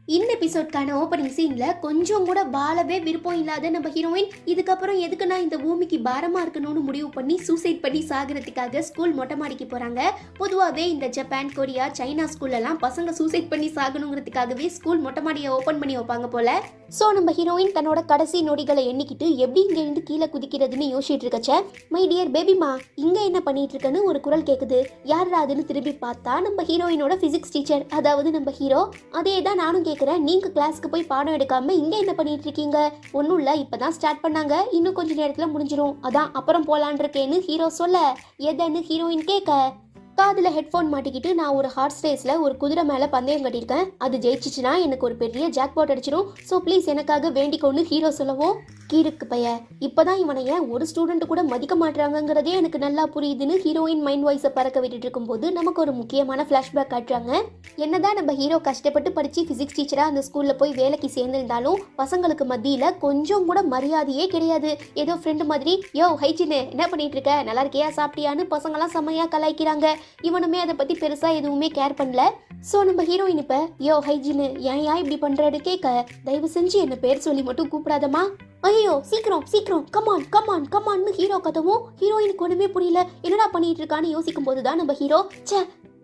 இந்த எபிசோட்கான ஓப்பனிங் சீன்ல கொஞ்சம் கூட வாழவே விருப்பம் இல்லாத நம்ம ஹீரோயின் இதுக்கப்புறம் எதுக்கு நான் இந்த பூமிக்கு பாரமா இருக்கணும்னு முடிவு பண்ணி சூசைட் பண்ணி சாகிறதுக்காக ஸ்கூல் மொட்டை மாடிக்கு போறாங்க. பொதுவாகவே இந்த ஜப்பான், கொரியா, சைனா ஸ்கூல்ல எல்லாம் பசங்க சூசைட் பண்ணி சாகணுங்கிறதுக்காகவே ஸ்கூல் மொட்டை மாடியை ஓபன் பண்ணி வைப்பாங்க போல. சோ நம்ம ஹீரோயின் தன்னோட கடைசி நொடிகளை எண்ணிக்கிட்டு எப்படி இங்க இருந்து கீழே குதிக்கிறதுன்னு யோசிச்சுட்டு இருக்கச்ச, மை டியர் பேபிமா இங்க என்ன பண்ணிட்டு இருக்கன்னு ஒரு குரல் கேக்குது. யாரா அதுன்னு திரும்பி பார்த்தா நம்ம ஹீரோயினோட பிசிக்ஸ் டீச்சர், அதாவது நம்ம ஹீரோ. அதே தான் நானும் கேக்குறேன், நீங்க கிளாஸ்க்கு போய் பாடம் எடுக்காம இங்க என்ன பண்ணிட்டு இருக்கீங்க? ஒன்னும் இல்ல, இப்பதான் ஸ்டார்ட் பண்ணாங்க, இன்னும் கொஞ்ச நேரத்துல முடிஞ்சிரும், அதான் அப்புறம் போலான் இருக்கேன்னு ஹீரோ சொல்ல, எதன்னு ஹீரோயின் கேட்க, காதுல ஹெட்ஃபோன் மாட்டிக்கிட்டு நான் ஒரு ஹார்ஸ் ரேஸ்ல ஒரு குதிரை மேல பந்தயம் கட்டியிருக்கேன், அது ஜெயிச்சிச்சுன்னா எனக்கு ஒரு பெரிய ஜாக்பாட் அடிச்சிடும், ஸோ ப்ளீஸ் எனக்காக வேண்டிக்கோன்னு ஹீரோ சொல்லவும், கீருக்கு பைய இப்பதான் இவனை ஏன் ஒரு ஸ்டூடெண்ட் கூட மதிக்க மாட்டாங்கிறதே எனக்கு நல்லா புரியுதுன்னு ஹீரோயின் மைண்ட் வாய்ஸை பறக்க விட்டுட்டு இருக்கும்போது நமக்கு ஒரு முக்கியமான ஃபிளாஷ்பேக் காட்டுறாங்க. என்னதான் நம்ம ஹீரோ கஷ்டப்பட்டு படிச்சு பிசிக்ஸ் டீச்சரா அந்த ஸ்கூல்ல போய் வேலைக்கு சேர்ந்திருந்தாலும் பசங்களுக்கு மத்தியில கொஞ்சம் கூட மரியாதையே கிடையாது. ஏதோ ஃப்ரெண்டு மாதிரி, யோ ஹைஜினு என்ன பண்ணிட்டு இருக்க, நல்லா இருக்கியா, சாப்பிட்டியான்னு பசங்களாம் செம்மையா கலாய்க்கிறாங்க. இவனுமே அதை பத்தி பெருசா எதுவுமே கேர் பண்ணல. சோ நம்ம ஹீரோயின் இப்ப யோ ஹைஜினு ஏன் இப்படி பண்றன்னு கேட்க, தயவு செஞ்சு என்ன பேர் சொல்லி மட்டும் கூப்பிடாதமா, ஐயோ சீக்கிரம் சீக்கிரம் கமான் கமான் கமான்னு ஹீரோ கதவும் ஹீரோயினுக்கு ஒண்ணுமே புரியல, என்னடா பண்ணிட்டு இருக்கான்னு யோசிக்கும் போதுதான் நம்ம ஹீரோ, சே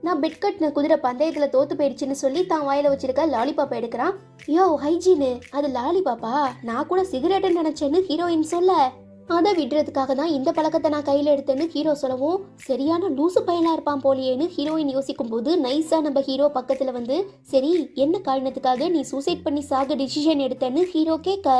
நான் பெட் கட்டின குதிரை பந்தயத்துல தோத்து போயிடுச்சுன்னு சொல்லி தான் வாயில வச்சிருக்க லாலிபாப்பா எடுக்கிறான். யோ ஹைஜீனு அது லாலிபாப்பா, நான் கூட சிகரெட்டுன்னு நினைச்சேன்னு ஹீரோயின் சொல்ல, அதை விடுறதுக்காக தான் இந்த பழக்கத்தை நான் கையில் எடுத்தேன்னு ஹீரோ சொல்லவும், சரியான லூசு பையனா இருப்பான் போலியேன்னு ஹீரோயின் யோசிக்கும் போது நைஸா நம்ம ஹீரோ பக்கத்துல வந்து, சரி என்ன காரணத்துக்காக நீ சூசைட் பண்ணி சாக டிசிஷன் எடுத்தேன்னு ஹீரோ கேட்க,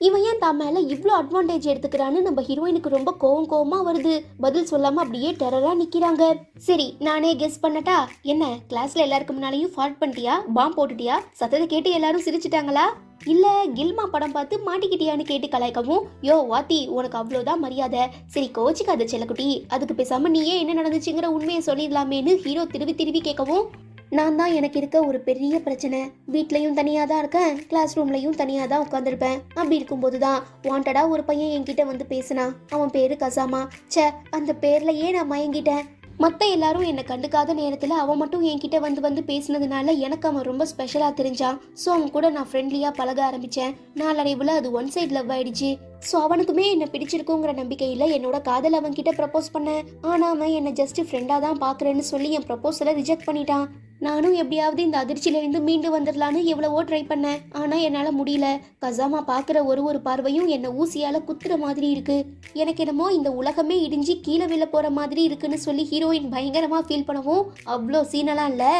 இவன் ஏன் தான் மேல இவ்வளோ அட்வான்டேஜ் எடுத்துக்கிறான்னு நம்ம ஹீரோயினுக்கு ரொம்ப கோவமா வருது. பதில் சொல்லாம அப்படியே டெரரா நிக்கிறாங்க. சரி நானே கெஸ் பண்ணட்டா, என்ன கிளாஸ்ல எல்லாருக்கும் முன்னாலையும் ஃபால்ட் பண்ணிட்டியா, பாம் போட்டுட்டியா, சத்தத்தை கேட்டு எல்லாரும் சிரிச்சிட்டாங்களா, இல்ல கில்மா படம் பார்த்து மாட்டிக்கிட்டியான்னு கேட்டு கலாய்க்கவும், யோ வாத்தி உனக்கு அவ்வளோதான் மரியாதை, சரி கோச்சிக்காத செல்லக்குட்டி, அதுக்கு பேசாம நீயே என்ன நடந்துச்சுங்கிற உண்மையை சொல்லிடலாமேன்னு ஹீரோ திருவி கேட்கவும், நான் தான் எனக்கு இருக்க ஒரு பெரிய பிரச்சனை, வீட்லயும் தனியாக தான் இருக்கேன், கிளாஸ் ரூம்லையும் தனியாக தான் உட்காந்துருப்பேன், அப்படி இருக்கும்போது தான் வாண்டடா ஒரு பையன் என்கிட்ட வந்து பேசினா, அவன் பேரு கசாமா, சே அந்த பேர்லயே நான் மயங்கிட்டேன், மற்ற எல்லாரும் என்னை கண்டுக்காத நேரத்தில் அவன் மட்டும் என்கிட்ட வந்து பேசினதுனால எனக்கு அவன் ரொம்ப ஸ்பெஷலாக தெரிஞ்சான். ஸோ அவன் கூட நான் ஃப்ரெண்ட்லியாக பழக ஆரம்பித்தேன். நாளடைவில் அது ஒன் சைட் லவ் ஆயிடுச்சு. ஸோ அவனுக்குமே என்னை பிடிச்சிருக்குங்கிற நம்பிக்கையில் என்னோட காதல் அவன்கிட்ட ப்ரப்போஸ் பண்ணேன். ஆனால் அவன் என்னை ஜஸ்ட் ஃப்ரெண்டாக தான் பார்க்குறேன்னு சொல்லி என் ப்ரப்போஸலை ரிஜெக்ட் பண்ணிட்டான். நானும் எப்படியாவது இந்த அதிர்ச்சியிலேருந்து மீண்டு வந்துடலான்னு எவ்வளவோ ட்ரை பண்ணேன், ஆனால் என்னால் முடியல. கசாமா பார்க்குற ஒரு பார்வையும் என்னை ஊசியால் குத்துற மாதிரி இருக்கு. எனக்கு என்னமோ இந்த உலகமே இடிஞ்சு கீழே விழ போகிற மாதிரி இருக்குன்னு சொல்லி ஹீரோயின் பயங்கரமாக ஃபீல் பண்ணவும், அவ்வளோ சீனெல்லாம் இல்லை.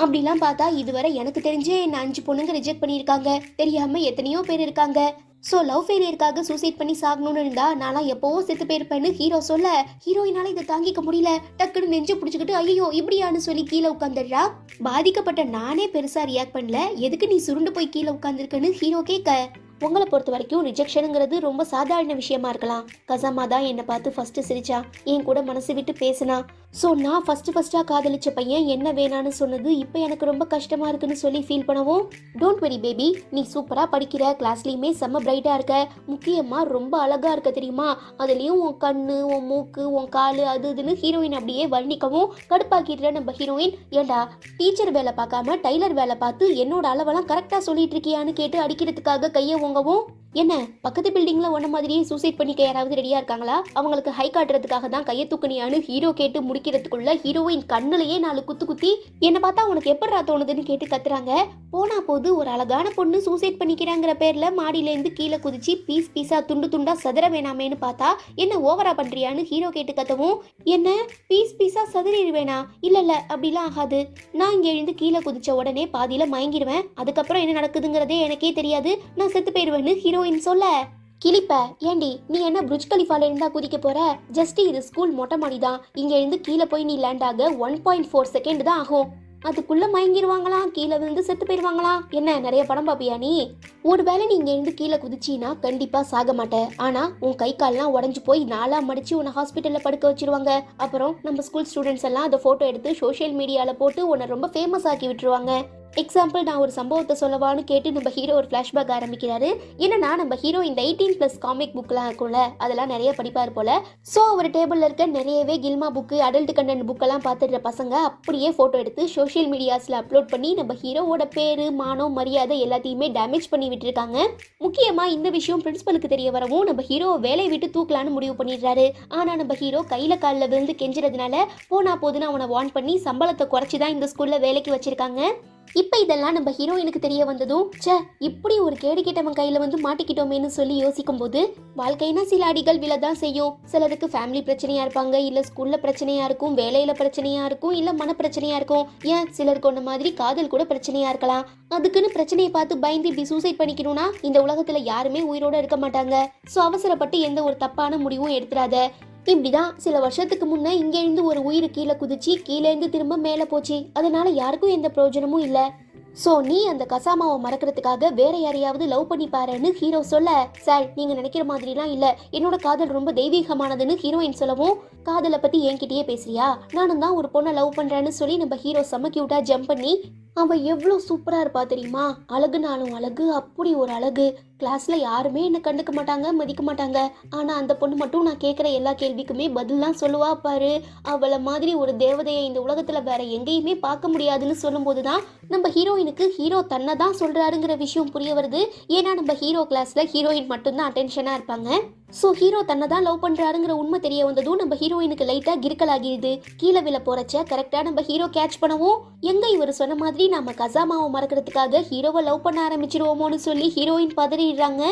அப்படிலாம் பார்த்தா இதுவரை எனக்கு தெரிஞ்சே என்னை 5 பொண்ணுங்க ரிஜெக்ட் பண்ணியிருக்காங்க, தெரியாமல் எத்தனையோ பேர் இருக்காங்க. ஸோ லவ் ஃபெயிலியருக்காக சூசைட் பண்ணி சாகணும்னு இருந்தா நான்லாம் எப்போவோ செத்து போயிருப்பேன்னு ஹீரோ சொல்ல, ஹீரோயினால இதை தாங்கிக்க முடியல, டக்குன்னு நெஞ்சு பிடிச்சிக்கிட்டு ஐயோ இப்படியான்னு சொல்லி கீழே உட்காந்துடுறா. பாதிக்கப்பட்ட நானே பெருசா ரியாக்ட் பண்ணல, எதுக்கு நீ சுருண்டு போய் கீழே உட்காந்துருக்குன்னு ஹீரோ கேட்க, உங்களை பொறுத்த வரைக்கும் ரிஜெக்ஷனுங்கிறது ரொம்ப சாதாரண விஷயமா இருக்கலாம். கசாமா தான் என்னை பார்த்து ஃபர்ஸ்ட் சிரிச்சா, என் கூட மனசு விட்டு பேசினா. ஸோ நான் ஃபர்ஸ்டா காதலிச்ச பையன் என்ன வேணான்னு சொன்னது இப்போ எனக்கு ரொம்ப கஷ்டமா இருக்குன்னு சொல்லி ஃபீல் பண்ணவும், டோன்ட் வெரி பேபி, நீ சூப்பரா படிக்கிற, கிளாஸ்லயுமே செம்ம பிரைட்டா இருக்க, முக்கியமா ரொம்ப அழகா இருக்க தெரியுமா, அதுலயும் உன் கண்ணு, உன் மூக்கு, உன் காலு, அது இதுன்னு ஹீரோயின் அப்படியே வர்ணிக்கவும் கடுப்பாக்கிடுற நம்ம ஹீரோயின், ஏண்டா டீச்சர் வேலை பார்க்காம டைலர் வேலை பார்த்து என்னோட அளவெல்லாம் கரெக்டா சொல்லிட்டு இருக்கியான்னு கேட்டு அடிக்கிறதுக்காக கையை உங்கவும், என்ன பக்கத்து பில்டிங்ல ஒன்ன மாதிரியே சூசைட் பண்ணிக்க யாராவது ரெடியா இருக்காங்களா, அவங்களுக்கு ஹை காட்டுறதுக்காக தான் கையை தூக்குனியான்னு ஹீரோ கேட்டு முடிக்கிறதுக்குள்ள ஹீரோயின் கண்ணுலயே 4 குத்தி என்ன பார்த்தா உனக்கு எப்படா தோணுதுன்னு கேட்டு கத்துறாங்க. போனா போது ஒரு அழகான பொண்ணு சூசைட் பண்ணிக்கிறாங்கிற பேர்ல மாடியிலேருந்து கீழே குதிச்சு பீஸா துண்டா சதற வேணாமேன்னு பார்த்தா என்ன ஓவரா பண்றியான்னு ஹீரோ கேட்டு கத்தவும், என்ன பீஸா சதறிடுவேனா, இல்ல அப்படிலாம் ஆகாது, நான் இங்க எழுந்து கீழே குதிச்ச உடனே பாதியில மயங்கிடுவேன், அதுக்கப்புறம் என்ன நடக்குதுங்கிறதே எனக்கே தெரியாது, நான் செத்து போயிடுவேன்னு ஹீரோயின் சொல்ல, கிளிப்ப ஏண்டி நீ என்ன புர்ஜ் கலிஃபால இருந்தா குதிக்க போற, ஜஸ்ட் இது ஸ்கூல் மொட்டை மாடி தான், இங்க இருந்து கீழே போய் நீ லேண்ட் ஆக 1.4 செகண்ட் தான் ஆகும், அதுக்குள்ள மயங்கிடுவாங்களாம், கீழே விழுந்து செத்து போயிடுவாங்களாம், என்ன நிறைய படம் பாப்பியா நீ, ஒருவேளை நீ இங்க இருந்து கீழே குதிச்சின்னா கண்டிப்பா சாக மாட்ட, ஆனா உன் கை கால்லாம் உடஞ்சு போய் 4 மடிச்சு உன்னை ஹாஸ்பிட்டல்ல படுக்க வச்சிருவாங்க, அப்புறம் நம்ம ஸ்கூல் ஸ்டூடெண்ட்ஸ் எல்லாம் அதை போட்டோ எடுத்து சோஷியல் மீடியால போட்டு உன்னை ரொம்ப ஃபேமஸ் ஆக்கி விட்டுருவாங்க, எக்ஸாம்பிள் நான் ஒரு சம்பவத்தை சொல்லவான்னு கேட்டு நம்ம ஹீரோ ஒரு ஃப்ளாஷ்பேக் ஆரம்பிக்கிறாரு. என்னன்னா நம்ம ஹீரோ இந்த 18+ காமிக் புக்லாம் இருக்கும்ல அதெல்லாம் நிறைய படிப்பார் போல. ஸோ அவர் டேபிளில் இருக்க நிறையவே கில்மா புக்கு அடல்ட் கண்டென்ட் புக்கெல்லாம் பார்த்துடுற பசங்க அப்படியே ஃபோட்டோ எடுத்து சோஷியல் மீடியாஸில் அப்லோட் பண்ணி நம்ம ஹீரோவோட பேர் மானம் மரியாதை எல்லாத்தையுமே டேமேஜ் பண்ணி விட்டுருக்காங்க. முக்கியமாக இந்த விஷயம் பிரின்சிபலுக்கு தெரிய வரவும் நம்ம ஹீரோவை வேலையை விட்டு தூக்கலான்னு முடிவு பண்ணிடுறாரு. ஆனால் நம்ம ஹீரோ கையில் காலில் விழுந்து கெஞ்சுறதுனால போனா போதுன்னு அவனை வார்ன் பண்ணி சம்பளத்தை குறைச்சி தான் இந்த ஸ்கூலில் வேலைக்கு வச்சிருக்காங்க. இப்போ இதெல்லாம் நம்ம ஹீரோயினுக்கு தெரிய வந்ததும் இப்படி ஒரு கேடு கேட்டவன் கையில் வந்து மாட்டிக்கிட்டோமேன்னு சொல்லி யோசிக்கும் போது வாழ்க்கைனா சில அடிகள் விழதான் செய்யும். சிலருக்கு ஃபேமிலி பிரச்சனையா இருப்பாங்க, இல்லை ஸ்கூல்ல பிரச்சனையா இருக்கும், வேலையில பிரச்சனையா இருக்கும், இல்லை மன பிரச்சனையா இருக்கும், ஏன் சிலருக்கு ஒன்ன மாதிரி காதல் கூட பிரச்சனையா இருக்கலாம். அதுக்குன்னு பிரச்சனையை பார்த்து பயந்து இப்படி சூசைட் பண்ணிக்கணும்னா இந்த உலகத்துல யாருமே உயிரோட இருக்க மாட்டாங்க. ஸோ அவசரப்பட்டு எந்த ஒரு தப்பான முடிவும் எடுத்துறாத. இப்படிதான் சில வருஷத்துக்கு முன்ன இங்கேருந்து ஒரு உயிர் கீழே குதிச்சு கீழேருந்து திரும்ப மேலே போச்சு. அதனால யாருக்கும் எந்த பிரயோஜனமும் இல்லை. ஸோ நீ அந்த கசாமாவை மறக்கிறதுக்காக வேற யாரையாவது லவ் பண்ணி பாருன்னு ஹீரோ சொல்ல, சார் நீங்க நினைக்கிற மாதிரிலாம் இல்லை, என்னோட காதல் ரொம்ப தெய்வீகமானதுன்னு ஹீரோயின் சொல்லவும், காதலை பத்தி என்கிட்டயே பேசுறியா, நானும் தான் ஒரு பொண்ணை லவ் பண்றேன்னு சொல்லி நம்ம ஹீரோ செம்ம கியூட்டா ஜம்ப் பண்ணி, அவன் எவ்வளோ சூப்பராக இருப்பா தெரியுமா, அழகுனாலும் அழகு, அப்படி ஒரு அழகு. கிளாஸில் யாருமே என்னை கண்டுக்க மாட்டாங்க, மதிக்க மாட்டாங்க. ஆனால் அந்த பொண்ணு மட்டும் நான் கேட்குற எல்லா கேள்விக்குமே பதிலாம் சொல்லுவா பாரு. அவளை மாதிரி ஒரு தேவதையை இந்த உலகத்தில் வேற எங்கேயுமே பார்க்க முடியாதுன்னு சொல்லும்போது தான் நம்ம ஹீரோயினுக்கு ஹீரோ தன்னை தான் சொல்கிறாருங்கிற விஷயம் புரிய வருது. ஏன்னா நம்ம ஹீரோ கிளாஸில் ஹீரோயின் மட்டும்தான் அட்டென்ஷனாக இருப்பாங்க. ஸோ ஹீரோ தன்னை தான் லவ் பண்ணுறாருங்கிற உண்மை தெரிய வந்ததும் நம்ம ஹீரோயினுக்கு லைட்டாக கிறுக்கல் ஆகிடுது. கீழே விழ போறச்ச கரெக்டாக நம்ம ஹீரோ கேட்ச் பண்ணவும், எங்க இவர் சொன்ன மாதிரி நம்ம கசாமாவை மறக்கிறதுக்காக ஹீரோவை லவ் பண்ண ஆரம்பிச்சிருவோமோன்னு சொல்லி ஹீரோயின் பதறிடுறாங்க.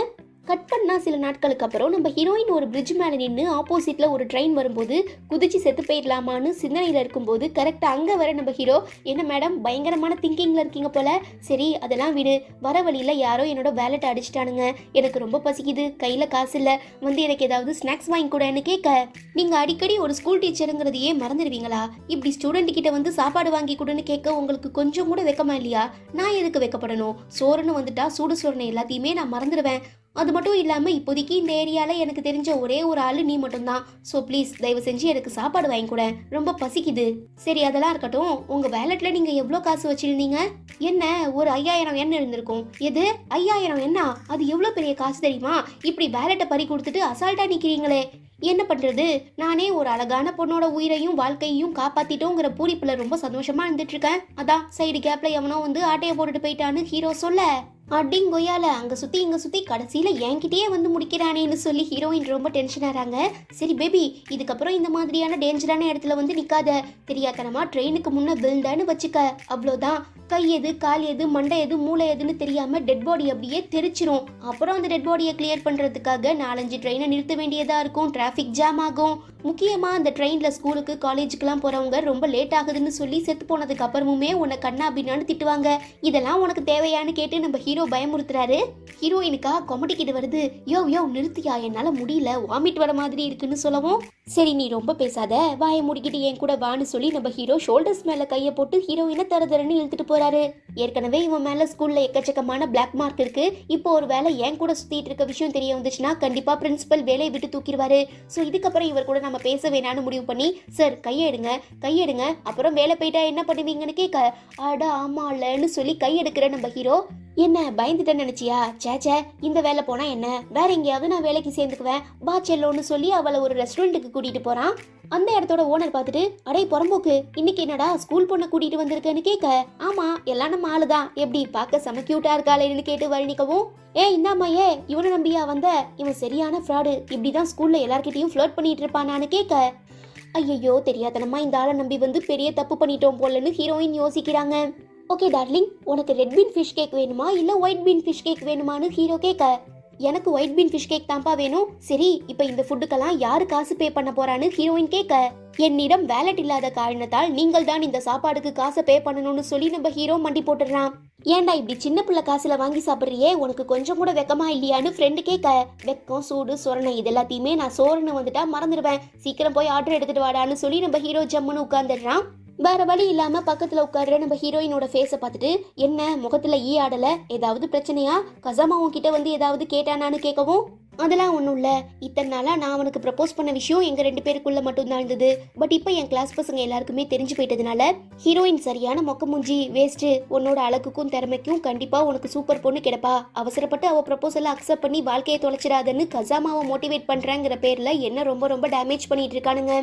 கட் பண்ணா சில நாட்களுக்கு அப்புறம் நம்ம ஹீரோயின் ஒரு பிரிட்ஜ் மேலே நின்று ஆப்போசிட்ல ஒரு ட்ரெயின் வரும்போது குதிச்சு செத்து போயிடலாமான்னு சிந்தனையில் இருக்கும்போது கரெக்டாக அங்கே வர நம்ம ஹீரோ, என்ன மேடம் பயங்கரமான திங்கிங்கில் இருக்கீங்க போல, சரி அதெல்லாம் விடு, வர வழியில் யாரோ என்னோட வேலெட் அடிச்சிட்டானுங்க, எனக்கு ரொம்ப பசிக்குது, கையில் காசு இல்லை, வந்து எனக்கு ஏதாவது ஸ்நாக்ஸ் வாங்கி கூடன்னு கேட்க, நீங்கள் அடிக்கடி ஒரு ஸ்கூல் டீச்சருங்கிறதையே மறந்துடுவீங்களா, இப்படி ஸ்டூடெண்ட் கிட்ட வந்து சாப்பாடு வாங்கி கூடன்னு கேட்க உங்களுக்கு கொஞ்சம் கூட வெக்கமா இல்லையா, நான் எதுக்கு வெக்கப்படணும், சோறுன்னு வந்துட்டா சூடு சோறுன்னு எல்லாத்தையுமே நான் மறந்துடுவேன். அது மட்டும் இல்லாமல் இப்போதைக்கு இந்த ஏரியாவில் எனக்கு தெரிஞ்ச ஒரே ஒரு ஆள் நீ மட்டும்தான். ஸோ ப்ளீஸ் தயவு செஞ்சு எனக்கு சாப்பாடு வாங்கி கூட, ரொம்ப பசிக்குது. சரி அதெல்லாம் இருக்கட்டும், உங்கள் வேலெட்டில் நீங்கள் எவ்வளோ காசு வச்சுருந்தீங்க? என்ன ஒரு 5000 எண்ணெய் இருந்திருக்கும். எது 5000 எண்ணா? அது எவ்வளோ பெரிய காசு தெரியுமா? இப்படி வேலெட்டை பறி கொடுத்துட்டு அசால்ட்டாக நிற்கிறீங்களே, என்ன பண்ணுறது, நானே ஒரு அழகான பொண்ணோட உயிரையும் வாழ்க்கையையும் காப்பாற்றிட்டோங்கிற பூரிப்பில் ரொம்ப சந்தோஷமாக இருந்துட்டுருக்கேன். அதான் சைடு கேப்பில் எவனோ வந்து ஆட்டையை போட்டுட்டு போயிட்டான்னு ஹீரோ சொல்ல, அடிங்கொய்யால அங்க சுத்தி இங்க சுத்தி கடைசியில என்கிட்டயே வந்து முடிக்கிறானேன்னு சொல்லி ஹீரோயின் ரொம்ப டென்ஷன் ஆறாங்க. சரி பேபி, இதுக்கப்புறம் இந்த மாதிரியான டேஞ்சரான இடத்துல வந்து நிக்காத, தெரியாதனமா ட்ரெயினுக்கு முன்ன விழுந்தான்னு வச்சுக்க, அவ்வளோதான். கை எது கால் எது மண்டை எது மூளை எதுன்னு தெரியாம டெட் பாடி அப்படியே தெரிச்சிரும். அப்புறம் அந்த டெட் பாடியை கிளியர் பண்றதுக்காக 4-5 ட்ரெயினை நிறுத்த வேண்டியதா இருக்கும், டிராஃபிக் ஜாம் ஆகும். முக்கியமா அந்த ட்ரெயின்ல ஸ்கூலுக்கு காலேஜுக்குலாம் போறவங்க ரொம்ப லேட் ஆகுதுன்னு சொல்லி செத்து போனதுக்கு அப்புறமுமே உன்னை கண்ணா பின்னான்னு திட்டுவாங்க. இதெல்லாம் உனக்கு தேவையான்னு கேட்டு நம்ம ஹீரோ பயமுறுத்துறாரு. ஹீரோயினுக்கா கொமட்டிக்கிட்டு வருது, யோ யோ நிறுத்தியா, என்னால முடியல, வாமிட் வர மாதிரி இருக்குன்னு சொல்லவும், சரி நீ ரொம்ப பேசாத, வாயை முடிக்கிட்டு என் கூட வான்னு சொல்லி நம்ம ஹீரோ ஷோல்டர்ஸ் மேல கையை போட்டு ஹீரோயினை தரதரன்னு இழுத்துட்டு போறாரு. ஏற்கனவே இவன் மேல ஸ்கூல்ல எக்கச்சக்கமான பிளாக் மார்க் இருக்கு. இப்போ ஒரு வேலை என் கூட சுத்திட்டு இருக்க விஷயம் தெரிய வந்துச்சுன்னா கண்டிப்பா பிரின்சிபல் வேலையை விட்டு தூக்கிடுவாரு. ஸோ இதுக்கப்புறம் இவர் கூட நம்ம பேச வேணான்னு முடிவு பண்ணி, சார் கையெடுங்க கையெடுங்க, அப்புறம் வேலை போயிட்டா என்ன பண்ணுவீங்கன்னு கேட்க, அட ஆமா இல்லன்னு சொல்லி கையெடுக்கிற நம்ம ஹீரோ, என்ன பயந்துட்டேன்னு நினைச்சியா, சேச்சே இந்த வேலை போனா என்ன, வேற எங்கேயாவது நான் வேலைக்கு சேர்ந்துக்குவேன் பா செல்லோன்னு சொல்லி அவளை ஒரு ரெஸ்டாரண்ட்டுக்கு கூட்டிட்டு போறான். அந்த இடத்தோட ஓனர் பார்த்துட்டு, அடே புறம்போக்கு, இன்னைக்கு என்னடா ஸ்கூல் பொண்ணை கூட்டிட்டு வந்திருக்கேன்னு கேட்க, ஆமா எல்லாம் நம்ம ஆளுதான், எப்படி பார்க்க செம கியூட்டா இருக்காளேன்னு கேட்டு வர்ணிக்கவும், இந்தாமா இவனை நம்பியா வந்த, இவன் சரியான ஃப்ராடு, இப்படிதான் ஸ்கூல்ல எல்லார்கிட்டையும் ஃப்ளர்ட் பண்ணிட்டு இருப்பானான்னு கேட்க, ஐயோ தெரியாதனமா இந்த ஆளை நம்பி வந்து பெரிய தப்பு பண்ணிட்டோம் போலன்னு ஹீரோயின் யோசிக்கிறாங்க. ஓகே டார்லிங், உனக்கு ரெட் பீன் ஃபிஷ் கேக் வேணுமா இல்லை ஒயிட் பீன் ஃபிஷ் கேக் வேணுமான்னு ஹீரோ கேட்க, எனக்கு ஒயிட் பீன் ஃபிஷ் கேக் தான்ப்பா வேணும். சரி இப்போ இந்த ஃபுட்டுக்கெல்லாம் யாரு காசு பே பண்ண போறான்னு ஹீரோயின் கேட்க, என்னிடம் வேலட் இல்லாத காரணத்தால் நீங்கள் தான் இந்த சாப்பாடுக்கு காசை பே பண்ணணும்னு சொல்லி நம்ம ஹீரோ மண்டி போட்டுடுறான். ஏன்டா இப்படி சின்ன பிள்ளை காசுல வாங்கி சாப்பிட்றியே, உனக்கு கொஞ்சம் கூட வெக்கமா இல்லையான்னு ஃப்ரெண்டு கேட்க, வெக்கம் சூடு சொரணை இது எல்லாத்தையுமே நான் சோறுன்னு வந்துட்டா மறந்துடுவேன், சீக்கிரம் போய் ஆர்டர் எடுத்துட்டு வாடான்னு சொல்லி நம்ம ஹீரோ ஜம்முன்னு உட்காந்துடுறான். வேற வழி இல்லாம பக்கத்துல உட்கார்ற நம்ம ஹீரோயினோட ஃபேஸை பார்த்துட்டு, என்ன முகத்துல ஈ ஆடல, ஏதாவது பிரச்சனையா, கசாமா உன்கிட்ட வந்து ஏதாவது கேட்டானான்னு கேட்கவும், அதெல்லாம் ஒன்றும் இல்லை. இத்தனை நாளாக நான் அவனுக்கு ப்ரப்போஸ் பண்ண விஷயம் எங்கள் 2 பேருக்குள்ள மட்டும்தான் இருந்தது. பட் இப்போ என் கிளாஸ் பசங்க எல்லாருக்குமே தெரிஞ்சு போயிட்டதுனால ஹீரோயின் சரியான மொக்க மூஞ்சி வேஸ்ட்டு, உன்னோட அழகுக்கும் திறமைக்கும் கண்டிப்பாக உனக்கு சூப்பர் பொண்ணு கிடைப்பா, அவசரப்பட்டு அவள் ப்ரப்போசலை அக்செப்ட் பண்ணி வாழ்க்கையை தொலைச்சிடாதன்னு கசாமாவை மோட்டிவேட் பண்ணுறேங்கிற பேரில் என்ன ரொம்ப ரொம்ப டேமேஜ் பண்ணிட்டு இருக்கானுங்க.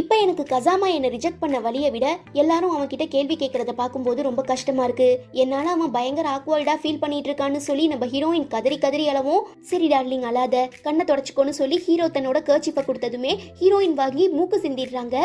இப்போ எனக்கு கசாமா என்னை ரிஜெக்ட் பண்ண வழியை விட எல்லாரும் அவன்கிட்ட கேள்வி கேட்கறத பார்க்கும்போது ரொம்ப கஷ்டமா இருக்கு. என்னால அவன் பயங்கர ஆக்வர்டா ஃபீல் பண்ணிட்டு இருக்கான்னு சொல்லி நம்ம ஹீரோயின் கதறி கதறி அளவும், சரி டார்லிங் அழாத கண்ணை தொடச்சிக்கோன்னு சொல்லி ஹீரோ தன்னோட கர்ச்சிப்பை கொடுத்ததுமே ஹீரோயின் வாங்கி மூக்கு சிந்திடுறாங்க.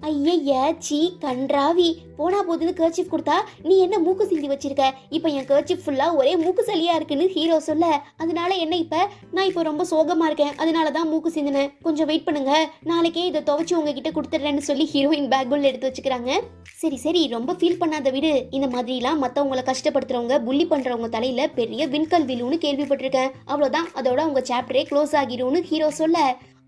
ஐய சீ கன்றாவி, போனா போதுன்னு கர்ச்சிப் கொடுத்தா நீ என்ன மூக்கு சிந்தி வச்சிருக்க, இப்போ என் கர்ச்சிப் ஃபுல்லா ஒரே மூக்கு சளியா இருக்குன்னு ஹீரோ சொல்ல, அதனால என்ன நான் இப்போ ரொம்ப சோகமா இருக்கேன், அதனாலதான் மூக்கு சிந்தினேன், கொஞ்சம் வெயிட் பண்ணுங்க, நாளைக்கே இதை துவைச்சு உங்ககிட்ட கொடுத்துட்றேன்னு சொல்லி ஹீரோயின் பேக்குள்ள எடுத்து வச்சுக்கிறாங்க. சரி சரி ரொம்ப ஃபீல் பண்ணாத விடு, இந்த மாதிரிலாம் மற்றவங்களை கஷ்டப்படுத்துறவங்க புள்ளி பண்றவங்க தலையில பெரிய விண்கல் விழுன்னு கேள்விப்பட்டிருக்கேன், அவ்வளோதான் அதோட உங்க சாப்டரே க்ளோஸ் ஆகிரும்னு ஹீரோ சொல்ல,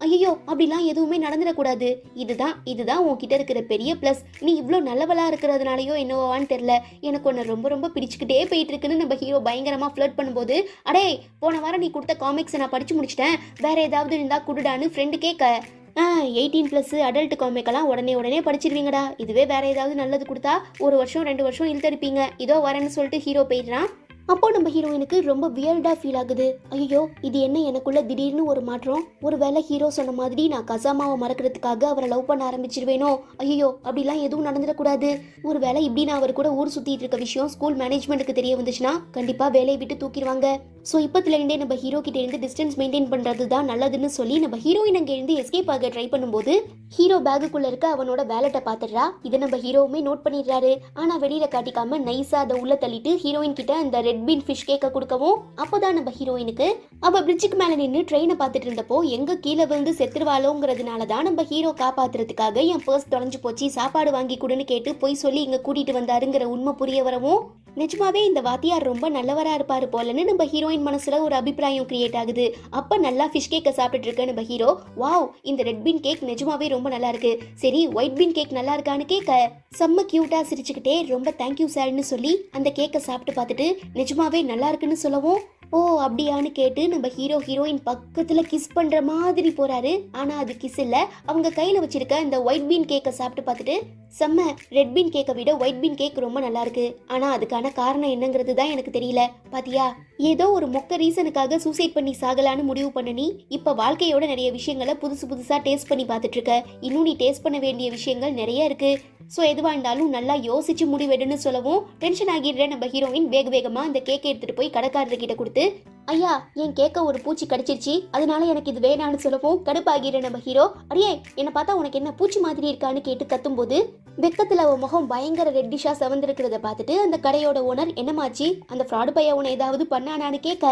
ஐயோ அப்படிலாம் எதுவுமே நடந்துடக்கூடாது, இதுதான் உன்கிட்ட இருக்கிற பெரிய பிளஸ், நீ இவ்வளோ நல்லவளா இருக்கிறதுனாலயோ என்னவோவான்னு தெரியல, எனக்கு ஒன்று ரொம்ப ரொம்ப பிடிச்சிக்கிட்டே போயிட்டு இருக்குன்னு நம்ம ஹீரோ பயங்கரமா ஃப்ளர்ட் பண்ணும்போது, அடே போன வாரம் நீ கொடுத்த காமிக்ஸை நான் படிச்சு முடிச்சிட்டேன், வேற ஏதாவது இருந்தா குடுடான்னு ஃப்ரெண்டு கேட்க, 18+ அடல்ட் காமிக்கெல்லாம் உடனே படிச்சிருவீங்கடா, இதுவே வேற ஏதாவது நல்லது கொடுத்தா 1 வருஷம் 2 வருஷம் இழுத்தடிப்பீங்க, இதோ வரேன்னு சொல்லிட்டு ஹீரோ போயிடுறான். அப்போ நம்ம ஹீரோயினுக்கு ரொம்ப வியர்டா ஃபீல் ஆகுது. ஐயோ இது என்ன எனக்குள்ள திடீர்னு ஒரு மாற்றம், ஒரு வேளை ஹீரோ சொன்ன மாதிரி நான் கசாமாவை மறக்கிறதுக்காக அவரை லவ் பண்ண ஆரம்பிச்சிருவேனோ, ஐயோ அப்படிலாம் எதுவும் நடந்துடக்கூடாது, ஒரு வேளை இப்படி நான் அவர் கூட ஊர் சுத்திட்டு இருக்க விஷயம் ஸ்கூல் மேனேஜ்மெண்ட்டுக்கு தெரிய வந்துச்சுன்னா கண்டிப்பா வேலையை விட்டு தூக்கிடுவாங்க. ஸோ இப்போத்துலேருந்தே நம்ம ஹீரோ கிட்ட இருந்து டிஸ்டன்ஸ் மெயின்டைன் பண்ணுறது தான் நல்லதுன்னு சொல்லி நம்ம ஹீரோயின் அங்கேருந்து எஸ்கேப் ஆக ட்ரை பண்ணும்போது ஹீரோ பேக்குக்குள்ளே இருக்க அவனோட வேலட்டை பார்த்துடுறா. இதை நம்ம ஹீரோவுமே நோட் பண்ணிடுறாரு. ஆனால் வெளியில் காட்டிக்காம நைஸாக அதை உள்ள தள்ளிட்டு ஹீரோயின் கிட்ட அந்த ரெட் பீன் ஃபிஷ் கேக்கை கொடுக்கவும், அப்போதான் நம்ம ஹீரோயினுக்கு அவள் பிரிட்ஜுக்கு மேலே நின்று ட்ரெயினை பார்த்துட்டு இருந்தப்போ எங்கே கீழே விழுந்து செத்துருவாளோங்கிறதுனால தான் நம்ம ஹீரோ காப்பாற்றுறதுக்காக என் பர்ஸ் தொலைஞ்சு போச்சு சாப்பாடு வாங்கி கொடுன்னு கேட்டு போய் சொல்லி இங்கே கூட்டிகிட்டு வந்தாருங்கிற உண்மை புரிய வரவும், நிஜமாவே இந்த வாத்தியார் ரொம்ப நல்லவரா இருப்பாரு போலன்னு நம்ம ஹீரோயின் மனசுல ஒரு அபிப்பிராயம் கிரியேட் ஆகுது. அப்ப நல்லா ஃபிஷ் கேக்கை சாப்பிட்டு இருக்க நம்ம ஹீரோ, வாவ் இந்த ரெட் பீன் கேக் நிஜமாவே ரொம்ப நல்லா இருக்கு, சரி ஒயிட் பீன் கேக் நல்லா இருக்கான்னு கேட்க, செம்ம கியூட்டா சிரிச்சுக்கிட்டே ரொம்ப தேங்க்யூ சார்னு சொல்லி அந்த கேக்கை சாப்பிட்டு பார்த்துட்டு நிஜமாவே நல்லா இருக்குன்னு சொல்லவும், ஓ அப்படியான்னு கேட்டு நம்ம ஹீரோயின் பக்கத்துல கிஸ் பண்ற மாதிரி போறாரு. ஆனா அது கிஸ் இல்ல, அவங்க கையில வச்சிருக்க இந்த ஒயிட் பீன் கேக்கை சாப்பிட்டு பார்த்துட்டு, செம்ம ரெட் பீன் கேக்கை விட ஒயிட் பீன் கேக் ரொம்ப நல்லா இருக்கு, ஆனா அதுக்கான காரணம் என்னங்கிறது தான் எனக்கு தெரியல, பாத்தியா ஏதோ ஒரு மொக்க ரீசனுக்காக சூசைட் பண்ணி சாகலான்னு முடிவு பண்ண நீ இப்ப வாழ்க்கையோட நிறைய விஷயங்களை புதுசா டேஸ்ட் பண்ணி பார்த்துட்டு இருக்க, இன்னும் நீ டேஸ்ட் பண்ண வேண்டிய விஷயங்கள் நிறைய இருக்கு, ஸோ எதுவாக இருந்தாலும் நல்லா யோசிச்சு முடிவெடுன்னு சொல்லவும் டென்ஷன் ஆகிடுற நம்ம ஹீரோயின் வேகமாக அந்த கேக்கை எடுத்துட்டு போய் கடைக்காரர்கிட்ட கொடுத்து, ஐயா என் கேக்க ஒரு பூச்சி கடிச்சிருச்சு அதனால எனக்கு இது வேணான்னு சொல்லவும் கடுப்பாகிற நம்ம ஹீரோ, அடியே என்னை பார்த்தா உனக்கு என்ன பூச்சி மாதிரி இருக்கான்னு கேட்டு கத்தும்போது வெக்கத்துல அவன் முகம் பயங்கர ரெட்டிஷா செவந்திருக்கிறத பார்த்துட்டு அந்த கடையோட ஓனர் என்னமாச்சு அந்த ஃப்ராடு பையன் உன ஏதாவது பண்ணானான்னு கேட்க,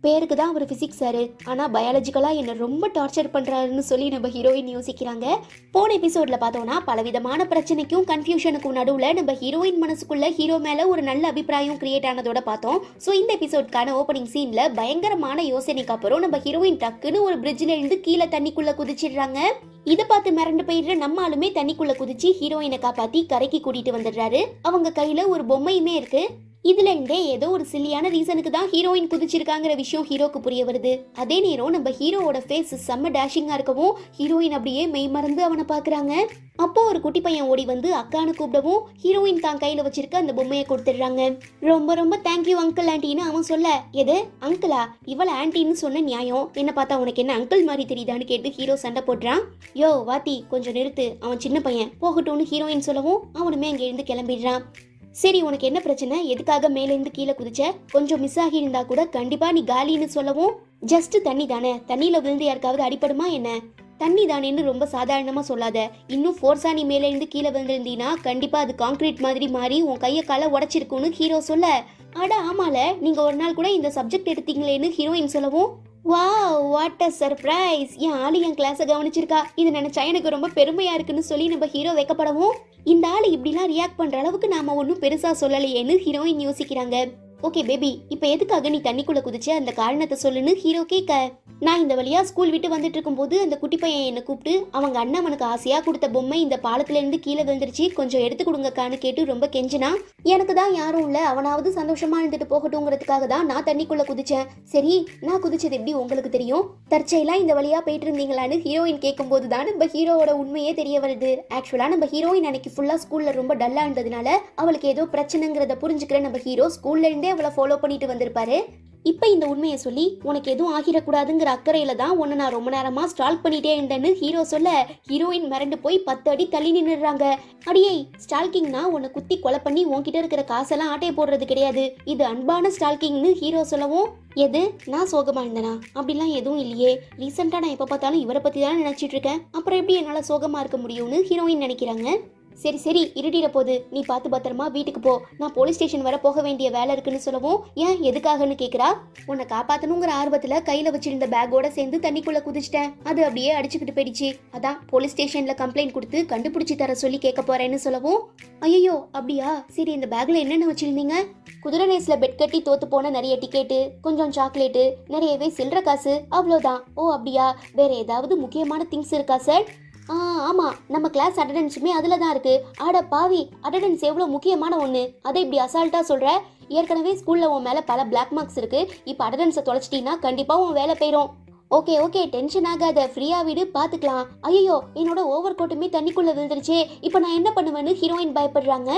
பேருக்கு தான் அவர் பிசிக்ஸ் சார், ஆனால் பயாலஜிக்கலாக என்ன ரொம்ப டார்ச்சர் பண்ணுறாருன்னு சொல்லி நம்ம ஹீரோயின் யோசிக்கிறாங்க. போன எபிசோட்ல பார்த்தோம்னா பலவிதமான பிரச்சனைக்கும் கன்ஃபியூஷனுக்கும் நடுவில் நம்ம ஹீரோயின் மனசுக்குள்ள ஹீரோ மேலே ஒரு நல்ல அபிப்பிராயம் கிரியேட் ஆனதோட பார்த்தோம். ஸோ இந்த எபிசோட்கான ஓப்பனிங் சீனில் பயங்கரமான யோசனைக்கு அப்புறம் நம்ம ஹீரோயின் டக்குன்னு ஒரு பிரிட்ஜில் இருந்து கீழே தண்ணிக்குள்ளே குதிச்சிடுறாங்க. இதை பார்த்து மிரண்டு போயிடுற நம்ம ஆளுமே தண்ணிக்குள்ளே குதிச்சு ஹீரோயினை காப்பாற்றி கரைக்கு கூட்டிட்டு வந்துடுறாரு. அவங்க கையில் ஒரு பொம்மையுமே இருக்கு. இதுல இருந்தே ஏதோ ஒரு சில்லியான ரீசனுக்கு தான் ஹீரோயின் குதிச்சிருக்காங்கிற விஷயம் ஹீரோக்கு புரிய வருது. அதே நேரம் நம்ம ஹீரோவோட ஃபேஸ் செம்ம டேஷிங்கா இருக்கவும் ஹீரோயின் அப்படியே மெய் மறந்து அவனை பாக்குறாங்க. அப்போ ஒரு குட்டி பையன் ஓடி வந்து அக்கான்னு கூப்பிடவும் ஹீரோயின் தான் கையில வச்சிருக்க அந்த பொம்மையை கொடுத்துடுறாங்க. ரொம்ப ரொம்ப தேங்க்யூ அங்கிள் ஆன்டின்னு அவன் சொல்ல, எது அங்கிளா இவள ஆன்டின்னு சொன்ன நியாயம், என்ன பார்த்தா உனக்கு என்ன அங்கிள் மாதிரி தெரியுதான்னு கேட்டு ஹீரோ சண்டை போடுறான். யோ வாத்தி கொஞ்சம் நிறுத்து, அவன் சின்ன பையன் போகட்டும்னு ஹீரோயின் சொல்லவும் அவனுமே அங்கே இருந்து கிளம்பிடுறான். சரி உனக்கு என்ன பிரச்சனை, எதுக்காக மேலேருந்து கீழே குதிச்ச, கொஞ்சம் மிஸ் ஆகி இருந்தா கூட கண்டிப்பா நீ காலின்னு சொல்லவும், ஜஸ்ட் தண்ணி தானே, தண்ணியில விழுந்து யாருக்காவது அடிப்படுமா என்ன, தண்ணி தானேன்னு ரொம்ப சாதாரணமா சொல்லாத, இன்னும் ஃபோர்ஸா நீ மேல இருந்து கீழே விழுந்திருந்தீனா கண்டிப்பா அது கான்கிரீட் மாதிரி மாறி உன் கையை காலை உடைச்சிருக்குன்னு ஹீரோ சொல்ல, அட ஆமால நீங்க ஒரு நாள் கூட இந்த சப்ஜெக்ட் எடுத்தீங்களேன்னு ஹீரோயின் சொல்லவும், வாவ் வாட் அ சர்ப்ரைஸ், என் ஆளு என் கிளாஸை கவனிச்சிருக்கா, இது நினைச்சா எனக்கு ரொம்ப பெருமையா இருக்குன்னு சொல்லி நம்ம ஹீரோ வைக்கப்படவும், இந்த ஆளு இப்படிலாம் ரியாக்ட் பண்ற அளவுக்கு நாம ஒன்றும் பெருசா சொல்லலையேன்னு ஹீரோயின் யோசிக்கிறாங்க. ஓகே பேபி, இப்போ எதுக்காக நீ தண்ணிக்குள்ள குதிச்ச அந்த காரணத்தை சொல்லுன்னு ஹீரோ கேட்க, நான் இந்த வழியா ஸ்கூல் விட்டு வந்துட்டு இருக்கும்போது அந்த குட்டி பையன் என்னை கூப்பிட்டு அவங்க அண்ணன் அவனுக்கு ஆசையா கொடுத்த பொம்மை இந்த பாலத்துல இருந்து கீழே விழுந்துருச்சு, கொஞ்சம் எடுத்து கொடுங்கக்கான்னு கேட்டு ரொம்ப கெஞ்சினா. எனக்கு தான் யாரும் இல்ல, அவனாவது சந்தோஷமா இருந்துட்டு போகட்டும்ங்கிறதுக்காக தான் நான் தண்ணிக்குள்ள குதிச்சேன். சரி, நான் குதிச்சது எப்படி உங்களுக்கு தெரியும்? தற்செயலா இந்த வழியா போயிட்டு இருந்தீங்களான்னு ஹீரோயின் கேட்கும் போது தான் நம்ம ஹீரோவோட உண்மையே தெரிய வருது. ஆக்சுவலா நம்ம ஹீரோயின் அன்னைக்கு ஃபுல்லா ஸ்கூல்ல ரொம்ப டல்லா இருந்ததுனால அவளுக்கு ஏதோ பிரச்சனைங்கிறத புரிஞ்சுக்கிற நம்ம ஹீரோ ஸ்கூல்ல இருந்தே அவளை ஃபாலோ பண்ணிட்டு வந்திருப்பாரு. இப்ப இந்த உண்மையை சொல்லி உனக்கு எதுவும் ஆகிடக்கூடாதுங்கிற அக்கறையில தான் உன்னை நான் ரொம்ப நேரமா ஸ்டால்க் பண்ணிட்டே இருந்தேன்னு ஹீரோ சொல்ல, ஹீரோயின் மிரண்டு போய் 10 அடி தள்ளி நின்னுறாங்க. அடியே, ஸ்டால்கிங்னா உன்னை குத்தி கொலை பண்ணி உன்கிட்ட இருக்கிற காசெல்லாம் ஆட்டையை போடுறது கிடையாது, இது அன்பான ஸ்டால்கிங்னு ஹீரோ சொல்லவும், எது நான் சோகமா இருந்தேனா? அப்படிலாம் எதுவும் இல்லையே, ரீசெண்டா நான் எப்ப பார்த்தாலும் இவரை பத்தி தான் நினைச்சிட்டு இருக்கேன், அப்புறம் எப்படி என்னால சோகமா இருக்க முடியும்னு ஹீரோயின் நினைக்கிறாங்க. சரி சரி, இருட்டிட போது, நீ பார்த்து பத்திரமா வீட்டுக்கு போ, நான் போலீஸ் ஸ்டேஷன் வர போக வேண்டிய வேலை இருக்குன்னு சொல்லவும், ஏன் எதுக்காகன்னு கேட்குறா. உன்னை காப்பாற்றணுங்கிற ஆர்வத்தில் கையில் வச்சிருந்த பேக்கோட சேர்ந்து தண்ணிக்குள்ளே குதிச்சிட்டேன், அது அப்படியே அடிச்சுக்கிட்டு போயிடுச்சு, அதான் போலீஸ் ஸ்டேஷனில் கம்ப்ளைண்ட் கொடுத்து கண்டுபிடிச்சி தர சொல்லி கேட்க போறேன்னு சொல்லவும், ஐயோ அப்படியா, சரி இந்த பேக்கில் என்னென்ன வச்சிருந்தீங்க? குதிரை ரேஸில் பெட் கட்டி தோத்து போன நிறைய டிக்கெட்டு, கொஞ்சம் சாக்லேட்டு, நிறையவே சில்லற காசு, அவ்வளோதான். ஓ அப்படியா, வேற ஏதாவது முக்கியமான திங்ஸ் இருக்கா சார்? ஆமாம், நம்ம கிளாஸ் அட்டெண்டன்ஸுமே அதில் தான் இருக்குது. ஆட பாவி, அட்டெண்டன்ஸ் எவ்வளோ முக்கியமான ஒன்று, அதை இப்படி அசால்ட்டாக சொல்கிற? ஏற்கனவே ஸ்கூலில் உன் மேலே பல பிளாக் மார்க்ஸ் இருக்குது, இப்போ அட்டெண்டன்ஸை தொலைச்சிட்டின்னா கண்டிப்பாக உன் வேலை போயிடும். ஓகே ஓகே, டென்ஷன் ஆகாத, ஃப்ரீயா விடு, பார்த்துக்கலாம். ஐயோ, என்னோட ஓவர் கோட்டுமே தண்ணிக்குள்ளே விழுந்துருச்சே, இப்போ நான் என்ன பண்ணுவேன்னு ஹீரோயின் பயப்படுறாங்க.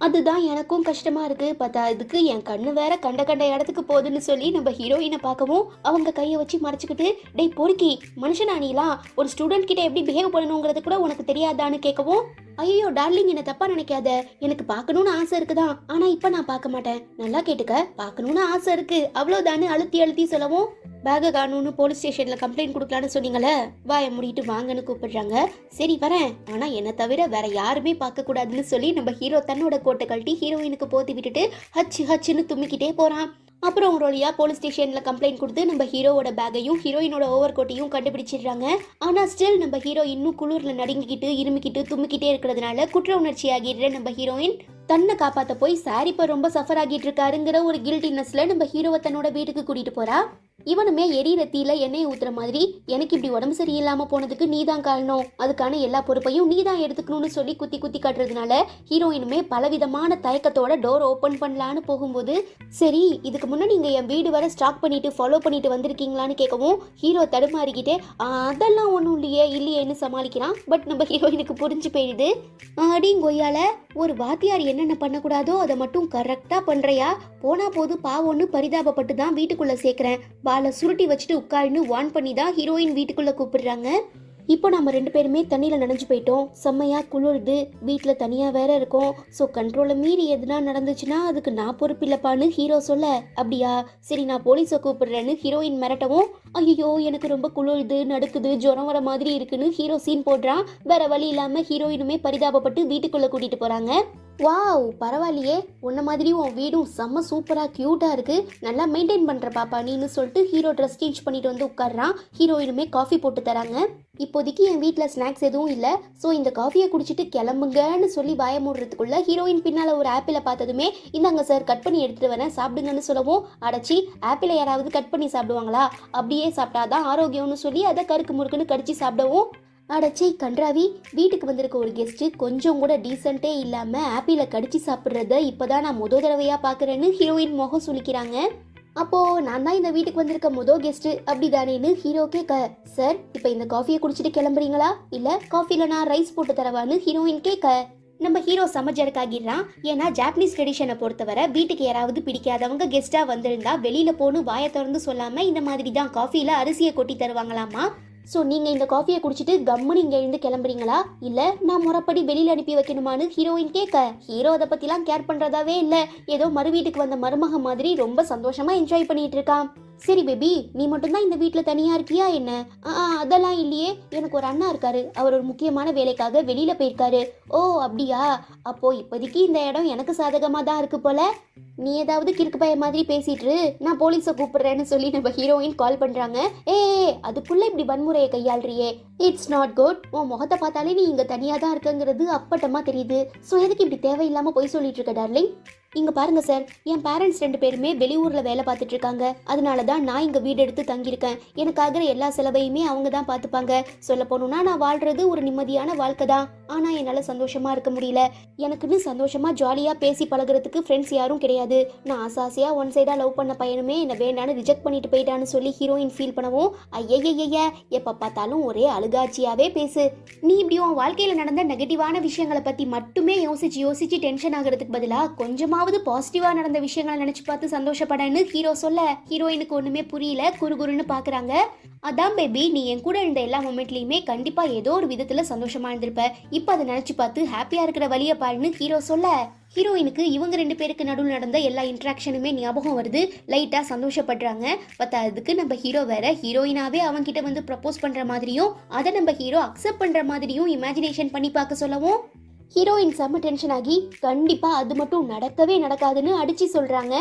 அதுதான் எனக்கும் கஷ்டமா இருக்கு, பார்த்தா இதுக்கு என் கண்ணு வேற கண்ட கண்ட இடத்துக்கு போகுதுன்னு சொல்லி நம்ம ஹீரோயினை பார்க்கவும், அவங்க கையை வச்சு மறைச்சிக்கிட்டு, டேய் பொறுக்கி மனுஷனா நீலாம், ஒரு ஸ்டூடெண்ட் கிட்ட எப்படி பிஹேவ் பண்ணணுங்கிறது கூட உனக்கு தெரியாதான்னு கேட்கவும், ஐயோ டார்லிங் என்ன தப்பா நினைக்காத, எனக்கு பார்க்கணும்னு ஆசை இருக்குதான், ஆனா இப்ப நான் பார்க்க மாட்டேன், நல்லா கேட்டுக்க, பார்க்கணும்னு ஆசை இருக்கு அவ்வளவுதானு அழுத்தி அழுத்தி சொல்லவும், பேக காணும்னு போலீஸ் ஸ்டேஷன்ல கம்ப்ளைண்ட் கொடுக்கலான்னு சொன்னீங்களே, வாயை மூடிட்டு வாங்கன்னு கூப்பிடுறாங்க. சரி வரேன், ஆனா என்ன தவிர வேற யாருமே பார்க்க கூடாதுன்னு சொல்லி நம்ம ஹீரோ தன்னோட கோட்டை கழட்டி ஹீரோயினுக்கு போத்தி விட்டுட்டு ஹச்சு ஹச்சுன்னு தும்மிக்கிட்டே போறான். அப்புறம் ஒரு வழியா போலீஸ் ஸ்டேஷன்ல கம்ப்ளைண்ட் கொடுத்து நம்ம ஹீரோவோட பேக்கையும் ஹீரோயினோட ஓவர் கோட்டையும் கண்டுபிடிச்சிடுறாங்க. ஆனா ஸ்டில் நம்ம ஹீரோ இன்னும் குளிர்ல நடுங்கிக்கிட்டு இருமிக்கிட்டு தும்மிக்கிட்டே இருக்கிறதுனால குற்ற உணர்ச்சி ஆகிடுற நம்ம ஹீரோயின் தன்னை காப்பாத்த போய் சார் இப்ப ரொம்ப சஃபர் ஆகிட்டு இருக்காருங்கிற ஒரு கில்ட்டினஸ்ல நம்ம ஹீரோவை தன்னோட வீட்டுக்கு கூட்டிட்டு போறா. இவனுமே எரியிற தீல எண்ணெயை ஊத்துற மாதிரி, எனக்கு இப்படி உடம்பு சரியில்லாம போனதுக்கு நீதான் காரணம், அதுக்கான எல்லா பொறுப்பையும் நீதான் எடுத்துக்கணும்னு சொல்லி குத்தி குத்தி காட்டுறதுனால ஹீரோயினுமே பலவிதமான தயக்கத்தோட டோர் ஓபன் பண்ணலான்னு போகும்போது, சரி இதுக்கு முன்னாடி நீங்க என் வீடு வர ஸ்டாக் பண்ணிட்டு ஃபாலோ பண்ணிட்டு வந்திருக்கீங்களான்னு கேட்கவும் ஹீரோ தடுமாறிக்கிட்டே அதெல்லாம் ஒன்றும் இல்லையேன்னு சமாளிக்கிறான். பட் நம்ம ஹீரோயினுக்கு புரிஞ்சு போயிடுது. கொய்யால ஒரு வாத்தியார் என்னென்ன பண்ணக்கூடாதோ அதை மட்டும் கரெக்டா பண்றியா, போனா போது பாவம்னு பரிதாபப்பட்டு தான் வீட்டுக்குள்ள சேர்க்கிறேன், பாலை சுருட்டி வச்சுட்டு உட்காருன்னு வான் பண்ணி தான் ஹீரோயின் வீட்டுக்குள்ள கூப்பிடுறாங்க. இப்போ நம்ம 2 பேருமே தண்ணியில் நனைஞ்சு போயிட்டோம், செம்மையா குளிருது, வீட்டில் தனியாக வேற இருக்கோம், ஸோ கண்ட்ரோலை மீறி எதுனா நடந்துச்சுன்னா அதுக்கு நான் பொறுப்பில்லப்பான்னு ஹீரோ சொல்ல, அப்படியா சரி நான் போலீஸை கூப்பிடுறேன்னு ஹீரோயின் மிரட்டவும், ஐயோ எனக்கு ரொம்ப குளிருது, நடுக்குது, ஜுரம் வர மாதிரி இருக்குன்னு ஹீரோ சீன் போடுறான். வேற வழி இல்லாமல் ஹீரோயினுமே பரிதாபப்பட்டு வீட்டுக்குள்ளே கூட்டிகிட்டு போகிறாங்க. வாவ் பரவாயில்லையே, உன்ன மாதிரி உன் வீடும் செம்ம சூப்பராக க்யூட்டாக இருக்கு, நல்லா மெயின்டைன் பண்ணுற பாப்பா நீன்னு சொல்லிட்டு ஹீரோ ட்ரெஸ் சேஞ்ச் பண்ணிட்டு வந்து உட்காடுறான். ஹீரோயினுமே காஃபி போட்டு தராங்க. இப்போதைக்கு என் வீட்டில் ஸ்நாக்ஸ் எதுவும் இல்லை, ஸோ இந்த காஃபியை குடிச்சிட்டு கிளம்புங்கன்னு சொல்லி வாய மூடுறதுக்குள்ள ஹீரோயின் பின்னால் ஒரு ஆப்பிளை பார்த்ததுமே, இந்தாங்க சார் கட் பண்ணி எடுத்துகிட்டு வரேன் சாப்பிடுங்கன்னு சொல்லவும், அடைச்சி ஆப்பிளை யாராவது கட் பண்ணி சாப்பிடுவாங்களா, அப்படியே சாப்பிட்டாதான் ஆரோக்கியம்னு சொல்லி அதை கருக்கு முறுக்குன்னு கடிச்சு சாப்பிடவும், அடச்சை கன்றாவி, வீட்டுக்கு வந்திருக்க ஒரு கெஸ்ட்டு கொஞ்சம் கூட டீசென்ட்டே இல்லாமல் ஆப்பிளை கடிச்சு சாப்பிட்றத இப்போதான் நான் முதல் தடவையாக பார்க்குறேன்னு ஹீரோயின் முகம் சுளிக்கிறாங்க. அப்போது நான் தான் இந்த வீட்டுக்கு வந்திருக்க முதல் கெஸ்ட்டு அப்படிதானேன்னு ஹீரோ கேட்க, சார் இப்போ இந்த காஃபியை குடிச்சிட்டு கிளம்புறீங்களா, இல்லை காஃபியில் நான் ரைஸ் போட்டு தரவான்னு ஹீரோயின் கேட்க, நம்ம ஹீரோ சமஜருக்காகிடுறான். ஏன்னா ஜாப்பனீஸ் ட்ரெடிஷனை பொறுத்தவரை வீட்டுக்கு யாராவது பிடிக்காதவங்க கெஸ்ட்டாக வந்திருந்தா வெளியில் போகணும் வாயை திறந்து சொல்லாமல் இந்த மாதிரி தான் காஃபியில் அரிசியை கொட்டி தருவாங்களாமா. ஸோ நீங்கள் இந்த காஃபியை குடிச்சிட்டு கம்முன்னு இங்கே எழுந்து கிளம்புறீங்களா, இல்லை நான் முறைப்படி வெளியில் அனுப்பி வைக்கணுமான்னு ஹீரோயின் கேட்க, ஹீரோ அதை பற்றிலாம் கேர் பண்ணுறதாவே இல்லை, ஏதோ மறு வீட்டுக்கு வந்த மருமக மாதிரி ரொம்ப சந்தோஷமாக என்ஜாய் பண்ணிட்டு இருக்கான். சரி பேபி, நீ மட்டும்தான் இந்த வீட்டில் தனியாக இருக்கியா என்ன? அதெல்லாம் இல்லையே, எனக்கு ஒரு அண்ணா இருக்காரு, அவர் ஒரு முக்கியமான வேலைக்காக வெளியில் போயிருக்காரு. ஓ அப்படியா, அப்போது இப்போதைக்கு இந்த இடம் எனக்கு சாதகமாக தான் இருக்கு போல, நீ ஏதாவது கிறுக்கு பைய மாதிரி பேசிட்டு நான் போலீஸை கூப்பிடுறேன்னு சொல்லி நம்ம ஹீரோயின் கால் பண்றாங்க. அதுக்குள்ள இப்படி வன்முறையை கையாளுறியே, இட்ஸ் நாட் குட், உன் முகத்தை பார்த்தாலே நீ இங்க தனியா தான் இருக்குங்கிறது அப்பட்டமா தெரியுது, ஸோ எதுக்கு இப்படி தேவையில்லாம போய் சொல்லிட்டு இருக்க டார்லிங்? இங்க பாருங்க சார், என் பேரண்ட்ஸ் 2 பேருமே வெளியூர்ல வேலை பார்த்துட்டு இருக்காங்க. அதனாலதான் நான் இங்க வீடு எடுத்து தங்கியிருக்கேன். எனக்கு ஆகிற எல்லா செலவையுமே அவங்க தான் பார்த்துப்பாங்க. சொல்ல போனோம்னா நான் வாழ்றது ஒரு நிம்மதியான வாழ்க்கை தான். ஆனா என்னால சந்தோஷமா இருக்க முடியல. எனக்குன்னு சந்தோஷமா ஜாலியா பேசி பழகுறதுக்கு ஃப்ரெண்ட்ஸ் யாரும் கிடையாது. நான் ஆசையா ஒன் சைடா லவ் பண்ண பையனுமே என்ன வேண்டான்னு ரிஜெக்ட் பண்ணிட்டு போயிட்டான்னு சொல்லி ஹீரோயின் ஃபீல் பண்ணவும், ஐயய்யய்ய எப்ப பார்த்தாலும் ஒரே அழுகாட்சியாவே பேசு. நீ இப்படி உன் வாழ்க்கையில நடந்த நெகட்டிவான விஷயங்களை பத்தி மட்டுமே யோசிச்சு டென்ஷன் ஆகுறதுக்கு பதிலா கொஞ்சமாவது பாசிட்டிவா நடந்த விஷயங்களை நினைச்சு பார்த்து சந்தோஷப்படன்னு ஹீரோ சொல்ல, ஹீரோயினுக்கு ஒண்ணுமே புரியல, குறுகுறுன்னு பாக்குறாங்க. அதான் பேபி, நீ என் கூட இருந்த எல்லா மொமெண்ட்லயுமே கண்டிப்பா ஏதோ ஒரு விதத்துல சந்தோஷமா இருந்திருப்ப. இப்ப அதை நினைச்சு பார்த்து ஹாப்பியா இருக்கிற வழிய பாருன்னு ஹீரோ சொல்ல, ஹீரோயினுக்கு இவங்க 2 பேருக்கு நடுவில் நடந்த எல்லா இன்ட்ராக்ஷனுமே ஞாபகம் வருது. லைட்டா சந்தோஷப்படுறாங்க. பத்தாததுக்கு நம்ம ஹீரோ வேற ஹீரோயினாவே அவங்க கிட்ட வந்து ப்ரப்போஸ் பண்ற மாதிரியும் அதை நம்ம ஹீரோ அக்செப்ட் பண்ற மாதிரியும் இமேஜினேஷன் பண்ணி பார்க்க சொல்லவும், ஹீரோயின் செம்ம டென்ஷன் ஆகி கண்டிப்பா அது மட்டும் நடக்கவே நடக்காதுன்னு அடிச்சு சொல்றாங்க.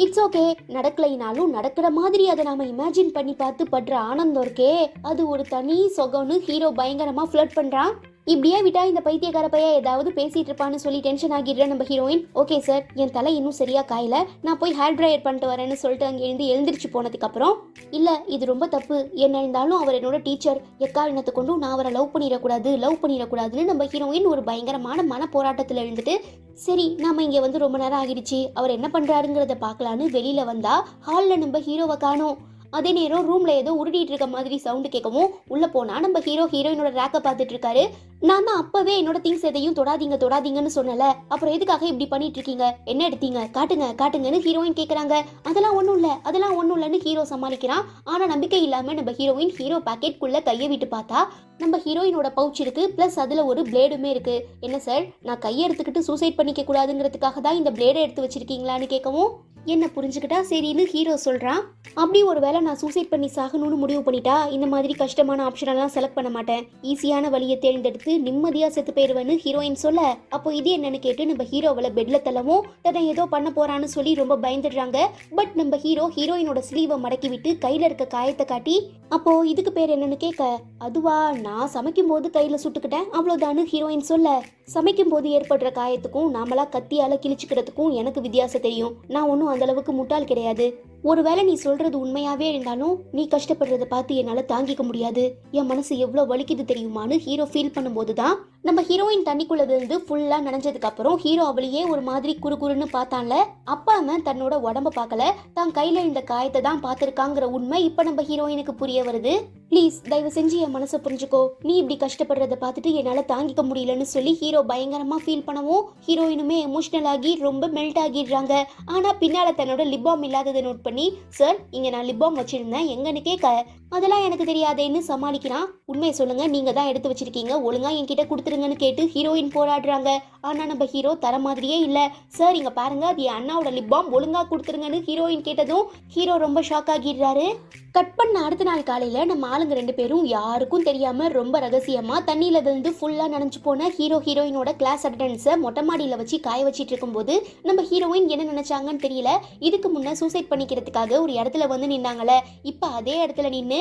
இட்ஸ் ஓகே, நடக்கலைனாலும் நடக்கிற மாதிரி அதை நாம இமேஜின் பண்ணி பார்த்து படுற ஆனந்தம் இருக்கே, அது ஒரு தனி சொகம்னு ஹீரோ பயங்கரமா ஃப்ளர்ட் பண்றான். இப்படியே விட்டா இந்த பைத்தியக்கார பைய ஏதாவது பேசிட்டு இருப்பான்னு சொல்லி டென்ஷன் ஆகிடுற நம்ம ஹீரோயின், ஓகே சார், என் தலை இன்னும் சரியா காயல, நான் போய் ஹேர் ட்ரையர் பண்ணிட்டு வரேன்னு சொல்லிட்டு அங்கே எழுந்திரிச்சு போனதுக்கு அப்புறம், இல்ல இது ரொம்ப தப்பு, என்ன இருந்தாலும் அவர் என்னோட டீச்சர், எக்காரணத்தை கொண்டும் நான் அவரை லவ் பண்ணிடக்கூடாதுன்னு நம்ம ஹீரோயின் ஒரு பயங்கரமான மன போராட்டத்தில் எழுந்துட்டு, சரி நாம இங்க வந்து ரொம்ப நேரம் ஆகிடுச்சு, அவர் என்ன பண்றாருங்கிறத பார்க்கலான்னு வெளியில வந்தா ஹால்ல நம்ம ஹீரோவை காணோம். அதே நேரம் ரூம்ல ஏதோ உருட்டிட்டு இருக்க மாதிரி சவுண்டு கேட்கவும் உள்ள போனா நம்ம ஹீரோயினோட ரேக்க பார்த்துட்டு இருக்காரு. நான் தான் அப்பவே என்னோட திங்ஸ் எதையும் தொடாதீங்கன்னு சொன்னல, அப்புறம் எதுக்காக இப்படி பண்ணிட்டு இருக்கீங்க, என்ன எடுத்தீங்க, காட்டுங்கன்னு ஹீரோயின் கேக்குறாங்க. அதெல்லாம் ஒண்ணும் இல்லன்னு ஹீரோ சமாளிக்கிறான். ஆனா நம்பிக்கை இல்லாம நம்ம ஹீரோயின் ஹீரோ பாக்கெட்குள்ள கையை விட்டு பார்த்தா நம்ம ஹீரோயினோட பவுச் இருக்கு, பிளஸ் அதுல ஒரு பிளேடுமே இருக்கு. என்ன சார், நான் கையை எடுத்துக்கிட்டு சூசைட் பண்ணிக்க கூடாதுங்கிறதுக்காக தான் இந்த பிளேடை எடுத்து வச்சிருக்கீங்களான்னு கேட்கவும், என்ன புரிஞ்சுக்கிட்டா சரின்னு ஹீரோ சொல்றான். அப்படி ஒருவேளை நான் சூசைட் பண்ணி சாகணும்னு முடிவு பண்ணிட்டா இந்த மாதிரி கஷ்டமான ஆப்ஷனெல்லாம் செலக்ட் பண்ண மாட்டேன், ஈஸியான வழியை தேர்ந்தெடுத்து நிம்மதியா செத்து போயிருவேன்னு ஹீரோயின் சொல்ல, அப்போ இது என்னன்னு கேட்டு நம்ம ஹீரோவள பெட்ல தள்ளவும் தன்னை ஏதோ பண்ண போறான்னு சொல்லி ரொம்ப பயந்துடுறாங்க. பட் நம்ம ஹீரோயினோட ஸ்லீவை மடக்கி விட்டு கையில இருக்க காயத்தை காட்டி, அப்போ இதுக்கு பேர் என்னன்னு கேட்க, அதுவா நான் சமைக்கும் போது கையில சுட்டுக்கிட்டேன் அவ்வளவுதான்னு ஹீரோயின் சொல்ல, சமைக்கும் போது ஏற்படுற காயத்துக்கும் நாமளா கத்தியால கிழிச்சுக்கிறதுக்கும் எனக்கு வித்தியாசம் தெரியும், நான் ஒன்றும் அந்த அளவுக்கு முட்டாள் கிடையாது. ஒருவேளை நீ சொல்றது உண்மையாவே இருந்தாலும் நீ கஷ்டப்படுறத பார்த்து என்னால தாங்கிக்க முடியாது, என் மனசு எவ்வளவு வலிக்குது தெரியுமான்னு ஹீரோ ஃபீல் பண்ணும்போதுதான் நம்ம ஹீரோயின் தண்ணிக்குள்ள விழுந்து ஃபுல்லா நனைஞ்சதுக்கு அப்புறம் ஹீரோ அவளையே ஒரு மாதிரி குறுகுறுன்னு பார்த்தான்ல, அப்ப அவன் தன்னோட உடம்ப பார்க்கல, தான் கையில இந்த காயத்தை தான் பார்த்திருக்காங்கிற உண்மை இப்ப நம்ம ஹீரோயினுக்கு புரிய வருது. ப்ளீஸ் தயவு செஞ்சு என் மனசை புரிஞ்சுக்கோ, நீ இப்படி கஷ்டப்படுறத பார்த்துட்டு என்னால தாங்கிக்க முடியலன்னு சொல்லி ஹீரோ பயங்கரமா ஃபீல் பண்ணவும் ஹீரோயினுமே எமோஷனல் ஆகி ரொம்ப மெல்ட் ஆகிடுறாங்க. ஆனா பின்னால தன்னோட லிப்பாம் இல்லாததை நோட் பண்ணி, சார் இங்க நான் லிப்பாம் வச்சிருந்தேன் எங்கன்னு கேட்க, அதெல்லாம் எனக்கு தெரியாதேன்னு சமாளிக்கிறான். உண்மையை சொல்லுங்க, நீங்க தான் எடுத்து வச்சிருக்கீங்க, ஒழுங்கா என்கிட்ட கொடுத்துருங்கன்னு கேட்டு ஹீரோயின் போராடுறாங்க. ஆனா நம்ம ஹீரோ தர மாதிரியே இல்ல. சார் இங்க பாருங்க, அது என் அண்ணாவோட லிப்பாம், ஒழுங்கா கொடுத்துருங்கன்னு ஹீரோயின் கேட்டதும் ஹீரோ ரொம்ப ஷாக் ஆகிடுறாரு. கட் பண்ண அடுத்த நாள் காலையில நம்ம ஆளுங்க 2 பேரும் யாருக்கும் தெரியாம ரொம்ப ரகசியமா தண்ணியில விழுந்து ஃபுல்லா நனைஞ்சு போன ஹீரோயினோட கிளாஸ் அட்டெண்டன்ஸை மொட்டை மாடியில வச்சு காய வச்சிட்டு இருக்கும்போது நம்ம ஹீரோயின் என்ன நினைச்சாங்கன்னு தெரியல. இதுக்கு முன்ன சூசைட் பண்ணிக்கிறதுக்காக ஒரு இடத்துல வந்து நின்னாங்கல்ல, இப்ப அதே இடத்துல நின்னு,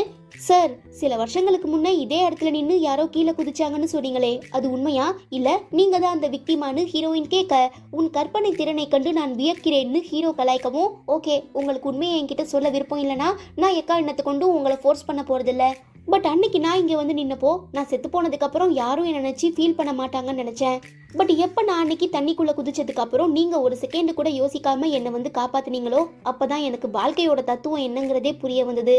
சார் சில வருஷங்களுக்கு முன்ன இதே இடத்துல நின்னு யாரோ கீழே குதிச்சாங்கன்னு சொன்னீங்களே, அது உண்மையா இல்ல நீங்க தான் அந்த விக்டிமான்னு ஹீரோயின் கேட்க, உன் கற்பனை திறனை கண்டு நான் வியக்கிறேன்னு ஹீரோ கலாய்க்கவும், ஓகே உங்களுக்கு உண்மையை என்கிட்ட சொல்ல விருப்பம் இல்லைன்னா நான் எக்காரணத்தை கொண்டு உங்களை ஃபோர்ஸ் பண்ண போறதில்ல, பட் அன்னைக்கு நான் இங்க வந்து நின்னப்போ நான் செத்து போனதுக்கு அப்புறம் யாரும் என்ன நினைச்சு ஃபீல் பண்ண மாட்டாங்கன்னு நினைச்சேன். பட் எப்ப நான் அன்னைக்கு தண்ணிக்குள்ள குதிச்சதுக்கு அப்புறம் நீங்க ஒரு செகண்ட் கூட யோசிக்காம என்னை வந்து காப்பாத்துனீங்களோ அப்பதான் எனக்கு வாழ்க்கையோட தத்துவம் என்னங்கிறதே புரிய வந்தது.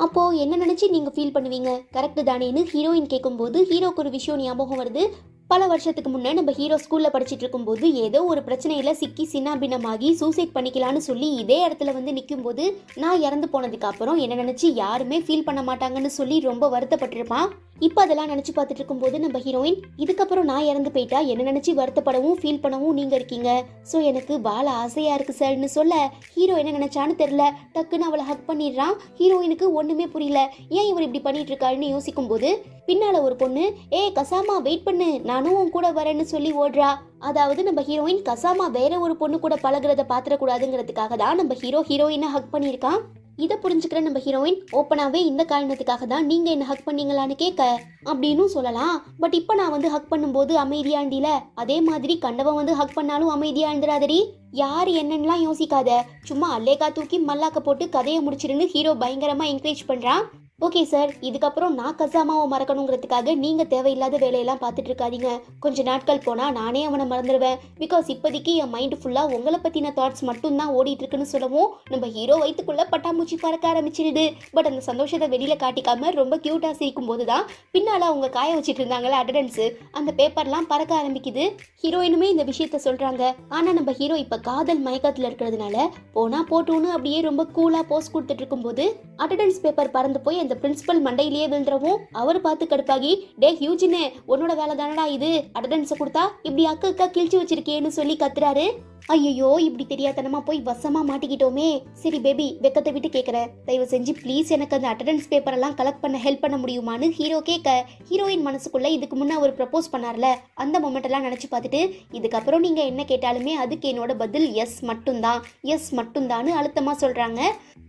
அப்போ என்ன நினைச்சு நீங்க ஃபீல் பண்ணுவீங்க, கரெக்ட் தானேன்னு ஹீரோயின் கேட்கும்போது ஹீரோக்கு ஒரு விஷயம் ஞாபகம் வருது. பல வருஷத்துக்கு முன்னே நம்ம ஹீரோ ஸ்கூல்ல படிச்சிட்டு இருக்கும்போது ஏதோ ஒரு பிரச்சனையில சிக்கி சின்னாபின்னமாகி சூசைட் பண்ணிக்கலான்னு சொல்லி இதே இடத்துல வந்து நிற்கும் போது நான் இறந்து போனதுக்கு அப்புறம் என்ன நினைச்சு யாருமே ஃபீல் பண்ண மாட்டாங்கன்னு சொல்லி ரொம்ப வருத்தப்பட்டிருப்பான். இப்போ அதெல்லாம் நினைச்சு பார்த்துட்டு இருக்கும்போது நம்ம ஹீரோயின், இதுக்கப்புறம் நான் இறந்து போயிட்டா என்ன நினைச்சு வருத்தப்படவும் ஃபீல் பண்ணவும் நீங்க இருக்கீங்க, ஸோ எனக்கு வாழ ஆசையா இருக்கு சார்னு சொல்ல, ஹீரோ என்ன நினைச்சான்னு தெரியல, டக்குன்னு அவளை ஹக் பண்ணிடுறான். ஹீரோயினுக்கு ஒண்ணுமே புரியல, ஏன் இவர் இப்படி பண்ணிட்டு இருக்காருன்னு யோசிக்கும் போது பின்னால ஒரு பொண்ணு, ஏ கசாமா வெயிட் பண்ணு நானும் உன் கூட வரேன்னு சொல்லி ஓடுறா. அதாவது நம்ம ஹீரோயின் கசாமா வேற ஒரு பொண்ணு கூட பழகுறத பாத்திரக்கூடாதுங்கிறதுக்காக தான் நம்ம ஹீரோயினை ஹக் பண்ணியிருக்கான். இதை புரிஞ்சுக்கிற நம்ம ஹீரோயின் ஓப்பனாவே இந்த காரணத்துக்காக தான் நீங்க என்ன ஹக் பண்ணீங்களான்னு கேட்க அப்படின்னு சொல்லலாம். பட் இப்போ நான் வந்து ஹக் பண்ணும்போது அமைதியா இருந்தில, அதே மாதிரி கண்டவன் வந்து ஹக் பண்ணாலும் அமைதியா இருந்துராதடி. யார் என்னன்னுலாம் யோசிக்காத, சும்மா அல்லேக்கா தூக்கி மல்லாக்க போட்டு கதையை முடிச்சிருன்னு ஹீரோ பயங்கரமா என்கரேஜ் பண்றான். ஓகே சார், இதுக்கப்புறம் நான் கசாமாவை மறக்கணுங்கிறதுக்காக நீங்க தேவையில்லாத வேலையெல்லாம் பார்த்துட்டு இருக்காதீங்க. கொஞ்ச நாட்கள் போனா நானே அவனை மறந்துடுவேன். பிகாஸ் இப்போதைக்கு என் மைண்ட் ஃபுல்லா உங்களை பத்தின தாட்ஸ் மட்டும் தான் ஓடிட்டு இருக்குன்னு சொல்லவும் நம்ம ஹீரோ வயிற்றுக்குள்ள பட்டாம்பூச்சி பறக்க ஆரம்பிச்சிடுது. பட் அந்த சந்தோஷத்தை வெளியில காட்டிக்காம ரொம்ப கியூட்டா சிரிக்கும் போதுதான் பின்னால அவங்க காய வச்சிட்டு இருந்தாங்களே அட்டண்டன்ஸ், அந்த பேப்பர்லாம் பறக்க ஆரம்பிக்குது. ஹீரோயினுமே இந்த விஷயத்த சொல்றாங்க. ஆனா நம்ம ஹீரோ இப்ப காதல் மயக்கத்துல இருக்கிறதுனால போனா போட்டோன்னு அப்படியே ரொம்ப கூலா போஸ் கொடுத்துட்டு இருக்கும் போது அட்டண்டன்ஸ் பேப்பர் பறந்து போய் அந்த பிரின்சிபல் மண்டையிலேயே விழுந்துறவும் அவர் பார்த்து கடுப்பாகி, டே ஹியூஜினே, உன்னோட வேலை தானடா இது, அட்டண்டன்ஸை கொடுத்தா இப்படி அக்கா கிழிச்சு வச்சிருக்கேன்னு சொல்லி கத்துறாரு. ஐயோ, இப்படி தெரியாதனமா போய் வசமா மாட்டிக்கிட்டோமே. சரி பேபி, வெக்கத்தை விட்டு கேட்குறேன், தயவு செஞ்சு ப்ளீஸ் எனக்கு அந்த அட்டண்டன்ஸ் பேப்பர் எல்லாம் கலெக்ட் பண்ண ஹெல்ப் பண்ண முடியுமான்னு ஹீரோ கேட்க, ஹீரோயின் மனசுக்குள்ள இதுக்கு முன்னே அவர் ப்ரப்போஸ் பண்ணார்ல அந்த மொமெண்ட் எல்லாம் நினைச்சு பார்த்துட்டு, இதுக்கப்புறம் நீங்க என்ன கேட்டாலுமே அதுக்கு என்னோட பதில் எஸ் மட்டும்தான், எஸ் மட்டும்தான்னு அழுத்தமா சொல்றாங்க.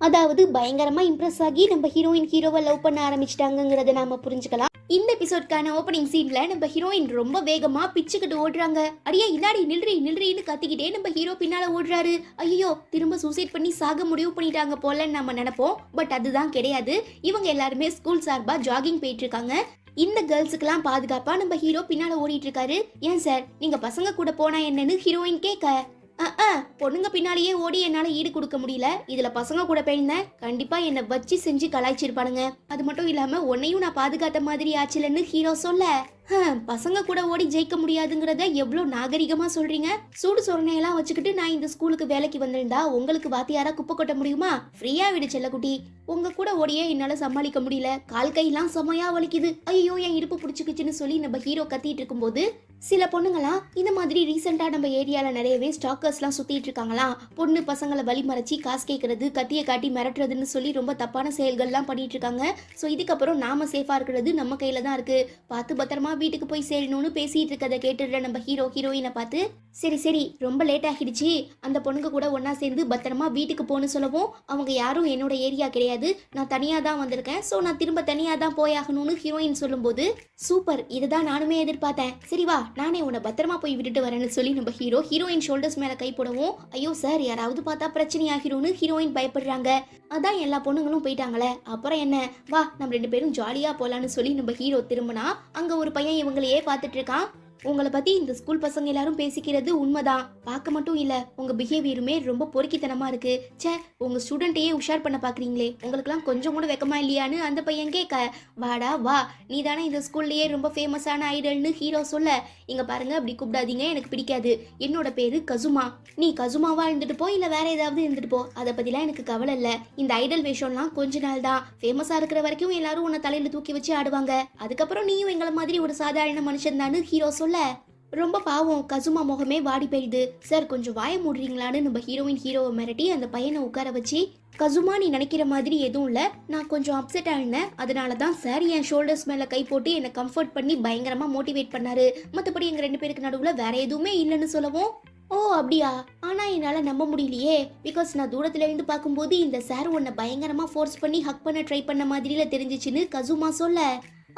அதாவது பயங்கரமா இம்ப்ரெஸ் ஆகி நம்ம ஹீரோயின் ஹீரோவை லவ் பண்ண ஆரம்பிச்சிட்டாங்கிறத நாம புரிஞ்சுக்கலாம். இந்த எபிசோட்கான ஓப்பனிங் சீன்ல நம்ம ஹீரோயின் ரொம்ப வேகமா பிச்சுக்கிட்டு ஓடுறாங்க. அடியே இன்னாடி நில்றின்னு கத்திக்கிட்டே நம்ம ஹீரோ பின்னால ஓடுறாரு. ஐயோ, திரும்ப சூசைட் பண்ணி சாக முடிவு பண்ணிட்டாங்க போலன்னு நம்ம நினைப்போம். பட் அதுதான் கிடையாது. இவங்க எல்லாருமே ஸ்கூல் சார்பா ஜாகிங் போயிட்டு இருக்காங்க. இந்த கேர்ள்ஸுக்கெல்லாம் பாதுகாப்பா நம்ம ஹீரோ பின்னால ஓடிட்டு இருக்காரு. ஏன் சார், நீங்க பசங்க கூட போனா என்னன்னு ஹீரோயின் கேட்க, பொண்ணுங்க பின்னாலேயே ஓடி என்னால ஈடு கொடுக்க முடியல, இதுல பசங்க கூட போயிருந்தேன் கண்டிப்பா என்னை வச்சு செஞ்சு கலாய்ச்சிருப்பானுங்க, அது மட்டும் இல்லாம உன்னையும் நான் பாதுகாத்த மாதிரி ஆச்சுலன்னு ஹீரோ சொல்ல, பசங்க கூட ஓடி ஜெயிக்க முடியாதுங்கிறத எவ்வளோ நாகரிகமா சொல்றீங்க. சூடு சொரணையெல்லாம் வச்சுக்கிட்டு நான் இந்த ஸ்கூலுக்கு வேலைக்கு வந்திருந்தா உங்களுக்கு வாத்தியாரா குப்பை கொட்ட முடியுமா? ஃப்ரீயா விடு செல்லக்குட்டி, உங்க கூட ஓடியே என்னால சமாளிக்க முடியல, கால் கையெல்லாம் செமையா வலிக்குது, ஐயோ என் இடுப்பு பிடிச்சிக்கிச்சுன்னு சொல்லி நம்ம ஹீரோ கத்திட்டு இருக்கும்போது சில பொண்ணுங்களாம் இந்த மாதிரி ரீசெண்டா நம்ம ஏரியால நிறையவே ஸ்டாக்கர்ஸ்லாம் சுத்திட்டு இருக்காங்களாம். பொண்ணு பசங்களை வழி மறைச்சி காசு கேட்கறது, கத்தியை காட்டி மிரட்டுறதுன்னு சொல்லி ரொம்ப தப்பான செயல்கள்லாம் பண்ணிட்டு இருக்காங்க. ஸோ இதுக்கப்புறம் நாம சேஃபா இருக்கிறது நம்ம கையில தான் இருக்கு, பார்த்து பத்திரமா வீட்டுக்கு போய் சேரணும்னு பேசிட்டு இருக்கதை கேட்டுடுற நம்ம ஹீரோயினை பார்த்து, சரி ரொம்ப லேட் ஆகிடுச்சு, அந்த பொண்ணுங்க கூட ஒன்னா சேர்ந்து பத்திரமா வீட்டுக்கு போன்னு சொல்லவும், அவங்க யாரும் என்னோட ஏரியா கிடையாது, நான் தனியா தான் வந்திருக்கேன், ஸோ நான் திரும்ப தனியா தான் போயாகணும்னு ஹீரோயின் சொல்லும்போது, சூப்பர், இதுதான் நானுமே எதிர்பார்த்தேன், சரி வா நானே உன்னை பத்திரமா போய் விட்டுட்டு வரேன்னு சொல்லி நம்ம ஹீரோயின் ஷோல்டர்ஸ் மேல கை போடவும், ஐயோ சார் யாராவது பார்த்தா பிரச்சனை ஆகிரும்னு ஹீரோயின் பயப்படுறாங்க. அதான் எல்லா பொண்ணுங்களும் போயிட்டாங்களே, அப்புறம் என்ன, வா நம்ம 2 பேரும் ஜாலியா போலான்னு சொல்லி நம்ம ஹீரோ திரும்பினா அங்க ஒரு பையன் இவங்களையே பார்த்துட்டு இருக்கான். உங்களை பத்தி இந்த ஸ்கூல் பசங்க எல்லாரும் பேசிக்கிறது உண்மைதான், பார்க்க மட்டும் இல்ல உங்க பிஹேவியருமே ரொம்ப பொறுக்கித்தனமா இருக்கு, சே உங்க ஸ்டூடெண்ட்டையே உஷார் பண்ண பாக்குறீங்களே, உங்களுக்குலாம் கொஞ்சம் கூட வெக்கமா இல்லையான்னு அந்த பையன் கேட்க, வாடா வா நீ தானே இந்த ஸ்கூல்லயே ரொம்ப ஃபேமஸான ஐடல்னு ஹீரோ சொல்ல, இங்க பாருங்க அப்படி கூப்பிடாதீங்க, எனக்கு பிடிக்காது, என்னோட பேரு கசுமா, நீ கசுமாவா இருந்துட்டு போ இல்ல வேற ஏதாவது இருந்துட்டு போ, அதை பத்திலாம் எனக்கு கவலை இல்ல, இந்த ஐடல் வேஷம்லாம் கொஞ்ச நாள் தான், ஃபேமஸா இருக்கிற வரைக்கும் எல்லாரும் உன்னை தலையில தூக்கி வச்சு ஆடுவாங்க, அதுக்கப்புறம் நீயும் எங்களை மாதிரி ஒரு சாதாரண மனுஷன் தான்னு ஹீரோ சொல்ல, ரொம்ப பாவம் கசுமா முகமே வாடி போயிடுது. சார் கொஞ்சம் வாய மூடுறீங்களான்னு நம்ம ஹீரோவை மிரட்டி அந்த பையனை உட்கார வச்சு, கசுமா நீ நினைக்கிற மாதிரி எதுவும் இல்ல, நான் கொஞ்சம் அப்செட் ஆயிருந்தேன், அதனாலதான் சார் என் ஷோல்டர்ஸ் மேல கை போட்டு என்னை கம்ஃபர்ட் பண்ணி பயங்கரமா மோட்டிவேட் பண்ணாரு, மற்றபடி எங்க 2 பேருக்கு நடுவுல வேற எதுவுமே இல்லைன்னு சொல்லவும், ஓ அப்படியா, ஆனா என்னால நம்ப முடியலையே, பிகாஸ் நான் தூரத்துல இருந்து பார்க்கும்போது இந்த சார் உன்னை பயங்கரமா ஃபோர்ஸ் பண்ணி ஹக் பண்ண ட்ரை பண்ண மாதிரில தெரிஞ்சிச்சுன்னு கசுமா சொல்ல,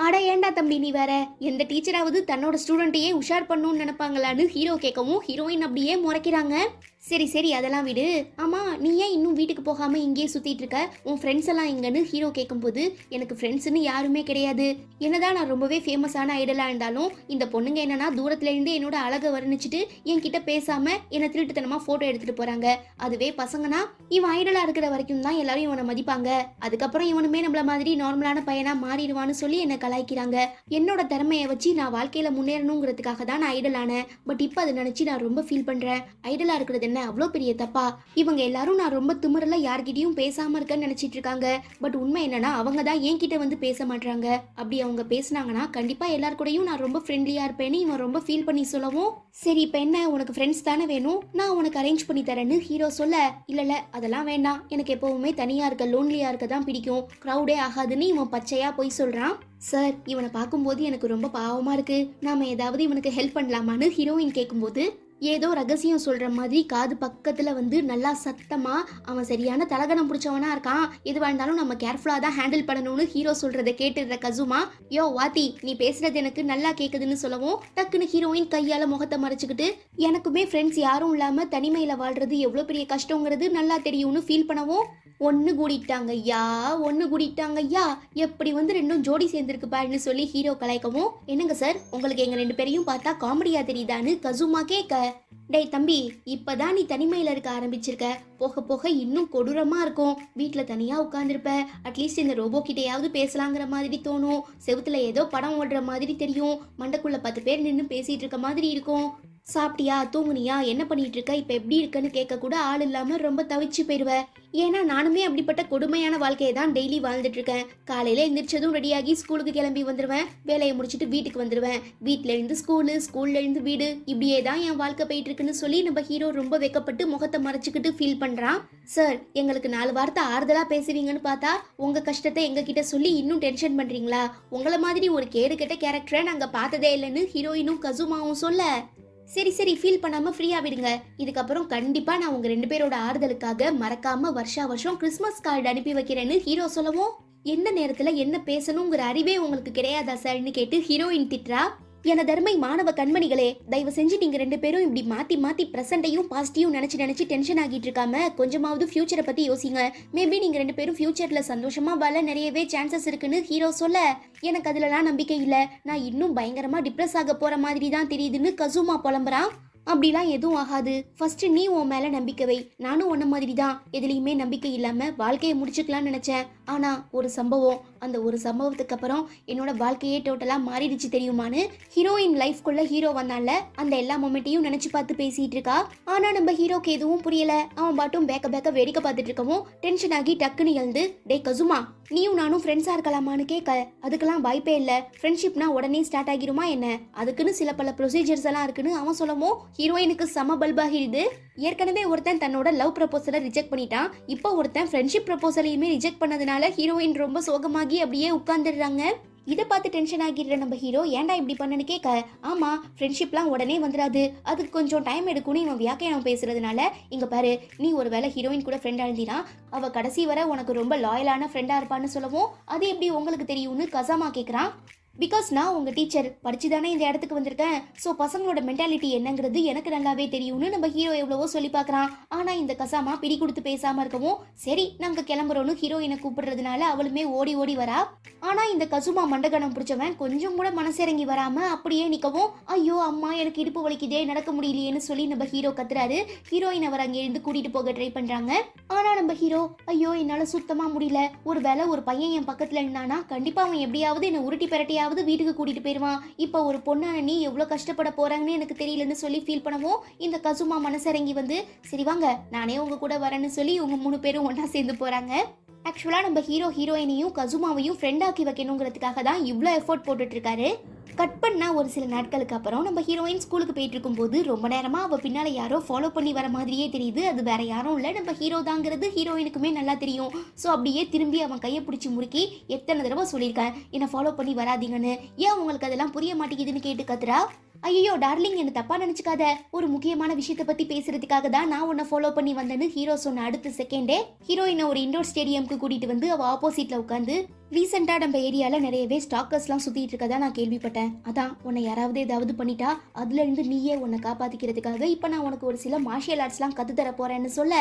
அட ஏண்டா தம்பி நீ வேற, எந்த டீச்சராவது தன்னோட ஸ்டூடெண்ட்டையே உஷார் பண்ணணும்னு நினைப்பாங்களான்னு ஹீரோ கேட்கவும் ஹீரோயின் அப்படியே முறைக்கிறாங்க. சரி அதெல்லாம் விடு, ஆமா நீ ஏன் இன்னும் வீட்டுக்கு போகாம இங்கேயே சுத்திட்டு இருக்க, உன் ஃப்ரெண்ட்ஸ் எல்லாம் எங்கன்னு ஹீரோ கேட்கும்போது, எனக்கு ஃப்ரெண்ட்ஸ்னு யாருமே கிடையாது, என்னதான் நான் ரொம்பவே ஃபேமஸான ஐடலா இருந்தாலும் இந்த பொண்ணுங்க என்னன்னா தூரத்துல இருந்து என்னோட அழகை வர்ணிச்சுட்டு என்கிட்ட பேசாம என்னை திருட்டுத்தனமா போட்டோ எடுத்துட்டு போறாங்க, அதுவே பசங்கன்னா இவன் ஐடலா இருக்கிற வரைக்கும் தான் எல்லாரும் இவனை மதிப்பாங்க, அதுக்கப்புறம் இவனுமே நம்மள மாதிரி நார்மலான பையனா மாறிடுவான்னு சொல்லி என்னை கலாய்க்கிறாங்க, என்னோட திறமையை வச்சு நான் வாழ்க்கையில முன்னேறணுங்கிறதுக்காக தான் நான் ஐடல் ஆனேன், பட் இப்போ அதை நினைச்சு நான் ரொம்ப ஃபீல் பண்றேன், ஐடலா இருக்கிறது என்ன அவ்வளோ பெரிய தப்பா, இவங்க எல்லாரும் நான் ரொம்ப திமிரல யார்கிட்டயும் பேசாம இருக்கேன்னு நினைச்சிட்டு இருக்காங்க, பட் உண்மை என்னன்னா அவங்க தான் என்கிட்ட வந்து பேச மாட்டாங்க, அப்படி அவங்க பேசினாங்கன்னா கண்டிப்பா எல்லார் கூடயும் நான் ரொம்ப ஃப்ரெண்ட்லியா இருப்பேன்னு இவன் ரொம்ப ஃபீல் பண்ணி சொல்லவும், சரி இப்போ என்ன உனக்கு ஃப்ரெண்ட்ஸ் தானே வேணும், நான் உனக்கு அரேஞ்ச் பண்ணி தரேன்னு ஹீரோ சொல்ல, இல்ல அதெல்லாம் வேண்டாம், எனக்கு எப்பவுமே தனியா இருக்க லோன்லியா இருக்க தான் பிடிக்கும், க்ரௌடே ஆகாதுன்னு இவன் பச்சையா போய் சொல்றான். சார் இவனை பார்க்கும்போது எனக்கு ரொம்ப பாவமா இருக்கு, நாம ஏதாவது இவனுக்கு ஹெல்ப் பண்ணலாமான்னு ஹீரோயின் கேட்கும்போது, ஏதோ ரகசியம் சொல்ற மாதிரி காது பக்கத்துல வந்து நல்லா சத்தமா அவன் சரியான தலகணம் பிடிச்சவனா இருக்கான், எதுவா இருந்தாலும் நம்ம கேர்ஃபுல்லா தான் ஹேண்டில் பண்ணணும்னு ஹீரோ சொல்றதை கேட்டுடுற கசுமா, யோ வாத்தி நீ பேசுறது எனக்கு நல்லா கேக்குதுன்னு சொல்லவும் டக்குன்னு ஹீரோயின் கையால முகத்தை மறைச்சுக்கிட்டு, எனக்குமே ஃப்ரெண்ட்ஸ் யாரும் இல்லாம தனிமையில வாழ்றது எவ்வளவு பெரிய கஷ்டங்கிறது நல்லா தெரியும்னு ஃபீல் பண்ணவும், ஒன்னு கூடிட்டாங்க ஐயா, எப்படி வந்து ரெண்டும் ஜோடி சேர்ந்திருக்கு பாருன்னு சொல்லி ஹீரோ கலாய்க்கவும், என்னங்க சார் உங்களுக்கு எங்க ரெண்டு பேரையும் பார்த்தா காமெடியா தெரியுதான்னு கசுமா கேட்க, டேய் தம்பி இப்பதான் நீ தனிமையில இருக்க ஆரம்பிச்சிருக்க, போக போக இன்னும் கொடூரமா இருக்கும், வீட்டுல தனியா உட்கார்ந்துருப்ப, அட்லீஸ்ட் இந்த ரோபோ கிட்டையாவது பேசலாங்கிற மாதிரி தோணும், செவுத்துல ஏதோ படம் ஓடுற மாதிரி தெரியும், மண்டக்குள்ள 10 பேர் நின்று பேசிட்டு இருக்க மாதிரி இருக்கும், சாப்பிட்டியா தூங்குனியா என்ன பண்ணிட்டு இருக்க இப்ப எப்படி இருக்குன்னு கேட்க கூட ஆள் இல்லாம ரொம்ப தவிச்சு போயிருவ, ஏன்னா நானுமே அப்படிப்பட்ட கொடுமையான வாழ்க்கையை தான் டெய்லி வாழ்ந்துட்டு இருக்கேன், காலையில எந்திரிச்சதும் ரெடியாகி ஸ்கூலுக்கு கிளம்பி வந்துருவேன், வேலையை முடிச்சுட்டு வீட்டுக்கு வந்துருவேன், வீட்டுல இருந்து ஸ்கூலு, ஸ்கூல்ல இருந்து வீடு, இப்படியே தான் என் வாழ்க்கை போயிட்டு இருக்குன்னு சொல்லி நம்ம ஹீரோ ரொம்ப வெக்கப்பட்டு முகத்தை மறைச்சுக்கிட்டு ஃபீல் பண்றான். சார் எங்களுக்கு 4 வார்த்தை ஆறுதலா பேசுவீங்கன்னு பார்த்தா உங்க கஷ்டத்தை எங்க கிட்ட சொல்லி இன்னும் டென்ஷன் பண்றீங்களா, உங்களை மாதிரி ஒரு கேடு கெட்ட கேரக்டரை நாங்க பார்த்ததே இல்லைன்னு ஹீரோயினும் கசுமாவும் சொல்ல, சரி சரி ஃபீல் பண்ணாம ஃப்ரீயா விடுங்க, இதுக்கப்புறம் கண்டிப்பா நான் உங்க 2 பேரோட ஆறுதலுக்காக மறக்காம வருஷம் கிறிஸ்மஸ் கார்டு அனுப்பி வைக்கிறேன்னு ஹீரோ சொல்லவும், எந்த நேரத்துல என்ன பேசணுங்கிற அறிவே உங்களுக்கு கிடையாதா சார்னு கேட்டு ஹீரோயின் திட்டுறா. என தர்மை மாணவ கண்மணிகளே, தயவு செஞ்சு நீங்க 2 பேரும் இப்படி மாத்தி மாத்தி பிரசன்டையும் பாசிட்டிவும் நினைச்சு டென்ஷன் ஆகிட்டு இருக்காம கொஞ்சமாவது ஃபியூச்சரை பத்தி யோசிங்க, மேபி நீங்க 2 பேரும் ஃபியூச்சர்ல சந்தோஷமா வாழ நிறையவே சான்சஸ் இருக்குன்னு ஹீரோ சொல்ல, எனக்கு அதுலலாம் நம்பிக்கை இல்ல, நான் இன்னும் பயங்கரமா டிப்ரெஸ் ஆக போற மாதிரி தான் தெரியுதுன்னு கசுமா புலம்புறான். அப்படிலாம் எதுவும் ஆகாது, ஃபர்ஸ்ட் நீ உன் மேல நம்பிக்கை வை, நானும் உன்ன மாதிரி தான் எதுலையுமே நம்பிக்கை இல்லாம வாழ்க்கையை முடிச்சுக்கலாம்னு நினைச்சேன், ஆனா ஒரு சம்பவம், அந்த ஒரு சம்பவத்துக்கு அப்புறம் என்னோட வாழ்க்கையே டோட்டலா மாறிடுச்சு தெரியுமான்னு ஹீரோயின் லைஃப்குள்ள ஹீரோ வந்தால அந்த எல்லா மொமெண்ட்டையும் நினைச்சு பார்த்து பேசிட்டு இருக்கா. ஆனா நம்ம ஹீரோக்கு எதுவும் புரியல, அவன் பாட்டும் பேக்க வேடிக்கை பார்த்துட்டு இருக்கவும் டென்ஷன் ஆகி டக்குன்னு எழுந்து, டே கசுமா நீயும் நானும் ஃப்ரெண்ட்ஸா இருக்கலாமான்னு கேட்க, அதுக்கெல்லாம் வாய்ப்பே இல்ல, ஃப்ரெண்ட்ஷிப்னா உடனே ஸ்டார்ட் ஆகிருமா என்ன, அதுக்குன்னு சில பல ப்ரொசீஜர்ஸ் எல்லாம் இருக்குன்னு அவன் சொல்லவும் ஹீரோயினுக்கு சம பல்பாகிடுது. ஏற்கனவே ஒருத்தன் தன்னோட லவ் ப்ரப்போசலை ரிஜெக்ட் பண்ணிட்டான், இப்போ ஒருத்தன் ஃப்ரெண்ட்ஷிப் ப்ரப்போசலையுமே ரிஜெக்ட் பண்ணதுனால ஹீரோயின் ரொம்ப சோகமாகி அப்படியே உட்கார்ந்துடுறாங்க. இதை பார்த்து டென்ஷன் ஆகிடுற நம்ம ஹீரோ ஏன்டா இப்படி பண்ணனு கேட்க, ஆமா ஃப்ரெண்ட்ஷிப்லாம் உடனே வந்துடாது, அதுக்கு கொஞ்சம் டைம் எடுக்கும்னு இவன் வியாக்கியானம் பேசுறதுனால, இங்க பாரு நீ ஒருவேளை ஹீரோயின் கூட ஃப்ரெண்டா இருந்தீனா அவ கடைசி வரை உனக்கு ரொம்ப லாயலான ஃப்ரெண்டா இருப்பான்னு சொல்லவும், அது எப்படி உங்களுக்கு தெரியும்னு கசாமா கேட்குறான். பிகாஸ் நான் உங்கள் டீச்சர் படிச்சு தானே இந்த இடத்துக்கு வந்திருக்கேன், ஸோ பசங்களோட மென்டாலிட்டி என்னங்கிறது எனக்கு நல்லாவே தெரியும்னு நம்ம ஹீரோ எவ்வளவோ சொல்லி பார்க்குறான். ஆனால் இந்த கசாமா பிடி கொடுத்து பேசாமல் இருக்கவும், சரி நாங்கள் கிளம்புறோன்னு ஹீரோயினை கூப்பிடுறதுனால அவளுமே ஓடி ஓடி வரா. ஆனால் இந்த கசுமா மண்டகணம் பிடிச்சவன் கொஞ்சம் கூட மனசிறங்கி வராமல் அப்படியே நிற்கவும், ஐயோ அம்மா எனக்கு இடுப்பு வலிக்குதே நடக்க முடியலையேன்னு சொல்லி நம்ம ஹீரோ கத்துறாரு. ஹீரோயின் அவர் அங்கே இருந்து கூட்டிகிட்டு போக ட்ரை பண்ணுறாங்க. ஆனால் நம்ம ஹீரோ, ஐயோ என்னால் சுத்தமாக முடியல, ஒரு வேளை ஒரு பையன் என் பக்கத்தில் இருந்தானா கண்டிப்பாக அவன் எப்படியாவது என்னை உருட்டி பெரட்டியாவது வீட்டுக்கு கூட்டிட்டு போயிருவான், இப்போ ஒரு பொண்ணான நீ எவ்வளவு கஷ்டப்பட போறாங்கன்னு எனக்கு தெரியலன்னு சொல்லி ஃபீல் பண்ணவும் இந்த கசுமா மனசிறங்கி வந்து, சரி வாங்க நானே உங்க கூட வரேன்னு சொல்லி உங்க 3 பேரும் ஒன்னா சேர்ந்து போறாங்க. ஆக்சுவலா நம்ம ஹீரோயினையும் கசுமாவையும் ஃப்ரெண்ட் ஆக்கி வைக்கணுங்கிறதுக்காக தான் இவ்வளோ எஃபோர்ட் போட்டுட்டு இருக்காரு. கட் பண்ணா ஒரு சில நாட்களுக்கு அப்புறம் நம்ம ஹீரோயின் ஸ்கூலுக்கு போயிட்டு இருக்கும்போது ரொம்ப நேரமா அவ பின்னால யாரோ ஃபாலோ பண்ணி வர மாதிரியே தெரியுது, அது வேற யாரும் இல்லை நம்ம ஹீரோ தாங்கிறது ஹீரோயினுக்குமே நல்லா தெரியும். ஸோ அப்படியே திரும்பி அவன் கையை பிடிச்சி முறுக்கி, எத்தனை தடவை சொல்லியிருக்கேன் என்னை ஃபாலோ பண்ணி வராதீங்கன்னு, ஏன் உங்களுக்கு அதெல்லாம் புரிய மாட்டேங்குதுன்னு கேட்டு கத்துறா. ஐயோ டார்லிங் என்ன தப்பா நினைச்சுக்காத, ஒரு முக்கியமான விஷயத்தை பத்தி பேசுறதுக்காக தான் நான் உன்னை ஃபாலோ பண்ணி வந்தேன்னு ஹீரோ சொன்ன அடுத்த செகண்டே ஹீரோயினை ஒரு இண்டோர் ஸ்டேடியம்க்கு கூட்டிட்டு வந்து அவ ஆப்போசிட்ல உட்காந்து, ரீசெண்டா நம்ம ஏரியால நிறையவே ஸ்டாக்கர்ஸ்லாம் சுத்திட்டு இருக்கதா நான் கேள்விப்பட்டேன், அதான் உன்னை யாராவது ஏதாவது பண்ணிட்டா அதுல இருந்து நீயே உன்னை காப்பாத்திக்கிறதுக்காக இப்ப நான் உனக்கு ஒரு சில மார்ஷியல் ஆர்ட்ஸ்லாம் கத்து தர போறேன்னு சொல்ல,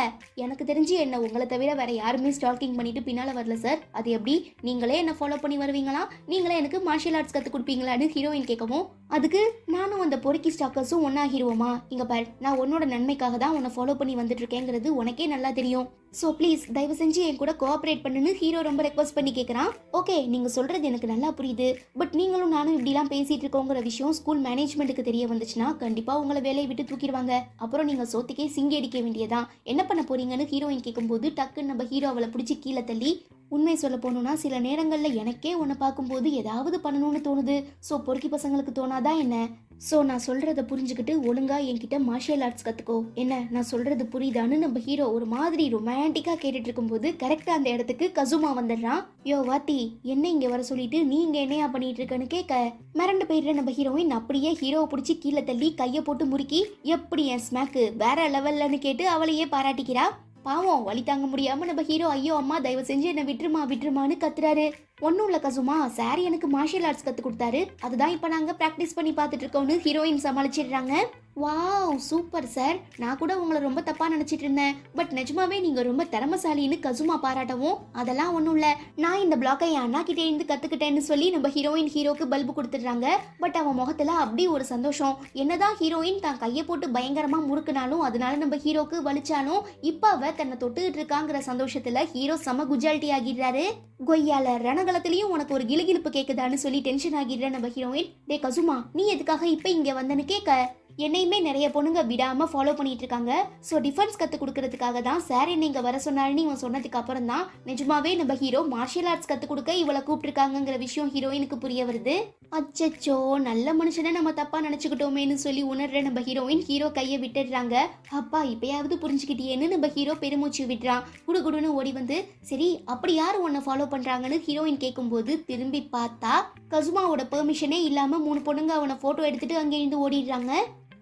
எனக்கு தெரிஞ்சு என்ன உங்களை தவிர வேற யாருமே ஸ்டாக்கிங் பண்ணிட்டு பின்னால வரல சார், அது எப்படி நீங்களே என்ன ஃபாலோ பண்ணி வருவீங்களா, நீங்களே எனக்கு மார்ஷியல் ஆர்ட்ஸ் கத்து கொடுப்பீங்களான்னு ஹீரோயின் கேட்கவும், அதுக்கு நானும் அந்த பொறுக்கி ஸ்டாக்கர்ஸும் ஒன்னாகிருவோமா, இங்க பாரு நான் உன்னோட நன்மைக்காக தான் உன்னை ஃபாலோ பண்ணி வந்துட்டு இருக்கேங்கிறது உனக்கே நல்லா தெரியும், ஸோ ப்ளீஸ் தயவு செஞ்சு என் கூட கோஆப்ரேட் பண்ணுன்னு ஹீரோ ரொம்ப ரெக்வஸ்ட் பண்ணி கேட்குறான். ஓகே நீங்கள் சொல்கிறது எனக்கு நல்லா புரியுது, பட் நீங்களும் நானும் இப்படிலாம் பேசிகிட்டு இருக்கோங்கிற விஷயம் ஸ்கூல் மேனேஜ்மெண்ட்டுக்கு தெரிய வந்துச்சுன்னா கண்டிப்பாக உங்களை வேலையை விட்டு தூக்கிடுவாங்க, அப்புறம் நீங்கள் சோத்துக்கே சிங்கி அடிக்க வேண்டியதான், என்ன பண்ண போறீங்கன்னு ஹீரோயின் கேட்கும்போது டக்குன்னு நம்ம ஹீரோ அவளை பிடிச்சி கீழே தள்ளி, உண்மை சொல்ல போகணும்னா சில நேரங்களில் எனக்கே உன்னை பார்க்கும்போது ஏதாவது பண்ணணும்னு தோணுது. ஸோ பொறுக்கி பசங்களுக்கு தோணாதான் என்ன? ஸோ நான் சொல்கிறத புரிஞ்சுக்கிட்டு ஒழுங்கா என்கிட்ட மார்ஷியல் ஆர்ட்ஸ் கற்றுக்கோ. என்ன நான் சொல்கிறது புரியுதான்னு நம்ம ஹீரோ ஒரு மாதிரி ரொமான்டிக்காக கேட்டுட்டு இருக்கும்போது கரெக்டாக அந்த இடத்துக்கு கசுமா வந்துடுறான். யோ வாத்தி, என்ன இங்கே வர சொல்லிட்டு நீ இங்கே என்னையா பண்ணிட்டு இருக்கன்னு கேட்க மிரண்டு போயிடுற நம்ம ஹீரோயின் அப்படியே ஹீரோவை பிடிச்சி கீழே தள்ளி கையை போட்டு முறுக்கி எப்படி என் ஸ்மாக்கு வேற லெவல்லன்னு கேட்டு அவளையே பாராட்டிக்கிறா. பாவம் வலி தாங்க முடியாம நம்ம ஹீரோ ஐயோ அம்மா தயவு செஞ்சு என்ன விட்டுருமான்னு கத்துறாரு. ஒன்னும் இல்ல கசுமா, சார் எனக்கு மார்ஷியல் ஆர்ட்ஸ் கத்து கொடுத்தாரு, அதுதான் இப்ப நாங்க பிராக்டிஸ் பண்ணி பார்த்துட்டு இருக்கோம்னு ஹீரோயின் சமாளிச்சிடுறாங்க. வாவ் சூப்பர் சார், நான் கூட உங்களை ரொம்ப தப்பா நினைச்சிட்டு இருந்தேன், பட் நிஜமாவே நீங்க ரொம்ப திறமசாலின்னு கசுமா பாராட்டவும் அதெல்லாம் ஒன்றும் இல்லை, நான் இந்த பிளாக்கை என் அண்ணா கிட்டே இருந்து கத்துக்கிட்டேன்னு சொல்லி நம்ம ஹீரோயின் ஹீரோக்கு பல்பு கொடுத்துடுறாங்க. பட் அவன் முகத்துல அப்படி ஒரு சந்தோஷம். என்னதான் ஹீரோயின் தான் கையை போட்டு பயங்கரமா முறுக்குனாலும் அதனால நம்ம ஹீரோக்கு வலிச்சாலும் இப்ப அவ தன்னை தொட்டுக்கிட்டு இருக்காங்கிற சந்தோஷத்துல ஹீரோ செம குஜாலிட்டி ஆகிடுறாரு. கொய்யால ரணகலத்திலயும் உனக்கு ஒரு கிளுகிழுப்பு கேக்குதான்னு சொல்லி டென்ஷன் ஆகிடுற நம்ம ஹீரோயின். டே கசுமா, நீ எதுக்காக இப்ப இங்க வந்தன்னு கேட்க என்னையுமே நிறைய பொண்ணுங்க விடாம ஃபாலோ பண்ணிட்டு இருக்காங்க. ஸோ டிஃபென்ஸ் கத்து கொடுக்கறதுக்காக தான் சார் என்ன இங்க வர சொன்னாருன்னு இவன் சொன்னதுக்கு அப்புறம் தான் நிஜமாவே நம்ம ஹீரோ மார்ஷியல் ஆர்ட்ஸ் கத்து கொடுக்க இவளை கூப்பிட்டுருக்காங்கிற விஷயம் ஹீரோயினுக்கு புரிய வருது. அச்சச்சோ, நல்ல மனுஷனை நம்ம தப்பா நினைச்சுக்கிட்டோமேன்னு சொல்லி உணர்ற நம்ம ஹீரோயின் ஹீரோ கையை விட்டுடுறாங்க. அப்பா இப்பயாவது புரிஞ்சுக்கிட்டியேன்னு நம்ம ஹீரோ பெருமூச்சு விடுறான். குடுகுடுன்னு ஓடி வந்து சரி அப்படி யாரு உன்னை ஃபாலோ பண்றாங்கன்னு ஹீரோயின் கேட்கும்போது திரும்பி பார்த்தா கசுமாவோட பெர்மிஷனே இல்லாம 3 பொண்ணுங்க அவனை போட்டோ எடுத்துட்டு அங்கே இருந்து ஓடிடுறாங்க.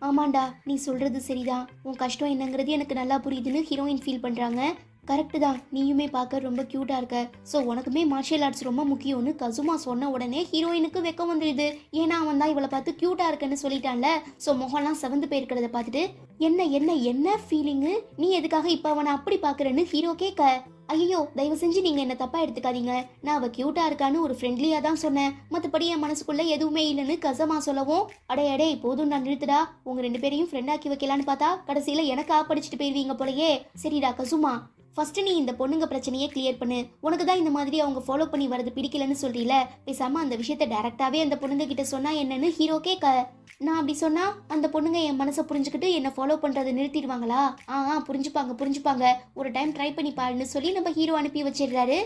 ஆமாண்டா, நீ சொல்றது சரிதான், உன் கஷ்டம் என்னங்கிறது எனக்கு நல்லா புரியுதுன்னு ஹீரோயின் ஃபீல் பண்றாங்க. கரெக்டு தான், நீயுமே பார்க்க ரொம்ப க்யூட்டா இருக்க, ஸோ உனக்குமே மார்ஷியல் ஆர்ட்ஸ் ரொம்ப முக்கியம்னு கசுமா சொன்ன உடனே ஹீரோயினுக்கு வெக்கம் வந்துடுது. ஏன்னா அவன் தான் இவளை பார்த்து க்யூட்டா இருக்குன்னு சொல்லிட்டான்ல. ஸோ முகம்லாம் செவந்து போயிருக்கிறத பார்த்துட்டு என்ன என்ன என்ன ஃபீலிங்கு, நீ எதுக்காக இப்போ அவனை அப்படி பார்க்குறேன்னு ஹீரோ கேட்க ஐயோ தயவு செஞ்சு நீங்க என்ன தப்பா எடுத்துக்காதீங்க, நான் அவ கியூட்டா இருக்கான்னு ஒரு ஃப்ரெண்ட்லியா தான் சொன்னேன், மற்றபடி என் மனசுக்குள்ள எதுவுமே இல்லைன்னு கசமா சொல்லவும் அடே போதும் நான் நிறுத்துடா, உங்க 2 பேரையும் ஃப்ரெண்ட் ஆக்கி வைக்கலான்னு பார்த்தா கடைசியில எனக்கு ஆப்படிச்சுட்டு போயிருவீங்க போலயே. சரிடா கசுமா, ஃபர்ஸ்ட் நீ இந்த பொண்ணுங்க பிரச்சனையே கிளியர் பண்ணு, உனக்கு தான் இந்த மாதிரி அவங்க ஃபாலோ பண்ணி வரது பிடிக்கலன்னு சொல்றீல, பேசாம அந்த விஷயத்த டைரக்டாவே அந்த பொண்ணுங்க கிட்ட சொன்னா என்னன்னு ஹீரோ கேட்க நான் அப்படி சொன்னா அந்த பொண்ணுங்க என் மனசை புரிஞ்சுக்கிட்டு என்ன ஃபாலோ பண்றதை நிறுத்திடுவாங்களா? புரிஞ்சுப்பாங்க, ஒரு டைம் ட்ரை பண்ணி பாருன்னு சொல்லி நம்ம ஹீரோ அனுப்பி வச்சிடுறாரு.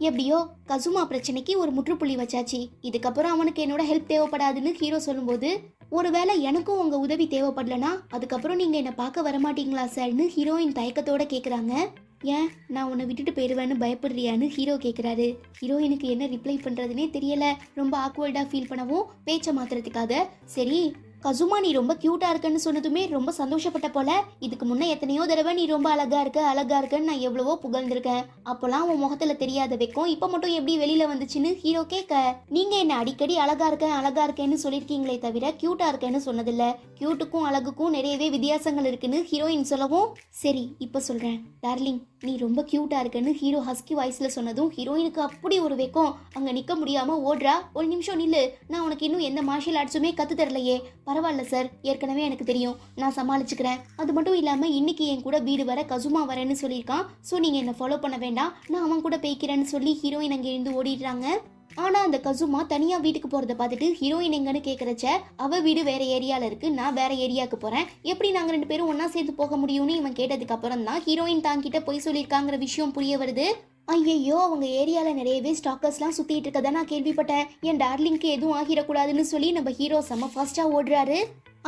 எப்படியோ கசுமா பிரச்சனைக்கு ஒரு முற்றுப்புள்ளி வச்சாச்சு, இதுக்கப்புறம் அவனுக்கு என்னோட ஹெல்ப் தேவைப்படாதுன்னு ஹீரோ சொல்லும்போது ஒருவேளை எனக்கும் உங்க உதவி தேவைப்படலனா அதுக்கப்புறம் நீங்க என்ன பார்க்க வரமாட்டீங்களா சார்னு ஹீரோயின் தயக்கத்தோட கேக்குறாங்க. ஏன் நான் உன்னை விட்டுட்டு போயிடுவேன்னு பயப்படுறியான்னு ஹீரோ கேட்குறாரு. ஹீரோயினுக்கு என்ன ரிப்ளை பண்ணுறதுனே தெரியல, ரொம்ப ஆக்வர்டாக ஃபீல் பண்ணவும் பேச்சை மாத்துறதுக்காக சரி கசுமா நீ ரொம்ப க்யூட்டா இருக்குன்னு சொன்னதுமே ரொம்ப சந்தோஷப்பட்ட போல, இதுக்கு முன்ன எத்தனையோ தடவை நீ ரொம்ப அழகா இருக்கன்னு நான் எவ்வளவோ புகழ்ந்திருக்கேன், அப்போலாம் உன் முகத்துல தெரியாத வைக்கும் இப்ப மட்டும் எப்படி வெளியில வந்துச்சுன்னு ஹீரோ கேட்க நீங்க என்ன அடிக்கடி அழகா இருக்கேன்னு சொல்லியிருக்கீங்களே தவிர க்யூட்டா இருக்கேன்னு சொன்னதில்ல, க்யூட்டுக்கும் அழகுக்கும் நிறையவே வித்தியாசங்கள் இருக்குன்னு ஹீரோயின் சொல்லவும் சரி இப்ப சொல்றேன் டார்லிங் நீ ரொம்ப க்யூட்டா இருக்குன்னு ஹீரோ ஹஸ்கி வாய்ஸ்ல சொன்னதும் ஹீரோயினுக்கு அப்படி ஒரு வைக்கும், அங்க நிக்க முடியாம ஓடுறா. ஒரு நிமிஷம் நில்லு, நான் உனக்கு இன்னும் எந்த மார்ஷியல் ஆர்ட்ஸுமே கத்து தரலையே. பரவாயில்ல சார், ஏற்கனவே எனக்கு தெரியும், நான் சமாளிச்சுக்கிறேன். அது மட்டும் இல்லாம இன்னைக்கு என் கூட வீடு வர கசுமா வரேன்னு சொல்லியிருக்கான், ஸோ நீங்க என்ன ஃபாலோ பண்ண வேண்டாம், நான் அவன் கூட பேய்க்கிறேன்னு சொல்லி ஹீரோயின் அங்கே இருந்து ஓடிடுறாங்க. ஆனா அந்த கசுமா தனியா வீட்டுக்கு போறத பார்த்துட்டு ஹீரோயின் எங்கன்னு கேக்குறச்ச அவ வீடு வேற ஏரியால இருக்கு, நான் வேற ஏரியாவுக்கு போறேன், எப்படி நாங்க 2 பேரும் ஒன்னா சேர்ந்து போக முடியும்னு இவன் கேட்டதுக்கு அப்புறம் தான் ஹீரோயின் தாங்கிட்ட போய் சொல்லியிருக்காங்கிற விஷயம் புரிய வருது. ஐயையோ அவங்க ஏரியால நிறையவே ஸ்டாக்கர்ஸ்லாம் சுத்திட்டு இருக்கதான் நான் கேள்விப்பட்டேன், என் டார்லிங்க்கு எதுவும் ஆகிடக்கூடாதுன்னு சொல்லி நம்ம ஹீரோ செம்ம ஃபாஸ்டா ஓடுறாரு.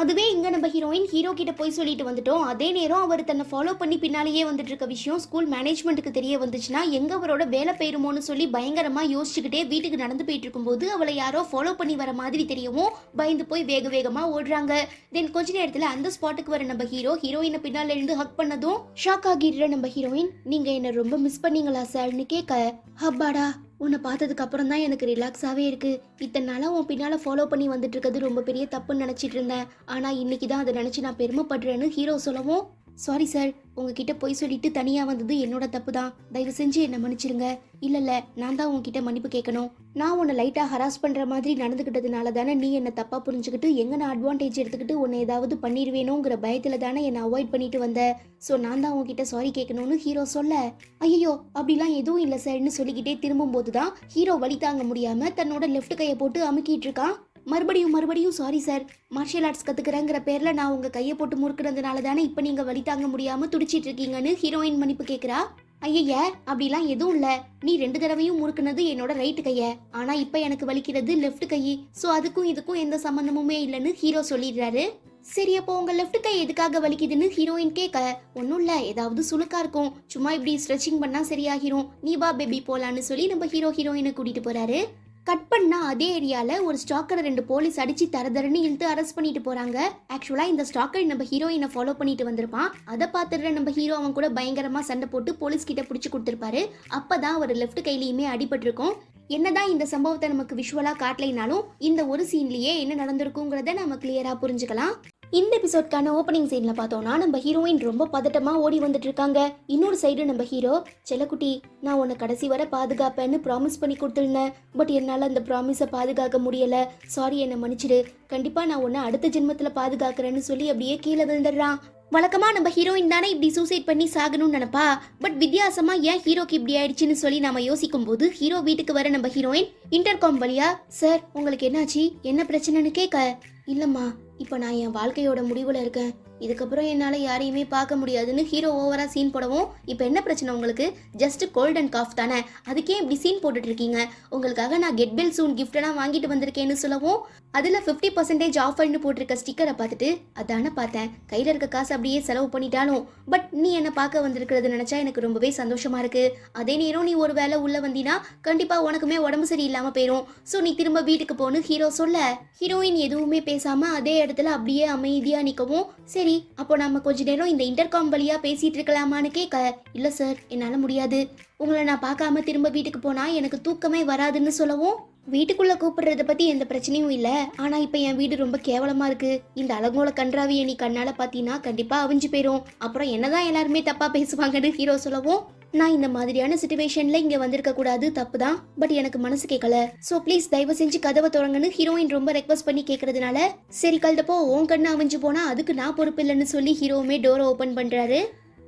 அதுவே இங்க நம்ம ஹீரோயின் ஹீரோ கிட்ட போய் சொல்லிட்டு வந்துட்டோம், அதே நேரம் அவர் தன்னை ஃபாலோ பண்ணி பின்னாலேயே வந்துட்டு இருக்க விஷயம் ஸ்கூல் மேனேஜ்மெண்ட்டுக்கு தெரிய வந்துச்சுன்னா எங்க அவரோட வேலை போயிருமோன்னு சொல்லி பயங்கரமா யோசிச்சுக்கிட்டே வீட்டுக்கு நடந்து போயிட்டு இருக்கும்போது அவளை யாரோ ஃபாலோ பண்ணி வர மாதிரி தெரியவும் பயந்து போய் வேகமா ஓடுறாங்க. தென் கொஞ்ச நேரத்துல அந்த ஸ்பாட்டுக்கு வர நம்ம ஹீரோயினை பின்னால இருந்து ஹக் பண்ணதும் ஷாக் ஆகிடுற நம்ம ஹீரோயின் நீங்க என்ன ரொம்ப மிஸ் பண்ணீங்களா சார்னு கேட்க ஹப்பாடா உன்னை பார்த்ததுக்கு அப்புறம் தான் எனக்கு ரிலாக்ஸாகவே இருக்கு, இத்தனை நாளாக உன் பின்னால் ஃபாலோ பண்ணி வந்துட்டு இருக்கிறது ரொம்ப பெரிய தப்புன்னு நினச்சிட்டு இருந்தேன், ஆனால் இன்னைக்கு தான் அதை நினச்சி நான் பெருமைப்படுறேன்னு ஹீரோ சொல்லவும் சாரி சார், உங்ககிட்ட போய் சொல்லிட்டு தனியாக வந்தது என்னோட தப்பு தான், தயவு செஞ்சு என்னை மன்னிச்சிருங்க. இல்லை நான் தான் உங்ககிட்ட மன்னிப்பு கேட்கணும், நான் உன்னை லைட்டாக ஹராஸ் பண்ணுற மாதிரி நடந்துக்கிட்டதுனால தானே நீ என்னை தப்பாக புரிஞ்சுக்கிட்டு எங்கே நான் அட்வான்டேஜ் எடுத்துக்கிட்டு உன்னை ஏதாவது பண்ணிடுவேணுங்கிற பயத்தில் தானே என்னை அவாய்ட் பண்ணிட்டு வந்தேன், ஸோ நான் தான் உங்ககிட்ட சாரி கேட்கணும்னு ஹீரோ சொல்ல ஐயோ அப்படிலாம் எதுவும் இல்லை சார்னு சொல்லிக்கிட்டே திரும்பும்போது தான் ஹீரோ வலி தாங்க முடியாமல் தன்னோட லெஃப்ட் கையை போட்டு அமுக்கிட்டு இருக்கான். மறுபடியும் சாரி சார், மார்ஷியல் ஆர்ட்ஸ் கத்துக்கிறேங்கிற பேர்ல நான் உங்க கையை போட்டு முறுக்குறதுனால தானே இப்ப நீங்க வலி தாங்க முடியாம துடிச்சிட்டு இருக்கீங்கன்னு ஹீரோயின் மன்னிப்பு கேட்கிறா. ஐயய்ய, அப்படிலாம் எதுவும் இல்ல. நீ 2 தடவையும் முறுக்குனது என்னோட ரைட்டு கைய, ஆனா இப்ப எனக்கு வலிக்கிறது லெஃப்ட் கை. சோ அதுக்கும் இதுக்கும் எந்த சம்பந்தமுமே இல்லைன்னு ஹீரோ சொல்லிடுறாரு. சரி, அப்போ உங்க லெஃப்ட் கை எதுக்காக வலிக்குதுன்னு ஹீரோயின் கேட்க, ஒன்றும் இல்லை, ஏதாவது சுளுக்கா இருக்கும், சும்மா இப்படி ஸ்ட்ரெச்சிங் பண்ணா சரியாகிரும், நீ வா பேபி போலான்னு சொல்லி நம்ம ஹீரோயினை கூட்டிட்டு போறாரு. கட் பண்ணா அதே ஏரியால ஒரு ஸ்டாக்கரை 2 போலீஸ் அடிச்சு தரதரன்னு இழுத்து அரெஸ்ட் பண்ணிட்டு போறாங்க. ஆக்சுவலா இந்த ஸ்டாக்கர் நம்ம ஹீரோயினை ஃபாலோ பண்ணிட்டு வந்திருப்பான். அதை பார்த்துடுற நம்ம ஹீரோ அவன் கூட பயங்கரமா சண்டை போட்டு போலீஸ் கிட்ட பிடிச்சு கொடுத்துருப்பாரு. அப்பதான் ஒரு லெஃப்ட் கையிலயுமே அடிபட்டிருக்கும். என்னதான் இந்த சம்பவத்தை நமக்கு விஷுவலா காட்டலைனாலும் இந்த ஒரு சீன்லயே என்ன நடந்திருக்குங்கிறத நம்ம கிளியரா புரிஞ்சுக்கலாம். இந்த எபிசோட்கான ஓப்பனிங் சீன்ல பார்த்தோம்னா நம்ம ஹீரோயின் ரொம்ப பதட்டமா ஓடி வந்துட்டு இருக்காங்க. இன்னொரு சைடு நம்ம ஹீரோ, செல்லக்குட்டி நான் உன்னை கடைசி வரை பாதுகாப்பேன்னு ப்ராமிஸ் பண்ணி கொடுத்துருந்தேன், பட் என்னால் அந்த ப்ராமிஸை பாதுகாக்க முடியல, சாரி என்னை மன்னிச்சிடு, கண்டிப்பா நான் உன்னை அடுத்த ஜென்மத்துல பாதுகாக்கிறேன்னு சொல்லி அப்படியே கீழே விழுந்துடுறான். வழக்கமா நம்ம ஹீரோயின் தானே இப்படி சூசைட் பண்ணி சாகணும்னு நினைப்பா, பட் வித்தியாசமா ஏன் ஹீரோக்கு இப்படி ஆயிடுச்சுன்னு சொல்லி நாம யோசிக்கும் போது ஹீரோ வீட்டுக்கு வர நம்ம ஹீரோயின் இன்டர்காம் வழியா, சார் உங்களுக்கு என்னாச்சு, என்ன பிரச்சனைன்னு கேட்க, இல்லம்மா இப்போ நான் என் வாழ்க்கையோட முடிவுல இருக்கேன், இதுக்கப்புறம் என்னால் யாரையுமே பார்க்க முடியாதுன்னு ஹீரோ ஓவரா சீன் போடவும், இப்போ என்ன பிரச்சனை உங்களுக்கு, ஜஸ்ட் கோல்ட் அண்ட் காஃப் தானே, அதுக்கே இப்படி சீன் போட்டுட்டு இருக்கீங்க, உங்களுக்காக நான் கெட் வெல் சூன் கிஃப்டெல்லாம் வாங்கிட்டு வந்திருக்கேன்னு சொல்லவும், அதில் 50% ஆஃபர்னு போட்டிருக்க ஸ்டிக்கரை பார்த்துட்டு, அதானே பார்த்தேன், கையில் இருக்க காசு அப்படியே செலவு பண்ணிட்டாலும் பட் நீ என்னை பார்க்க வந்திருக்கிறது நினச்சா எனக்கு ரொம்பவே சந்தோஷமா இருக்கு, அதே நேரம் நீ ஒரு வேளை உள்ள வந்தீங்கன்னா கண்டிப்பாக உனக்குமே உடம்பு சரியில்லாமல் போயிடும், ஸோ நீ திரும்ப வீட்டுக்கு போன்னு ஹீரோ சொல்ல, ஹீரோயின் எதுவுமே பேசாமல் அதே இடத்துல அப்படியே அமைதியாக நிற்கவும், சரி அப்போ நம்ம கொஞ்ச நேரம் இந்த இன்டர்காம் வழியா பேசிட்டு இருக்கலாமான்னு கேட்க, இல்ல சார் என்னால முடியாது, உங்களை நான் பார்க்காம திரும்ப வீட்டுக்கு போனா எனக்கு தூக்கமே வராதுன்னு சொல்லவும், வீட்டுக்குள்ள கூப்பிடுறத பத்தி எந்த பிரச்சனையும் இல்ல, ஆனா இப்ப என் வீடு ரொம்ப கேவலமா இருக்கு, இந்த அலங்கோல கன்றாவிய நீ கண்ணால பாத்தீங்கன்னா கண்டிப்பா அவிஞ்சு போயிரும், அப்புறம் என்னதான் எல்லாருமே தப்பா பேசுவாங்கன்னு ஹீரோ சொல்லவும், நான் இந்த மாதிரியான சிச்சுவேஷன்ல இங்க வந்திருக்க கூடாது, தப்பு தான், பட் எனக்கு மனசு கேட்கல, சோ ப்ளீஸ் தயவு செஞ்சு கதவை தொடங்கன்னு ஹீரோயின் ரொம்ப ரெக்வஸ்ட் பண்ணி கேட்கறதுனால, சரி கழுதப்போ உன் கண்ணு அவிஞ்சு போனா அதுக்கு நான் பொறுப்பு இல்லைன்னு சொல்லி ஹீரோவுமே டோரை ஓபன் பண்றாரு.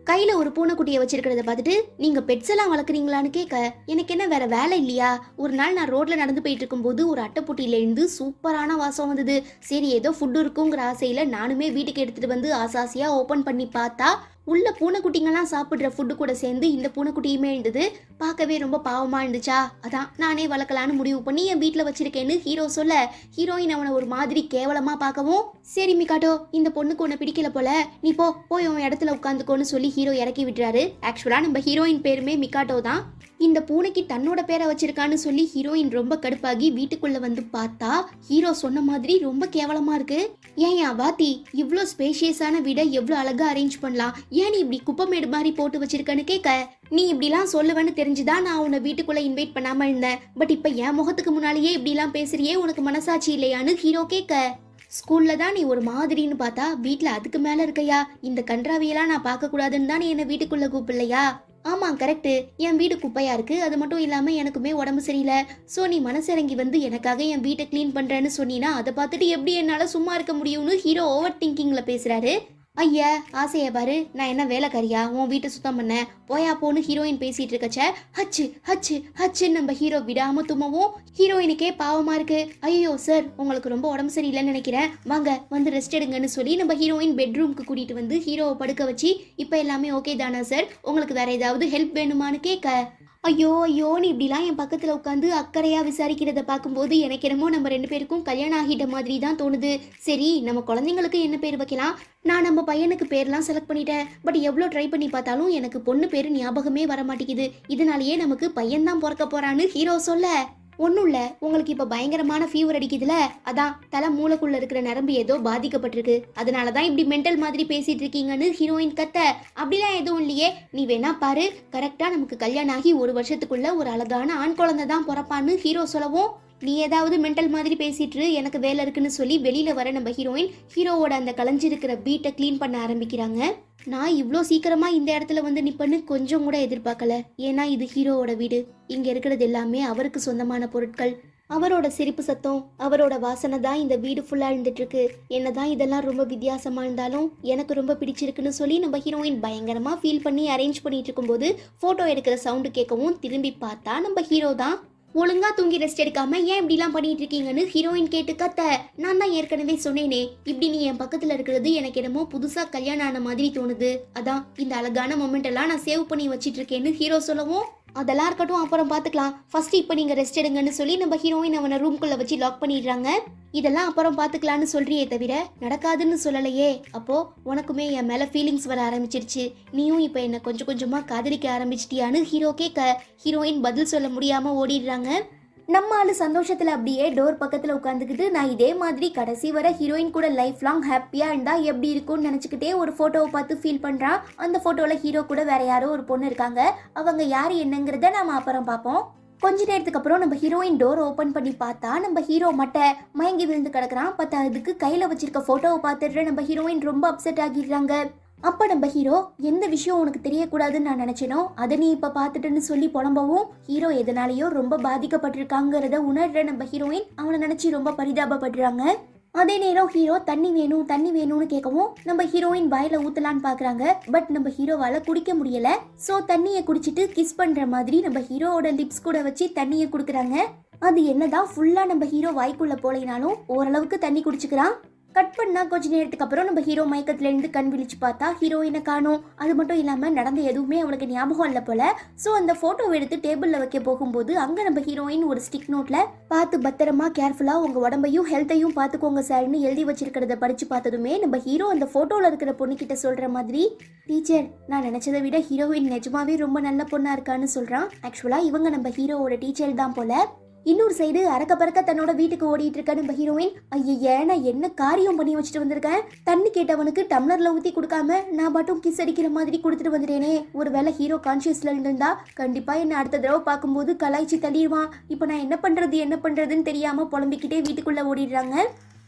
கையில ஒரு பூனைக்குட்டியை வச்சிருக்கிறத பார்த்துட்டு, நீங்க பெட்ஸ் எல்லாம் வளர்க்குறீங்களான்னு கேட்க, எனக்கு என்ன வேற வேலை இல்லையா, ஒரு நாள் நான் ரோட்ல நடந்து போயிட்டு இருக்கும்போது ஒரு அட்டைப்பொட்டியில இருந்து சூப்பரான வாசம் வந்தது, சரி ஏதோ ஃபுட்டு இருக்குங்கிற ஆசையில நானுமே வீட்டுக்கு எடுத்துட்டு வந்து ஆசாசியா ஓபன் பண்ணி பார்த்தா உள்ள பூனைக்குட்டிங்கெல்லாம் சாப்பிட்ற ஃபுட்டு கூட சேர்ந்து இந்த பூனைக்குட்டியுமே இருந்தது, பார்க்கவே ரொம்ப பாவமா இருந்துச்சா, அதான் நானே வளர்க்கலான்னு முடிவு பண்ணி என் வீட்டில் வச்சிருக்கேன்னு ஹீரோ சொல்ல, ஹீரோயின் அவனை ஒரு மாதிரி கேவலமா பார்க்கவும், சரி மிகாட்டோ இந்த பொண்ணுக்கு உன்னை பிடிக்கல போல, நீ போய் உன் இடத்துல உட்காந்துக்கோன்னு சொல்லி ஹீரோ இறக்கி விட்டுறாரு. ஆக்சுவலா நம்ம ஹீரோயின் பேருமே மிகாட்டோ தான். இந்த பூனைக்கு தன்னோட பேரை வச்சிருக்கான்னு சொல்லி ஹீரோயின் ரொம்ப கடுப்பாகி வீட்டுக்குள்ள வந்து பார்த்தா ஹீரோ சொன்ன மாதிரி ரொம்ப கேவலமா இருக்கு. ஏன் வாத்தி இவ்ளோ ஸ்பேஷியஸான வீடை எவ்வளவு அழகா அரேஞ்ச் பண்ணலாம், ஏன் நீ இப்படி குப்பமேடு மாதிரி போட்டு வச்சிருக்கன்னு கேட்க, நீ இப்படிலாம் சொல்லுவேன்னு தெரிஞ்சுதான் நான் உன்னை வீட்டுக்குள்ள இன்வைட் பண்ணாம இருந்தேன், பட் இப்ப என் முகத்துக்கு முன்னாலேயே இப்படிலாம் பேசுறியே, உனக்கு மனசாட்சி இல்லையான்னு ஹீரோ கேட்க, ஸ்கூல்ல தான் நீ ஒரு மாதிரின்னு பார்த்தா வீட்டுல அதுக்கு மேல இருக்கையா, இந்த கன்றாவியெல்லாம் நான் பார்க்க கூடாதுன்னு தான் நீ என்ன வீட்டுக்குள்ள கூப்பிடலையா, ஆமா கரெக்டு, என் வீடு குப்பையா இருக்கு, அது மட்டும் இல்லாம எனக்குமே உடம்பு சரியில்லை, சோ நீ மனசிறங்கி வந்து எனக்காக என் வீட்டை கிளீன் பண்றேன்னு சொன்னீனா அதை பார்த்துட்டு எப்படி என்னால சும்மா இருக்க முடியும்னு ஹீரோ ஓவர் திங்கிங்ல பேசுறாரு. ஐயா ஆசைய பாரு, நான் என்ன வேலைக்காரியா உன் வீட்டை சுத்தம் பண்ண, போயா போன்னு ஹீரோயின் பேசிட்டு இருக்கச்ச ஹச்சு ஹச்சு ஹச்சுன்னு நம்ம ஹீரோ விடாம தும்மவும் ஹீரோயினுக்கே பாவமா இருக்கு. ஐயோ சார் உங்களுக்கு ரொம்ப உடம்பு சரியில்லைன்னு நினைக்கிறேன், வாங்க வந்து ரெஸ்ட் எடுங்கன்னு சொல்லி நம்ம ஹீரோயின் பெட்ரூம்க்கு கூட்டிட்டு வந்து ஹீரோவை படுக்க வச்சு, இப்ப எல்லாமே ஓகே தானா சார், உங்களுக்கு வேற ஏதாவது ஹெல்ப் வேணுமான்னு கேட்க, ஐயோன்னு இப்படிலாம் என் பக்கத்துல உட்காந்து அக்கறையா விசாரிக்கிறத பார்க்கும்போது எனக்கு என்னமோ நம்ம 2 பேருக்கும் கல்யாணம் ஆகிட்ட மாதிரி தான் தோணுது. சரி நம்ம குழந்தைங்களுக்கு என்ன பேர் வைக்கலாம், நான் நம்ம பையனுக்கு பேர்லாம் செலக்ட் பண்ணிட்டேன், பட் எவ்வளோ ட்ரை பண்ணி பார்த்தாலும் எனக்கு பொண்ணு பேரு ஞாபகமே வர மாட்டேங்குது, இதனாலேயே நமக்கு பையன்தான் பிறக்க போறான்னு ஹீரோ சொல்ல, ஒன்றும் இல்லை உங்களுக்கு இப்போ பயங்கரமான ஃபீவர் அடிக்குதுல, அதான் தலை மூளைக்குள்ள இருக்கிற நரம்பு ஏதோ பாதிக்கப்பட்டிருக்கு, அதனால தான் இப்படி மென்டல் மாதிரி பேசிட்டு இருக்கீங்கன்னு ஹீரோயின் கத்த, அப்படிலாம் எதுவும் இல்லையே, நீ வேணா பாரு கரெக்டாக நமக்கு கல்யாணம் ஆகி 1 வருஷத்துக்குள்ள ஒரு அழகான ஆண் குழந்தை தான் பிறப்பான்னு ஹீரோ சொல்லவும், நீ ஏதாவது மென்டல் மாதிரி பேசிட்டு எனக்கு வேலை இருக்குன்னு சொல்லி வெளியில வர நம்ம ஹீரோயின் ஹீரோவோட அந்த கலைஞ்சிருக்கிற வீட்டை கிளீன் பண்ண ஆரம்பிக்கிறாங்க. நான் இவ்வளோ சீக்கிரமா இந்த இடத்துல வந்து நிப்பன்னு கொஞ்சம் கூட எதிர்பார்க்கல, ஏன்னா இது ஹீரோவோட வீடு, இங்க இருக்கிறது எல்லாமே அவருக்கு சொந்தமான பொருட்கள், அவரோட சிரிப்பு சத்தம் அவரோட வாசனை தான் இந்த வீடு ஃபுல்லா இருந்துட்டு இருக்கு, என்னதான் இதெல்லாம் ரொம்ப வித்தியாசமா இருந்தாலும் எனக்கு ரொம்ப பிடிச்சிருக்குன்னு சொல்லி நம்ம ஹீரோயின் பயங்கரமா ஃபீல் பண்ணி அரேஞ்ச் பண்ணிட்டு இருக்கும்போது போட்டோ எடுக்கிற சவுண்டு கேட்கவும் திரும்பி பார்த்தா நம்ம ஹீரோ தான். ஒழுங்கா தூங்கி ரெஸ்ட் எடுக்காம ஏன் இப்படிலாம் பண்ணிட்டு இருக்கீங்கன்னு ஹீரோயின் கேட்டு கத்த, நான் தான் ஏற்கனவே சொன்னேனே, இப்படி நீ என் பக்கத்துல இருக்கிறது எனக்கு என்னமோ புதுசா கல்யாணம் ஆன மாதிரி தோணுது, அதான் இந்த அழகான மொமெண்ட் எல்லாம் நான் சேவ் பண்ணி வச்சிட்டு இருக்கேன்னு ஹீரோ சொல்லவும், அதெல்லாம் இருக்கட்டும் அப்புறம் பாத்துக்கலாம், ஃபர்ஸ்ட் இப்போ நீங்க ரெஸ்ட் எடுங்கன்னு சொல்லி நம்ம ஹீரோயின் அவனை ரூம்குள்ள வச்சு லாக் பண்ணிடுறாங்க. இதெல்லாம் அப்புறம் பாத்துக்கலான்னு சொல்றியே தவிர நடக்காதுன்னு சொல்லலையே, அப்போ உனக்குமே என் மேல ஃபீலிங்ஸ் வர ஆரம்பிச்சிருச்சு, நீயும் இப்போ என்ன கொஞ்சம் கொஞ்சமா காதலிக்க ஆரம்பிச்சிட்டியான்னு ஹீரோ கேட்க ஹீரோயின் பதில் சொல்ல முடியாம ஓடிடுறாங்க. நம்ம ஆளு சந்தோஷத்துல அப்படியே டோர் பக்கத்துல உட்காந்துக்கிட்டு நான் இதே மாதிரி கடைசி வர ஹீரோயின் கூட லைஃப் லாங் ஹாப்பியா இருந்தா எப்படி இருக்கும்னு நினைச்சுக்கிட்டே ஒரு போட்டோவை பார்த்து ஃபீல் பண்றான். அந்த போட்டோல ஹீரோ கூட வேற யாரோ ஒரு பொண்ணு இருக்காங்க, அவங்க யாரு என்னங்கிறத நாம அப்புறம் பார்ப்போம். கொஞ்ச நேரத்துக்கு அப்புறம் நம்ம ஹீரோயின் டோர் ஓபன் பண்ணி பார்த்தா நம்ம ஹீரோ மட்டை மயங்கி விழுந்து கிடக்குறான். அதுக்கு கையில வச்சிருக்க போட்டோவை பார்த்துட்டு நம்ம ஹீரோயின் ரொம்ப அப்செட் ஆகிடுறாங்க. அப்ப நம்ம ஹீரோ எந்த விஷயம் உனக்கு தெரியக்கூடாதுன்னு நான் நினைச்சேனோ அதை நீ இப்ப பாத்துட்டுன்னு சொல்லி புலம்பவும் ஹீரோ எதனாலயோ ரொம்ப பாதிக்கப்பட்டிருக்காங்கிறத உணர்ற நம்ம ஹீரோயின் அவனை நினைச்சு ரொம்ப பரிதாபப்படுறாங்க. அதே நேரம் ஹீரோ தண்ணி வேணும் தண்ணி வேணும்னு கேட்கவும் நம்ம ஹீரோயின் வாயில ஊத்தலான்னு பாக்குறாங்க. பட் நம்ம ஹீரோவால குடிக்க முடியல. சோ தண்ணியை குடிச்சிட்டு கிஸ் பண்ற மாதிரி நம்ம ஹீரோவோட லிப்ஸ் கூட வச்சு தண்ணியை குடுக்கறாங்க. அது என்னதான் ஃபுல்லா நம்ம ஹீரோ வாய்க்குள்ள போலைனாலும் ஓரளவுக்கு தண்ணி குடிச்சுக்கிறான். கட் பண்ணா கொஞ்ச நேரத்துக்கு அப்புறம் நம்ம ஹீரோ மயக்கத்துல இருந்து கண் விழிச்சு பார்த்தா ஹீரோயினை காணோம். அது மட்டும் இல்லாம நடந்த எதுவுமே அவனுக்கு ஞாபகம் இல்ல போல. சோ அந்த போட்டோவை எடுத்து டேபிள்ல வைக்க போகும்போது அங்க நம்ம ஹீரோயின் ஒரு ஸ்டிக் நோட்ல பார்த்து பத்திரமா கேர்ஃபுல்லா உங்க உடம்பையும் ஹெல்த்தையும் பாத்துக்கோங்க சார்னு எழுதி வச்சிருக்கிறத படிச்சு பார்த்ததுமே நம்ம ஹீரோ அந்த போட்டோல இருக்கிற பொண்ணு கிட்ட சொல்ற மாதிரி, டீச்சர் நான் நினைச்சதை விட ஹீரோயின் நிஜமாவே ரொம்ப நல்ல பொண்ணா இருக்கான்னு சொல்றான். ஆக்சுவலா இவங்க நம்ம ஹீரோவோட டீச்சர் தான் போல. இன்னொரு சைடு அறக்க பறக்க தன்னோட வீட்டுக்கு ஓடிட்டு இருக்க நம்ம ஹீரோயின், ஐயே நான் என்ன காரியம் பண்ணி வச்சுட்டு வந்திருக்கேன், தண்ணி கேட்டவனுக்கு டம்ளர்ல ஊத்தி கொடுக்காம நான் பாட்டும் கிஸ் அடிக்கிற மாதிரி கொடுத்துட்டு வந்துட்டேனே, ஒருவேளை ஹீரோ கான்சியஸ்ல இருந்தா கண்டிப்பா என்ன அடுத்த தடவை பார்க்கும்போது கலாய்ச்சி தள்ளிடுவான், இப்போ நான் என்ன பண்றதுன்னு தெரியாம புலம்பிக்கிட்டே வீட்டுக்குள்ள ஓடிடுறாங்க.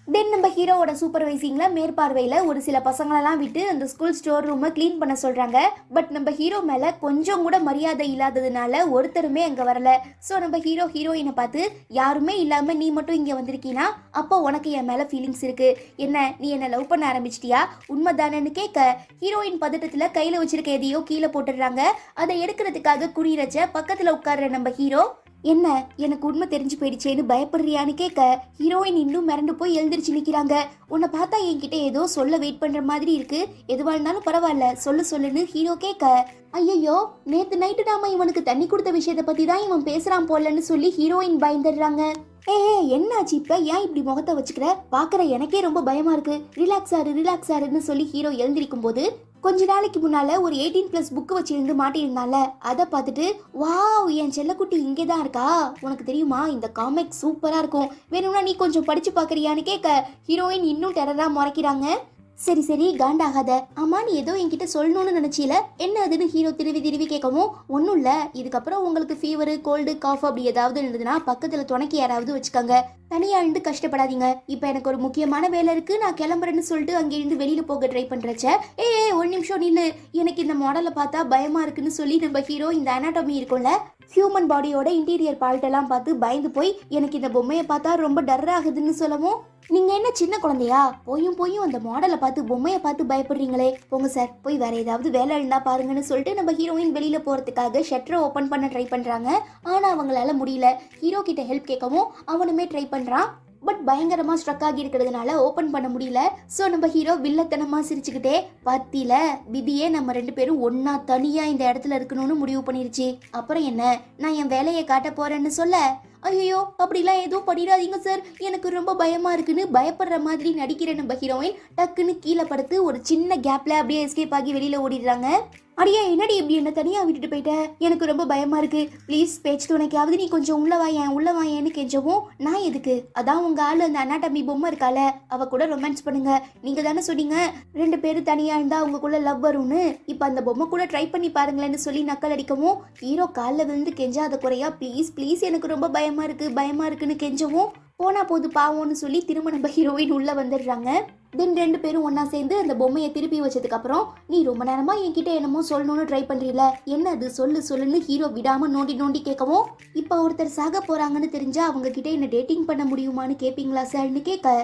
தென் நம்ம ஹீரோவோட சூப்பர்வைசிங்ல மேற்பார்வையில ஒரு சில பசங்களெல்லாம் விட்டு அந்த ஸ்கூல் ஸ்டோர் ரூமை கிளீன் பண்ண சொல்றாங்க. பட் நம்ம ஹீரோ மேல கொஞ்சம் கூட மரியாதை இல்லாததுனால ஒருத்தருமே அங்க வரல. ஸோ நம்ம ஹீரோயினை பார்த்து, யாருமே இல்லாம நீ மட்டும் இங்க வந்திருக்கீனா, அப்போ உனக்கு என் மேல ஃபீலிங்ஸ் இருக்கு, என்ன நீ என்ன லவ் பண்ண ஆரம்பிச்சிட்டியா, உண்மைதானேன்னு கேட்க ஹீரோயின் பதட்டத்துல கையில வச்சிருக்க எதையோ கீழே போட்டுடுறாங்க. அதை எடுக்கிறதுக்காக குறியச்ச பக்கத்துல உட்கார்ற நம்ம ஹீரோ, என்ன எனக்கு உண்மை தெரிஞ்சு போயிடுச்சேன்னு பயப்படுறியான்னு கேட்க ஹீரோயின் இன்னும் மிரண்டு போய் எழுந்திரிச்சு நிக்கிறாங்க. உன்னை பார்த்தா என்கிட்ட ஏதோ சொல்ல வெயிட் பண்ற மாதிரி இருக்கு, எதுவா இருந்தாலும் பரவாயில்ல சொல்லுன்னு ஹீரோ கேட்க, ஐயோ நேத்து நைட்டு நாம இவனுக்கு தண்ணி கொடுத்த விஷயத்த பத்தி தான் இவன் பேசுறான் போலன்னு சொல்லி ஹீரோயின் பயந்துடுறாங்க. என்னாச்சு இப்ப, ஏன் இப்படி முகத்தை வச்சுக்கிற, பாக்குற எனக்கே ரொம்ப பயமா இருக்கு, ரிலாக்ஸ் ஆறுன்னு சொல்லி ஹீரோ எழுந்திருக்கும் போது கொஞ்ச நாளைக்கு முன்னால ஒரு 18+ புக்கு வச்சிருந்து மாட்டியிருந்தால அதை பார்த்துட்டு, வாவ் என் செல்லக்குட்டி இங்கேதான் இருக்கா, உனக்கு தெரியுமா இந்த காமிக் சூப்பரா இருக்கும், வேணும்னா நீ கொஞ்சம் படிச்சு பாக்குறியான்னு கேட்க ஹீரோயின் இன்னும் டெரரா முறைக்கிறாங்க. சரி காண்டாகாத, ஆமா நீ ஏதோ என்கிட்ட சொல்லணும்னு நினைச்சில, என்ன அதுன்னு ஹீரோ திருவி கேட்கவும், ஒன்றும் இல்லை, இதுக்கப்புறம் உங்களுக்கு ஃபீவரு கோல்டு காஃப் அப்படி ஏதாவது இருந்ததுன்னா பக்கத்துல துணைக்கு யாராவது வச்சுக்கோங்க, தனியா இருந்து கஷ்டப்படாதீங்க, இப்போ எனக்கு ஒரு முக்கியமான வேலை இருக்கு நான் கிளம்புறேன்னு சொல்லிட்டு அங்கிருந்து வெளியில போக ட்ரை பண்றச்ச, ஒரு நிமிஷம் நில்லு, எனக்கு இந்த மாடலை பார்த்தா பயமா இருக்குன்னு சொல்லி நம்ம ஹீரோ இந்த அனாட்டமி இருக்கும்ல ஹியூமன் பாடியோட இன்டீரியர் பார்ட்டெல்லாம் பார்த்து பயந்து போய் எனக்கு இந்த பொம்மையை பார்த்தா ரொம்ப டர் ஆகுதுன்னு சொல்லவும், நீங்க என்ன சின்ன குழந்தையா, போயும் அந்த மாடலை பார்த்து பொம்மையை பார்த்து பயப்படுறீங்களே, போங்க சார் போய் வேற ஏதாவது வேலை இருந்தா பாருங்கன்னு சொல்லிட்டு நம்ம ஹீரோயின் வெளியில போறதுக்காக ஷட்டரை ஓபன் பண்ண ட்ரை பண்றாங்க. ஆனா அவங்களால முடியல. ஹீரோ கிட்ட ஹெல்ப் கேட்கவும் அவனுமே ட்ரை பண்றான். பட் பயங்கரமா ஸ்ட்ரக் ஆகி இருக்கிறதுனால ஓபன் பண்ண முடியல. சோ நம்ம ஹீரோ வில்லத்தனமா சிரிச்சுக்கிட்டே, பத்தியில விதியே நம்ம 2 பேரும் ஒன்னா தனியா இந்த இடத்துல இருக்கணும்னு முடிவு பண்ணிருச்சு, அப்புறம் என்ன நான் என் வேலையை காட்ட போறேன்னு சொல்ல, ஐயோ அப்படிலாம் எதுவும் பண்ணிடாதீங்க சார், எனக்கு ரொம்ப பயமா இருக்குன்னு பயப்படுற மாதிரி நடிக்கிற நம்ம ஹீரோயின் டக்குன்னு கீழே படுத்து ஒரு சின்ன கேப்ல அப்படியே எஸ்கேப் ஆகி வெளியில ஓடிடுறாங்க. அடியா என்னடி இப்படி என்ன தனியா விட்டுட்டு போயிட்ட, எனக்கு ரொம்ப பயமா இருக்கு, ப்ளீஸ் பேச்சு துணைக்காவது நீ கொஞ்சம் உள்ள வாயேன்னு கெஞ்சவும், நான் எதுக்கு, அதான் உங்க ஆளு அந்த அனாட்டமி பொம்மை இருக்கால அவ கூட ரொமான்ஸ் பண்ணுங்க, நீங்க தானே சொன்னீங்க 2 பேரும் தனியா இருந்தா அவங்களுக்குள்ள லவ் வரும்னு, இப்ப அந்த பொம்மை கூட ட்ரை பண்ணி பாருங்களேன்னு சொல்லி நக்கல் அடிக்கவும் ஹீரோ காலில் விழுந்து கெஞ்சாத குறையா ப்ளீஸ் எனக்கு ரொம்ப பயமா இருக்குன்னு கெஞ்சவும், போனா போது பாவோன்னு சொல்லி திரும்ப நம்ம ஹீரோயின் உள்ள வந்துடுறாங்க. தென் 2 பேரும் ஒன்னா சேர்ந்து அந்த பொம்மையை திருப்பி வச்சதுக்கு அப்புறம், நீ ரொம்ப நேரமா என்கிட்ட என்னமோ சொல்லணும்னு ட்ரை பண்றீல, என்ன அது சொல்லுன்னு ஹீரோ விடாம நோண்டி கேட்கவும், இப்ப ஒருத்தர் சாக போறாங்கன்னு தெரிஞ்சா அவங்க கிட்ட என்ன டேட்டிங் பண்ண முடியுமான்னு கேப்பீங்களா சார்னு கேட்க,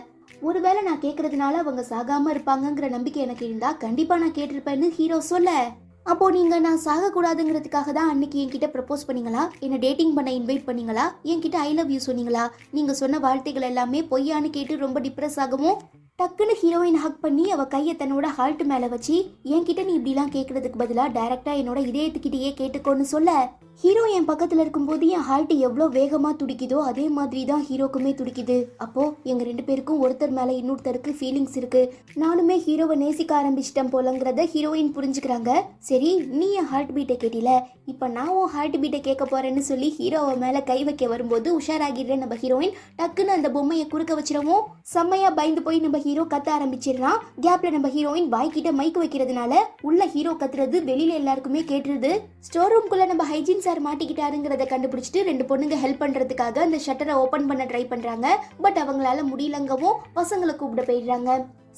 ஒருவேளை நான் கேட்கறதுனால அவங்க சாகாம இருப்பாங்கங்கிற நம்பிக்கை எனக்கு இருந்தா கண்டிப்பா நான் கேட்டிருப்பேன்னு ஹீரோ சொல்ல, அப்போ நீங்க நான் சாகக்கூடாதுங்கிறதுக்காக தான் அன்னைக்கு என்கிட்ட ப்ரப்போஸ் பண்ணீங்களா? என்ன டேட்டிங் பண்ண இன்வைட் பண்ணீங்களா? என்கிட்ட ஐ லவ் யூ சொன்னீங்களா? நீங்க சொன்ன வார்த்தைகள் எல்லாமே பொய்யான்னு கேட்டு ரொம்ப டிப்ரெஸ் ஆகவும் டக்குன்னு ஹீரோயின் ஹக் பண்ணி அவ கையை தன்னோட ஹார்ட் மேல வச்சு என்கிட்ட நீ இப்படிலாம் கேட்கறதுக்கு பதிலா டைரக்டா என்னோட இதயத்துக்கிட்டேயே கேட்டுக்கோன்னு சொல்ல ஹீரோ என் பக்கத்துல இருக்கும்போது என் ஹார்ட் எவ்வளோ வேகமா துடிக்குதோ அதே மாதிரி தான் ஹீரோக்குமே துடிக்குது. அப்போ எங்க 2 பேருக்கும் ஒருத்தர் மேல இன்னொருத்தருக்கு ஃபீலிங்ஸ் இருக்கு. நானுமே ஹீரோவை நேசிக்க ஆரம்பிச்சிட்டேன் போலங்கிறத ஹீரோயின் புரிஞ்சுக்கிறாங்க. சரி நீ என் ஹார்ட் பீட்டை கேட்டில, இப்ப நான் உன் ஹார்ட் பீட்டை கேட்க போறேன்னு சொல்லி ஹீரோவை மேல கை வைக்க வரும்போது உஷாராகிடுறேன் நம்ம ஹீரோயின். டக்குன்னு அந்த பொம்மையை குறுக்க வச்சிடவும் செம்மையா பயந்து போய் நம்ம ஹீரோ கத்த ஆரம்பிச்சிடறான். கேப்ல நம்ம ஹீரோயின் வாய்க்கிட்ட மைக் வைக்கிறதுனால உள்ள ஹீரோ கத்துறது வெளியில எல்லாருக்குமே கேட்டுருது. ஸ்டோர் ரூம்குள்ள நம்ம ஹைஜீன் சார் மாட்டிக்கிட்டாருங்கிறத கண்டுபிடிச்சிட்டு 2 பொண்ணுங்க ஹெல்ப் பண்றதுக்காக அந்த ஷட்டரை ஓபன் பண்ண ட்ரை பண்றாங்க. பட் அவங்களால முடியலங்கவும் பசங்களை கூப்பிட போயிடுறாங்க.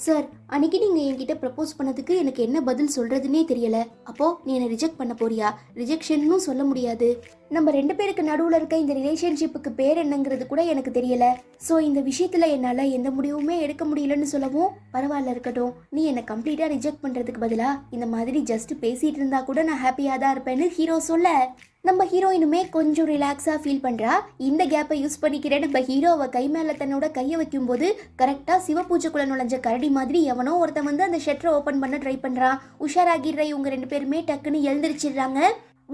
சார் அன்னைக்கு நீங்க என்கிட்ட ப்ரப்போஸ் பண்ணதுக்கு எனக்கு என்ன பதில் சொல்றதுன்னே தெரியல. அப்போ நீ என்ன ரிஜெக்ட் பண்ண போறியா? ரிஜெக்ஷன்னு சொல்ல முடியாது. நம்ம 2 பேருக்கு நடுவுல இருக்க இந்த ரிலேஷன்ஷிப்புக்கு பேர் என்னங்கிறது கூட எனக்கு தெரியல. ஸோ இந்த விஷயத்துல என்னால எந்த முடிவுமே எடுக்க முடியலன்னு சொல்லவும் பரவாயில்ல இருக்கட்டும், நீ என்னை கம்ப்ளீட்டா ரிஜெக்ட் பண்றதுக்கு பதிலா இந்த மாதிரி ஜஸ்ட் பேசிட்டு இருந்தா கூட நான் ஹாப்பியா தான் இருப்பேன்னு ஹீரோ சொல்ல நம்ம ஹீரோயினுமே கொஞ்சம் ரிலாக்ஸா ஃபீல் பண்றா. இந்த கேப்பை யூஸ் பண்ணிக்கிறேன் நம்ம ஹீரோவை கை மேல தன்னோட கையை வைக்கும் போது கரெக்டா சிவபூஜைக்குள்ள நுழைஞ்ச கரடி மாதிரி எவனோ ஒருத்தன் வந்து அந்த ஷட்டரை ஓபன் பண்ண ட்ரை பண்றான். உஷாராகிடுற இவங்க 2 பேருமே டக்குன்னு எழுந்திரிச்சிடுறாங்க.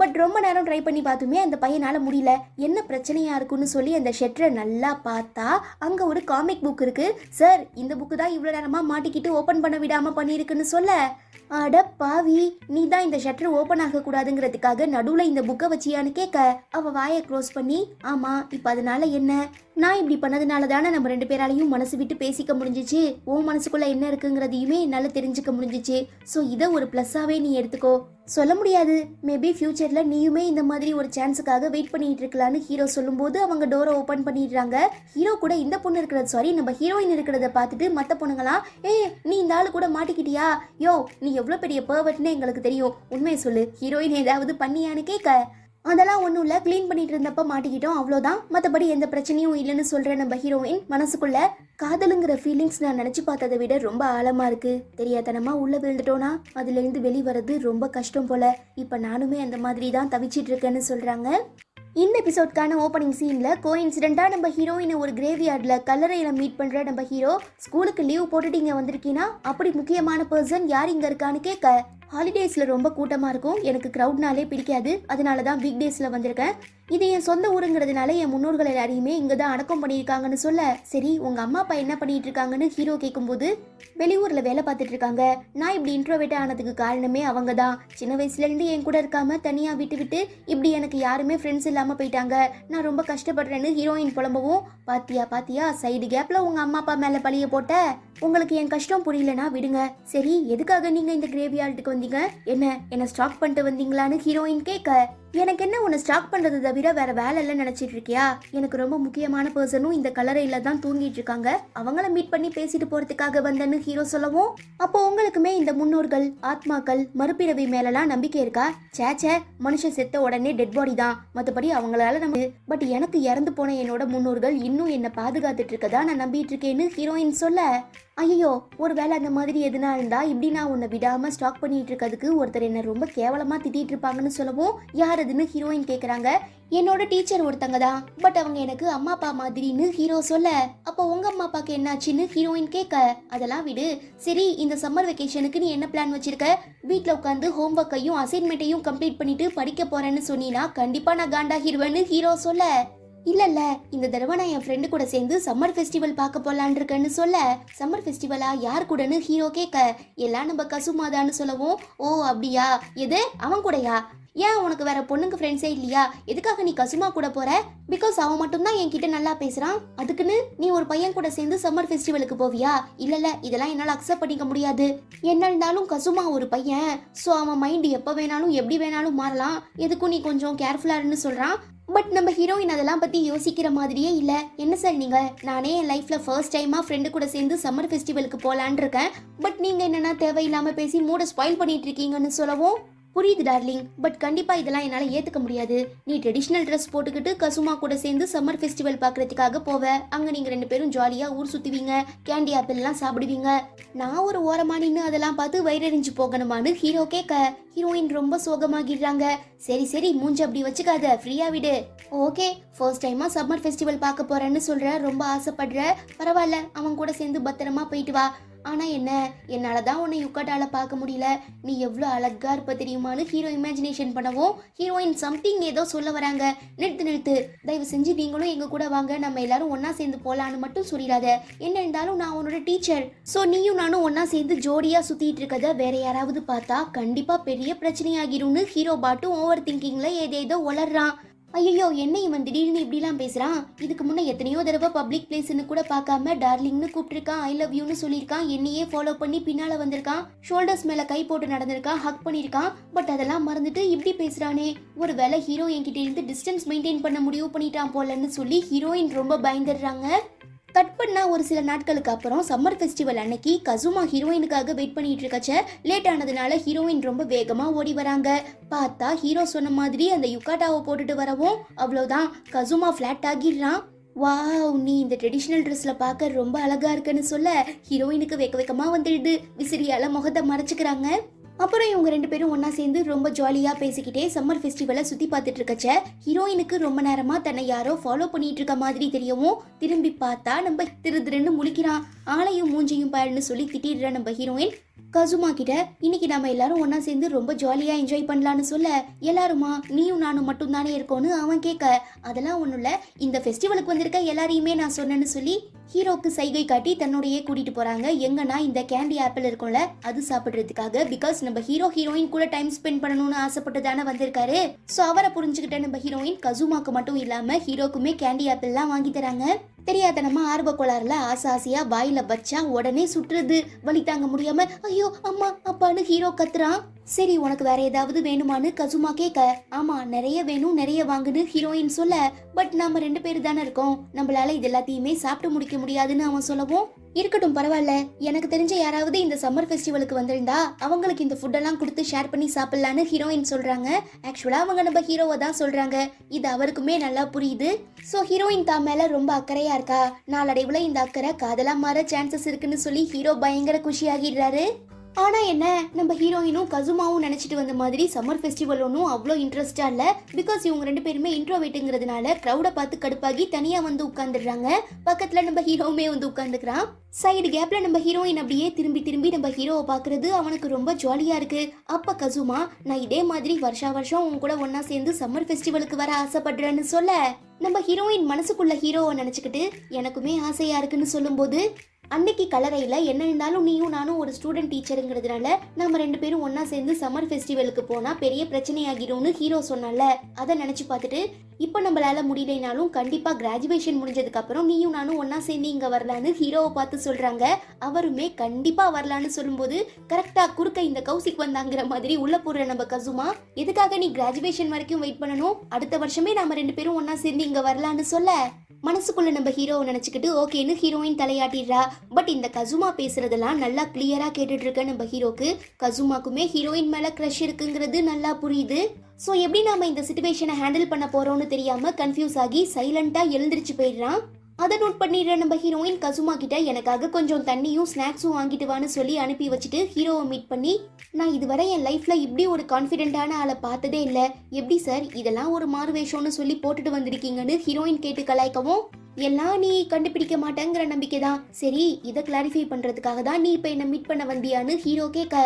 பட் ரொம்ப நேரம் ட்ரை பண்ணி பார்த்துமே அந்த பையனால முடியல. என்ன பிரச்சனையா இருக்குன்னு சொல்லி அந்த ஷட்டரை நல்லா பார்த்தா அங்க ஒரு காமிக் புக் இருக்கு. சார் இந்த புக்கு தான் இவ்வளவு நேரமா மாட்டிக்கிட்டு ஓபன் பண்ண விடாம பண்ணிருக்குன்னு சொல்ல அட பாவி, நீ தான் இந்த ஷட்டர் ஓபன் ஆக கூடாதுங்கிறதுக்காக நடுவுல இந்த புக்கை வச்சியான்னு கேட்க அவ வாயை க்ளோஸ் பண்ணி ஆமா இப்ப அதனால என்ன, நான் இப்படி பண்ணதுனால தானே நம்ம 2 பேராலையும் மனசு விட்டு பேசிக்க முடிஞ்சிச்சு. உன் மனசுக்குள்ள என்ன இருக்குங்கிறதையுமே என்னால தெரிஞ்சுக்க முடிஞ்சிச்சு. ஸோ இதை ஒரு பிளஸ்ஸாவே நீ எடுத்துக்கோ. சொல்ல முடியாது, மேபி ஃபியூச்சர்ல நீயுமே இந்த மாதிரி ஒரு சான்ஸுக்காக வெயிட் பண்ணிட்டு இருக்கலான்னு ஹீரோ சொல்லும்போது அவங்க டோரை ஓபன் பண்ணிடுறாங்க. ஹீரோ கூட இந்த பொண்ணு இருக்கிறது சாரி நம்ம ஹீரோயின் இருக்கிறத பார்த்துட்டு மற்ற பொண்ணுங்களாம் நீ இந்த ஆளு கூட மாட்டிக்கிட்டியா, யோ நீ எவ்வளவு பெரிய பர்வர்ட்னு எங்களுக்கு தெரியும், உண்மையை சொல்லு, ஹீரோயின் ஏதாவது பண்ணியான்னு கேட்க அதெல்லாம் ஒன்றும் இல்லை, க்ளீன் பண்ணிட்டு இருந்தப்ப மாட்டிக்கிட்டோம் அவ்வளோதான், மற்றபடி எந்த பிரச்சனையும் இல்லைன்னு சொல்கிற நம்ம ஹீரோயின் மனசுக்குள்ள காதலுங்கிற ஃபீலிங்ஸ் நான் நினச்சி பார்த்ததை விட ரொம்ப ஆழமாக இருக்குது. தெரியாதனமாக உள்ளே விழுந்துட்டோன்னா அதுலேருந்து வெளிவரது ரொம்ப கஷ்டம் போல். இப்போ நானுமே அந்த மாதிரி தான் தவிச்சிட்டு இருக்கேன்னு சொல்கிறாங்க. இந்த எபிசோட்கான ஓப்பனிங் சீனில் கோஇன்சிடென்ட்டாக நம்ம ஹீரோயினை ஒரு கிரேவியார்டில் கல்லறையில் மீட் பண்ணுற நம்ம ஹீரோ ஸ்கூலுக்கு லீவ் போட்டுட்டு இங்கே வந்திருக்கீங்கன்னா அப்படி முக்கியமான பர்சன் யார் இங்கே இருக்கான்னு கேட்க ஹாலிடேஸில் ரொம்ப கூட்டமாக இருக்கும், எனக்கு க்ரௌட்னாலே பிடிக்காது, அதனால தான் வீக் டேஸில் வந்திருக்கேன், இது என் சொந்த ஊருங்கிறதுனால என் முன்னோர்கள் எல்லாரையுமே இங்கே தான் அடக்கம் பண்ணியிருக்காங்கன்னு சொல்ல சரி உங்கள் அம்மா அப்பா என்ன பண்ணிட்டு இருக்காங்கன்னு ஹீரோ கேட்கும்போது வெளியூரில் வேலை பார்த்துட்டு இருக்காங்க, நான் இப்படி இன்ட்ரோவேட் ஆனதுக்கு காரணமே அவங்க தான், சின்ன வயசுலேருந்து என் கூட இருக்காம தனியாக விட்டு இப்படி எனக்கு யாருமே ஃப்ரெண்ட்ஸ் இல்லாமல் போயிட்டாங்க, நான் ரொம்ப கஷ்டப்படுறேன்னு ஹீரோயின் புலம்பவும் பாத்தியா சைடு கேப்பில் உங்கள் அம்மா அப்பா மேலே பழிய போட்ட, உங்களுக்கு என் கஷ்டம் புரியலனா விடுங்க, சரி எதுக்காக நீங்கள் இந்த கிரேவியார்டுக்கு வந்தீங்க, என்ன ஸ்டாக் பண்ணிட்டு வந்தீங்களான்னு ஹீரோயின் கேட்க எனக்கு என்ன உன்னை ஸ்டாக் பண்ணுறது தவிர வேற வேலை இல்லை நினச்சிட்டு இருக்கியா, எனக்கு ரொம்ப முக்கியமான பர்சனும் இந்த கல்லறையில தான் தூங்கிட்டு இருக்காங்க, அவங்கள மீட் பண்ணி பேசிட்டு போகிறதுக்காக வந்தேன்னு ஹீரோ சொல்லவும் அப்போ உங்களுக்குமே இந்த முன்னோர்கள் ஆத்மாக்கள் மறுபிறவி மேலெல்லாம் நம்பிக்கை இருக்கா, சேச்சே மனுஷன் செத்த உடனே டெட் பாடி தான், மற்றபடி அவங்களால நம்ம பட் எனக்கு இறந்து போன என்னோட முன்னோர்கள் இன்னும் என்னை பாதுகாத்துட்டு இருக்கதா நான் நம்பிட்டு இருக்கேன்னு ஹீரோயின் சொல்ல ஐயோ ஒரு வேளை அந்த மாதிரி எதுனா இருந்தா இப்படி நான் உன்னை விடாம ஸ்டாக் பண்ணிட்டு இருக்கிறதுக்கு ஒருத்தர் என்ன ரொம்ப கேவலமா திட்டிட்டு இருப்பாங்கன்னு சொல்லவும் யார் அதுன்னு ஹீரோயின் கேக்குறாங்க. என்னோட டீச்சர் ஒருத்தங்க தான், பட் அவங்க எனக்கு அம்மா அப்பா மாதிரின்னு ஹீரோ சொல்ல அப்போ உங்க அம்மா அப்பாக்கு என்னாச்சுன்னு ஹீரோயின் கேட்க அதெல்லாம் விடு, சரி இந்த சம்மர் வெக்கேஷனுக்கு நீ என்ன பிளான் வச்சிருக்க, வீட்டில் உட்காந்து ஹோம்ஒர்க்கையும் அசைன்மெண்ட்டையும் கம்ப்ளீட் பண்ணிட்டு படிக்க போறேன்னு சொன்னீங்கன்னா கண்டிப்பா நான் காண்டாகிடுவேன்னு ஹீரோ சொல்ல இல்ல இந்த தடவை நான் என் ஃப்ரெண்டு கூட சேர்ந்து சம்மர் ஃபெஸ்டிவல் பார்க்க போலான் இருக்கேன்னு சொல்ல சம்மர் ஃபெஸ்டிவலா யார் கூடன்னு ஹீரோ கேட்க எல்லாம் நம்ம கசுமாதான்னு சொல்லவும் ஓ அப்படியா, எது அவன் கூடயா, ஏன் உனக்கு வேற பொண்ணுங்க ஃப்ரெண்ட்ஸே இல்லையா, எதுக்காக நீ கசுமா கூட போற, பிகாஸ் அவன் மட்டும்தான் என்கிட்ட நல்லா பேசுறான், அதுக்குன்னு நீ ஒரு பையன் கூட சேர்ந்து சம்மர் ஃபெஸ்டிவலுக்கு போவியா, இல்ல இதெல்லாம் என்னால் அக்செப்ட் பண்ணிக்க முடியாது, என்ன இருந்தாலும் கசுமா ஒரு பையன், ஸோ அவன் மைண்ட் எப்போ வேணாலும் எப்படி வேணாலும் மாறலாம், எதுக்கும் நீ கொஞ்சம் கேர்ஃபுல்லா இருன்னு சொல்றான். பட் நம்ம ஹீரோயின் அதெல்லாம் பற்றி யோசிக்கிற மாதிரியே இல்லை. என்ன சார் நீங்கள், நானே என் லைஃப்பில் ஃபர்ஸ்ட் டைமாக ஃப்ரெண்டு கூட சேர்ந்து சம்மர் ஃபெஸ்டிவலுக்கு போகலான் இருக்கேன், பட் நீங்கள் என்னென்னா தேவையில்லாமல் பேசி மூட ஸ்பாயில் பண்ணிட்டு இருக்கீங்கன்னு சொல்லவும் புரியுது டார்லிங், பட் கண்டிப்பா இதெல்லாம் என்னால ஏத்துக்க முடியாது. நீ ட்ரெடிஷனல் ட்ரெஸ் போட்டுக்கிட்டு கசுமா கூட சேர்ந்து சம்மர் ஃபெஸ்டிவல் பார்க்கறதுக்காக போவ. அங்க நீங்க 2 பேரும் ஜாலியா ஊர் சுத்துவீங்க, கேண்டி ஆப்பிள் எல்லாம் சாப்பிடுவீங்க. நான் ஒரு ஓரமா நின்னு அதெல்லாம் பார்த்து வயிறறிஞ்சு போகணுமான்னு ஹீரோ கேட்க ஹீரோயின் ரொம்ப சோகமாகிடுறாங்க. சரி சரி, மூஞ்சி அப்படி வச்சுக்காத, ஃப்ரீயா விடு. ஓகே, ஃபர்ஸ்ட் டைமா சம்மர் ஃபெஸ்டிவல் பார்க்க போறேன்னு சொல்ற, ரொம்ப ஆசைப்படுற, பரவாயில்ல, அவன் கூட சேர்ந்து பத்திரமா போயிட்டு வா. ஆனா என்ன, என்னாலதான் உன்னை யுக்காட்டால பார்க்க முடியல, நீ எவ்வளவு அழகா இருப்ப தெரியுமான்னு ஹீரோ இமேஜினேஷன் பண்ணவும் ஹீரோயின் சம்திங் ஏதோ சொல்ல வராங்க. நிறுத்து, தயவு செஞ்சு நீங்களும் எங்க கூட வாங்க, நம்ம எல்லாரும் ஒன்னா சேர்ந்து போலான்னு மட்டும் சொல்லிடாத. என்ன இருந்தாலும் நான் உன்னோட டீச்சர். சோ நீயும் நானும் ஒன்னா சேர்ந்து ஜோடியா சுத்திட்டு இருக்கத வேற யாராவது பார்த்தா கண்டிப்பா பெரிய பிரச்சனையாகிரும்னு ஹீரோ பாட்டும் ஓவர் திங்கிங்ல ஏதேதோ உளறான். ஐயோ, என்ன இவன் திடீர்னு இப்படிலாம் பேசுறான்? இதுக்கு முன்ன எத்தனையோ தடவை பப்ளிக் பிளேஸ்ன்னு கூட பார்க்காம டார்லிங்னு கூப்பிட்டுருக்கான், ஐ லவ் யூன்னு சொல்லியிருக்கான், என்னையே ஃபாலோ பண்ணி பின்னால வந்திருக்கான், ஷோல்டர்ஸ் மேல கை போட்டு நடந்திருக்கான், ஹக் பண்ணியிருக்கான். பட் அதெல்லாம் மறந்துட்டு இப்படி பேசுறானே. ஒருவேளை ஹீரோ என்கிட்ட இருந்து டிஸ்டன்ஸ் மெயின்டைன் பண்ண முடிவு பண்ணிட்டான் போலன்னு சொல்லி ஹீரோயின் ரொம்ப பயந்துடுறாங்க. கட் பண்ணா ஒரு சில நாட்களுக்கு அப்புறம் சம்மர் ஃபெஸ்டிவல் அன்னைக்கு கசுமா ஹீரோயினுக்காக வெயிட் பண்ணிட்டு இருக்கச்ச லேட் ஆனதுனால ஹீரோயின் ரொம்ப வேகமா ஓடி வராங்க. பார்த்தா ஹீரோ சொன்ன மாதிரி அந்த யுக்காட்டாவை போட்டுட்டு வரவும் அவ்வளோதான், கசுமா ஃபிளாட் ஆகிடுறான். வாவ், நீ இந்த ட்ரெடிஷ்னல் ட்ரெஸ்ல பார்க்க ரொம்ப அழகா இருக்குன்னு சொல்ல ஹீரோயினுக்கு வெக்க வெக்கமா வந்துடுது. விசிறியால முகத்தை மறைச்சுக்கிறாங்க. அப்புறம் இவங்க 2 பேரும் ஒன்னா சேர்ந்து ரொம்ப ஜாலியா பேசிக்கிட்டே சம்மர் ஃபெஸ்டிவலை சுத்தி பார்த்துட்டு இருக்கச்ச ஹீரோயினுக்கு ரொம்ப நேரமா தன்னை யாரோ ஃபாலோ பண்ணிட்டு இருக்க மாதிரி தெரியவும் திரும்பி பார்த்தா நம்ம திருன்னு முழிக்கிறான். ஆளையும் மூஞ்சையும் பாருன்னு சொல்லி திட்டிடுற நம்ம ஹீரோயின் கசுமா கிட்ட இன்னைக்கு நம்ம எல்லாரும் ஒன்னா சேர்ந்து ரொம்ப ஜாலியா என்ஜாய் பண்ணலான்னு சொல்ல எல்லாருமா, நீயும் நானும் மட்டும் தானே இருக்கோன்னு அவன் கேட்க அதெல்லாம் ஒண்ணும் இல்ல, இந்த ஃபெஸ்டிவலுக்கு வந்திருக்க எல்லாரையுமே நான் சொன்னேன்னு சொல்லி ஹீரோக்கு சைகை காட்டி தன்னோடையே கூட்டிட்டு போறாங்க. எங்கன்னா இந்த கேண்டி ஆப்பிள் இருக்கும்ல, அது சாப்பிடுறதுக்காக. பிகாஸ் நம்ம ஹீரோயின் கூட டைம் ஸ்பெண்ட் பண்ணணும்னு ஆசைப்பட்டு தானே வந்திருக்காரு. சோ அவரை புரிஞ்சுக்கிட்ட நம்ம ஹீரோயின் கசுமாக்கு மட்டும் இல்லாம ஹீரோக்குமே கேண்டி ஆப்பிள் எல்லாம் வாங்கி தராங்க. தெரியாதனமா ஆர்வ கோளாறுல ஆசையா வாயில வச்சா உடனே சுற்றுறது. வலி தாங்க முடியாம ஐயோ அம்மா அப்பான்னு ஹீரோ கத்துறான். சரி, உனக்கு வேற ஏதாவது வேணுமான்னு கசுமா கேட்க ஆமா நிறைய வேணும், நிறைய வாங்குன்னு ஹீரோயின் சொல்ல பட் நாம 2 பேரு தானே இருக்கோம், நம்மளால இது எல்லாத்தையுமே சாப்பிட்டு முடிக்க முடியாதுன்னு அவன் சொல்லவும் இருக்கட்டும் பரவாயில்ல, எனக்கு தெரிஞ்ச யாராவது இந்த சம்மர் ஃபெஸ்டிவலுக்கு வந்திருந்தா அவங்களுக்கு இந்த ஃபுட்டெல்லாம் கொடுத்து ஷேர் பண்ணி சாப்பிடலான்னு ஹீரோயின் சொல்றாங்க. ஆக்சுவலா அவங்க நம்ம ஹீரோவை தான் சொல்றாங்க. இது அவருக்குமே நல்லா புரியுது. சோ ஹீரோயின் தான் மேல ரொம்ப அக்கறையா இருக்கா. நாளடைவுல இந்த அக்கறை காதலா மாற சான்சஸ் இருக்குன்னு சொல்லி ஹீரோ பயங்கர குஷியாகிடுறாரு. ஆனா என்ன, நம்ம ஹீரோயினும் கசுமாவும் நினைச்சிட்டு வந்த மாதிரி சம்மர் ஃபெஸ்டிவல் ஒன்றும் அவ்வளோ இன்ட்ரெஸ்டா இல்ல. பிகாஸ் இவங்க 2 பேருமே இன்ட்ரோவேட்டுங்கிறதுனால க்ரௌட பார்த்து கடுப்பாகி தனியா வந்து உட்கார்ந்துடுறாங்க. பக்கத்துல நம்ம ஹீரோவுமே வந்து உட்கார்ந்துக்கிறான். சைடு கேப்ல நம்ம ஹீரோயின் அப்படியே திரும்பி நம்ம ஹீரோவை பாக்குறது அவனுக்கு ரொம்ப ஜாலியா இருக்கு. அப்ப கசுமா, நான் இதே மாதிரி வருஷம் உன் கூட ஒன்னா சேர்ந்து சம்மர் ஃபெஸ்டிவலுக்கு வர ஆசைப்படுறேன்னு சொல்ல நம்ம ஹீரோயின் மனசுக்குள்ள ஹீரோவை நினைச்சுக்கிட்டு எனக்குமே ஆசையா இருக்குன்னு சொல்லும் போது அன்னைக்கு கலரையில என்ன இருந்தாலும் நீயும் நானும் ஒரு ஸ்டூடெண்ட் டீச்சருங்கிறதுனால நம்ம 2 பேரும் ஒன்னா சேர்ந்து சம்மர் ஃபெஸ்டிவலுக்கு போனா பெரிய பிரச்சனையாகிரும்னு ஹீரோ சொன்னால அதை நினைச்சு பார்த்துட்டு இப்ப நம்மளால முடியலைனாலும் கண்டிப்பா கிராஜுவேஷன் முடிஞ்சதுக்கு அப்புறம் நீயும் நானும் ஒன்னா சேர்ந்து இங்க வரலான்னு ஹீரோவை பார்த்து சொல்றாங்க. அவருமே கண்டிப்பா வரலான்னு சொல்லும்போது கரெக்டா குறுக்க இந்த கௌசிக் வந்தாங்கிற மாதிரி உள்ள போடுற நம்ம கசுமா, எதுக்காக நீ கிராஜுவேஷன் வரைக்கும் வெயிட் பண்ணணும், அடுத்த வருஷமே நம்ம 2 பேரும் ஒன்னா சேர்ந்து இங்க வரலான்னு சொல்ல மனசுக்குள்ள நம்ம ஹீரோவை நினைச்சுக்கிட்டு ஓகேன்னு ஹீரோயின் தலையாட்டிடுறா. பட் இந்த கசுமா பேசுறதெல்லாம் நல்லா கிளியரா கேட்டுட்டு இருக்க நம்ம ஹீரோக்கு கசுமாக்குமே ஹீரோயின் மேல கிரஷ் இருக்குங்கிறது நல்லா புரியுது. சோ எப்படி நாம இந்த சிச்சுவேஷனை ஹேண்டில் பண்ண போறோம்னு தெரியாம கன்ஃபியூஸ் ஆகி சைலண்டா எழுந்திருச்சு போயிடுறான். அதை நோட் பண்ணிடுற நம்ம ஹீரோயின் கசுமா கிட்ட எனக்காக கொஞ்சம் தண்ணியும் ஸ்நாக்ஸும் வாங்கிட்டு வான்னு சொல்லி அனுப்பி வச்சுட்டு ஹீரோவை மீட் பண்ணி நான் இதுவரை என் லைஃப்ல இப்படி ஒரு கான்ஃபிடென்ட்டான ஆளை பார்த்ததே இல்ல, எப்படி சார் இதெல்லாம் ஒரு மாறுவேஷம்னு சொல்லி போட்டுட்டு வந்திருக்கீங்கன்னு ஹீரோயின் கேட்டு கலாய்க்கவும் எல்லாம் நீ கண்டுபிடிக்க மாட்டேங்கிற நம்பிக்கை தான், சரி இதை கிளாரிஃபை பண்றதுக்காக தான் நீ இப்ப என்ன மீட் பண்ண வந்தியான்னு ஹீரோ கேட்க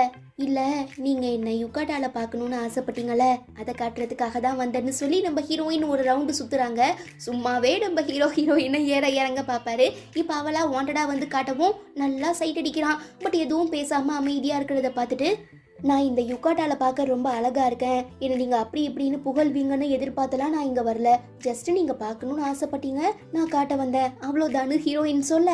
இல்ல நீங்க என்ன யுக்காட்டால பாக்கணும்னு ஆசைப்பட்டீங்கல்ல அதை காட்டுறதுக்காக தான் வந்தேன்னு சொல்லி நம்ம ஹீரோயின் ஒரு ரவுண்டு சுத்துறாங்க. சும்மாவே நம்ம ஹீரோயினை ஏற இறங்க பாப்பாரு. இப்ப அவளா வாண்டடா வந்து காட்டவும் நல்லா சைட் அடிக்கிறான். பட் எதுவும் பேசாம அமைதியா இருக்கிறத பார்த்துட்டு நான் இந்த யுக்காட்டால பார்க்க ரொம்ப அழகா இருக்கேன், என்ன நீங்க அப்படி இப்படின்னு புகழ்வீங்கன்னு எதிர்பார்த்தலாம் நான் இங்க வரல, ஜஸ்ட் நீங்க பார்க்கணும்னு ஆசைப்பட்டீங்க, நான் காட்ட வந்தேன், அவ்வளோதான்னு ஹீரோயின் சொல்ல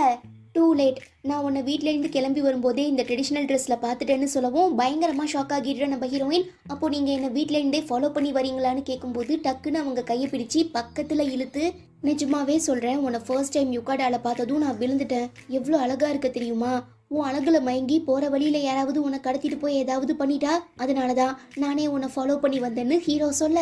டூ லேட், நான் உன்னை வீட்டிலேருந்து கிளம்பி வரும்போதே இந்த ட்ரெடிஷ்னல் ட்ரெஸ்ஸில் பார்த்துட்டேன்னு சொல்லவும் பயங்கரமாக ஷாக் ஆகிடுற நம்ம ஹீரோயின். அப்போ நீங்கள் என்னை வீட்டிலேருந்தே ஃபாலோ பண்ணி வரீங்களான்னு கேட்கும்போது டக்குன்னு அவங்க கையை பிடிச்சி பக்கத்தில் இழுத்து நிஜமாவே சொல்கிறேன், உன்னை ஃபர்ஸ்ட் டைம் யுக்காடால பார்த்ததும் நான் விழுந்துட்டேன், எவ்வளோ அழகாக இருக்க தெரியுமா, உன் அழகுல மயங்கி போற வழியில யாராவது உன்னை கடத்திட்டு போய் ஏதாவது பண்ணிட்டா, அதனாலதான் நானே உன்னை ஃபாலோ பண்ணி வந்தேன்னு ஹீரோ சொல்ல,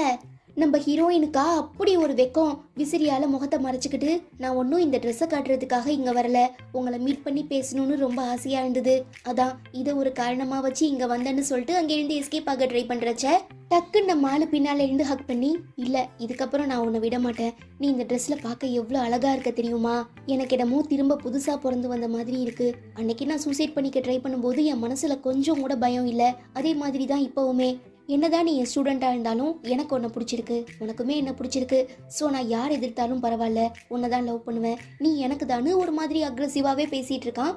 நம்ம ஹீரோயினுக்கா அப்படி ஒரு வெக்கம். விசிறியால முகத்தை மறைச்சிக்கிட்டு, நான் ஒன்றும் இந்த ட்ரெஸ்ஸை காட்டுறதுக்காக இங்க வரல, உங்களை மீட் பண்ணி பேசணும்னு ரொம்ப ஆசையா இருந்தது, அதான் இதை ஒரு காரணமா வச்சு இங்க வந்தேன்னு சொல்லிட்டு அங்கிருந்து எஸ்கேப் ஆக ட்ரை பண்றச்ச டக்குன்னு நம்ம ஆளு பின்னால இருந்து ஹக் பண்ணி, இல்ல இதுக்கப்புறம் நான் உன்னை விட மாட்டேன், நீ இந்த ட்ரெஸ்ல பார்க்க எவ்வளவு அழகா இருக்க தெரியுமா, எனக்கு என்னமோ திரும்ப புதுசா பிறந்து வந்த மாதிரி இருக்கு. அன்னைக்கு நான் சூசைட் பண்ணிக்க ட்ரை பண்ணும்போது என் மனசுல கொஞ்சம் கூட பயம் இல்ல, அதே மாதிரி தான் இப்பவுமே. என்னதான் நீ என் ஸ்டூடெண்ட்டாக இருந்தாலும் எனக்கு உன்னை பிடிச்சிருக்கு, உனக்குமே என்ன பிடிச்சிருக்கு. ஸோ நான் யார் எதிர்த்தாலும் பரவாயில்ல, உன்னை தான் லவ் பண்ணுவேன், நீ எனக்கு தானு ஒரு மாதிரி அக்ரெசிவாகவே பேசிகிட்டு இருக்கான்.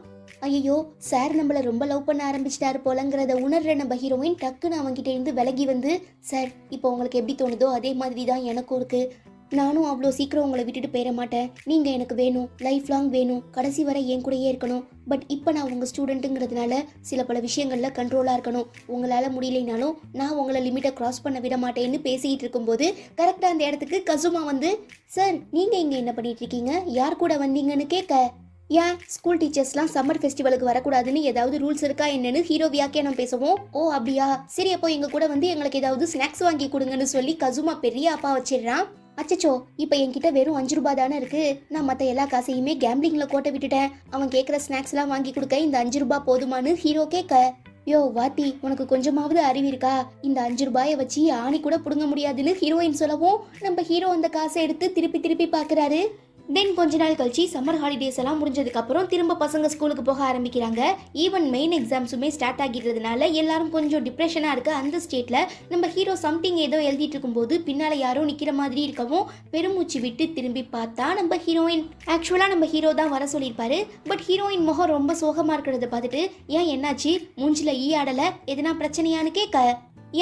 ஐயோ சார் நம்மளை ரொம்ப லவ் பண்ண ஆரம்பிச்சிட்டாரு போலங்கிறத உணர்ற நம்ம ஹீரோயின் டக்குன்னு அவங்ககிட்ட இருந்து விலகி வந்து, சார் இப்போ உங்களுக்கு எப்படி தோணுதோ அதே மாதிரி தான் எனக்கும் இருக்கு, நானும் அவ்வளோ சீக்கிரம் உங்களை விட்டுட்டு போயிட மாட்டேன், நீங்கள் எனக்கு வேணும், லைஃப் லாங் வேணும், கடைசி வரை என் கூடயே இருக்கணும். பட் இப்போ நான் உங்கள் ஸ்டூடெண்ட்டுங்கிறதுனால சில பல விஷயங்களில் கண்ட்ரோலாக இருக்கணும், உங்களால் முடியலைனாலும் நான் உங்களை லிமிட்டை கிராஸ் பண்ண விட மாட்டேன்னு பேசிக்கிட்டு இருக்கும்போது கரெக்டாக அந்த இடத்துக்கு கசுமா வந்து, சார் நீங்கள் இங்கே என்ன பண்ணிட்டு இருக்கீங்க, யார் கூட வந்தீங்கன்னு கேட்க, ஏன் ஸ்கூல் டீச்சர்ஸ்லாம் சம்மர் ஃபெஸ்டிவலுக்கு வரக்கூடாதுன்னு ஏதாவது ரூல்ஸ் இருக்கா என்னன்னு ஹீரோ வியாக்கியானம் பேசவும், ஓ அப்படியா சரி அப்போ எங்கள் கூட வந்து எங்களுக்கு ஏதாவது ஸ்நாக்ஸ் வாங்கி கொடுங்கன்னு சொல்லி கசுமா பெரிய அப்பா வச்சிடுறான். அச்சச்சோ இப்போ என்கிட்ட வெறும் 5 ரூபாய் தானே இருக்கு, நான் மற்ற எல்லா காசையுமே கேம்பிளிங்ல கோட்டை விட்டுட்டேன், அவன் கேட்குற ஸ்நாக்ஸ்லாம் வாங்கி கொடுக்க இந்த 5 ரூபாய் போதுமானு ஹீரோ கேட்க, யோ வாத்தி உனக்கு கொஞ்சமாவது அறிவு இருக்கா, இந்த 5 ரூபாயை வச்சு ஆணி கூட புடுங்க முடியாதுன்னு ஹீரோயின் சொல்லவும் நம்ம ஹீரோ அந்த காசை எடுத்து திருப்பி திருப்பி பார்க்குறாரு. தென் கொஞ்ச நாள் கழிச்சு சம்மர் ஹாலிடேஸ் எல்லாம் முடிஞ்சதுக்கு அப்புறம் திரும்ப பசங்க ஸ்கூலுக்கு போக ஆரம்பிக்கிறாங்க. ஈவன் மெயின் எக்ஸாம்ஸுமே ஸ்டார்ட் ஆகிடுறதுனால எல்லாரும் கொஞ்சம் டிப்ரெஷனாக இருக்க அந்த ஸ்டேட்ல நம்ம ஹீரோ சம்திங் ஏதோ எழுதிட்டு இருக்கும்போது பின்னால யாரோ நிற்கிற மாதிரி இருக்கவும் பெருமூச்சு விட்டு திரும்பி பார்த்தா நம்ம ஹீரோயின். ஆக்சுவலாக நம்ம ஹீரோ தான் வர சொல்லியிருப்பாரு, பட் ஹீரோயின் முகம் ரொம்ப சோகமாக இருக்கிறத பார்த்துட்டு, ஏன் என்னாச்சு மூஞ்சில ஈ ஆடலை, எதனா பிரச்சனையான்னு கேட்க,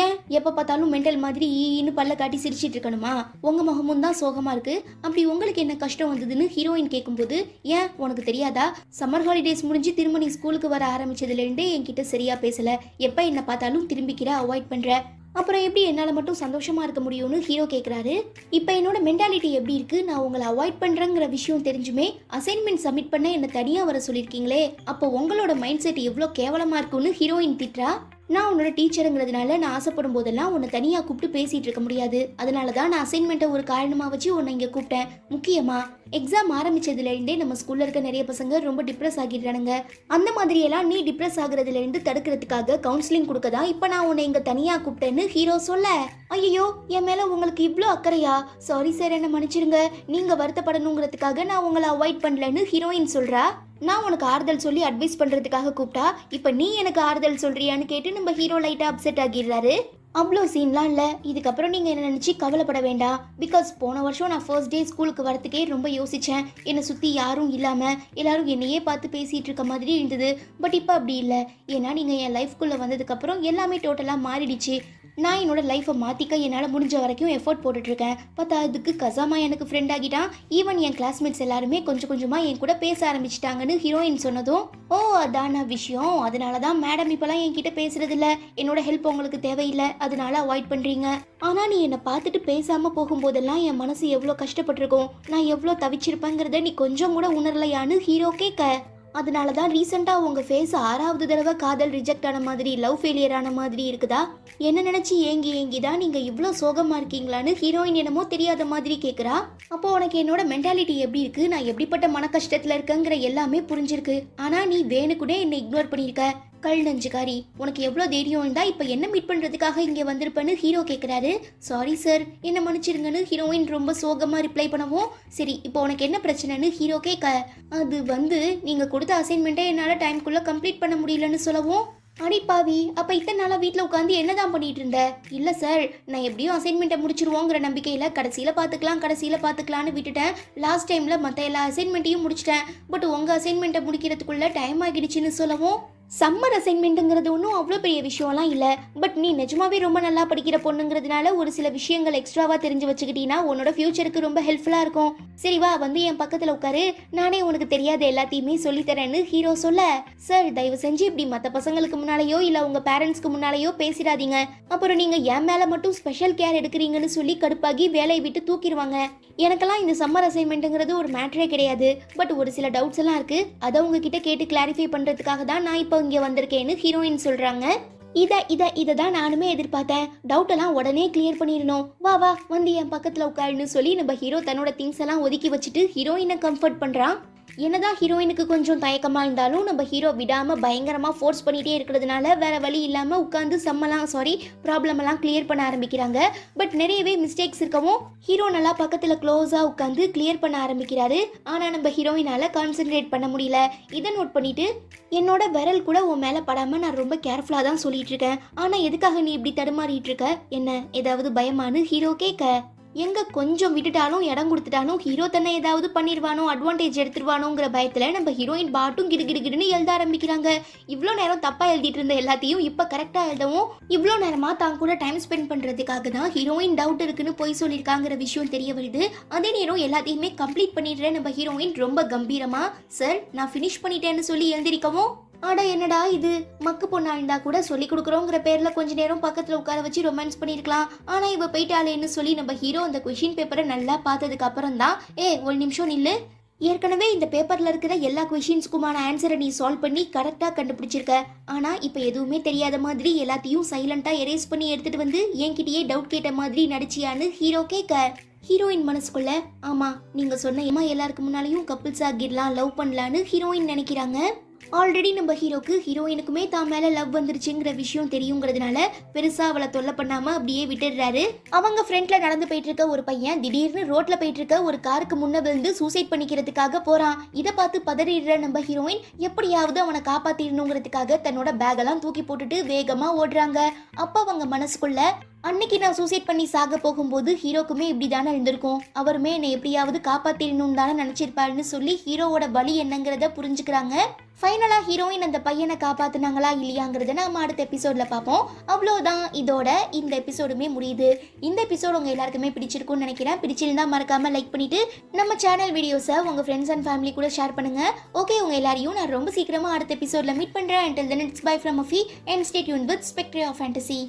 ஏன் எப்போ பார்த்தாலும் மென்டல் மாதிரி ஈன்னு பல்ல காட்டி சிரிச்சிட்டு இருக்கணுமா, உங்க முகமும் தான் சோகமா இருக்கு, அப்படி உங்களுக்கு என்ன கஷ்டம் வந்ததுன்னு ஹீரோயின் கேட்கும்போது, ஏன் உனக்கு தெரியாதா, சம்மர் ஹாலிடேஸ் முடிஞ்சு திரும்ப நீ ஸ்கூலுக்கு வர ஆரம்பிச்சதுல இருந்தே என்கிட்ட சரியா பேசல, எப்ப என்ன பார்த்தாலும் திரும்பிக்கிற அவாய்ட் பண்ற, அப்புறம் எப்படி என்னால் மட்டும் சந்தோஷமா இருக்க முடியும்னு ஹீரோ கேட்குறாரு. இப்போ என்னோட மென்டாலிட்டி எப்படி இருக்கு, நான் உங்களை அவாய்ட் பண்றேங்கிற விஷயம் தெரிஞ்சுமே அசைன்மெண்ட் சப்மிட் பண்ண என்ன தனியாக வர சொல்லியிருக்கீங்களே, அப்போ உங்களோட மைண்ட் செட் எவ்வளோ கேவலமா இருக்குன்னு ஹீரோயின் திட்டுறா. நான் உன்னோட டீச்சருங்கிறதுனால நான் ஆசைப்படும் போதெல்லாம் உன்னை தனியாக கூப்பிட்டு பேசிகிட்டு இருக்க முடியாது, அதனால தான் நான் அசைன்மெண்ட்டை ஒரு காரணமாக வச்சு உன்னை இங்கே கூப்பிட்டேன். முக்கியமாக எக்ஸாம் ஆரம்பிச்சதுலேருந்தே நம்ம ஸ்கூலில் இருக்க நிறைய பசங்க ரொம்ப டிப்ரெஸ் ஆகிடுறானுங்க, அந்த மாதிரியெல்லாம் நீ டிப்ரெஸ் ஆகுறதுலேருந்து தடுக்கிறதுக்காக கவுன்சிலிங் கொடுக்க தான் இப்போ நான் உன்னை இங்கே தனியாக கூப்பிட்டேன்னு ஹீரோ சொல்ல, ஐயோ என் மேலே உங்களுக்கு இவ்வளோ அக்கறையா, சாரி சார் என்ன மன்னிச்சிருங்க, நீங்கள் வருத்தப்படணுங்கிறதுக்காக நான் உங்களை அவாய்ட் பண்ணலன்னு ஹீரோயின் சொல்கிறா. நான் உனக்கு ஆறுதல் சொல்லி அட்வைஸ் பண்ணுறதுக்காக கூப்பிட்டா இப்போ நீ எனக்கு ஆறுதல் சொல்றியான்னு கேட்டு நம்ம ஹீரோ லைட்டாக அப்செட் ஆகிடுறாரு. அவ்வளோ சீன்லாம் இல்லை, இதுக்கப்புறம் நீங்கள் என்ன நினச்சி கவலைப்பட வேண்டாம், பிகாஸ் போன வருஷம் நான் ஃபர்ஸ்ட் டே ஸ்கூலுக்கு வரத்துக்கே ரொம்ப யோசித்தேன், என்னை சுற்றி யாரும் இல்லாமல் எல்லாரும் என்னையே பார்த்து பேசிகிட்டு இருக்க மாதிரி இருந்தது, பட் இப்போ அப்படி இல்லை, ஏன்னா நீங்கள் என் லைஃப்குள்ளே வந்ததுக்கப்புறம் எல்லாமே டோட்டலாக மாறிடுச்சு, நான் என்னோட லைஃப்பை மாற்றிக்க என்னால் முடிஞ்ச வரைக்கும் எஃபோர்ட் போட்டுட்ருக்கேன், பார்த்தா அதுக்கு கசாமா எனக்கு ஃப்ரெண்ட் ஆகிட்டான், ஈவன் என் கிளாஸ்மேட்ஸ் எல்லாருமே கொஞ்சம் கொஞ்சமாக என் கூட பேச ஆரம்பிச்சிட்டாங்கன்னு ஹீரோயின் சொன்னதும், ஓ அதான விஷயம், அதனால தான் மேடம் இப்போலாம் என்கிட்ட பேசுறதில்ல, என்னோட ஹெல்ப் உங்களுக்கு தேவையில்லை, அதனால அவாய்ட் பண்ணுறீங்க, ஆனால் நீ என்னை பார்த்துட்டு பேசாமல் போகும்போதெல்லாம் என் மனசு எவ்வளோ கஷ்டப்பட்டிருக்கும், நான் எவ்வளோ தவிச்சிருப்பேங்கிறத நீ கொஞ்சம் கூட உணரலையான்னு ஹீரோ கேட்க, அதனால தான் ரீசெண்டாக உங்கள் ஃபேஸ் 6வது தடவை காதல் ரிஜெக்ட் ஆன மாதிரி, லவ் ஃபெயிலியர் ஆன மாதிரி இருக்குதா, என்ன நினச்சி ஏங்கி தான் நீங்கள் இவ்வளோ சோகமாக இருக்கீங்களான்னு ஹீரோயின் என்னமோ தெரியாத மாதிரி கேட்குறா. அப்போ உனக்கு என்னோட மென்டாலிட்டி எப்படி இருக்குது, நான் எப்படிப்பட்ட மன கஷ்டத்தில் இருக்கேங்கிற எல்லாமே புரிஞ்சிருக்கு, ஆனால் நீ வேணுக்குனே என்னை இக்னோர் பண்ணியிருக்க, கல் நஞ்சுக்காரி, உனக்கு எவ்வளோ தைரியம் இருந்தா இப்போ என்ன மீட் பண்ணுறதுக்காக இங்கே வந்திருப்பேன்னு ஹீரோ கேட்குறாரு. சாரி சார் என்ன மன்னிச்சிருங்கன்னு ஹீரோயின் ரொம்ப சோகமாக ரிப்ளை பண்ணவும், சரி இப்போ உனக்கு என்ன பிரச்சனைன்னு ஹீரோ கேட்க, அது வந்து நீங்கள் கொடுத்த அசைன்மெண்ட்டை என்னால் டைம்குள்ளே கம்ப்ளீட் பண்ண முடியலன்னு சொல்லவும், அடிப்பாவி அப்போ இத்தனை நாளாக வீட்டில் உட்காந்து என்னதான் பண்ணிட்டு இருந்த, இல்லை சார் நான் எப்படியும் அசைன்மெண்ட்டை முடிச்சிருவோங்கிற நம்பிக்கையில் கடைசியில் பார்த்துக்கலான்னு விட்டுட்டேன், லாஸ்ட் டைமில் மற்ற எல்லா அசைன்மெண்ட்டையும் முடிச்சிட்டேன், பட் உங்கள் அசைன்மெண்ட்டை முடிக்கிறதுக்குள்ளே டைம் ஆகிடுச்சின்னு சொல்லவும், சம்மர் அசைன்மெண்ட்டுங்கிறது ஒன்றும் அவ்வளோ பெரிய விஷயம்லாம் இல்லை, பட் நீ நிஜமாவே ரொம்ப நல்லா படிக்கிற பொண்ணுங்கிறதுனால ஒரு சில விஷயங்கள் எக்ஸ்ட்ராவாக தெரிஞ்சு வச்சுக்கிட்டீங்கன்னா உன்னோட ஃபியூச்சருக்கு ரொம்ப ஹெல்ப்ஃபுல்லாக இருக்கும், சரி வா வந்து என் பக்கத்துல உட்காரு, நானே உனக்கு தெரியாத எல்லாத்தையுமே சொல்லித்தரேன்னு ஹீரோ சொல்ல, சார் தயவு செஞ்சு இப்படி மற்ற பசங்களுக்கு முன்னாலேயோ இல்ல உங்க பேரண்ட்ஸ்க்கு முன்னாலேயோ பேசிடாதீங்க, அப்புறம் நீங்க என் மேல மட்டும் ஸ்பெஷல் கேர் எடுக்கிறீங்கன்னு சொல்லி கடுப்பாகி வேலையை விட்டு தூக்கிடுவாங்க. எனக்கெல்லாம் இந்த சம்மர் அசைன்மெண்ட்டுங்கிறது ஒரு மேட்டரே கிடையாது, பட் ஒரு சில டவுட்ஸ் எல்லாம் இருக்கு, அதை உங்ககிட்ட கேட்டு கிளாரிஃபை பண்றதுக்காக தான் நான் இப்போ இங்க வந்திருக்கேன்னு ஹீரோயின் சொல்றாங்க. இதை தான் நானுமே எதிர்பார்த்தேன், டவுட் எல்லாம் உடனே கிளியர் பண்ணிடணும், வா வா வந்து என் பக்கத்துல உட்காருன்னு சொல்லி நம்ம ஹீரோ தன்னோட திங்ஸ் எல்லாம் ஒதுக்கி வச்சுட்டு ஹீரோயினை கம்ஃபர்ட் பண்றான். என்னதான் ஹீரோயினுக்கு கொஞ்சம் தயக்கமா இருந்தாலும் நம்ம ஹீரோ விடாம பயங்கரமா ஃபோர்ஸ் பண்ணிட்டே இருக்கிறதுனால வேற வழி இல்லாம உட்காந்து ப்ராப்ளம் எல்லாம் கிளியர் பண்ண ஆரம்பிக்கிறாங்க. பட் நிறையவே மிஸ்டேக்ஸ் இருக்கவும் ஹீரோ நல்லா பக்கத்துல க்ளோஸா உட்காந்து கிளியர் பண்ண ஆரம்பிக்கிறாரு. ஆனா நம்ம ஹீரோயினால கான்சென்ட்ரேட் பண்ண முடியல. இதை நோட் பண்ணிட்டு, என்னோட விரல் கூட உன் மேல படாம நான் ரொம்ப கேர்ஃபுல்லா தான் சொல்லிட்டு இருக்கேன், ஆனா எதுக்காக நீ இப்படி தடுமாறிட்டு இருக்க, என்ன ஏதாவது பயமானு ஹீரோ கேட்க, எங்க கொஞ்சம் விட்டுட்டாலும் இடம் கொடுத்துட்டாலும் ஹீரோ தன்னை ஏதாவது பண்ணிடுவானோ அட்வான்டேஜ் எடுத்துருவானோங்கிற பயத்துல நம்ம ஹீரோயின் பாட்டும் கிடுகிடுன்னு எழுத ஆரம்பிக்கிறாங்க. இவ்வளோ நேரம் தப்பா எழுதிட்டு இருந்த எல்லாத்தையும் இப்ப கரெக்டா எழுதவும், இவ்வளோ நேரமா தான் கூட டைம் ஸ்பெண்ட் பண்றதுக்காக தான் ஹீரோயின் டவுட் இருக்குன்னு போய் சொல்லியிருக்காங்கிற விஷயம் தெரிய வருது. அதே நேரம் எல்லாத்தையுமே கம்ப்ளீட் பண்ணிடுற நம்ம ஹீரோயின் ரொம்ப கம்பீரமா, சார் நான் ஃபினிஷ் பண்ணிட்டேன்னு சொல்லி எழுந்திருக்கவும், ஆட என்னடா இது, மக்கு பொண்ணா இருந்தா கூட சொல்லி கொடுக்குறோங்கிற பேர்ல கொஞ்ச நேரம் பக்கத்துல உட்கார வச்சு ரொமான்ஸ் பண்ணிருக்கலாம், ஆனா இவ போயிட்டாளேன்னு சொல்லி நம்ம ஹீரோ அந்த கொஷின் பேப்பரை நல்லா பார்த்ததுக்கு அப்புறம் தான், ஒரு நிமிஷம் நில்லு, ஏற்கனவே இந்த பேப்பர்ல இருக்கிற எல்லா கொஷின்ஸ்க்குமான ஆன்சரை நீ சால்வ் பண்ணி கரெக்டா கண்டுபிடிச்சிருக்க, ஆனா இப்ப எதுவுமே தெரியாத மாதிரி எல்லாத்தையும் சைலண்டா எரேஸ் பண்ணி எடுத்துட்டு வந்து என்கிட்டயே டவுட் கேட்ட மாதிரி நடிச்சியான்னு ஹீரோ கேட்க, ஹீரோயின் மனசுக்குள்ள ஆமா நீங்க சொன்ன எல்லாருக்கு முன்னாலையும் கப்பிள்ஸ் ஆகிடலாம், லவ் பண்ணலான்னு ஹீரோயின் நினைக்கிறாங்க. ஆல்ரெடி நம்ம ஹீரோக்கு ஹீரோயினுக்குமே தான் மேல லவ் வந்துருச்சுங்கிற விஷயம் தெரியுங்கிறதுனால பெருசா அவளை தொல்லை பண்ணாம அப்படியே விட்டுடுறாரு. அவங்க ஃப்ரெண்ட்ல நடந்து போயிட்டு இருக்க ஒரு பையன் திடீர்னு ரோட்ல போயிட்டு இருக்க ஒரு காருக்கு முன்ன விழுந்து சூசைட் பண்ணிக்கிறதுக்காக போறான். இதை பார்த்து பதறிடுற நம்ம ஹீரோயின் எப்படியாவது அவனை காப்பாத்திடணுங்கிறதுக்காக தன்னோட பேக் எல்லாம் தூக்கி போட்டுட்டு வேகமா ஓடுறாங்க. அப்ப அவங்க மனசுக்குள்ள, அன்னைக்கு நான் சூசைட் பண்ணி சாக போகும்போது ஹீரோக்குமே இப்படி தானே இருந்திருக்கும், அவருமே என்னை எப்படியாவது காப்பாத்திடணும் தானே நினைச்சிருப்பாருன்னு சொல்லி ஹீரோவோட வலி என்னங்கிறத புரிஞ்சுக்கிறாங்க. ஃபைனலா ஹீரோயின் அந்த பையனை காப்பாத்தினாங்களா இல்லையாங்கிறத நாம அடுத்த எபிசோட்ல பார்ப்போம். அவ்வளோதான், இதோட இந்த எபிசோடுமே முடியுது. இந்த எபிசோடு உங்க எல்லாருக்குமே பிடிச்சிருக்கும்னு நினைக்கிறேன். பிடிச்சிருந்தா மறக்காம லைக் பண்ணிட்டு நம்ம சேனல் வீடியோஸை உங்க ஃப்ரெண்ட்ஸ் அண்ட் ஃபேமிலி கூட ஷேர் பண்ணுங்க. ஓகே, உங்க எல்லாரையும் நான் ரொம்ப சீக்கிரமா அடுத்த எபிசோட்ல மீட் பண்றேன். Until then, it's bye from Afi and stay tuned with Spectre of Fantasy.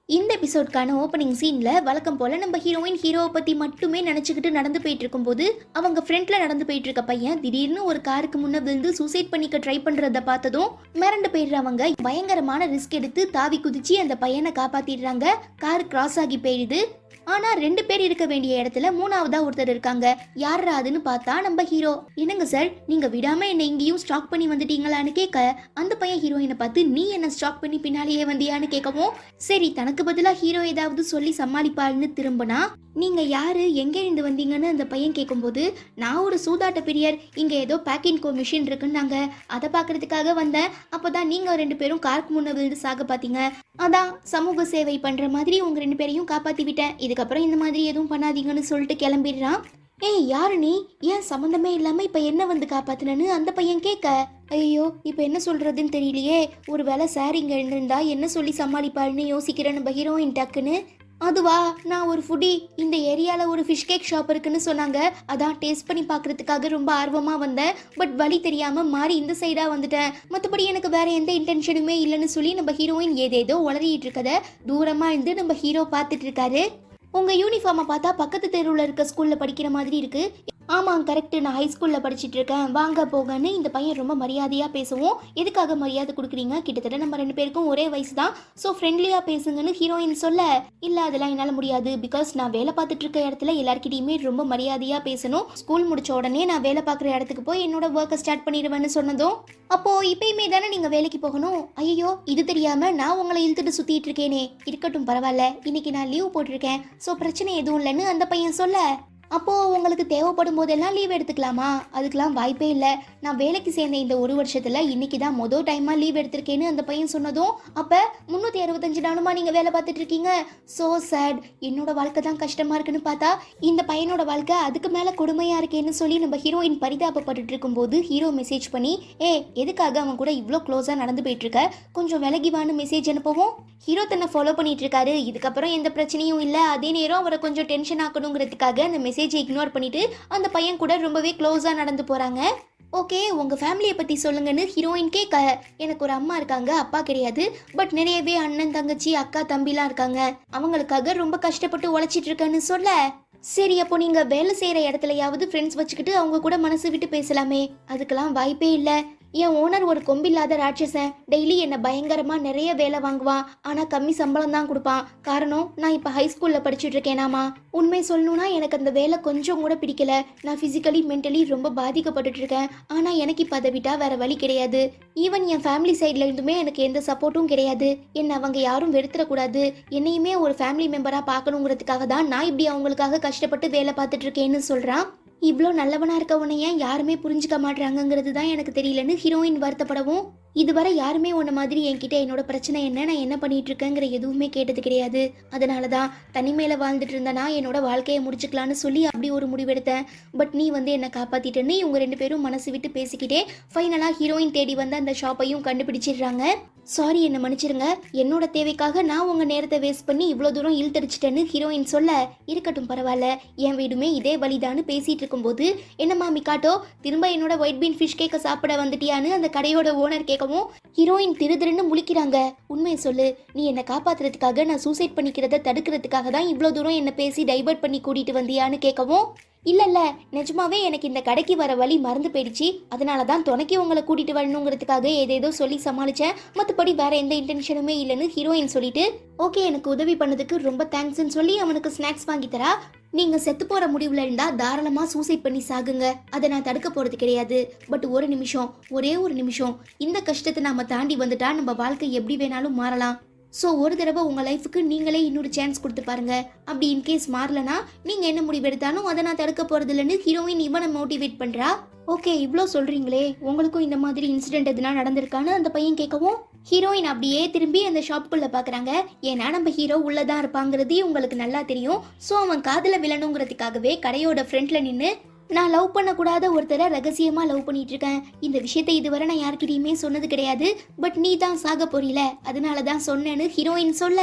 இந்த எபிசோட்கான ஓப்பனிங் சீனில் வழக்கம் போல் நம்ம ஹீரோவை பற்றி மட்டுமே நினச்சிக்கிட்டு நடந்து போயிட்டு இருக்கும்போது அவங்க ஃப்ரெண்டில் நடந்து போயிட்டு இருக்க பையன் திடீர்னு ஒரு காருக்கு முன்ன விழுந்து சூசைட் பண்ணிக்க ட்ரை பண்ணுறத பார்த்ததும் மிரண்டு போயிடுறவங்க பயங்கரமான ரிஸ்க் எடுத்து தாவி குதிச்சு அந்த பையனை காப்பாற்றிடுறாங்க. கார் கிராஸ் ஆகி போயிடுது. ஆனா 2 பேர் இருக்க வேண்டிய இடத்துல 3ஆவதா ஒருத்தர் இருக்காங்க. யாரா அதுன்னு பார்த்தா நம்ம ஹீரோ. என்னங்க சார், நீங்க விடாம என்ன இங்கேயும் ஸ்டாக் பண்ணி வந்துட்டீங்களான்னு கேட்க, அந்த பையன் ஹீரோயினை பார்த்து நீ என்ன ஸ்டாக் பண்ணி பின்னாலேயே வந்தியான்னு கேட்கவும், சரி தனக்கு பதிலா ஹீரோ ஏதாவது சொல்லி சமாளிப்பாள்னு திரும்பினா, நீங்க யாரு, எங்கே இருந்து வந்தீங்கன்னு அந்த பையன் கேட்கும்போது, நான் ஒரு சூதாட்ட பிரியர், இங்க ஏதோ பேக்கிங் கோ மிஷின் இருக்குன்னாங்க, அதை பாக்குறதுக்காக வந்தேன், அப்பதான் நீங்க 2 பேரும் காருக்கு முன்ன விழுந்து சாக பாத்தீங்க, அதான் சமூக சேவை பண்ற மாதிரி உங்க 2 பேரையும் காப்பாத்தி விட்டேன், இதுக்கப்புறம் இந்த மாதிரி எதுவும் பண்ணாதீங்கன்னு சொல்லிட்டு கிளம்பிடுறான். யாரு நீ, ஏன் சம்மந்தமே இல்லாம இப்ப என்ன வந்து காப்பாத்தினு அந்த பையன் கேட்க, ஐயோ இப்ப என்ன சொல்றதுன்னு தெரியலையே, ஒரு வேளை சார் இங்க இருந்திருந்தா என்ன சொல்லி சமாளிப்பாள்னு யோசிக்கிறேன் நம்ம ஹீரோயின் டக்குன்னு. அதுவா, நான் ஒரு ஃபுடி, இந்த ஏரியாவில் ஒரு ஃபிஷ் கேக் ஷாப் இருக்குன்னு சொன்னாங்க, அதான் டேஸ்ட் பண்ணி பார்க்கறதுக்காக ரொம்ப ஆர்வமாக வந்தேன், பட் வழி தெரியாமல் மாறி இந்த சைடாக வந்துட்டேன், மற்றபடி எனக்கு வேற எந்த இன்டென்ஷனுமே இல்லைன்னு சொல்லி நம்ம ஹீரோயின் ஏதேதோ உளறிட்டு இருக்கத தூரமாக இருந்து நம்ம ஹீரோ பார்த்துட்டு இருக்காரு. உங்கள் யூனிஃபார்மை பார்த்தா பக்கத்து தெருவில் இருக்க ஸ்கூலில் படிக்கிற மாதிரி இருக்கு. ஆமாம் கரெக்டு, நான் ஹைஸ்கூலில் படிச்சுட்டு இருக்கேன், வாங்க போகன்னு இந்த பையன் ரொம்ப மரியாதையாக பேசுவோம். எதுக்காக மரியாதை கொடுக்குறீங்க, கிட்டத்தட்ட நம்ம 2 பேருக்கும் ஒரே வயசு தான், ஸோ ஃப்ரெண்ட்லியாக பேசுங்கன்னு ஹீரோயின் சொல்ல, இல்லை அதெல்லாம் என்னால் முடியாது, பிகாஸ் நான் வேலை பார்த்துட்டு இருக்க இடத்துல எல்லாருக்கிட்டையுமே ரொம்ப மரியாதையாக பேசணும், ஸ்கூல் முடிச்ச உடனே நான் வேலை பார்க்குற இடத்துக்கு போய் என்னோட ஒர்க்கை ஸ்டார்ட் பண்ணிடுவேன்னு சொன்னதும், அப்போது இப்பயுமே தானே நீங்கள் வேலைக்கு போகணும், ஐயோ இது தெரியாமல் நான் உங்களை இழுத்துட்டு சுற்றிட்டு இருக்கேனே, இருக்கட்டும் பரவாயில்ல, இன்னைக்கு நான் லீவ் போட்டிருக்கேன், ஸோ பிரச்சனை எதுவும் இல்லைன்னு அந்த பையன் சொல்ல, அப்போது உங்களுக்கு தேவைப்படும் போதெல்லாம் லீவ் எடுத்துக்கலாமா, அதுக்கெலாம் வாய்ப்பே இல்லை, நான் வேலைக்கு சேர்ந்த இந்த 1 வருஷத்தில் இன்றைக்கி தான் மொதல் டைமாக லீவ் எடுத்திருக்கேன்னு அந்த பையன் சொன்னதும், அப்போ 365 நாளுமா நீங்கள் வேலை பார்த்துட்டு இருக்கீங்க, ஸோ சேட், என்னோட வாழ்க்கை தான் கஷ்டமாக இருக்குன்னு பார்த்தா இந்த பையனோட வாழ்க்கை அதுக்கு மேலே கொடுமையாக இருக்கேன்னு சொல்லி நம்ம ஹீரோயின் பரிதாபப்பட்டு இருக்கும்போது ஹீரோ மெசேஜ் பண்ணி, எதுக்காக அவன் கூட இவ்வளோ க்ளோஸாக நடந்து போயிட்டுருக்க, கொஞ்சம் விலகிவான்னு மெசேஜ் அனுப்பவும், ஹீரோ தன்னை ஃபாலோ பண்ணிட்டு இருக்காரு, இதுக்கப்புறம் எந்த பிரச்சனையும் இல்லை, அதே நேரம் அவரை கொஞ்சம் டென்ஷன் ஆக்கணுங்கிறதுக்காக அந்த மெசேஜை இக்னோர் பண்ணிட்டு அந்த பையன் கூட ரொம்பவே க்ளோஸா நடந்து போறாங்க. ஓகே, உங்க ஃபேமிலியை பத்தி சொல்லுங்கன்னு ஹீரோயின் கேட்க, எனக்கு ஒரு அம்மா இருக்காங்க, அப்பா கிடையாது. பட் நிறையவே அண்ணன் தங்கச்சி அக்கா தம்பிலாம் இருக்காங்க. அவங்களுக்காக ரொம்ப கஷ்டப்பட்டு உழைச்சிட்டு இருக்கேன்னு சொல்ல, சரி அப்போ நீங்க வேலை செய்யற இடத்துலயாவது ஃப்ரெண்ட்ஸ் வச்சுக்கிட்டு அவங்க கூட மனசு விட்டு பேசலாமே. அதுக்கெல்லாம் வாய்ப்பே இல்லை. என் ஓனர் ஒரு கொம்பில்லாத ராட்சசன். டெய்லி என்னை பயங்கரமா நிறைய வேலை வாங்குவான். ஆனா கம்மி சம்பளம் தான் கொடுப்பான். காரணம், நான் இப்ப ஹைஸ்கூல்ல படிச்சுட்டு இருக்கேனாமா. உண்மை சொல்லணும்னா எனக்கு அந்த வேலை கொஞ்சம் கூட பிடிக்கல. நான் பிசிக்கலி மென்டலி ரொம்ப பாதிக்கப்பட்டு இருக்கேன். ஆனா எனக்கு இப்ப அதை விட்டா வேற வழி கிடையாது. ஈவன் என் ஃபேமிலி சைட்ல இருந்துமே எனக்கு எந்த சப்போர்ட்டும் கிடையாது. என்ன அவங்க யாரும் வெறுத்துடக்கூடாது, என்னையுமே ஒரு ஃபேமிலி மெம்பரா பார்க்கணுங்கிறதுக்காக தான் நான் இப்படி அவங்களுக்காக கஷ்டப்பட்டு வேலை பார்த்துட்டு இருக்கேன்னு சொல்றான். இவ்வளோ நல்லவனா இருக்க உன்னை ஏன் யாருமே புரிஞ்சுக்க மாட்டாங்கிறது தான் எனக்கு தெரியலன்னு ஹீரோயின் வருத்தப்படவும், இதுவரை யாருமே உன்ன மாதிரி என்கிட்ட என்னோட பிரச்சனை என்ன, நான் என்ன பண்ணிட்டு இருக்கேங்கிற எதுவுமே கேட்டது கிடையாது. அதனாலதான் தனிமையில வாழ்ந்துட்டு இருந்தனா என்னோட வாழ்க்கையை முடிச்சுக்கலான்னு சொல்லி அப்படி ஒரு முடிவெடுத்தேன். பட் நீ என்னை காப்பாத்திட்டேன்னு இவங்க 2 பேரும் மனசு விட்டு பேசிக்கிட்டே ஃபைனலா ஹீரோயின் தேடி வந்து அந்த ஷாப்பையும் கண்டுபிடிச்சிடுறாங்க. சாரி, என்னை மன்னிச்சிருங்க, என்னோட தேவைக்காக நான் உங்க நேரத்தை வேஸ்ட் பண்ணி இவ்வளோ தூரம் இழுத்தடிச்சிட்டேன்னு ஹீரோயின் சொல்ல, இருக்கட்டும் பரவாயில்ல, என் வீடுமே இதே வழிதான்னு பேசிட்டு இருக்கும்போது, என்னம்மா மிக்காட்டோ திரும்ப என்னோட ஒயிட் பீன் ஃபிஷ் கேக்க சாப்பிட வந்துட்டியான்னு அந்த கடையோட ஓனர் கேட்கவும் ஹீரோயின் திருன்னு முழிக்கிறாங்க. உண்மையை சொல்லு, நீ என்னை காப்பாத்துறதுக்காக நான் சூசைட் பண்ணிக்கிறத தடுக்கிறதுக்காக தான் இவ்வளோ தூரம் என்னை பேசி டைவர்ட் பண்ணி கூட்டிட்டு வந்தியான்னு கேட்கவும், இல்ல நிஜமாவே எனக்கு இந்த கடைக்கு வர வழி மறந்து போயிடுச்சு. அதனால தான் துணைக்கு உங்களை கூட்டிட்டு வரணுங்கிறதுக்காக ஏதேதோ சொல்லி சமாளிச்சேன். மற்றபடி வேற எந்த இன்டென்ஷனுமே இல்லைன்னு ஹீரோயின் சொல்லிட்டு, ஓகே எனக்கு உதவி பண்ணதுக்கு ரொம்ப தேங்க்ஸ்ன்னு சொல்லி அவனுக்கு ஸ்நாக்ஸ் வாங்கி தரா. நீங்க செத்து போற முடிவுல இருந்தா தாராளமா சூசைட் பண்ணி சாகுங்க, அதை நான் தடுக்க போறது கிடையாது. பட் ஒரு நிமிஷம், ஒரே ஒரு நிமிஷம், இந்த கஷ்டத்தை நாம தாண்டி வந்துட்டா நம்ம வாழ்க்கை எப்படி வேணாலும் மாறலாம். ஸோ ஒரு தடவை உங்கள் லைஃபுக்கு நீங்களே இன்னொரு சான்ஸ் கொடுத்து பாருங்க. அப்படி இன்கேஸ் மாறலனா நீங்கள் என்ன முடிவெடுத்தாலும் அதை நான் தடுக்க போகிறது இல்லைன்னு ஹீரோயின் இவனை மோட்டிவேட் பண்ணுறா. ஓகே, இவ்வளோ சொல்கிறீங்களே, உங்களுக்கும் இந்த மாதிரி இன்சிடென்ட் எதுனா நடந்திருக்கான்னு அந்த பையன் கேட்கவும், ஹீரோயின் அப்படியே திரும்பி அந்த ஷாப்புக்குள்ளே பார்க்குறாங்க. ஏன்னா நம்ம ஹீரோ உள்ளதான் இருப்பாங்கிறது உங்களுக்கு நல்லா தெரியும். ஸோ அவன் காதில் விழணுங்கிறதுக்காகவே கடையோட ஃப்ரண்ட்ல நின்று, நான் லவ் பண்ணக்கூடாத ஒருத்தரை ரகசியமா லவ் பண்ணிட்டு இருக்கேன். இந்த விஷயத்தை இதுவரை நான் யார்கிட்டயுமே சொன்னது கிடையாது. பட் நீ தான் சாக போறீல, அதனால தான் சொன்னேன்னு ஹீரோயின் சொல்ல,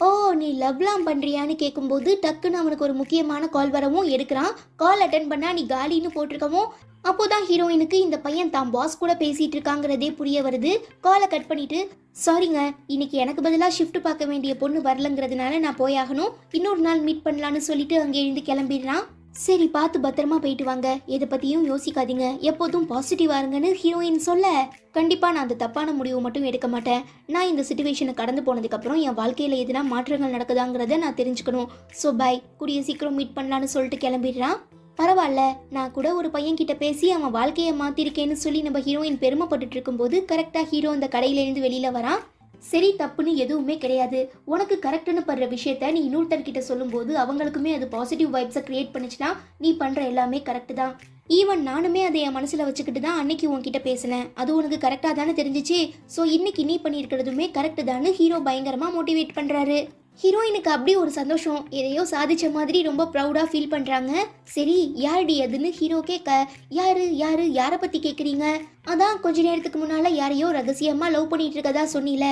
ஓ நீ லவ்லாம் பண்றியான்னு கேட்கும்போது டக்குன்னு அவனுக்கு ஒரு முக்கியமான கால் வரவும் எடுக்கிறான். கால் அட்டன் பண்ணா நீ காலின்னு போட்டிருக்கவும், அப்போதான் ஹீரோயினுக்கு இந்த பையன் தான் பாஸ் கூட பேசிட்டு இருக்காங்கிறதே புரிய வருது. காலை கட் பண்ணிட்டு, சாரிங்க, இன்னைக்கு எனக்கு பதிலாக ஷிஃப்ட் பார்க்க வேண்டிய பொண்ணு வரலங்கிறதுனால நான் போயாகணும், இன்னொரு நாள் மீட் பண்ணலான்னு சொல்லிட்டு அங்கே எழுந்து கிளம்பிடுறான். சரி பார்த்து பத்திரமா போயிட்டு வாங்க, எதை பத்தியும் யோசிக்காதீங்க, எப்போதும் பாசிட்டிவா இருங்கன்னு ஹீரோயின் சொல்ல, கண்டிப்பா நான் அந்த தப்பான முடிவு மட்டும் எடுக்க மாட்டேன். நான் இந்த சிச்சுவேஷனை கடந்து போனதுக்கு அப்புறம் என் வாழ்க்கையில எதுனா மாற்றங்கள் நடக்குதாங்கிறத நான் தெரிஞ்சுக்கணும். ஸோ பை, கூடிய சீக்கிரம் மீட் பண்ணலான்னு சொல்லிட்டு கிளம்பிடுறான். பரவாயில்ல, நான் கூட ஒரு பையன் கிட்ட பேசி அவன் வாழ்க்கையை மாத்திருக்கேன்னு சொல்லி நம்ம ஹீரோயின் பெருமைப்பட்டு இருக்கும்போது கரெக்டா ஹீரோ அந்த கடையிலேருந்து வெளியில வரான். சரி தப்புன்னு எதுவுமே கிடையாது. உனக்கு கரெக்டுன்னு படுற விஷயத்த நீ இன்னொருத்தர்கிட்ட சொல்லும்போது அவங்களுக்குமே அது பாசிட்டிவ் வைப்ஸை கிரியேட் பண்ணிச்சுன்னா நீ பண்ணுற எல்லாமே கரெக்டு தான். ஈவன் நானுமே அதை என் மனசில் வச்சுக்கிட்டு தான் அன்னைக்கு உன்கிட்ட பேசினேன். அது உனக்கு கரெக்டாக தானே தெரிஞ்சிச்சு. ஸோ இன்னைக்கு நீ பண்ணியிருக்கிறதுமே கரெக்டு தான்னு ஹீரோ பயங்கரமாக மோட்டிவேட் பண்ணுறாரு. ஹீரோயினுக்கு அப்படி ஒரு சந்தோஷம், எதையோ சாதிச்ச மாதிரி ரொம்ப ப்ரௌடா ஃபீல் பண்றாங்க. சரி யாருடி அதுன்னு ஹீரோ கேட்க, யாரை பத்தி கேக்குறீங்க? அதான் கொஞ்ச நேரத்துக்கு முன்னால யாரையோ ரகசியமா லவ் பண்ணிட்டு இருக்கதா சொன்னீல,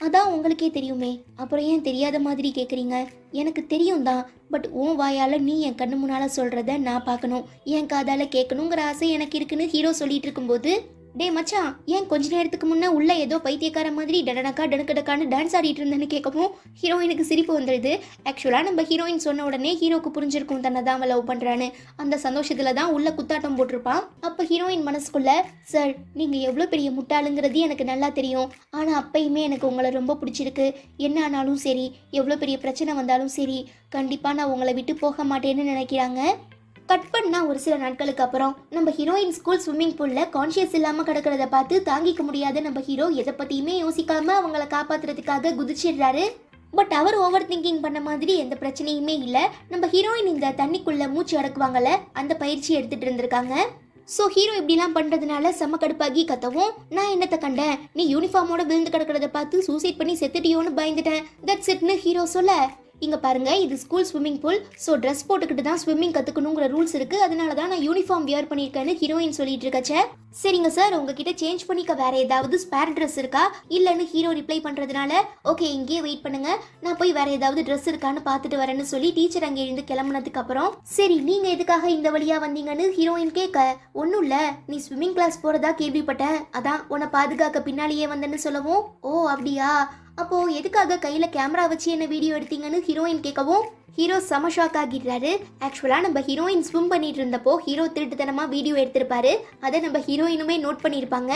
அதான் உங்களுக்கே தெரியுமே, அப்புறம் ஏன் தெரியாத மாதிரி கேக்குறீங்க? எனக்கு தெரியும் தான், பட் உன் வாயால நீ என் கண்ணு முன்னால சொல்றத நான் பார்க்கணும், என் காதால கேட்கணுங்கிற ஆசை எனக்கு இருக்குன்னு ஹீரோ சொல்லிட்டு இருக்கும்போது, டே மச்சான், ஏன் கொஞ்ச நேரத்துக்கு முன்னே உள்ள ஏதோ பைத்தியக்கார மாதிரி டடனக்கா டனக்கடக்கான்னு டான்ஸ் ஆடிட்டு இருந்தேன்னு கேட்கவும் ஹீரோயினுக்கு சிரிப்பு வந்துடுது. ஆக்சுவலாக நம்ம ஹீரோயின் சொன்ன உடனே ஹீரோக்கு புரிஞ்சிருக்கும் தன்னை தான் அவன் லவ் பண்ணுறான்னு. அந்த சந்தோஷத்தில் தான் உள்ள குத்தாட்டம் போட்டிருப்பான். அப்போ ஹீரோயின் மனசுக்குள்ள, சார் நீங்கள் எவ்வளோ பெரிய முட்டாளுங்கிறது எனக்கு நல்லா தெரியும், ஆனால் அப்பயுமே எனக்கு உங்களை ரொம்ப பிடிச்சிருக்கு. என்ன ஆனாலும் சரி, எவ்வளோ பெரிய பிரச்சனை வந்தாலும் சரி, கண்டிப்பாக நான் உங்களை விட்டு போக மாட்டேன்னு நினைக்கிறாங்க. கட் பண்ணா ஒரு சில நாட்களுக்கு அப்புறம் நம்ம ஹீரோயின் ஸ்கூல் ஸ்விம்மிங் பூல்ல கான்ஷியஸ் இல்லாம கிடக்கிறத பார்த்து தாங்கிக்க முடியாத நம்ம ஹீரோ எதை பத்தியுமே யோசிக்காம அவங்கள காப்பாத்துறதுக்காக குதிச்சிடுறாரு. பட் அவர் ஓவர் திங்கிங் பண்ண மாதிரி எந்த பிரச்சனையுமே இல்லை. நம்ம ஹீரோயின் இந்த தண்ணிக்குள்ள மூச்சு அடக்குவாங்கல்ல, அந்த பயிற்சி எடுத்துட்டு இருந்திருக்காங்க. ஸோ ஹீரோ இப்படிலாம் பண்ணுறதுனால செம்ம கடுப்பாகி கத்தவும், நான் என்னத்தை கண்டேன், நீ யூனிஃபார்மோட விழுந்து கிடக்கிறத பார்த்து சூசைட் பண்ணி செத்துட்டியோன்னு பயந்துட்டேன், தட்ஸ் இட்னு ஹீரோ சொல்ல, இங்க பாருங்க, இது school swimming pool. So dress போட்டுக்கிட்டு தான் ஸ்விம்மிங் கத்துக்கணுங்கிற ரூல்ஸ் இருக்கு. அதனால தான் நான் யூனிஃபார்ம் வியர் பண்ணியிருக்கேன்னு ஹீரோயின் சொல்லிட்டு இருக்கச்சே. சரிங்க சார், உங்ககிட்ட சேஞ்ச் பண்ணிக்க வேற ஏதாவது ஸ்பேர் ட்ரெஸ் இருக்கா இல்லைன்னு ஹீரோ ரிப்ளை பண்றதுனால, ஓகே இங்கேயே வெயிட் பண்ணுங்க, நான் போய் வேற ஏதாவது ட்ரெஸ் இருக்கான்னு பார்த்துட்டு வரேன்னு சொல்லி டீச்சர் அங்கே இருந்து கிளம்புனதுக்கு அப்புறம், சரி நீங்க எதுக்காக இந்த வழியா வந்தீங்கன்னு ஹீரோயின் கேட்க, ஒன்றும் இல்லை, நீ ஸ்விம்மிங் கிளாஸ் போறதா கேள்விப்பட்டேன், அதான் உன்னை பாதுகாக்க பின்னாலேயே வந்தேன்னு சொல்லவும், ஓ அப்படியா, அப்போ எதுக்காக கையில கேமரா வச்சு என்ன வீடியோ எடுத்தீங்கன்னு ஹீரோயின் கேட்கவும், ஹீரோ செம ஷாக் ஆகிடுறாரு. ஆக்சுவலா நம்ம ஹீரோயின் ஸ்விம் பண்ணிட்டு இருந்தப்போ ஹீரோ திருட்டுத்தனமா வீடியோ எடுத்திருப்பாரு. அதை நம்ம ஹீரோயினுமே நோட் பண்ணியிருப்பாங்க.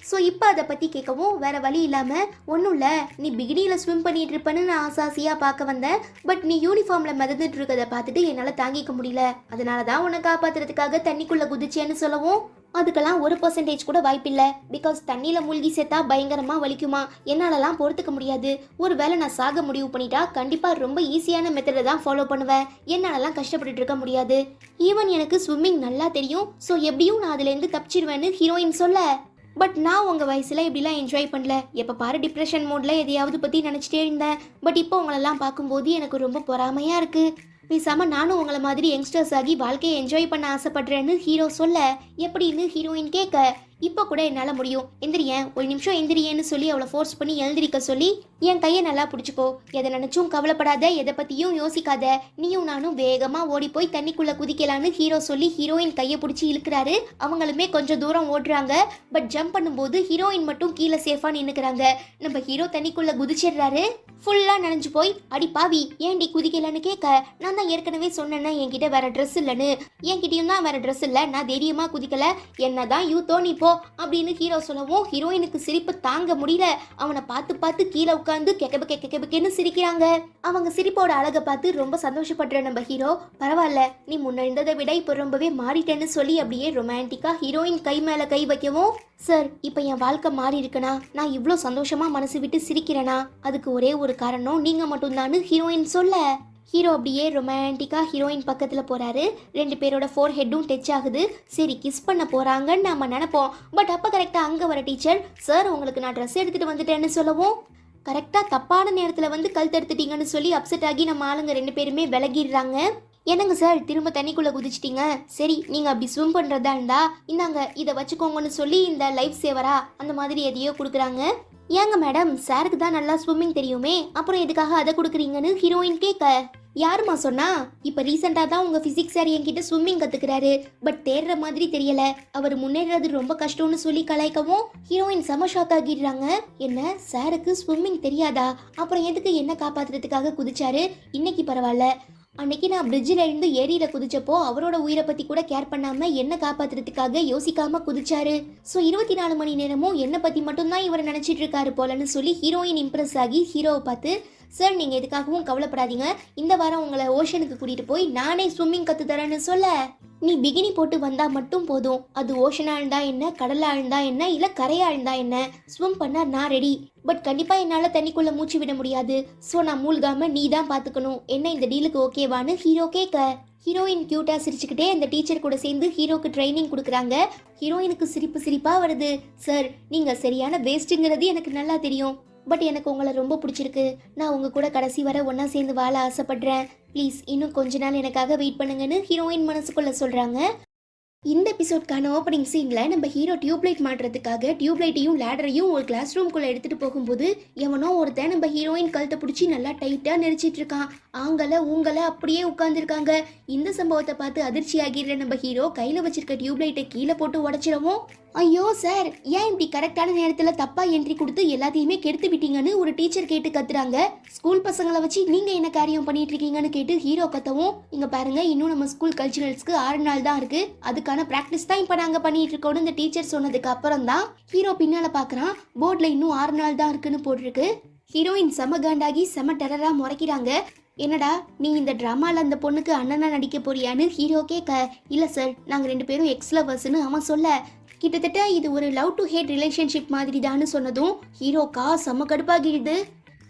ஸோ இப்போ அதை பற்றி கேட்கவும், வேற வழி இல்லாமல், ஒன்றும் இல்லை, நீ பிகினியில் ஸ்விம் பண்ணிட்டு இருப்பேன்னு நான் ஆசாசியாக பார்க்க வந்தேன். பட் நீ யூனிஃபார்மில் மிதந்துட்டு இருக்கதை பார்த்துட்டு என்னால் தாங்கிக்க முடியல, அதனால தான் உன்னை காப்பாற்றுறதுக்காக தண்ணிக்குள்ளே குதிச்சேன்னு சொல்லவும், அதுக்கெல்லாம் 1% கூட வாய்ப்பில்லை. பிகாஸ் தண்ணியில் மூழ்கி சேர்த்தா பயங்கரமாக வலிக்குமா, என்னாலலாம் பொறுத்துக்க முடியாது. ஒரு வேளை நான் சாக முடிவு பண்ணிட்டா கண்டிப்பாக ரொம்ப ஈஸியான மெத்தடை தான் ஃபாலோ பண்ணுவேன். என்னாலலாம் கஷ்டப்பட்டுட்டு இருக்க முடியாது. ஈவன் எனக்கு ஸ்விம்மிங் நல்லா தெரியும். ஸோ எப்படியும் நான் அதுலேருந்து தப்பிச்சிருவேன்னு ஹீரோயின் சொல்ல, பட் நான் உங்கள் வயசில் இப்படிலாம் என்ஜாய் பண்ணல. எப்போ பாரு டிப்ரெஷன் மோடில் எதையாவது பற்றி நினச்சிட்டே இருந்தேன். பட் இப்போ உங்களெல்லாம் பார்க்கும்போது எனக்கு ரொம்ப பொறாமையாக இருக்குது. பேசாமல் நானும் உங்களை மாதிரி யங்ஸ்டர்ஸ் ஆகி வாழ்க்கையை என்ஜாய் பண்ண ஆசைப்படுறேன்னு ஹீரோ சொல்ல, எப்படின்னு ஹீரோயின் கேட்க, இப்போ கூட என்னால் முடியும், எந்திரியேன், ஒரு நிமிஷம் எந்திரியேன்னு சொல்லி அவளை ஃபோர்ஸ் பண்ணி எழுந்திரிக்க சொல்லி, என் கையை நல்லா பிடிச்சிக்கோ, எதை நினச்சும் கவலைப்படாத, எதை பற்றியும் யோசிக்காத, நீயும் நானும் வேகமாக ஓடி போய் தண்ணிக்குள்ளே குதிக்கலான்னு ஹீரோ சொல்லி ஹீரோயின் கையை பிடிச்சி இழுக்கிறாரு. அவங்களுமே கொஞ்சம் தூரம் ஓடுறாங்க. பட் ஜம்ப் பண்ணும்போது ஹீரோயின் மட்டும் கீழே சேஃபாக நின்றுக்கிறாங்க. நம்ம ஹீரோ தண்ணிக்குள்ளே குதிச்சிடுறாரு. ஃபுல்லாக நனைஞ்சு போய், அடி பாவி ஏன்டி குதிக்கலன்னு கேட்க, நான் தான் ஏற்கனவே சொன்னேன்னா என்கிட்ட வேற ட்ரெஸ் இல்லைன்னு, என்கிட்டயும் தான் வேற ட்ரெஸ் இல்லை, நான் தைரியமாக குதிக்கல, என்னதான் யூ தோணி போ அப்படின்னு ஹீரோ சொல்லவும், ஹீரோயினுக்கு சிரிப்பு தாங்க முடியல. அவனை பார்த்து பார்த்து கீழே உட்காந்து கெக்கபக்கேன்னு சிரிக்கிறாங்க. அவங்க சிரிப்போட அழகை பார்த்து ரொம்ப சந்தோஷப்படுற நம்ம ஹீரோ, பரவாயில்ல நீ முன்ன இருந்ததை விட இப்போ ரொம்பவே மாறிட்டேன்னு சொல்லி அப்படியே ரொமான்டிக்கா ஹீரோயின் கை மேலே கை வைக்கவும், சார் இப்போ என் வாழ்க்கை மாறி இருக்குனா, நான் இவ்வளோ சந்தோஷமா மனசு விட்டு சிரிக்கிறேனா, அதுக்கு ஒரே ஒரு காரணம் நீங்க மட்டும்தான்னு ஹீரோயின் சொல்ல, ஹீரோ அப்படியே ரொமான்டிக்கா ஹீரோயின் பக்கத்தில் போறாரு. 2 பேரோட ஃபோர் ஹெட்டும் டச் ஆகுது. சரி கிஸ் பண்ண போறாங்கன்னு நம்ம நினைப்போம். பட் அப்போ கரெக்டாக அங்கே வர டீச்சர், சார் உங்களுக்கு நான் ட்ரெஸ் எடுத்துட்டு வந்துட்டேன்னு சொல்லவும், கரெக்டாக தப்பான நேரத்தில் வந்து கழுத்தெடுத்துட்டீங்கன்னு சொல்லி அப்செட் ஆகி நம்ம ஆளுங்க 2 பேருமே விலகிடுறாங்க. என்னங்க சார் திரும்ப தண்ணிக்குள்ளே குதிச்சிட்டிங்க, சரி நீங்கள் அப்படி ஸ்விம் பண்ணுறதா இருந்தா இந்தாங்க இதை வச்சுக்கோங்கன்னு சொல்லி இந்த லைஃப் சேவரா அந்த மாதிரி எதையோ கொடுக்குறாங்க. ஏங்க மேடம், சாருக்கு தான் நல்லா ஸ்விம்மிங் தெரியுமே, அப்புறம் எதுக்காக அதை கொடுக்குறீங்கன்னு ஹீரோயின் கேட்க, யாருமா சொன்னா, இப்போ ரீசெண்டாக தான் உங்கள் ஃபிசிக்ஸ் சார் என்கிட்ட ஸ்விம்மிங் கற்றுக்கிறாரு, பட் தேடுற மாதிரி தெரியல, அவர் முன்னேறது ரொம்ப கஷ்டம்னு சொல்லி கலாய்க்கவும், ஹீரோயின் செம ஷாக் ஆகிடுறாங்க. என்ன சாருக்கு ஸ்விம்மிங் தெரியாதா, அப்புறம் எதுக்கு என்ன காப்பாற்றுறதுக்காக குதிச்சாரு, இன்னைக்கு பரவாயில்ல, அன்னைக்கு நான் பிரிட்ஜில் இருந்து ஏரியில் குதிச்சப்போ அவரோட உயிரை பற்றி கூட கேர் பண்ணாமல் என்ன காப்பாற்றுறதுக்காக யோசிக்காமல் குதிச்சாரு. ஸோ 24 மணி நேரமும் என்னை பற்றி மட்டும்தான் இவர் நினச்சிட்டு இருக்காரு போலன்னு சொல்லி ஹீரோயின் இம்ப்ரெஸ் ஆகி ஹீரோவை பார்த்து, சார் நீங்கள் எதுக்காகவும் கவலைப்படாதீங்க, இந்த வாரம் உங்களை ஓஷனுக்கு கூட்டிகிட்டு போய் நானே ஸ்விம்மிங் கற்று தரேன்னு சொல்ல, நீ பிகினி போட்டு வந்தால் மட்டும் போதும், அது ஓஷனாக இருந்தா என்ன, கடலாக இருந்தா என்ன, இல்லை கரையாக இருந்தா என்ன, ஸ்விம் பண்ண நான் ரெடி, பட் கண்டிப்பாக என்னால் தண்ணிக்குள்ளே மூச்சு விட முடியாது, ஸோ நான் மூழ்காமல் நீ தான் பார்த்துக்கணும், என்ன இந்த டீலுக்கு ஓகேவான்னு ஹீரோ கேட்க, ஹீரோயின் க்யூட்டாக சிரிச்சுக்கிட்டே அந்த டீச்சர் கூட சேர்ந்து ஹீரோக்கு ட்ரைனிங் கொடுக்குறாங்க. ஹீரோயினுக்கு சிரிப்பாக வருது. சார் நீங்கள் சரியான வேஸ்ட்டுங்கிறது எனக்கு நல்லா தெரியும், பட் எனக்கு உங்களை ரொம்ப பிடிச்சிருக்கு, நான் உங்கள் கூட கடைசி வரை ஒன்றா சேர்ந்து வாழ ஆசைப்படுறேன், ப்ளீஸ் இன்னும் கொஞ்ச நாள் எனக்காக வெயிட் பண்ணுங்கன்னு ஹீரோயின் மனசுக்குள்ளே சொல்கிறாங்க. இந்த எபிசோட்கான ஓப்பனிங் சீனில் நம்ம ஹீரோ டியூப்லைட் மாட்டுறதுக்காக டியூப்லைட்டையும் லேடரையும் ஒரு கிளாஸ் ரூம்குள்ளே எடுத்துகிட்டு போகும்போது, எவனோ ஒருத்தன் நம்ம ஹீரோயின் கழுத்தை பிடிச்சி நல்லா டைட்டாக நெரிச்சிட்டு இருக்கான். ஊங்கலை அப்படியே உட்காந்துருக்காங்க. இந்த சம்பவத்தை பார்த்து அதிர்ச்சி ஆகிடுற நம்ம ஹீரோ கையில் வச்சிருக்க டியூப்லைட்டை கீழே போட்டு உடச்சிடவும், ஐயோ சார் ஏன் இப்படி கரெக்டான நேரத்தில் தப்பாக என்ட்ரி கொடுத்து எல்லாத்தையுமே கெடுத்து விட்டீங்கன்னு ஒரு டீச்சர் கேட்டு கத்துறாங்க. ஸ்கூல் பசங்களை வச்சு நீங்கள் என்ன காரியம் பண்ணிட்டு இருக்கீங்கன்னு கேட்டு ஹீரோ கத்தவும், இங்கே பாருங்க இன்னும் நம்ம ஸ்கூல் கல்ச்சுரல்ஸ்க்கு 6 நாள் தான் இருக்கு, அதுக்கான ப்ராக்டிஸ் தான் இப்போ நாங்கள் பண்ணிட்டு இருக்கோம்னு இந்த டீச்சர் சொன்னதுக்கு அப்புறம் தான் ஹீரோ பின்னால் பார்க்குறான், போர்டில் இன்னும் 6 நாள் தான் இருக்குன்னு போட்டிருக்கு. ஹீரோயின் செம காண்டாகி செம டெரராக முறைக்கிறாங்க. என்னடா நீ இந்த ட்ராமாவில் அந்த பொண்ணுக்கு அண்ணனா நடிக்க போறியான்னு ஹீரோ கேட்க, இல்லை சார் நாங்கள் 2 பேரும் எக்ஸ் லவர்ஸ்னு அவன் சொல்ல, கிட்டத்தட்ட இது ஒரு லவ் டு ஹேட் ரிலேஷன்ஷிப் மாதிரி தான்னு சொன்னதும் ஹீரோக்கா செம கடுப்பாகிடுது.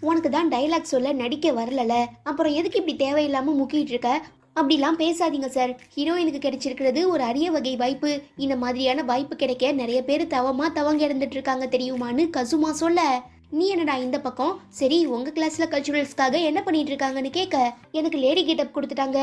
உனக்கு தான் டைலாக் சொல்ல நடிக்க வரலல, அப்புறம் எதுக்கு இப்படி தேவையில்லாமல் முக்கிட்டு இருக்க, அப்படிலாம் பேசாதீங்க சார், ஹீரோயினுக்கு கிடைச்சிருக்கிறது ஒரு அரிய வகை வாய்ப்பு, இந்த மாதிரியான வாய்ப்பு கிடைக்க நிறைய பேர் தவங்க இறந்துட்டு இருக்காங்க தெரியுமான்னு கசுமா சொல்ல, நீ என்னடா இந்த பக்கம்? சரி, உங்க கிளாஸ்ல கல்ச்சுரல்ஸ்க்காக என்ன பண்ணிட்டு இருக்காங்கன்னு கேட்க, எனக்கு லேடி கெட்டப் கொடுத்துட்டாங்க,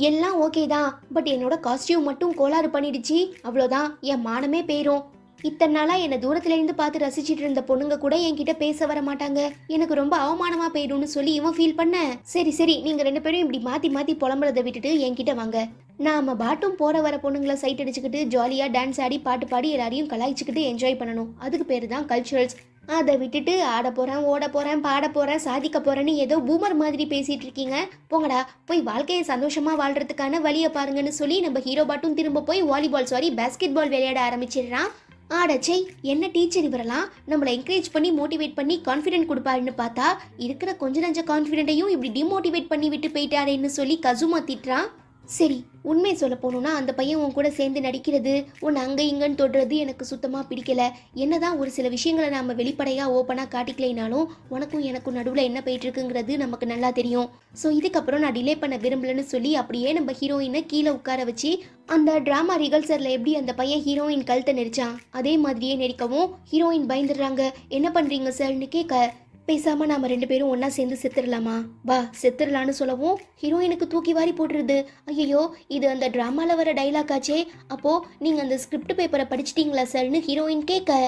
எல்லாம் ஓகே தான், பட் என்னோட காஸ்டியூம் மட்டும் கோளாறு பண்ணிடுச்சு, அவ்வளோதான், என் மானமே போயிரும். இத்தனை நாளா என்னை தூரத்துல இருந்து பார்த்து ரசிச்சிட்டு இருந்த பொண்ணுங்க கூட என்கிட்ட பேச வர மாட்டாங்க, எனக்கு ரொம்ப அவமானமா போயிடும்னு சொல்லி இவன் ஃபீல் பண்ண. சரி சரி, நீங்க 2 பேரும் இப்படி மாத்தி மாத்தி புலம்புறதை விட்டுட்டு என்கிட்ட வாங்க. நாம பாட்டும் போற வர பொண்ணுங்களை சைட் அடிச்சுக்கிட்டு ஜாலியா டான்ஸ் ஆடி பாட்டு பாடி எல்லாரையும் கலாய்ச்சிக்கிட்டு என்ஜாய் பண்ணணும். அதுக்கு பேரு தான் கல்ச்சுரல்ஸ். அதை விட்டுட்டு ஆட போறேன், ஓட போறேன், பாட போறேன், சாதிக்க போறேன்னு ஏதோ பூமர் மாதிரி பேசிட்டு இருக்கீங்க. போங்கடா, போய் வாழ்க்கையை சந்தோஷமா வாழ்றதுக்கான வழியை பாருங்கன்னு சொல்லி நம்ம ஹீரோ பாட்டும் திரும்ப போய் பேஸ்கெட் பால் விளையாட ஆரம்பிச்சிடுறான். ஆடச்சை, என்ன டீச்சர் இவரெல்லாம் நம்மளை என்கரேஜ் பண்ணி மோட்டிவேட் பண்ணி கான்ஃபிடென்ட் கொடுப்பாருன்னு பார்த்தா இருக்கிற கொஞ்ச நஞ்ச கான்ஃபிடென்ட்டையும் இப்படி டிமோட்டிவேட் பண்ணி விட்டு போயிட்டாரேன்னு சொல்லி கசுமா திட்டுறான். சரி, உண்மை சொல்ல போகணுன்னா அந்த பையன் உன் கூட சேர்ந்து நடிக்கிறது, உன்னை அங்கே இங்கன்னு தொடுறது எனக்கு சுத்தமாக பிடிக்கல. என்னதான் ஒரு சில விஷயங்களை நம்ம வெளிப்படையாக ஓப்பனாக காட்டிக்கலைனாலும் உனக்கும் எனக்கும் நடுவில் என்ன போயிட்டு இருக்குங்கிறது நமக்கு நல்லா தெரியும். ஸோ இதுக்கப்புறம் நான் டிலே பண்ண விரும்பலன்னு சொல்லி அப்படியே நம்ம ஹீரோயினை கீழே உட்கார வச்சு அந்த ட்ராமா ரிகல்சரில் எப்படி அந்த பையன் ஹீரோயின் கழுத்தை நெரிச்சான் அதே மாதிரியே நெரிக்கவும் ஹீரோயின் பயந்துடுறாங்க. என்ன பண்ணுறீங்க சார்னு கேட்க, பேசாம நாம 2 பேரும் ஒன்னா சேர்ந்து செத்துடலாமா, வா செத்துடலான்னு சொல்லவும் ஹீரோயினுக்கு தூக்கி வாரி போட்டுருது. ஐயோ, இது அந்த டிராமால வர டைலாக் ஆச்சே, அப்போ நீங்க அந்த ஸ்கிரிப்ட் பேப்பரை படிச்சிட்டீங்களா சார்னு ஹீரோயின் கேட்க,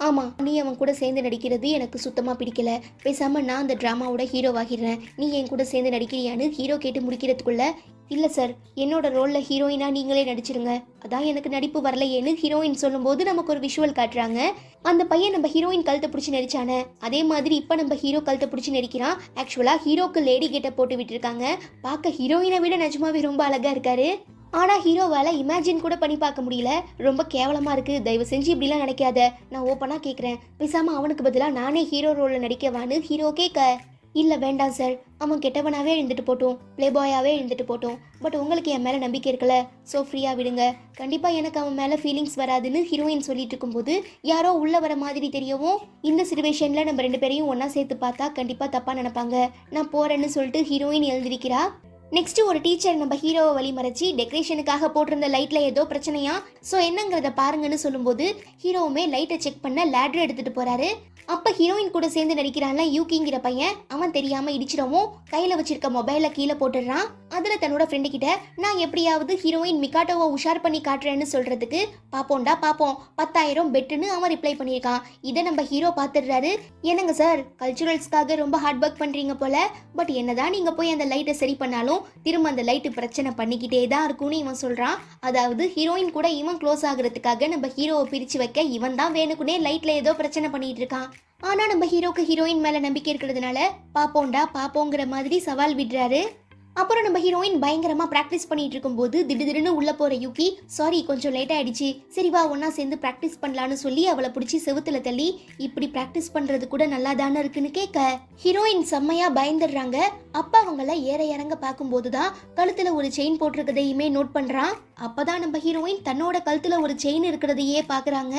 ஆமா, நீ அவன் கூட சேர்ந்து நடிக்கிறது எனக்கு சுத்தமா பிடிக்கல, பேசாம நான் அந்த டிராமாவோட ஹீரோவாகிறேன், நீ என் கூட சேர்ந்து நடிக்கிறியான்னு ஹீரோ கேட்டு முடிக்கிறதுக்குள்ள, இல்லை சார், என்னோட ரோலில் ஹீரோயினாக நீங்களே நடிச்சிருங்க, அதான் எனக்கு நடிப்பு வரலையேன்னு ஹீரோயின் சொல்லும்போது நமக்கு ஒரு விஷுவல் காட்டுறாங்க. அந்த பையன் நம்ம ஹீரோயின் கழுத்தை பிடிச்சி நடிச்சானே அதே மாதிரி இப்போ நம்ம ஹீரோ கழுத்தை பிடிச்சி நடிக்கிறான். ஆக்சுவலாக ஹீரோக்கு லேடி கெட்டப் போட்டு விட்டுருக்காங்க. பார்க்க ஹீரோயினை விட நிஜமாவே ரொம்ப அழகாக இருக்காரு. ஆனால் ஹீரோவால் இமேஜின் கூட பண்ணி பார்க்க முடியல, ரொம்ப கேவலமாக இருக்குது, தயவு செஞ்சு இப்படிலாம் நினைக்காத, நான் ஓப்பனாக கேட்குறேன், பேசாமல் அவனுக்கு பதிலாக நானே ஹீரோ ரோலில் நடிக்கவான்னு ஹீரோ கேட்க, இல்லை வேண்டாம் சார், அவன் கெட்டவனாகவே எழுந்துட்டு போட்டோம், ப்ளே பாயாகவே எழுந்துட்டு போட்டோம், பட் உங்களுக்கு என் மேலே நம்பிக்கை இருக்கல, ஸோ ஃப்ரீயாக விடுங்க, கண்டிப்பாக எனக்கு அவன் மேலே ஃபீலிங்ஸ் வராதுன்னு ஹீரோயின் சொல்லிட்டு இருக்கும்போது யாரோ உள்ளே வர மாதிரி தெரியவும், இந்த சிச்சுவேஷனில் நம்ம 2 பேரையும் ஒன்றா சேர்த்து பார்த்தா கண்டிப்பாக தப்பாக நினைப்பாங்க, நான் போகிறேன்னு சொல்லிட்டு ஹீரோயின் எழுந்திருக்கிறா. நெக்ஸ்ட் ஒரு டீச்சர் நம்ம ஹீரோவை வழி மறைச்சி டெக்கரேஷனுக்காக போட்டிருந்த லைட்டில் ஏதோ பிரச்சனையா, ஸோ என்னங்கிறத பாருங்கன்னு சொல்லும்போது ஹீரோவுமே லைட்டை செக் பண்ண லேடர் எடுத்துகிட்டு போகிறாரு. அப்போ ஹீரோயின் கூட சேர்ந்து நடிக்கிறான்ல யூகிங்கிற பையன், அவன் தெரியாமல் இடிச்சிடவும் கையில் வச்சிருக்க மொபைலை கீழே போட்டுடுறான். அதில் தன்னோட ஃப்ரெண்டு கிட்ட நான் எப்படியாவது ஹீரோயின் மிகாட்டோவை உஷார் பண்ணி காட்டுறேன்னு சொல்கிறதுக்கு, பாப்போண்டா பாப்போம் 10,000 பெட்டுன்னு அவன் ரிப்ளை பண்ணியிருக்கான். இதை நம்ம ஹீரோ பார்த்துடுறாரு. என்னங்க சார், கல்ச்சுரல்ஸ்க்காக ரொம்ப ஹார்ட் ஒர்க் பண்ணுறீங்க போல, பட் என்னதான் நீங்கள் போய் அந்த லைட்டை சரி பண்ணாலும் திரும்ப அந்த லைட்டு பிரச்சனை பண்ணிக்கிட்டே தான் இருக்கும்னு இவன் சொல்கிறான். அதாவது ஹீரோயின் கூட இவன் க்ளோஸ் ஆகுறதுக்காக நம்ம ஹீரோவை பிரித்து வைக்க இவன் தான் வேணுக்குனே லைட்டில் ஏதோ பிரச்சனை பண்ணிட்டு இருக்கான். ஆனால் நம்ம ஹீரோக்கு ஹீரோயின் மேலே நம்பிக்கை இருக்கிறதுனால பாப்போண்டா பாப்போங்கிற மாதிரி சவால் விடுறாரு. அப்புறம் நம்ம ஹீரோயின் பயங்கரமா பிராக்டிஸ் பண்ணிட்டு இருக்கும்போது திடீர்னு உள்ள போற யூகி, சாரி கொஞ்சம் லேட் ஆயிடுச்சு, சரி வா ஒன்னா சேர்ந்து பிராக்டிஸ் பண்ணலான்னு சொல்லி அவளை பிடிச்சி செவுத்துல தள்ளி, இப்படி பிராக்டிஸ் பண்றது கூட நல்லா தானே இருக்குன்னு கேட்க ஹீரோயின் செம்மையா பயந்துடுறாங்க. அப்ப அவங்கள ஏற இறங்க பார்க்கும்போதுதான் கழுத்துல ஒரு செயின் போட்டிருக்கதையுமே நோட் பண்றான். அப்பதான் நம்ம ஹீரோயின் தன்னோட கழுத்துல ஒரு செயின் இருக்கிறதையே பாக்குறாங்க.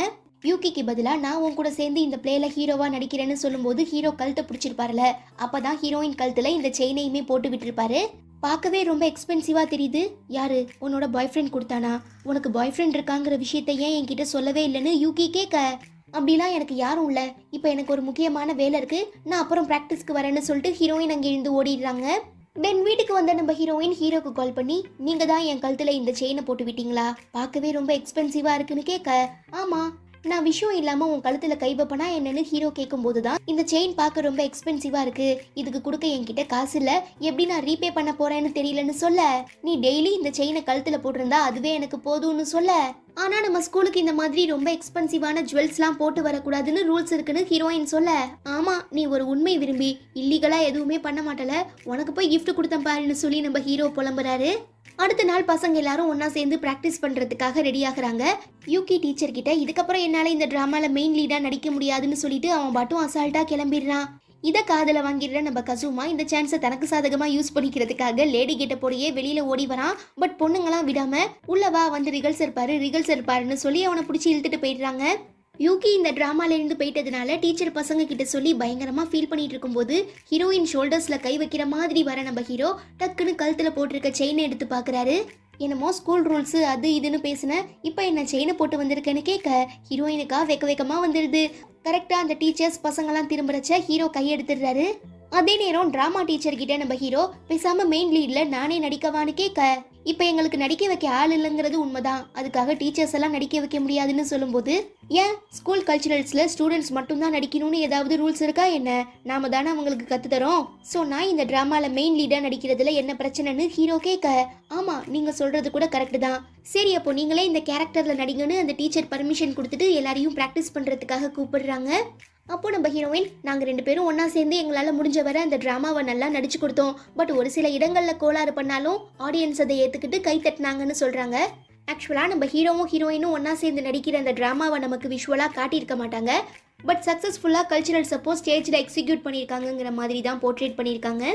யூகிக்கு பதிலா நான் உன் கூட சேர்ந்து இந்த பிளேல ஹீரோவா நடிக்கிறேன்னு சொல்லும்போது ஹீரோ கழுத்தை பிடிச்சிருப்பாருல, அப்பதான் ஹீரோயின் கழுத்துல இந்த செயினையுமே போட்டு விட்டுருப்பாரு. பார்க்கவே ரொம்ப எக்ஸ்பென்சிவா தெரியுது. யாரு, உன்னோட பாய் ஃப்ரெண்ட் கொடுத்தானா? உனக்கு பாய் ஃப்ரெண்ட் இருக்காங்கிற விஷயத்த ஏன் என்கிட்ட சொல்லவே இல்லைன்னு யூகி கேட்க, அப்படிலாம் எனக்கு யாரும் இல்லை, இப்போ எனக்கு ஒரு முக்கியமான வேலை இருக்கு, நான் அப்புறம் ப்ராக்டிஸ்க்கு வரேன்னு சொல்லிட்டு ஹீரோயின் அங்கே இருந்து ஓடிடுறாங்க. தென் வீட்டுக்கு வந்த நம்ம ஹீரோயின் ஹீரோக்கு கால் பண்ணி, நீங்க தான் என் கழுத்துல இந்த செயினை போட்டு விட்டீங்களா, பார்க்கவே ரொம்ப எக்ஸ்பென்சிவா இருக்குன்னு கேட்க, ஆமா நான் விஷயம் இல்லாம உன் கழுத்துல கை வைப்பனா என்னன்னு ஹீரோ கேட்கும் போதுதான், இந்த செயின் பார்க்க ரொம்ப எக்ஸ்பென்சிவா இருக்கு, இதுக்கு கொடுக்க என்கிட்ட காசு இல்ல, எப்படி நான் ரீபே பண்ண போறேன்னு தெரியலன்னு சொல்ல, நீ டெய்லி இந்த செயினை கழுத்துல போட்டிருந்தா அதுவே எனக்கு போதும்னு சொல்ல, ஆனா நம்ம ஸ்கூலுக்கு இந்த மாதிரி ரொம்ப எக்ஸ்பென்சிவான ஜுவல்ஸ்லாம் போட்டு வரக்கூடாதுன்னு ரூல்ஸ் இருக்குன்னு ஹீரோயின் சொல்ல, ஆமா நீ ஒரு உண்மை விரும்பி இல்லீகலா எதுவுமே பண்ண மாட்டல, உனக்கு போய் கிஃப்ட் கொடுத்தேன் பாருன்னு சொல்லி நம்ம ஹீரோ புலம்புறாரு. அடுத்த நாள் பசங்க எல்லாரும் ஒன்னா சேர்ந்து பிராக்டிஸ் பண்றதுக்காக ரெடி ஆகுறாங்க. யூகி டீச்சர் கிட்ட இதுக்கப்புறம் என்னால இந்த டிராமால மெயின் லீடா நடிக்க முடியாதுன்னு சொல்லிட்டு அவன் பாட்டும் அசால்ட்டா கிளம்பிடுறான். இதை காதல வாங்கிடுற நம்ம கசுமா இந்த சான்ஸை தனக்கு சாதகமா யூஸ் பண்ணிக்கிறதுக்காக லேடி கிட்ட போடையே வெளியில ஓடி வரான். பட் பொண்ணுங்களாம் விடாம உள்ளவா வந்து ரிகல்சர் பாருன்னு சொல்லி அவனை பிடிச்சி இழுத்துட்டு போயிடுறாங்க. யூகி இந்த டிராமால இருந்து போயிட்டதுனால டீச்சர் பசங்க கிட்ட சொல்லி பயங்கரமா ஃபீல் பண்ணிட்டு இருக்கும்போது ஹீரோயின் ஷோல்டர்ஸ்ல கை வைக்கிற மாதிரி வர நம்ம ஹீரோ டக்குன்னு கழுத்துல போட்டிருக்க செயினை எடுத்து பாக்குறாரு. என்னமோ ஸ்கூல் ரூல்ஸ் அது இதுன்னு பேசினேன், இப்போ என்ன செயினை போட்டு வந்திருக்கேன்னு கேட்க ஹீரோயினுக்கா வெக்க வெக்கமா வந்துடுது. கரெக்டா அந்த டீச்சர்ஸ் பசங்கெல்லாம் திரும்புறச்ச ஹீரோ கையெடுத்துடுறாரு. அதே நேரம் டிராமா டீச்சர் கிட்ட நம்ம ஹீரோ பேசாம மெயின் லீட்ல நானே நடிக்கவான்னு கேட்க, இப்ப எங்களுக்கு நடிக்க வைக்க ஆள் இல்லைங்கிறது உண்மைதான், அதுக்காக டீச்சர்ஸ் எல்லாம் நடிக்க வைக்க முடியாதுன்னு சொல்லும்போது, ஏன் ஸ்கூல் கல்ச்சுரல்ஸ்ல ஸ்டூடெண்ட்ஸ் மட்டும் தான் நடிக்கணும்னு ஏதாவது ரூல்ஸ் இருக்கா என்ன? நாம தானே அவங்களுக்கு கத்து தரோம். சோ நான் இந்த டிராமால மெயின் லீடா நடிக்கிறதுல என்ன பிரச்சனைன்னு ஹீரோ கேட்க, ஆமா நீங்க சொல்றது கூட கரெக்ட் தான், சரி அப்போ நீங்களே இந்த கேரக்டர்ல நடிங்கன்னு அந்த டீச்சர் பர்மிஷன் கொடுத்துட்டு எல்லாரையும் பிராக்டிஸ் பண்றதுக்காக கூப்பிடுறாங்க. அப்போ நம்ம ஹீரோயின், நாங்கள் 2 பேரும் ஒன்றா சேர்ந்து எங்களால் முடிஞ்ச வரை அந்த ட்ராமாவை நல்லா நடிச்சு கொடுத்தோம், பட் ஒரு சில இடங்களில் கோளாறு பண்ணாலும் ஆடியன்ஸ் அதை ஏற்றுக்கிட்டு கை தட்டினாங்கன்னு சொல்கிறாங்க. ஆக்சுவலாக நம்ம ஹீரோவும் ஹீரோயினும் ஒன்றா சேர்ந்து நடிக்கிற அந்த ட்ராமாவை நமக்கு விஷுவலாக காட்டியிருக்க மாட்டாங்க, பட் சக்ஸஸ்ஃபுல்லாக கல்ச்சுரல்ஸ் அப்போ ஸ்டேஜில் எக்ஸிக்யூட் பண்ணியிருக்காங்கங்கிற மாதிரி தான் போர்ட்ரேட் பண்ணியிருக்காங்க.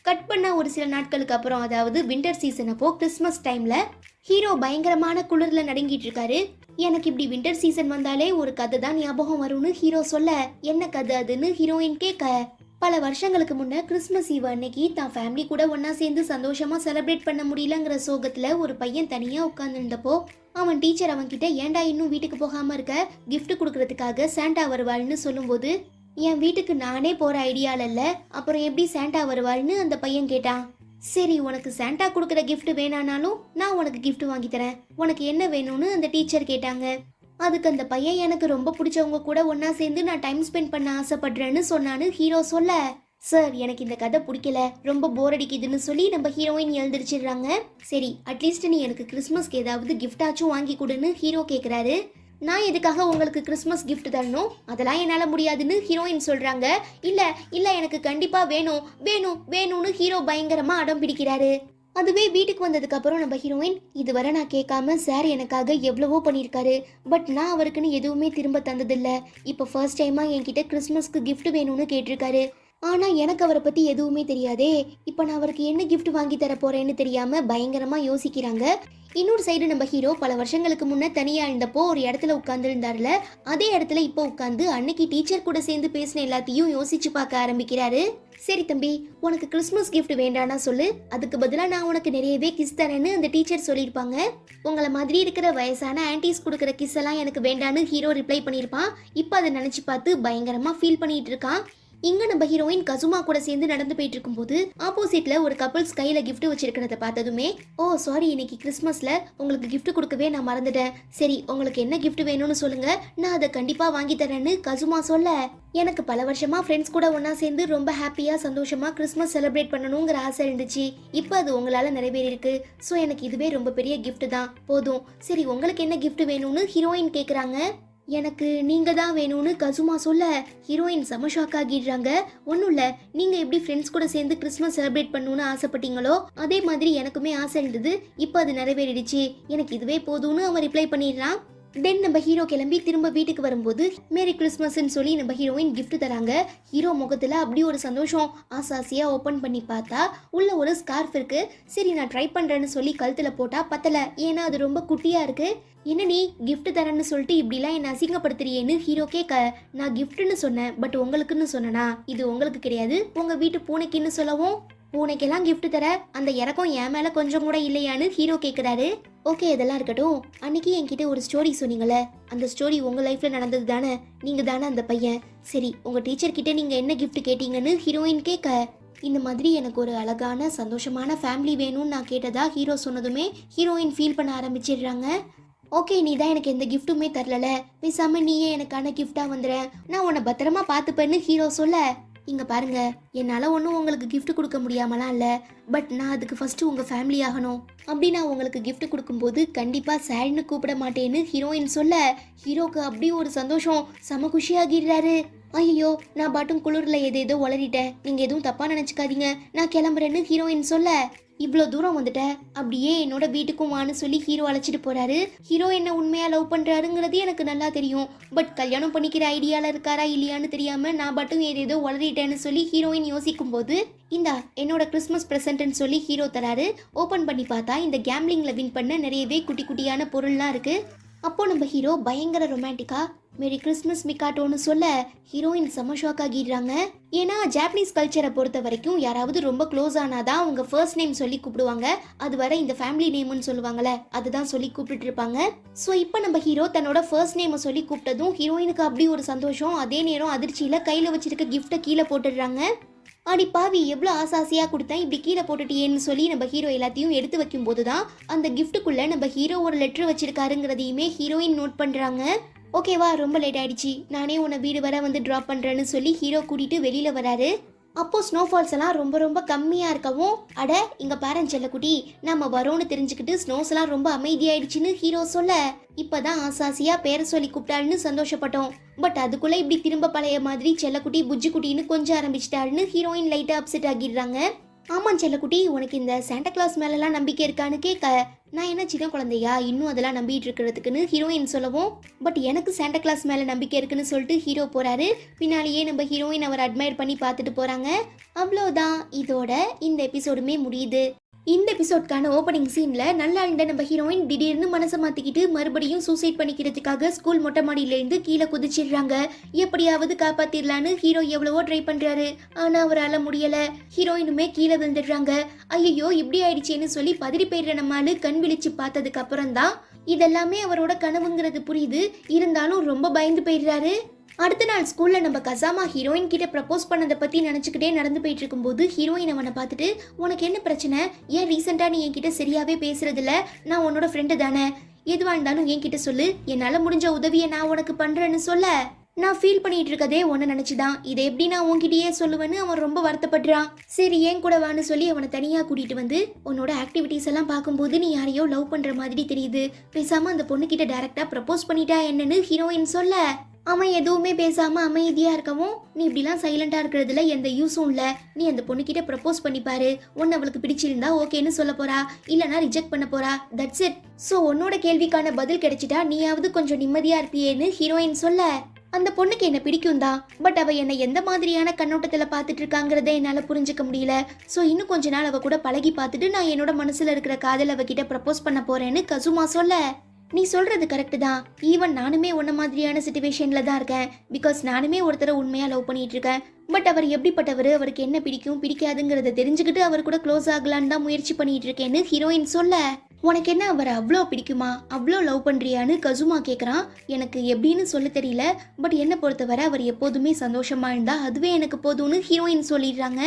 கட் பண்ண ஒரு சில நாட்களுக்கு அப்புறம், அதாவது வின்டர் சீசன் அப்போ கிறிஸ்மஸ் டைமில் ஹீரோ பயங்கரமான குளிரில் நடுங்கிட்டு இருக்காரு. எனக்கு இப்படி வின்டர் சீசன் வந்தாலே ஒரு கதை தான் ஞாபகம் வரும்னு ஹீரோ சொல்ல, என்ன கதை அதுன்னு ஹீரோயின் கேட்க, பல வருஷங்களுக்கு முன்ன கிறிஸ்மஸ் ஈவ் அன்னைக்கு தான் ஃபேமிலி கூட ஒன்னா சேர்ந்து சந்தோஷமா செலிப்ரேட் பண்ண முடியலங்கிற சோகத்துல ஒரு பையன் தனியா உட்கார்ந்துருந்தப்போ அவன் டீச்சர் அவன்கிட்ட ஏன்டா இன்னும் வீட்டுக்கு போகாம இருக்க, கிஃப்ட் கொடுக்கறதுக்காக சாண்டா வருவாள்னு சொல்லும்போது, என் வீட்டுக்கு நானே போற ஐடியால இல்ல, அப்புறம் எப்படி சாண்டா வருவாள்னு அந்த பையன் கேட்டான். சரி உனக்கு சாண்டா கொடுக்குற கிஃப்ட் வேணானாலும் நான் உனக்கு கிஃப்ட் வாங்கி தரேன், உனக்கு என்ன வேணும்னு அந்த டீச்சர் கேட்டாங்க. அதுக்கு அந்த பையன் எனக்கு ரொம்ப பிடிச்சவங்க கூட ஒன்னா சேர்ந்து நான் டைம் ஸ்பெண்ட் பண்ண ஆசைப்படுறேன்னு சொன்னான்னு ஹீரோ சொல்ல, சார் எனக்கு இந்த கதை பிடிக்கல, ரொம்ப போர் அடிக்குதுன்னு சொல்லி நம்ம ஹீரோயின் எழுந்திரிச்சிடுறாங்க. சரி அட்லீஸ்ட் நீ எனக்கு கிறிஸ்மஸ்க்கு ஏதாவது கிஃப்டாச்சும் வாங்கி கொடுன்னு ஹீரோ கேட்குறாரு. நான் எதுக்காக உங்களுக்கு கிறிஸ்மஸ் கிஃப்ட் தரணும், அதெல்லாம் என்னால் முடியாதுன்னு ஹீரோயின் சொல்கிறாங்க. இல்லை இல்லை எனக்கு கண்டிப்பாக வேணும் வேணும் வேணும்னு ஹீரோ பயங்கரமாக அடம் பிடிக்கிறாரு. அதுவே வீட்டுக்கு வந்ததுக்கு அப்புறம் நம்ம ஹீரோயின், இதுவரை நான் கேட்காம சார் எனக்காக எவ்வளவோ பண்ணியிருக்காரு, பட் நான் அவருக்குன்னு எதுவுமே திரும்ப தந்ததில்லை, இப்போ ஃபர்ஸ்ட் டைமாக என்கிட்ட கிறிஸ்மஸ்க்கு கிஃப்ட் வேணும்னு கேட்டிருக்காரு. ஆனால் எனக்கு அவரை பற்றி எதுவுமே தெரியாதே, இப்போ நான் அவருக்கு என்ன கிஃப்ட் வாங்கி தர போகிறேன்னு தெரியாமல் பயங்கரமாக யோசிக்கிறாங்க. இன்னொரு சைடு நம்ம ஹீரோ பல வருஷங்களுக்கு முன்னே தனியாக இருந்தப்போ ஒரு இடத்துல உட்காந்துருந்தாருல, அதே இடத்துல இப்போ உட்காந்து அன்னைக்கு டீச்சர் கூட சேர்ந்து பேசின எல்லாத்தையும் யோசிச்சு பார்க்க ஆரம்பிக்கிறாரு. சரி தம்பி, உனக்கு கிறிஸ்மஸ் கிஃப்ட் வேண்டானா சொல்லு, அதுக்கு பதிலாக நான் உனக்கு நிறையவே கிஸ் தரேன்னு அந்த டீச்சர் சொல்லியிருப்பாங்க. உங்களை மாதிரி இருக்கிற வயசான ஆன்டிஸ் கொடுக்குற கிஸ் எல்லாம் எனக்கு வேண்டான்னு ஹீரோ ரிப்ளை பண்ணியிருப்பான். இப்போ அதை நினச்சி பார்த்து பயங்கரமாக ஃபீல் பண்ணிட்டு இருக்கான். இங்க நம்ம ஹீரோயின் கசுமா கூட சேர்ந்து நடந்து போயிட்டு இருக்கும்போது ஆப்போசிட்ல ஒரு கப்பிள்ஸ் கையில கிஃப்ட் வச்சிருக்கிறத பார்த்ததுமே, ஓ சாரி இன்னைக்கு கிறிஸ்மஸ்ல உங்களுக்கு கிஃப்ட் கொடுக்கவே நான் மறந்துட்டேன், சரி உங்களுக்கு என்ன கிஃப்ட் வேணும்னு சொல்லுங்க, நான் அதை கண்டிப்பா வாங்கி தரேன்னு கசுமா சொல்ல, எனக்கு பல வருஷமா ஃப்ரெண்ட்ஸ் கூட ஒன்னா சேர்ந்து ரொம்ப ஹாப்பியா சந்தோஷமா கிறிஸ்மஸ் செலிப்ரேட் பண்ணணுங்கிற ஆசை இருந்துச்சு, இப்போ அது உங்களால நிறைவேறிருக்கு, ஸோ எனக்கு இதுவே ரொம்ப பெரிய கிஃப்ட் தான் போதும், சரி உங்களுக்கு என்ன கிஃப்ட் வேணும்னு ஹீரோயின் கேக்குறாங்க. எனக்கு நீங்க தான் வேணும்னு கசுமா சொல்ல ஹீரோயின் செம ஷாக் ஆகிடுறாங்க. ஒன்றும் இல்லை, நீங்க எப்படி ஃப்ரெண்ட்ஸ் கூட சேர்ந்து கிறிஸ்மஸ் செலிப்ரேட் பண்ணணும்னு ஆசைப்பட்டீங்களோ அதே மாதிரி எனக்குமே ஆசை இருந்தது, இப்போ அது நிறைவேறிடுச்சு, எனக்கு இதுவே போதும்னு அவன் ரிப்ளை பண்ணிடுறான். தென் நம்ம ஹீரோ கிளம்பி திரும்ப வீட்டுக்கு வரும்போது மேரி கிறிஸ்மஸ்ன்னு சொல்லி நம்ம ஹீரோயின் கிஃப்ட் தராங்க. ஹீரோ முகத்துல அப்படி ஒரு சந்தோஷம். ஆசாசியா ஓப்பன் பண்ணி பார்த்தா உள்ள ஒரு ஸ்கார்ஃப் இருக்கு. சரி நான் ட்ரை பண்றேன்னு சொல்லி கழுத்துல போட்டா பத்தல, ஏன்னா அது ரொம்ப குட்டியா இருக்கு. என்ன நீ கிஃப்ட் தரேன்னு சொல்லிட்டு இப்படிலாம் என்ன அசிங்கப்படுத்துறியேன்னு ஹீரோ கேட்க, நான் கிஃப்ட்னு சொன்னேன், பட் உங்களுக்குன்னு சொன்னனா, இது உங்களுக்கு கிடையாது உங்க வீட்டு பூனைக்குன்னு சொல்லவும், பூனைக்கெல்லாம் கிஃப்ட் தர அந்த இறக்கம் என் மேல கொஞ்சம் கூட இல்லையான்னு ஹீரோ கேட்குறாரு. ஓகே இதெல்லாம் இருக்கட்டும், அன்னைக்கு என்கிட்ட ஒரு ஸ்டோரி சொன்னீங்களே, அந்த ஸ்டோரி உங்க லைஃப்ல நடந்தது தானே, நீங்க தானே அந்த பையன், சரி உங்க டீச்சர் கிட்ட நீங்க என்ன கிஃப்ட் கேட்டீங்கன்னு ஹீரோயின் கேட்க, இந்த மாதிரி எனக்கு ஒரு அழகான சந்தோஷமான ஃபேமிலி வேணும்னு நான் கேட்டதா ஹீரோ சொன்னதுமே ஹீரோயின் ஃபீல் பண்ண ஆரம்பிச்சிடுறாங்க. ஓகே நீ தான் எனக்கு எந்த கிஃப்ட்டுமே தரல, பேசாம நீயே எனக்கான கிஃப்டா வந்துடுறேன், நான் உன்னை பத்திரமா பார்த்துப்பேன்னு ஹீரோ சொல்ல, இங்க பாருங்க என்னால் ஒன்றும் உங்களுக்கு கிஃப்ட் கொடுக்க முடியாமலாம் இல்லை, பட் நான் அதுக்கு ஃபர்ஸ்ட் உங்க ஃபேமிலி ஆகணும், அப்படி நான் உங்களுக்கு கிஃப்ட் கொடுக்கும்போது கண்டிப்பா சாரின்னு கூப்பிட மாட்டேன்னு ஹீரோயின் சொல்ல, ஹீரோக்கு அப்படி ஒரு சந்தோஷம், செம குஷியாகிடுறாரு. ஐயோ நான் பாட்டும் குளிர்ல ஏதேதோ உளறிட்டேன், நீங்க எதுவும் தப்பா நினைச்சுக்காதீங்க, நான் கிளம்புறேன்னு ஹீரோயின் சொல்ல, இவ்வளோ தூரம் வந்துட்ட அப்படியே என்னோட வீட்டுக்கும் வான்னு சொல்லி ஹீரோ அழைச்சிட்டு போறாரு. ஹீரோ என்ன உண்மையா லவ் பண்றாருங்கிறது எனக்கு நல்லா தெரியும், பட் கல்யாணம் பண்ணிக்கிற ஐடியால இருக்காரா இல்லையான்னு தெரியாம நான் மட்டும் ஏதேதோ வளரிட்டேன்னு சொல்லி ஹீரோயின் யோசிக்கும் போது, இந்தா என்னோட கிறிஸ்மஸ் ப்ரெசென்ட்னு சொல்லி ஹீரோ தராரு. ஓபன் பண்ணி பார்த்தா இந்த கேம்லிங்ல வின் பண்ண நிறையவே குட்டி குட்டியான பொருள்லாம் இருக்கு. அப்போ நம்ம ஹீரோ பயங்கர ரொமான்டிக்கா, மேரி கிறிஸ்மஸ் மிக்காட்டோன்னு சொல்ல ஹீரோயின் செம ஷாக் ஆகிடுறாங்க. ஏன்னா ஜாப்பனீஸ் கல்ச்சரை பொறுத்த வரைக்கும் யாராவது ரொம்ப க்ளோஸ் ஆனாதான் அவங்க ஃபர்ஸ்ட் நேம் சொல்லி கூப்பிடுவாங்க. அது வரை இந்த ஃபேமிலி நேம்னு சொல்லுவாங்கல்ல, அதுதான் சொல்லி கூப்பிட்டு இருப்பாங்க. ஸோ இப்போ நம்ம ஹீரோ தன்னோட ஃபர்ஸ்ட் நேமை சொல்லி கூப்பிட்டதும் ஹீரோயினுக்கு அப்படி ஒரு சந்தோஷம். அதே நேரம் அதிர்ச்சியில கையில வச்சிருக்க கிஃப்ட்டை கீழே போட்டுடுறாங்க. அடி பாவி, எவ்வளோ ஆசாசியாக கொடுத்தேன், இப்படி கீழே போட்டுட்டியேன்னு சொல்லி நம்ம ஹீரோ எல்லாத்தையும் எடுத்து வைக்கும் போது தான் அந்த கிஃப்ட்டுக்குள்ளே நம்ம ஹீரோ ஒரு லெட்டர் வச்சிருக்காருங்கிறதையுமே ஹீரோயின் நோட் பண்ணுறாங்க. ஓகேவா, ரொம்ப லேட் ஆயிடுச்சு, நானே உன்னை வீடு வர வந்து ட்ராப் பண்ணுறேன்னு சொல்லி ஹீரோ கூட்டிகிட்டு வெளியில் வராரு. அப்போது ஸ்னோஃபால்ஸ் எல்லாம் ரொம்ப ரொம்ப கம்மியாக இருக்கவும், அட இங்கே பாரன் செல்லக்குட்டி, நம்ம வரோன்னு தெரிஞ்சுக்கிட்டு ஸ்னோஸ் எல்லாம் ரொம்ப அமைதியாயிடுச்சுன்னு ஹீரோ சொல்ல, இப்போதான் ஆசாசியாக பேரை சொல்லி கூப்பிட்டாருன்னு சந்தோஷப்பட்டோம். பட் அதுக்குள்ளே இப்படி திரும்ப பழைய மாதிரி செல்லக்குட்டி புஜ்ஜி குட்டின்னு கொஞ்சம் ஆரம்பிச்சிட்டாருன்னு ஹீரோயின் லைட்டாக அப்செட் ஆகிடுறாங்க. ஆமாம் செல்லக்குட்டி, உனக்கு இந்த சாண்டா கிளாஸ் மேலெல்லாம் நம்பிக்கை இருக்கான்னு கேட்க, நான் என்ன சின்ன குழந்தையா இன்னும் அதெல்லாம் நம்பிட்டு இருக்கிறதுக்குன்னு ஹீரோயின் சொல்லவும், பட் எனக்கு சாண்டா கிளாஸ் மேலே நம்பிக்கை இருக்குன்னு சொல்லிட்டு ஹீரோ போகிறாரு. பின்னாலேயே நம்ம ஹீரோயின் அவர் அட்மையர் பண்ணி பார்த்துட்டு போகிறாங்க. அவ்வளோதான், இதோட இந்த எபிசோடுமே முடியுது. இந்த எபிசோட்கான ஓப்பனிங் சீனில் நல்லா இருந்த நம்ம ஹீரோயின் திடீர்னு மனசை மாற்றிக்கிட்டு மறுபடியும் சூசைட் பண்ணிக்கிறதுக்காக ஸ்கூல் மொட்டை மாடியிலேருந்து கீழே குதிச்சிடுறாங்க. எப்படியாவது காப்பாற்றிடலான்னு ஹீரோ எவ்வளவோ ட்ரை பண்ணுறாரு, ஆனால் அவரால் முடியலை. ஹீரோயினுமே கீழே விழுந்துடுறாங்க. ஐயோ இப்படி ஆயிடுச்சேன்னு சொல்லி பதறி போயிடுற நம்மால் கண் விழிச்சு பார்த்ததுக்கு அப்புறம் தான் இதெல்லாமே அவரோட கனவுங்கிறது புரியுது. இருந்தாலும் ரொம்ப பயந்து போயிடுறாரு. அடுத்த நாள் ஸ்கூல்ல நம்ம கசாமா ஹீரோயின் கிட்ட ப்ரப்போஸ் பண்ணதை பத்தி நினைச்சுக்கிட்டே நடந்து போயிட்டு இருக்கும்போது ஹீரோயின் அவனை பார்த்துட்டு, உனக்கு என்ன பிரச்சனை, ஏன் ரீசெண்டா நீ என்கிட்ட சரியாவே பேசுறது இல்ல, நான் உன்னோட ஃப்ரெண்டு தானே, எதுவா இருந்தாலும் என்கிட்ட சொல்லு, என்னால முடிஞ்ச உதவியை நான் உனக்கு பண்றேன்னு சொல்ல, நான் ஃபீல் பண்ணிட்டு இருக்கதே உன்னை நினைச்சுதான், இதை எப்படி நான் உன்கிட்டயே சொல்லுவேன்னு அவன் ரொம்ப வருத்தப்படுறான். சரி ஏன் கூட வான்னு சொல்லி அவனை தனியா கூட்டிட்டு வந்து, உன்னோட ஆக்டிவிட்டிஸ் எல்லாம் பார்க்கும்போது நீ யாரையோ லவ் பண்ற மாதிரி தெரியுது, பேசாம அந்த பொண்ணு கிட்ட டைரக்டா ப்ரப்போஸ் பண்ணிட்டா என்னன்னு ஹீரோயின் சொல்ல, அவன் எதுவுமே பேசாம அமைதியா இருக்கவும், நீ இப்படிலாம் சைலண்டா இருக்கிறதுல எந்த யூஸும் இல்ல, நீ அந்த பொண்ணுகிட்ட ப்ரப்போஸ் பண்ணி பாரு, உன்னை அவளுக்கு பிடிச்சிருந்தா ஓகேன்னு சொல்ல போறா, இல்லனா ரிஜெக்ட் பண்ண போறா, தட்ஸ் இட். ஸோ உன்னோட கேள்விக்கான பதில் கிடைச்சிட்டா நீயாவது கொஞ்சம் நிம்மதியா இருப்பியேன்னு ஹீரோயின் சொல்ல, அந்த பொண்ணுக்கு என்ன பிடிக்கும் தான், பட் அவ என்னை எந்த மாதிரியான கண்ணோட்டத்துல பாத்துட்டு இருக்காங்கிறத என்னால புரிஞ்சுக்க முடியல. ஸோ இன்னும் கொஞ்ச நாள் அவ கூட பழகி பார்த்துட்டு நான் என்னோட மனசுல இருக்கிற காதல் அவகிட்ட ப்ரப்போஸ் பண்ண போறேன்னு கசுமா சொல்ல, நீ சொல்றது கரெக்டு தான், ஈவன் நானுமே உன்ன மாதிரியான சிச்சுவேஷன்ல தான் இருக்கேன். பிகாஸ் நானுமே ஒருத்தரை உண்மையா லவ் பண்ணிட்டு இருக்கேன். பட் அவர் எப்படிப்பட்டவர், அவருக்கு என்ன பிடிக்கும் பிடிக்காதுங்கிறத தெரிஞ்சுக்கிட்டு அவர் கூட க்ளோஸ் ஆகலான்னு தான் முயற்சி பண்ணிட்டு இருக்கேன்னு ஹீரோயின் சொல்ல, உனக்கு என்ன அவரை அவ்வளோ பிடிக்குமா, அவ்வளோ லவ் பண்றியான்னு கசுமா கேட்குறான். எனக்கு எப்படின்னு சொல்ல தெரியல, பட் என்னை பொறுத்தவரை அவர் எப்போதுமே சந்தோஷமா இருந்தா அதுவே எனக்கு போதும்னு ஹீரோயின் சொல்லிடுறாங்க.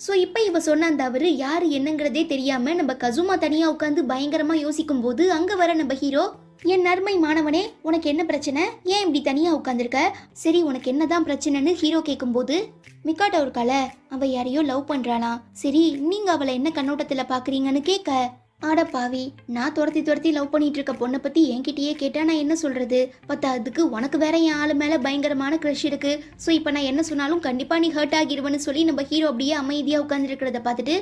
ஸோ இப்போ இவ சொன்ன அந்த அவர் யார் என்னங்கிறதே தெரியாம நம்ம கசுமா தனியாக உட்காந்து பயங்கரமா யோசிக்கும் போது அங்கே வர நம்ம ஹீரோ, என் நர்மை மாணவனே, உனக்கு என்ன பிரச்சனை, ஏன் இப்படி தனியா உட்காந்துருக்க, சரி உனக்கு என்னதான் பிரச்சனைன்னு ஹீரோ கேட்கும்போது, மிக்காட்டோ இருக்கால, அவ யாரையோ லவ் பண்றாளாம், சரி நீங்க அவளை என்ன கண்ணோட்டத்துல பாக்குறீங்கன்னு கேட்க, ஆட பாவி, நான் துரத்தி லவ் பண்ணிட்டு இருக்க பொண்ணை பத்தி என்கிட்டயே கேட்டா நான் என்ன சொல்றது, பார்த்தா அதுக்கு உனக்கு வேற என் ஆளு மேல பயங்கரமான க்ரஷ் இருக்கு, ஸோ இப்போ நான் என்ன சொன்னாலும் கண்டிப்பா நீ ஹர்ட் ஆகிருவன்னு சொல்லி நம்ம ஹீரோ அப்படியே அமைதியா உட்கார்ந்து இருக்கிறத பார்த்துட்டு,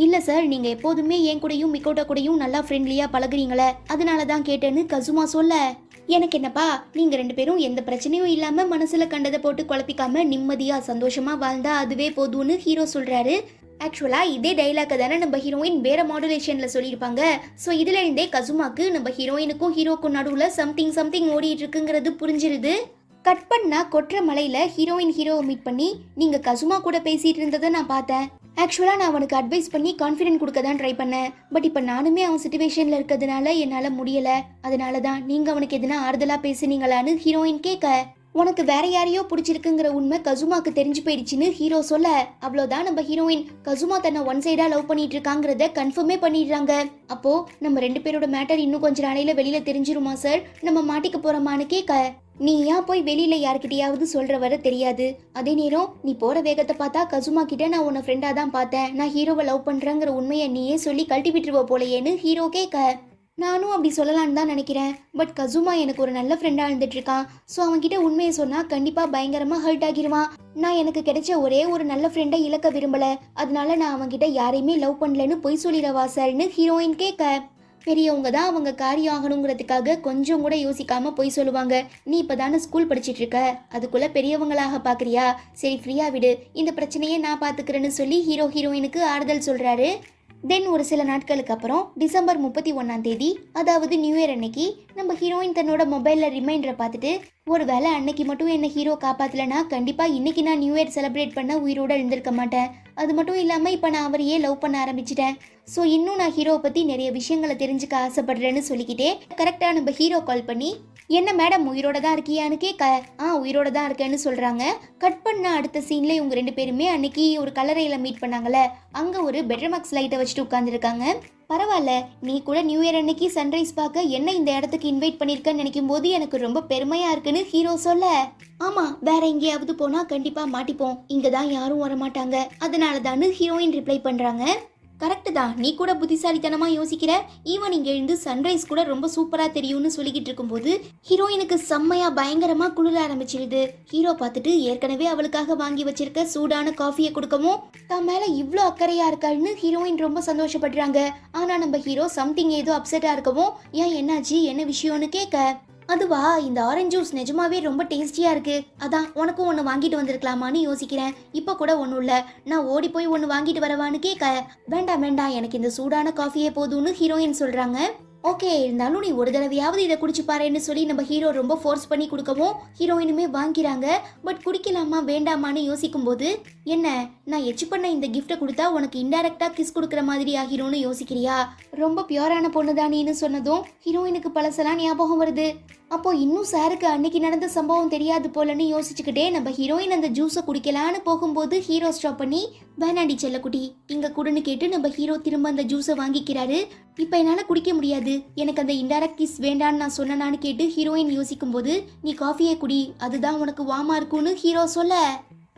இல்ல சார், நீங்க எப்போதுமே என் கூடயும் மிக்கோட்டா கூடயும் நல்லா ஃப்ரெண்ட்லியா பழகுறீங்களே, அதனாலதான் கேட்டேன்னு கசுமா சொல்ல, எனக்கு என்னப்பா, நீங்க ரெண்டு பேரும் எந்த பிரச்சனையும் இல்லாம மனசுல கண்டதை போட்டு குழப்பிக்காம நிம்மதியா சந்தோஷமா வாழ்ந்தா அதுவே போதும்னு ஹீரோ சொல்றாரு. ஆக்சுவலாக இதே டைலாக்கை தானே நம்ம ஹீரோயின் வேற மாடுலேஷனில் சொல்லியிருப்பாங்க. ஸோ இதுல இருந்தே கசுமாக்கு நம்ம ஹீரோயினுக்கும் ஹீரோக்கும் நடுவில் சம்திங் ஓடிட்டு இருக்குங்கிறது புரிஞ்சிருது. கட் பண்ணா கொற்ற மலையில ஹீரோவை மீட் பண்ணி, நீங்க கசுமா கூட பேசிட்டு இருந்ததை நான் பார்த்தேன். ஆக்சுவலாக நான் அவனுக்கு அட்வைஸ் பண்ணி கான்ஃபிடென்ட் கொடுக்க தான் ட்ரை பண்ணேன். பட் இப்போ நானுமே அவன் சிச்சுவேஷனில் இருக்கிறதுனால என்னால் முடியலை. அதனால தான் நீங்கள் அவனுக்கு எதுனா ஆறுதலாக பேசுனீங்களான்னு ஹீரோயின் கேட்க, உனக்கு வேற யாரையோ பிடிச்சிருக்குங்கிற உண்மை கசுமாக்கு தெரிஞ்சு போயிடுச்சுன்னு ஹீரோ சொல்ல, அவ்வளோதான் நம்ம ஹீரோயின் கசுமா தன்னை ஒன் சைடா லவ் பண்ணிட்டு இருக்காங்கிறத கன்ஃபார்மே பண்ணிடுறாங்க. அப்போ நம்ம ரெண்டு பேரோட மேட்டர் இன்னும் கொஞ்ச நாளையில வெளியில தெரிஞ்சிருமா சார், நம்ம மாட்டிக்க போறோமான்னு கேட்க, நீ ஏன் போய் வெளியில யாருக்கிட்டையாவது சொல்ற வர தெரியாது, அதே நேரம் நீ போற வேகத்தை பார்த்தா கசுமா கிட்ட நான் உன்னை ஃப்ரெண்டா தான் பார்த்தேன், நான் ஹீரோவை லவ் பண்றேங்கிற உண்மையை நீயே சொல்லி கழட்டி விட்டுருவ போலையேன்னு ஹீரோ கேட்க, நானும் அப்படி சொல்லலான்னு தான் நினைக்கிறேன். பட் கசுமா எனக்கு ஒரு நல்ல ஃப்ரெண்டாக இருந்துட்டு இருக்கான். ஸோ அவன்கிட்ட உண்மையை சொன்னால் கண்டிப்பாக பயங்கரமாக ஹர்ட் ஆகிருவான். நான் எனக்கு கிடைச்ச ஒரே ஒரு நல்ல ஃப்ரெண்டை இழக்க விரும்பலை, அதனால நான் அவன்கிட்ட யாரையுமே லவ் பண்ணலன்னு பொய் சொல்லிடவா சார்னு ஹீரோயின் கேட்க, பெரியவங்க தான் அவங்க காரியம் ஆகணுங்கிறதுக்காக கொஞ்சம் கூட யோசிக்காம பொய் சொல்லுவாங்க. நீ இப்போதானே ஸ்கூல் படிச்சுட்டு இருக்க, அதுக்குள்ளே பெரியவங்களாக பார்க்குறியா, சரி ஃப்ரீயாக விடு, இந்த பிரச்சனையே நான் பார்த்துக்கிறேன்னு சொல்லி ஹீரோயினுக்கு ஆறுதல் சொல்கிறாரு. தென் ஒரு சில நாட்களுக்கு அப்புறம் டிசம்பர் 31 அதாவது நியூ இயர் அன்னைக்கு நம்ம ஹீரோயின் தன்னோட மொபைலில் ரிமைண்டரை பார்த்துட்டு ஒருவேளை அன்னைக்கு மட்டும் என்ன ஹீரோ காப்பாற்றலைன்னா கண்டிப்பாக இன்னைக்கு நான் நியூ இயர் செலிப்ரேட் பண்ண உயிரோட இருந்திருக்க மாட்டேன். அது மட்டும் இல்லாமல் இப்போ நான் அவரையே லவ் பண்ண ஆரம்பிச்சிட்டேன். ஸோ இன்னும் நான் ஹீரோவை பற்றி நிறைய விஷயங்களை தெரிஞ்சுக்க ஆசைப்படுறேன்னு சொல்லிக்கிட்டே கரெக்டாக நம்ம ஹீரோ கால் பண்ணி என்ன மேடம் உயிரோட தான் இருக்கியான்னு கேட்க உயிரோட தான் இருக்கேன்னு சொல்கிறாங்க. கட் பண்ண அடுத்த சீன்ல இவங்க 2 பேருமே அன்னைக்கு ஒரு கல்லறையில் மீட் பண்ணாங்கல்ல, அங்கே ஒரு பெட்ரமாக்ஸ் லைட்டை வச்சுட்டு உட்காந்துருக்காங்க. பரவாயில்ல, நீ கூட நியூ இயர் அன்னைக்கு சன்ரைஸ் பார்க்க என்ன இந்த இடத்துக்கு இன்வைட் பண்ணியிருக்கேன்னு நினைக்கும் போது எனக்கு ரொம்ப பெருமையாக இருக்குன்னு ஹீரோ சொல்ல, ஆமாம் வேற எங்கேயாவது போனால் கண்டிப்பாக மாட்டிப்போம், இங்கே தான் யாரும் வரமாட்டாங்க, அதனால தான்னு ஹீரோயின் ரிப்ளை பண்ணுறாங்க. கரெக்டு தான், நீ கூட புத்திசாலித்தனமாக யோசிக்கிற. ஈவன் இங்கே எழுந்து சன்ரைஸ் கூட ரொம்ப சூப்பராக தெரியும்னு சொல்லிக்கிட்டு இருக்கும்போது ஹீரோயினுக்கு செம்மையாக பயங்கரமாக குளிர ஆரம்பிச்சிருது. ஹீரோ பார்த்துட்டு ஏற்கனவே அவளுக்காக வாங்கி வச்சிருக்க சூடான காஃபியை கொடுக்கவும் தான் மேலே இவ்வளோ அக்கறையாக இருக்காள்னு ஹீரோயின் ரொம்ப சந்தோஷப்படுறாங்க. ஆனால் நம்ம ஹீரோ சம்திங் ஏதோ அப்செட்டாக இருக்கவும் ஏன் என்னாச்சு என்ன விஷயம்னு கேட்க, அதுவா இந்த ஆரஞ்சு ஜூஸ் நிஜமாவே ரொம்ப டேஸ்டியாக இருக்குது, அதான் உனக்கும் ஒன்று வாங்கிட்டு வந்திருக்கலாமான்னு யோசிக்கிறேன், இப்போ கூட ஒன்றும் இல்லை, நான் ஓடி போய் ஒன்று வாங்கிட்டு வரவான்னு கேட்க, வேண்டாம் வேண்டாம் எனக்கு இந்த சூடான காஃபியே போதும்னு ஹீரோயின் சொல்கிறாங்க. ஓகே இருந்தாலும் நீ ஒரு தடவையாவது இதை குடிச்சு பாருன்னு சொல்லி நம்ம ஹீரோ ரொம்ப ஃபோர்ஸ் பண்ணி கொடுக்கவும் ஹீரோயினுமே வாங்கிறாங்க. பட் குடிக்கலாமா வேண்டாமான்னு யோசிக்கும் போது என்ன நான் எச்சு பண்ண இந்த கிஃப்டை கொடுத்தா உனக்கு இன்டைரக்டா கிஸ் கொடுக்குற மாதிரி ஆகிரும்னு யோசிக்கிறியா, ரொம்ப பியூரான பொண்ணு தானின்னு சொன்னதும் ஹீரோயினுக்கு பழசெல்லாம் ஞாபகம் வருது. அப்போ இன்னும் சாருக்கு அன்னைக்கு நடந்த சம்பவம் தெரியாது போலன்னு யோசிச்சுக்கிட்டே நம்ம ஹீரோயின் அந்த ஜூஸை குடிக்கலான்னு போகும்போது ஹீரோ ஸ்டாப் பண்ணி வேணாண்டி செல்லக்குட்டி இங்க குடுன்னு கேட்டு நம்ம ஹீரோ திரும்ப அந்த ஜூஸை வாங்கிக்கிறாரு. இப்போ என்னால் குடிக்க முடியாது, எனக்கு அந்த இன்டைரக்ட் கிஸ் வேண்டான்னு நான் சொன்னனான்னு கேட்டு ஹீரோயின் யோசிக்கும் போது நீ காஃபியே குடி அதுதான் உனக்கு வாமா இருக்கும்னு ஹீரோ சொல்ல,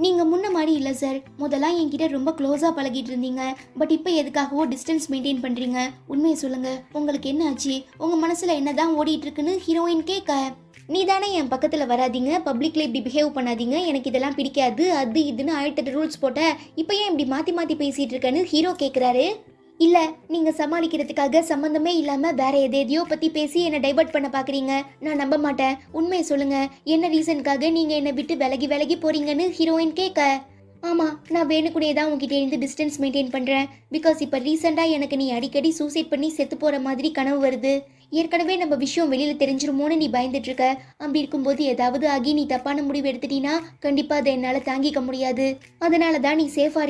நீங்கள் முன்ன மாதிரி இல்லை சார், முதல்லாம் என்கிட்ட ரொம்ப க்ளோஸாக பழகிட்டு இருந்தீங்க, பட் இப்போ எதுக்காகவோ டிஸ்டன்ஸ் மெயின்டைன் பண்ணுறீங்க, உண்மையை சொல்லுங்கள் உங்களுக்கு என்ன ஆச்சு, உங்கள் மனசில் என்ன தான் ஓடிட்டு இருக்குன்னு ஹீரோயின் கேட்க, நீ தானே என் பக்கத்தில் வராதிங்க, பப்ளிக்ல இப்படி பிஹேவ் பண்ணாதீங்க, எனக்கு இதெல்லாம் பிடிக்காது அது இதுன்னு 1008 ரூல்ஸ் போட்ட, இப்போ ஏன் இப்படி மாற்றி மாற்றி பேசிகிட்டு இருக்கேன்னு ஹீரோ கேட்குறாரு. இல்லை நீங்கள் சமாளிக்கிறதுக்காக சம்மந்தமே இல்லாமல் வேற எதையோ பற்றி பேசி என்னை டைவர்ட் பண்ண பார்க்குறீங்க, நான் நம்ப மாட்டேன், உண்மையை சொல்லுங்கள் என்ன ரீசனுக்காக நீங்கள் என்னை விட்டு விலகி போகிறீங்கன்னு ஹீரோயின் கேட்க, ஆமாம் நான் வேணுக்குனே தான் உங்ககிட்ட இருந்து டிஸ்டன்ஸ் மெயின்டைன் பண்ணுறேன், பிகாஸ் இப்போ ரீசெண்டாக எனக்கு நீ அடிக்கடி சூசைட் பண்ணி செத்து போகிற மாதிரி கனவு வருது, ஏற்கனவே நம்ம விஷயம் வெளியில் தெரிஞ்சிருமோன்னு நீ பயந்துட்டு இருக்க, அப்படி இருக்கும்போது ஏதாவது ஆகி நீ தப்பான முடிவு எடுத்துட்டீன்னா கண்டிப்பாக அதை என்னால் தாங்கிக்க முடியாது, அதனால தான் நீ சேஃபாக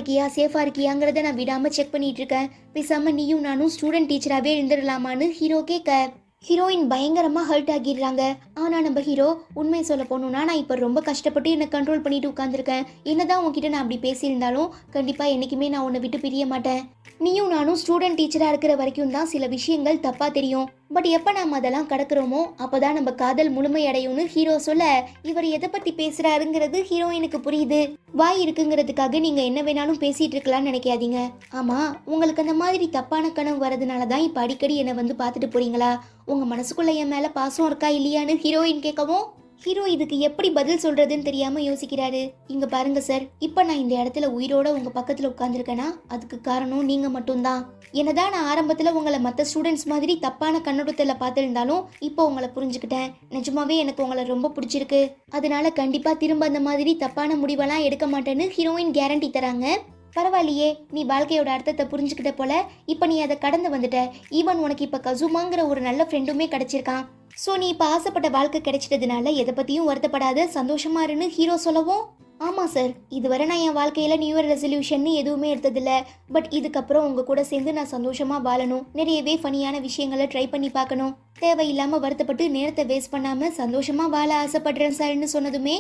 இருக்கியாங்கிறத நான் விடாமல் செக் பண்ணிட்டு இருக்கேன், பேசாமல் நீயும் நானும் ஸ்டூடெண்ட் டீச்சராகவே இருந்துடலாமான்னு ஹீரோ கேட்க, ஹீரோயின் பயங்கரமாக ஹர்ட் ஆகிடுறாங்க. ஆனால் நம்ம ஹீரோ உண்மை சொல்ல போகணுன்னா நான் இப்போ ரொம்ப கஷ்டப்பட்டு என்னை கண்ட்ரோல் பண்ணிட்டு உட்காந்துருக்கேன், என்னதான் உங்ககிட்ட நான் அப்படி பேசியிருந்தாலும் கண்டிப்பாக என்றைக்குமே நான் உன்னை விட்டு பிரிய மாட்டேன், நீயும் நானும் ஸ்டூடெண்ட் டீச்சராக இருக்கிற வரைக்கும் தான் சில விஷயங்கள் தப்பாக தெரியும், பட் எப்போ நாம் அதெல்லாம் கடக்கிறோமோ அப்போ தான் நம்ம காதல் முழுமையடையும்னு ஹீரோ சொல்ல, இவர் எதை பற்றி பேசுகிறாருங்கிறது ஹீரோயினுக்கு புரியுது. வாய் இருக்குங்கிறதுக்காக நீங்கள் என்ன வேணாலும் பேசிகிட்டு இருக்கலாம்னு நினைக்காதீங்க, ஆமாம் உங்களுக்கு அந்த மாதிரி தப்பான கனவு வரதுனால தான் இப்போ அடிக்கடி என்னை வந்து பார்த்துட்டு போகிறீங்களா, உங்கள் மனசுக்குள்ளே என் மேலே பாசம் இருக்கா இல்லையான்னு ஹீரோயின் கேட்கவும் ஹீரோ இதுக்கு எப்படி பதில் சொல்றதுன்னு தெரியாம யோசிக்கிறாரு. இங்க பாருங்க சார், இப்ப நான் இந்த இடத்துல உயிரோட உங்க பக்கத்துல உட்கார்ந்துருக்கேன்னா அதுக்கு காரணம் நீங்க மட்டும்தான். என்னதான் நான் ஆரம்பத்துல உங்களை மற்ற ஸ்டூடெண்ட்ஸ் மாதிரி தப்பான கண்ணோட்டத்துல பார்த்திருந்தாலும் இப்போ உங்களை புரிஞ்சுக்கிட்டேன், நிஜமாவே எனக்கு உங்களை ரொம்ப பிடிச்சிருக்கு, அதனால கண்டிப்பா திரும்ப அந்த மாதிரி தப்பான முடிவெல்லாம் எடுக்க மாட்டேன்னு ஹீரோயின் கேரண்டி தராங்க. பரவாயில்லையே, நீ வாழ்க்கையோட அர்த்தத்தை புரிஞ்சுக்கிட்ட போல, இப்போ நீ அதை கடந்து வந்துட்ட, ஈவன் உனக்கு இப்போ கசுமாங்கிற ஒரு நல்ல ஃப்ரெண்டுமே கிடைச்சிருக்கான், ஸோ நீ இப்போ ஆசைப்பட்ட வாழ்க்கை கிடைச்சிட்டதுனால எதை பற்றியும் வருத்தப்படாத சந்தோஷமா இருன்னு ஹீரோ சொல்லவும், ஆமாம் சார் இதுவரை நான் என் வாழ்க்கையில் நியூ இயர் ரெசல்யூஷன்னு எதுவுமே எடுத்ததில்ல, பட் இதுக்கப்புறம் உங்கள் கூட சேர்ந்து நான் சந்தோஷமாக வாழணும், நிறையவே ஃபனியான விஷயங்களை ட்ரை பண்ணி பார்க்கணும், தேவையில்லாமல் வருத்தப்பட்டு நேரத்தை வேஸ்ட் பண்ணாமல் சந்தோஷமாக வாழ ஆசைப்படுறேன் சார்ன்னு சொன்னதுமே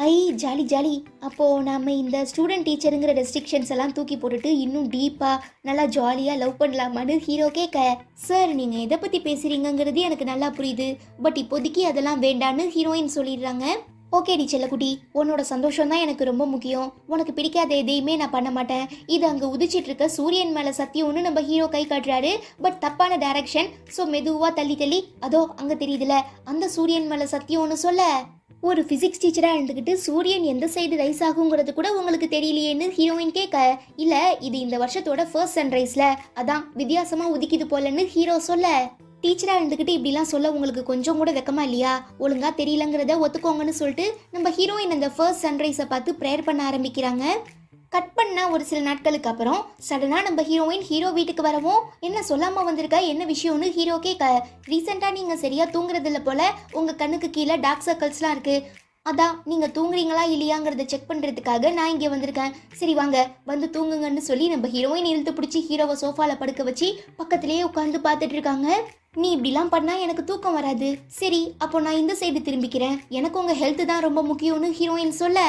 ஐ ஜாலி ஜாலி, அப்போது நாம் இந்த ஸ்டூடெண்ட் டீச்சருங்கிற ரெஸ்ட்ரிக்ஷன்ஸ் எல்லாம் தூக்கி போட்டுட்டு இன்னும் டீப்பாக நல்லா ஜாலியாக லவ் பண்ணலாமான்னு ஹீரோ கேட்க, சார் நீங்கள் எதை பற்றி பேசுகிறீங்கிறது எனக்கு நல்லா புரியுது, பட் இப்போதைக்கு அதெல்லாம் வேண்டான்னு ஹீரோயின் சொல்லிடுறாங்க. ஓகேடி செல்லக்குட்டி, உன்னோட சந்தோஷம் தான் எனக்கு ரொம்ப முக்கியம், உனக்கு பிடிக்காத எதையுமே நான் பண்ண மாட்டேன், இது அங்கே உதிச்சிட்டு இருக்க சூரியன் மேலே சத்தியம்னு நம்ம ஹீரோ கை காட்டுறாரு, பட் தப்பான டைரக்ஷன், ஸோ மெதுவாக தள்ளி அதோ அங்கே தெரியுதுல அந்த சூரியன் மேலே சத்தியம்னு சொல்ல, ஒரு ஃபிசிக்ஸ் டீச்சராக இருந்துக்கிட்டு சூரியன் எந்த சைடு ரைஸ் ஆகுங்கிறது கூட உங்களுக்கு தெரியலையேன்னு ஹீரோயின் கேட்க, இல்லை இது இந்த வருஷத்தோட ஃபர்ஸ்ட் சன்ரைஸில் அதான் வித்தியாசமாக உதிக்குது போலன்னு ஹீரோ சொல்ல, டீச்சராக இருந்துக்கிட்டு இப்படிலாம் சொல்ல உங்களுக்கு கொஞ்சம் கூட வெக்கமா இல்லையா, ஒழுங்காக தெரியலங்கிறத ஒத்துக்கோங்கன்னு சொல்லிட்டு நம்ம ஹீரோயின் அந்த ஃபர்ஸ்ட் சன்ரைஸை பார்த்து ப்ரேயர் பண்ண ஆரம்பிக்கிறாங்க. கட் பண்ண ஒரு சில நாட்களுக்கு அப்புறம் சடனா நம்ம ஹீரோயின் ஹீரோ வீட்டுக்கு வரவும், என்ன சொல்லாம வந்திருக்க, என்ன விஷயம்னு ஹீரோக்கே ரீசெண்டா நீங்க சரியா தூங்குறது இல்ல போல, உங்க கண்ணுக்கு கீழே டார்க் சர்க்கிள்ஸ்லாம் இருக்கு, அதான் நீங்க தூங்குறீங்களா இல்லையாங்கிறத செக் பண்றதுக்காக நான் இங்கே வந்திருக்கேன், சரி வாங்க வந்து தூங்குங்கன்னு சொல்லி நம்ம ஹீரோயின் இழுத்து பிடிச்சி ஹீரோவை சோஃபால படுக்க வச்சு பக்கத்திலேயே உட்காந்து பார்த்துட்டு இருக்காங்க. நீ இப்படிலாம் பண்ணா எனக்கு தூக்கம் வராது, சரி அப்போ நான் இந்த சைடு திரும்பிக்கிறேன், எனக்கு உங்க ஹெல்த் தான் ரொம்ப முக்கியம்னு ஹீரோயின் சொல்ல,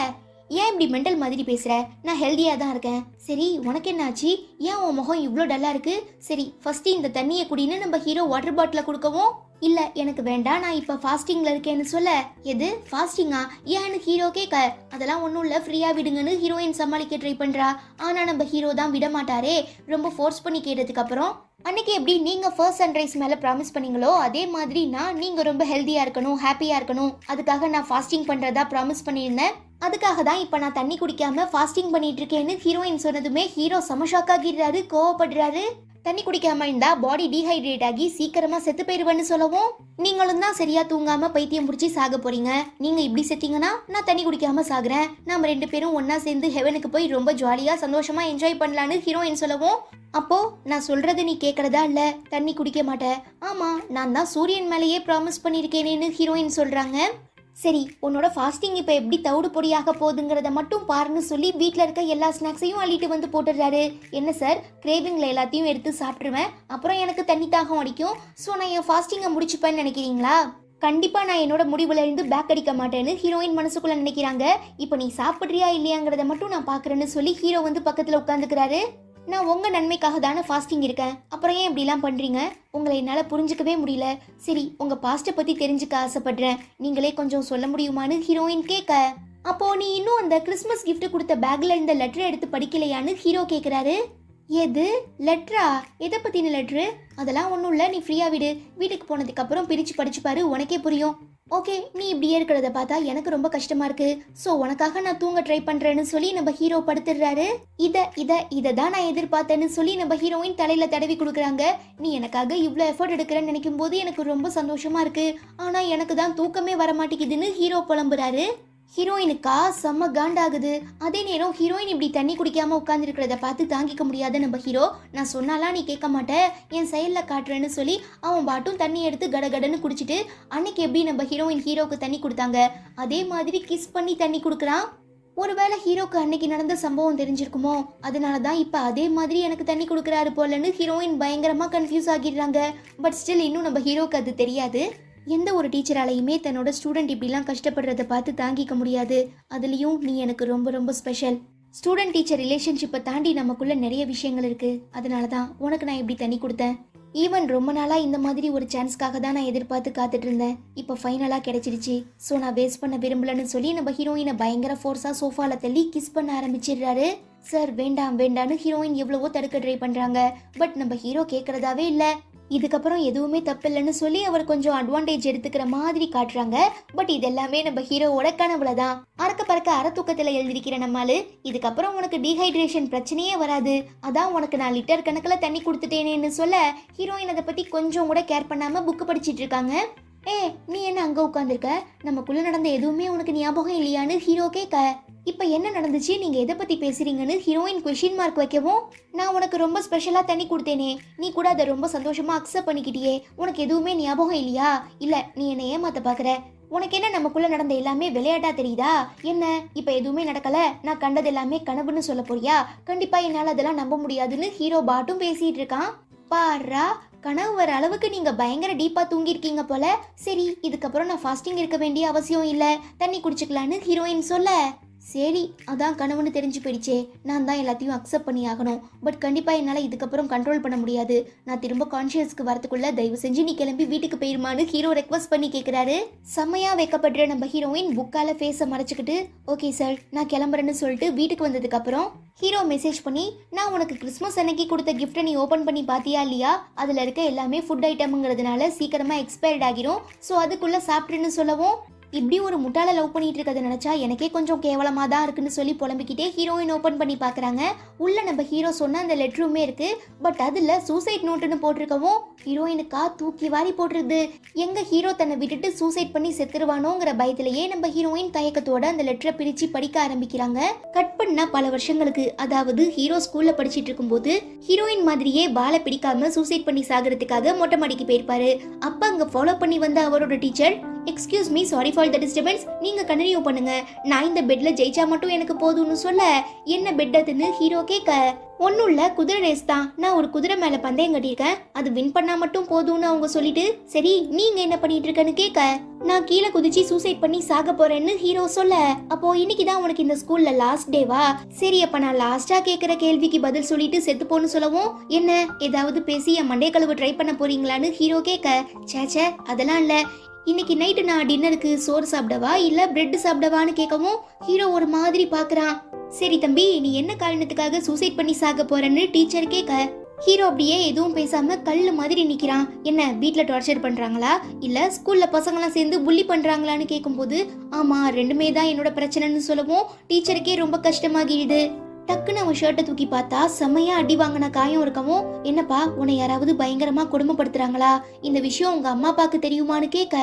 ஏன் இப்படி மெண்டல் மாதிரி பேசுற, நான் ஹெல்தியா தான் இருக்கேன், சரி உனக்கு என்னாச்சு, ஏன் உன் முகம் இவ்வளோ டல்லா இருக்கு, சரி ஃபர்ஸ்ட் இந்த தண்ணியை குடின்னு நம்ம ஹீரோ வாட்டர் பாட்டில கொடுக்கவும், இல்ல எனக்கு வேண்டாம் நான் இப்ப ஃபாஸ்டிங்ல இருக்கேன்னு சொல்ல, எது ஃபாஸ்டிங்கா ஏன்னு ஹீரோ கேட்க, அதெல்லாம் ஒன்றும் இல்லை ஃப்ரீயா விடுங்கன்னு ஹீரோயின் சமாளிக்க ட்ரை பண்றா. ஆனா நம்ம ஹீரோ தான் விட மாட்டாரே, ரொம்ப ஃபோர்ஸ் பண்ணி கேட்டதுக்கு அப்புறம், அன்னைக்கு எப்படி நீங்க ஃபர்ஸ்ட் சன்ரைஸ் மேல ப்ராமிஸ் பண்ணீங்களோ அதே மாதிரி நீங்க ரொம்ப ஹெல்தியா இருக்கணும், ஹாப்பியா இருக்கணும், அதுக்காக நான் ஃபாஸ்டிங் பண்றதா ப்ராமிஸ் பண்ணியிருந்தேன், அதுக்காக தான் இப்ப நான் தண்ணி குடிக்காம ஃபாஸ்டிங் பண்ணிட்டு இருக்கேன்னு ஹீரோயின் சொன்னதுமே ஹீரோ செம ஷாக் ஆகிடுறாரு, கோவப்படுறாரு. தண்ணி குடிக்காம இருந்தா பாடி டீஹைட்ரேட் ஆகி சீக்கிரமா செத்து போயிருவேன்னு சொல்லவும், நீங்களும் தான் சரியா தூங்காம பைத்தியம் பிடிச்சி சாக போறீங்க, நீங்க இப்படி செத்தீங்கன்னா நான் தண்ணி குடிக்காம சாகுறேன், நாம 2 பேரும் ஒன்னா சேர்ந்து ஹெவனுக்கு போய் ரொம்ப ஜாலியா சந்தோஷமா என்ஜாய் பண்ணலான்னு ஹீரோயின் சொல்லவும், அப்போ நான் சொல்றது நீ கேட்கறதா இல்ல, தண்ணி குடிக்க மாட்டேன், ஆமா நான் தான் சூரியன் மேலேயே ப்ராமிஸ் பண்ணிருக்கேனேன்னு ஹீரோயின் சொல்றாங்க. சரி உன்னோட ஃபாஸ்டிங் இப்போ எப்படி தவிடு பொடியாக போகுதுங்கிறத மட்டும் பாருன்னு சொல்லி வீட்டில் இருக்க எல்லா ஸ்நாக்ஸையும் அள்ளிட்டு வந்து போட்டுடுறாரு. என்ன சார் கிரேவிங்கில் எல்லாத்தையும் எடுத்து சாப்பிட்ருவேன், அப்புறம் எனக்கு தண்ணி தாகம் அடிக்கும், ஸோ நான் என் ஃபாஸ்டிங்கை முடிச்சுப்பேன்னு நினைக்கிறீங்களா, கண்டிப்பா நான் என்னோட முடிவுல இருந்து பேக் அடிக்க மாட்டேன்னு ஹீரோயின் மனசுக்குள்ள நினைக்கிறாங்க. இப்போ நீ சாப்பிட்றியா இல்லையாங்கிறத மட்டும் நான் பாக்குறேன்னு சொல்லி ஹீரோ வந்து பக்கத்துல உட்காந்துக்கிறாரு. நான் உங்க நன்மைக்காக தானே ஃபாஸ்டிங் இருக்கேன், அப்புறம் ஏன் இப்படிலாம் பண்றீங்க, உங்களை என்னால புரிஞ்சுக்கவே முடியல, சரி உங்க பாஸ்ட்டை பத்தி தெரிஞ்சுக்க ஆசைப்படுறேன், நீங்களே கொஞ்சம் சொல்ல முடியுமான்னு ஹீரோயின் கேட்க, அப்போ நீ இன்னும் அந்த கிறிஸ்மஸ் கிஃப்ட் கொடுத்த பேக்ல இருந்த லெட்டர் எடுத்து படிக்கலையான்னு ஹீரோ கேக்குறாரு. எது லெட்டரா, எதை பத்தின லெட்ரு, அதெல்லாம் ஒன்றும் இல்லை, நீ ஃப்ரீயா விடு, வீட்டுக்கு போனதுக்கு அப்புறம் பிரிச்சு படிச்சு பாரு உனக்கே புரியும். ஓகே நீ இப்படியே இருக்கிறத பார்த்தா எனக்கு ரொம்ப கஷ்டமா இருக்கு, ஸோ உனக்காக நான் தூங்க ட்ரை பண்றேன்னு சொல்லி நம்ம ஹீரோ படுத்துடுறாரு. இதை தான் நான் எதிர்பார்த்தேன்னு சொல்லி நம்ம ஹீரோயின் தலையில தடவி கொடுக்குறாங்க. நீ எனக்காக இவ்வளோ எஃபர்ட் எடுக்கிறேன்னு நினைக்கும் போது எனக்கு ரொம்ப சந்தோஷமா இருக்கு, ஆனா எனக்கு தான் தூக்கமே வர மாட்டேங்குதுன்னு ஹீரோ புலம்புறாரு. ஹீரோயினுக்கா செம்ம காண்டாகுது. அதே நேரம் ஹீரோயின் இப்படி தண்ணி குடிக்காம உட்காந்துருக்கிறத பார்த்து தாங்கிக்க முடியாத நம்ம ஹீரோ, நான் சொன்னாலாம் நீ கேட்க மாட்டேன், என் செயலில் காட்டுறேன்னு சொல்லி அவன் பாட்டும் தண்ணி எடுத்து கடகடன்னு குடிச்சிட்டு, அன்னைக்கு எப்படி நம்ம ஹீரோயின் ஹீரோக்கு தண்ணி கொடுத்தாங்க அதே மாதிரி கிஸ் பண்ணி தண்ணி கொடுக்குறான். ஒருவேளை ஹீரோக்கு அன்னைக்கு நடந்த சம்பவம் தெரிஞ்சிருக்குமோ, அதனால தான் இப்போ அதே மாதிரி எனக்கு தண்ணி கொடுக்குறாரு போலன்னு ஹீரோயின் பயங்கரமா கன்ஃபியூஸ் ஆகிடுறாங்க. பட் ஸ்டில் இன்னும் நம்ம ஹீரோக்கு அது தெரியாது. எந்த ஒரு டீச்சராலையுமே தன்னோட ஸ்டூடெண்ட் இப்படிலாம் கஷ்டப்படுறத பார்த்து தாங்கிக்க முடியாது, அதுலேயும் நீ எனக்கு ரொம்ப ரொம்ப ஸ்பெஷல். ஸ்டூடெண்ட் டீச்சர் ரிலேஷன்ஷிப்பை தாண்டி நமக்குள்ள நிறைய விஷயங்கள் இருக்கு, அதனால தான் உனக்கு நான் இப்படி தண்ணி கொடுத்தேன். ஈவன் ரொம்ப நாளாக இந்த மாதிரி ஒரு சான்ஸ்க்காக தான் நான் எதிர்பார்த்து காத்துட்டு இருந்தேன், இப்போ ஃபைனலாக கிடைச்சிருச்சு, ஸோ நான் வேஸ்ட் பண்ண விரும்பலன்னு சொல்லி நம்ம ஹீரோயினை பயங்கர ஃபோர்ஸாக சோஃபாவில் தள்ளி கிஸ் பண்ண ஆரம்பிச்சிடுறாரு. சார் வேண்டாம் வேண்டான்னு ஹீரோயின் எவ்வளவோ தடுக்க ட்ரை பண்ணுறாங்க, பட் நம்ம ஹீரோ கேட்குறதாவே இல்லை. இதுக்கப்புறம் எதுவுமே தப்பில்லைன்னு சொல்லி அவர் கொஞ்சம் அட்வான்டேஜ் எடுத்துக்கிற மாதிரி காட்டுறாங்க. பட் இதெல்லாமே நம்ம ஹீரோவோட கனவுல தான். அறக்க பறக்க அறத்தூக்கத்தில் எழுதிருக்கிற நம்மால் இதுக்கப்புறம் உனக்கு டீஹைட்ரேஷன் பிரச்சனையே வராது, அதான் உனக்கு நான் லிட்டர் கணக்கில் தண்ணி கொடுத்துட்டேனேன்னு சொல்ல ஹீரோயின் அதை பற்றி கொஞ்சம் கூட கேர் பண்ணாமல் புக்கு படிச்சிட்டு இருக்காங்க. நீ என்ன அங்கே உட்காந்துருக்க, நமக்குள்ள நடந்த எதுவுமே உனக்கு ஞாபகம் இல்லையான்னு ஹீரோ கேட்க, இப்போ என்ன நடந்துச்சு, நீங்கள் எதை பற்றி பேசுறீங்கன்னு ஹீரோயின் கொஷின் மார்க் வைக்கவும், நான் உனக்கு ரொம்ப ஸ்பெஷலாக தண்ணி கொடுத்தேனே, நீ கூட அதை ரொம்ப சந்தோஷமாக அக்செப்ட் பண்ணிக்கிட்டியே, உனக்கு எதுவுமே ஞாபகம் இல்லையா, இல்லை நீ என்னை ஏமாத்த பார்க்குற, உனக்கு என்ன நமக்குள்ள நடந்த எல்லாமே விளையாட்டா தெரியுதா, என்ன இப்போ எதுவுமே நடக்கல, நான் கண்டது எல்லாமே கனவுன்னு சொல்ல போறியா, கண்டிப்பாக என்னால் அதெல்லாம் நம்ப முடியாதுன்னு ஹீரோ பாட்டும் பேசிகிட்டு இருக்கான். பாரா கனவு வர அளவுக்கு நீங்க பயங்கர டீப்பா தூங்கிருக்கீங்க போல, சரி இதுக்கப்புறம் நான் ஃபாஸ்டிங் இருக்க வேண்டிய அவசியம் இல்ல, தண்ணி குடிச்சுக்கலான்னு ஹீரோயின் சொல்ல, சரி அதான் கனவுன்னு தெரிஞ்சு போயிடுச்சே, நான் தான் எல்லாத்தையும் அக்செப்ட் பண்ணி ஆகணும், பட் கண்டிப்பா என்னால இதுக்கப்புறம் கண்ட்ரோல் பண்ண முடியாது, நான் திரும்ப கான்ஷியஸ்க்கு வரதுக்குள்ள தயவு செஞ்சு நீ கிளம்பி வீட்டுக்கு போயிருமான்னு ஹீரோ ரெக்வஸ்ட் பண்ணி கேட்கிறாரு. செம்மையா வைக்கப்படுற நம்ம ஹீரோயின் புக்கால ஃபேஸை மறைச்சிக்கிட்டு ஓகே சார் நான் கிளம்புறேன்னு சொல்லிட்டு வீட்டுக்கு வந்ததுக்கு அப்புறம் ஹீரோ மெசேஜ் பண்ணி, நான் உனக்கு கிறிஸ்மஸ் அன்னைக்கு கொடுத்த கிஃப்ட்டை நீ ஓப்பன் பண்ணி பார்த்தியா இல்லையா, அதில் இருக்க எல்லாமே ஃபுட் ஐட்டம்ங்கிறதுனால சீக்கிரமாக எக்ஸ்பயர்ட் ஆகிரும், ஸோ அதுக்குள்ளே சாப்பிட்ருன்னு சொல்லவும், இப்படி ஒரு முட்டாள லவ் பண்ணிட்டு இருக்கதை நினைச்சா எனக்கே கொஞ்சம் கேவலமா தான் இருக்குன்னு சொல்லி புலம்பிக்கிட்டே ஹீரோயின் ஓபன் பண்ணி பாக்குறாங்க. உள்ள நம்ம ஹீரோ சொன்ன அந்த லெட்டருமே இருக்கு. பட் அதுல சூசைட் நோட்டுன்னு போட்டிருக்கவும் ஹீரோயினுக்கா தூக்கி வாரி போட்டுருது. எங்க ஹீரோ தன்னை விட்டுட்டு சூசைட் பண்ணி செத்துருவானோங்கிற பயத்திலேயே நம்ம ஹீரோயின் தயக்கத்தோட அந்த லெட்டரை பிரிச்சு படிக்க ஆரம்பிக்கிறாங்க. கட் பண்ணா பல வருஷங்களுக்கு, அதாவது ஹீரோ ஸ்கூல்ல படிச்சிட்டு இருக்கும்போது ஹீரோயின் மாதிரியே பாலை பிடிக்காம சூசைட் பண்ணி சாகிறதுக்காக மொட்டை மாடிக்கு போயிருப்பாரு. அப்ப அங்க ஃபாலோ பண்ணி வந்த அவரோட teacher, excuse me, sorry for the disturbance, நீங்க கண்டினியூ பண்ணுங்க, நான் இந்த பெட்ல ஜெயிச்சா மட்டும் எனக்கு போதும்னு சொல்ல, என்ன பெட் அதுன்னு ஹீரோ கேட்க, ஒன்னும் இல்ல, குதிரை ரேஸ் தான், நான் ஒரு குதிரை மேல பந்தயம் கட்டியிருக்கேன், அது வின் பண்ணா மட்டும் போதும்னு அவங்க சொல்லிட்டு, சரி நீங்க என்ன பண்ணிட்டு இருக்கன்னு கேட்க, நான் கீழே குதிச்சு சூசைட் பண்ணி சாக போறேன்னு ஹீரோ சொல்ல, அப்போ இன்னைக்குதான் உனக்கு இந்த ஸ்கூல்ல லாஸ்ட் டேவா, சரி அப்ப நான் லாஸ்டா கேக்குற கேள்விக்கு பதில் சொல்லிட்டு செத்து போன்னு சொல்லவும், என்ன ஏதாவது பேசி என் மண்டே கழுவு ட்ரை பண்ண போறீங்களான்னு ஹீரோ கேட்க, சேச்சே அதெல்லாம் இல்ல, இன்னைக்கு நைட்டு நான் டின்னருக்கு சோறு சாப்பிடவா இல்ல பிரெட் சாப்பிடவான்னு கேட்கவும் ஹீரோ ஒரு மாதிரி பாக்குறான். சரி தம்பி, நீ என்ன காரணத்துக்காக சூசைட் பண்ணி சாக போறன்னு டீச்சர் கேட்க, ஹீரோ அப்படியே எதுவும் பேசாம கல்லு மாதிரி நிக்கிறான். என்ன வீட்ல டார்ச்சர் பண்றாங்களா இல்ல ஸ்கூல்ல பசங்களாம் சேர்ந்து புள்ளி பண்றாங்களான்னு கேட்கும்போது, ஆமா ரெண்டுமே தான் என்னோட பிரச்சனைன்னு சொல்லவும் டீச்சருக்கே ரொம்ப கஷ்டமாகிடுது. டக்குன்னு அவன் ஷர்ட்டை தூக்கி பார்த்தா செம்மையா அடி வாங்கின காயம் இருக்கவும், என்னப்பா உன்னை யாராவது பயங்கரமா கொடுமைப்படுத்துறாங்களா, இந்த விஷயம் உங்க அம்மா அப்பாக்கு தெரியுமான்னு கேட்க,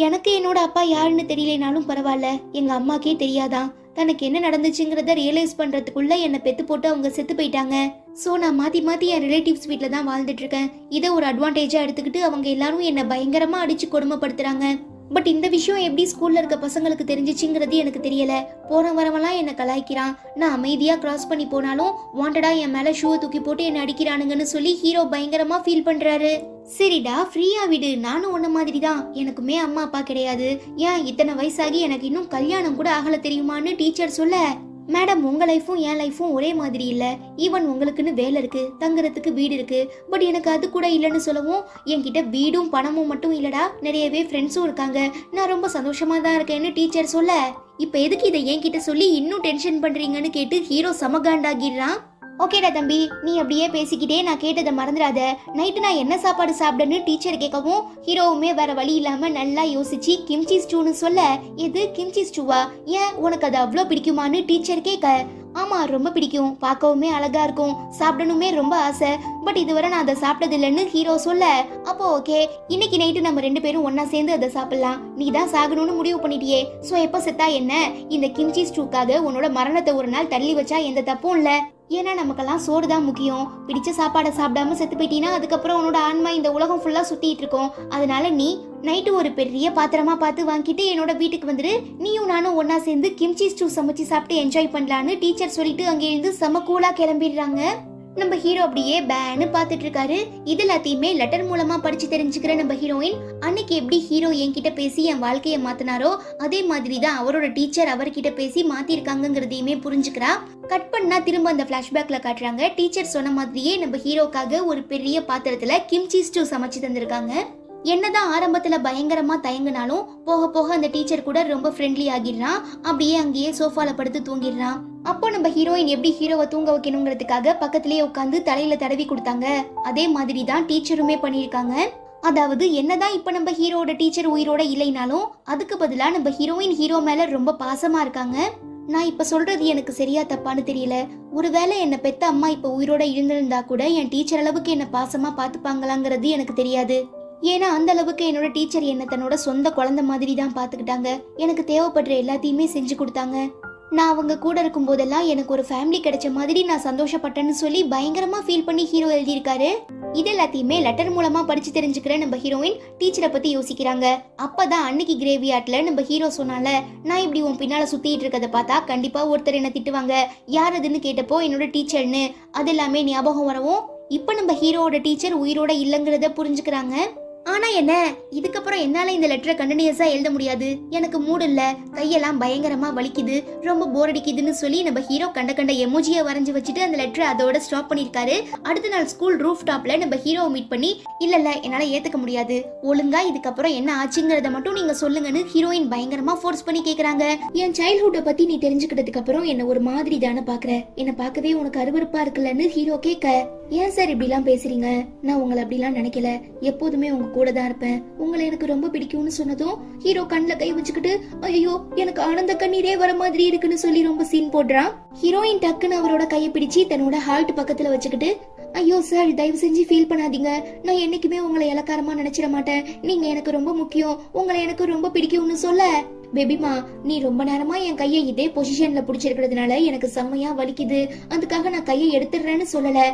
எனக்கு என்னோட அப்பா யாருன்னு தெரியலனாலும் பரவாயில்ல, எங்க அம்மாக்கே தெரியாதான், தனக்கு என்ன நடந்துச்சுங்கிறத ரியலைஸ் பண்றதுக்குள்ள என்னை பெத்து போட்டு அவங்க செத்து போயிட்டாங்க. சோ நான் மாத்தி மாத்தி என் ரிலேட்டிவ்ஸ் வீட்ல தான் வாழ்ந்துட்டு இருக்கேன். இதை ஒரு அட்வான்டேஜா எடுத்துக்கிட்டு அவங்க எல்லாரும் என்ன பயங்கரமா அடிச்சு கொடுமைப்படுத்துறாங்க. பட் இந்த விஷயம் எப்படி ஸ்கூல்ல இருக்க பசங்களுக்கு தெரிஞ்சிச்சுங்கிறது எனக்கு தெரியல. போன வரவெல்லாம் என்ன கலாய்க்கிறான், நான் அமைதியா கிராஸ் பண்ணி போனாலும் வாண்டடா என் மேல ஷூ தூக்கி போட்டு என்ன அடிக்கிறானுங்கன்னு சொல்லி ஹீரோ பயங்கரமா ஃபீல் பண்றாரு. சரிடா ஃப்ரீயா விடு, நானும் உன்ன மாதிரி தான், எனக்குமே அம்மா அப்பா கிடையாது, ஏன் இத்தனை வயசாகி எனக்கு இன்னும் கல்யாணம் கூட ஆகல தெரியுமான்னு டீச்சர் சொல்ல, மேடம் உங்க லைஃபும் என் லைஃபும் ஒரே மாதிரி இல்ல, ஈவன் உங்களுக்குன்னு வேலை இருக்கு, தங்குறதுக்கு வீடு இருக்கு, பட் எனக்கு அது கூட இல்லைன்னு சொல்லவும், என்கிட்ட வீடும் பணமும் மட்டும் இல்லடா, நிறையவே ஃப்ரெண்ட்ஸும் இருக்காங்க, நான் ரொம்ப சந்தோஷமா தான் இருக்கேன்னு டீச்சர் சொல்ல, இப்ப எதுக்கு இதை என்கிட்ட சொல்லி இன்னும் டென்ஷன் பண்றீங்கன்னு கேட்டு ஹீரோ சமகாண்டாகிடுறான். ஓகேடா தம்பி, நீ அப்படியே பேசிக்கிட்டே நான் கேட்டதை மறந்துடாத, நைட்டு நான் என்ன சாப்பாடு சாப்பிடன்னு டீச்சர் கேட்கவும் ஹீரோவுமே வேற வழி இல்லாம நல்லா யோசிச்சு கிம்ச்சி ஸ்டூன்னு சொல்ல, எது கிம்ச்சி ஸ்டூவா, ஏன் உனக்கு அது அவ்வளோ பிடிக்குமான்னு டீச்சர் கேட்க, ஆமா ரொம்ப பிடிக்கும், பார்க்கவுமே அழகா இருக்கும், சாப்பிடணுமே ரொம்ப ஆசை, பட் இதுவரை நான் அதை சாப்பிட்டது இல்லைன்னு ஹீரோ சொல்ல, அப்போ ஓகே இன்னைக்கு நைட்டு நம்ம ரெண்டு பேரும் ஒன்னா சேர்ந்து அதை சாப்பிடலாம், நீ தான் சாகணும்னு முடிவு பண்ணிட்டியே, சோ எப்ப செத்தா என்ன, இந்த கிம்ச்சி ஸ்டூக்காக உன்னோட மரணத்தை ஒரு நாள் தள்ளி வச்சா எந்த தப்பும் இல்ல, ஏன்னா நமக்கெல்லாம் சோறு தான் முக்கியம், பிடிச்ச சாப்பாடை சாப்பிடாம செத்து போயிட்டீங்கன்னா அதுக்கப்புறம் உன்னோட ஆன்மா இந்த உலகம் ஃபுல்லா சுத்திட்டு இருக்கும், அதனால நீ நைட்டு ஒரு பெரிய பாத்திரமா பார்த்து வாங்கிட்டு என்னோட வீட்டுக்கு வந்துரு, நீயும் நானும் ஒன்னா சேர்ந்து கிம்ச்சி ஸ்டூ சமைச்சு சாப்பிட்டு என்ஜாய் பண்ணலான்னு டீச்சர் சொல்லிட்டு அங்கே இருந்து செம கூலா கிளம்பிடுறாங்க. நம்ம ஹீரோ அப்படியே பேன்னு பாத்துட்டு இருக்காரு. இது எல்லாத்தையுமே லெட்டர் மூலமா படிச்சு தெரிஞ்சுக்கிற நம்ம ஹீரோயின், அன்னைக்கு எப்படி ஹீரோ என்கிட்ட பேசி என் வாழ்க்கையை மாத்தினாரோ அதே மாதிரி தான் அவரோட டீச்சர் அவர்கிட்ட பேசி மாத்திருக்காங்கிறதையுமே புரிஞ்சுக்கிறா. கட் பண்ணா திரும்ப அந்த பிளாஷ்பேக்ல காட்டுறாங்க. டீச்சர் சொன்ன மாதிரியே நம்ம ஹீரோக்காக ஒரு பெரிய பாத்திரத்துல கிம்ச்சி ஸ்டூ சமைச்சு தந்திருக்காங்க. என்னதான் ஆரம்பத்துல பயங்கரமா தயங்கினாலும் போக போக அந்த டீச்சர் கூட ரொம்ப ஃப்ரெண்ட்லி ஆகிடுறான். அப்படியே அங்கேயே சோஃபால படுத்து தூங்கிடுறான். அப்போ நம்ம ஹீரோயின் எப்படி ஹீரோவை தூங்க வைக்கணுங்கிறதுக்காக பக்கத்திலேயே உட்காந்து தலையில தடவி கொடுத்தாங்க, அதே மாதிரி தான் டீச்சருமே பண்ணியிருக்காங்க. அதாவது என்னதான் இப்ப நம்ம ஹீரோட டீச்சர் உயிரோட இல்லைனாலும் அதுக்கு பதிலா நம்ம ஹீரோயின் ஹீரோ மேல ரொம்ப பாசமா இருக்காங்க. நான் இப்ப சொல்றது எனக்கு சரியா தப்பான்னு தெரியல, ஒருவேளை என்ன பெத்த அம்மா இப்ப உயிரோட இருந்திருந்தா கூட என் டீச்சர் அளவுக்கு என்ன பாசமா பாத்துப்பாங்களாங்கிறது எனக்கு தெரியாது. ஏன்னா அந்த அளவுக்கு என்னோட டீச்சர் என்ன தன்னோட சொந்த குழந்தை மாதிரி தான் பாத்துக்கிட்டாங்க, எனக்கு தேவைப்படுற எல்லாத்தையுமே செஞ்சு கொடுத்தாங்க. நான் அவங்க கூட இருக்கும் போதெல்லாம் எனக்கு ஒரு ஃபேமிலி கிடைச்ச மாதிரி நான் சந்தோஷப்பட்டேன்னு சொல்லி பயங்கரமா ஃபீல் பண்ணி ஹீரோ எழுதியிருக்காரு. இது எல்லாத்தையுமே லெட்டர் மூலமா படிச்சு தெரிஞ்சுக்கிற நம்ம ஹீரோயின் டீச்சரை பத்தி யோசிக்கிறாங்க. அப்பதான் அன்னைக்கு கிரேவியார்ட்ல நம்ம ஹீரோ சொன்னால, நான் இப்படி உன் பின்னால சுத்திட்டு இருக்கதை பார்த்தா கண்டிப்பா ஒருத்தர் என்ன திட்டுவாங்க, யார் அதுன்னு கேட்டப்போ என்னோட டீச்சர்னு அது எல்லாமே ஞாபகம் வரவும் இப்ப நம்ம ஹீரோவோட டீச்சர் உயிரோட இல்லைங்கிறத புரிஞ்சுக்கிறாங்க. ஆனா என்ன, இதுக்கப்புறம் என்னால இந்த லெட்டரை கண்டினியூஸா எழுத முடியாது, எனக்கு மூடு இல்ல, கையெல்லாம் பயங்கரமா வலிக்குது, ரொம்ப போர் அடிக்குதுன்னு சொல்லி நம்ம ஹீரோ கண்ட கண்ட எமோஜியை வரைஞ்சு வச்சுட்டு அந்த லெட்டரை அதோட ஸ்டாப் பண்ணிருக்காரு. அடுத்த நாள் ஸ்கூல் ரூஃப் டாப்ல நம்ம ஹீரோவை மீட் பண்ணி, இல்ல என்னால ஏத்துக்க முடியாது, ஒழுங்கா இதுக்கப்புறம் என்ன ஆச்சுங்கிறத மட்டும் நீங்க சொல்லுங்கன்னு ஹீரோயின் பயங்கரமா ஃபோர்ஸ் பண்ணி கேக்குறாங்க. என் சைல்ட்ஹுட்டை பத்தி நீ தெரிஞ்சுக்கிட்டதுக்கு அப்புறம் என்ன ஒரு மாதிரி தானே பாக்குற, என்ன பார்க்கவே உனக்கு அருவருப்பா இருக்குல்லன்னு ஹீரோ கேட்க, ஏன் சார் இப்படி எல்லாம் பேசுறீங்க, நான் உங்களை அப்படிலாம் நினைக்கல, எப்போதுமே உங்க கூட தான் இருப்பேன், உங்களை எனக்கு ரொம்ப பிடிக்கும்னு சொன்னதும் ஹீரோ கண்ணுல கை வச்சுக்கிட்டு ஐயோ எனக்கு ஆனந்த கண்ணீரே வர மாதிரி இருக்குன்னு சொல்லி ரொம்ப சீன் போடுறான். ஹீரோயின் டக்குன்னு அவரோட கையை பிடிச்சி தன்னோட ஹார்ட் பக்கத்துல வச்சுக்கிட்டு ஐயோ சார் தயவு செஞ்சு ஃபீல் பண்ணாதீங்க, நான் என்னைக்குமே உங்களை இலக்காரமா நினைச்சிட மாட்டேன், நீங்க எனக்கு ரொம்ப முக்கியம், உங்களை எனக்கு ரொம்ப பிடிக்கும்னு சொல்ல பேபிமா நீ ரொம்ப நேரமா என் கையை இதே பொசிஷன்ல புடிச்சிருக்கிறதுனால எனக்கு செம்மையா வலிக்குது, அதுக்காக நான் கையை எடுத்துடுறேன்னு சொல்லல.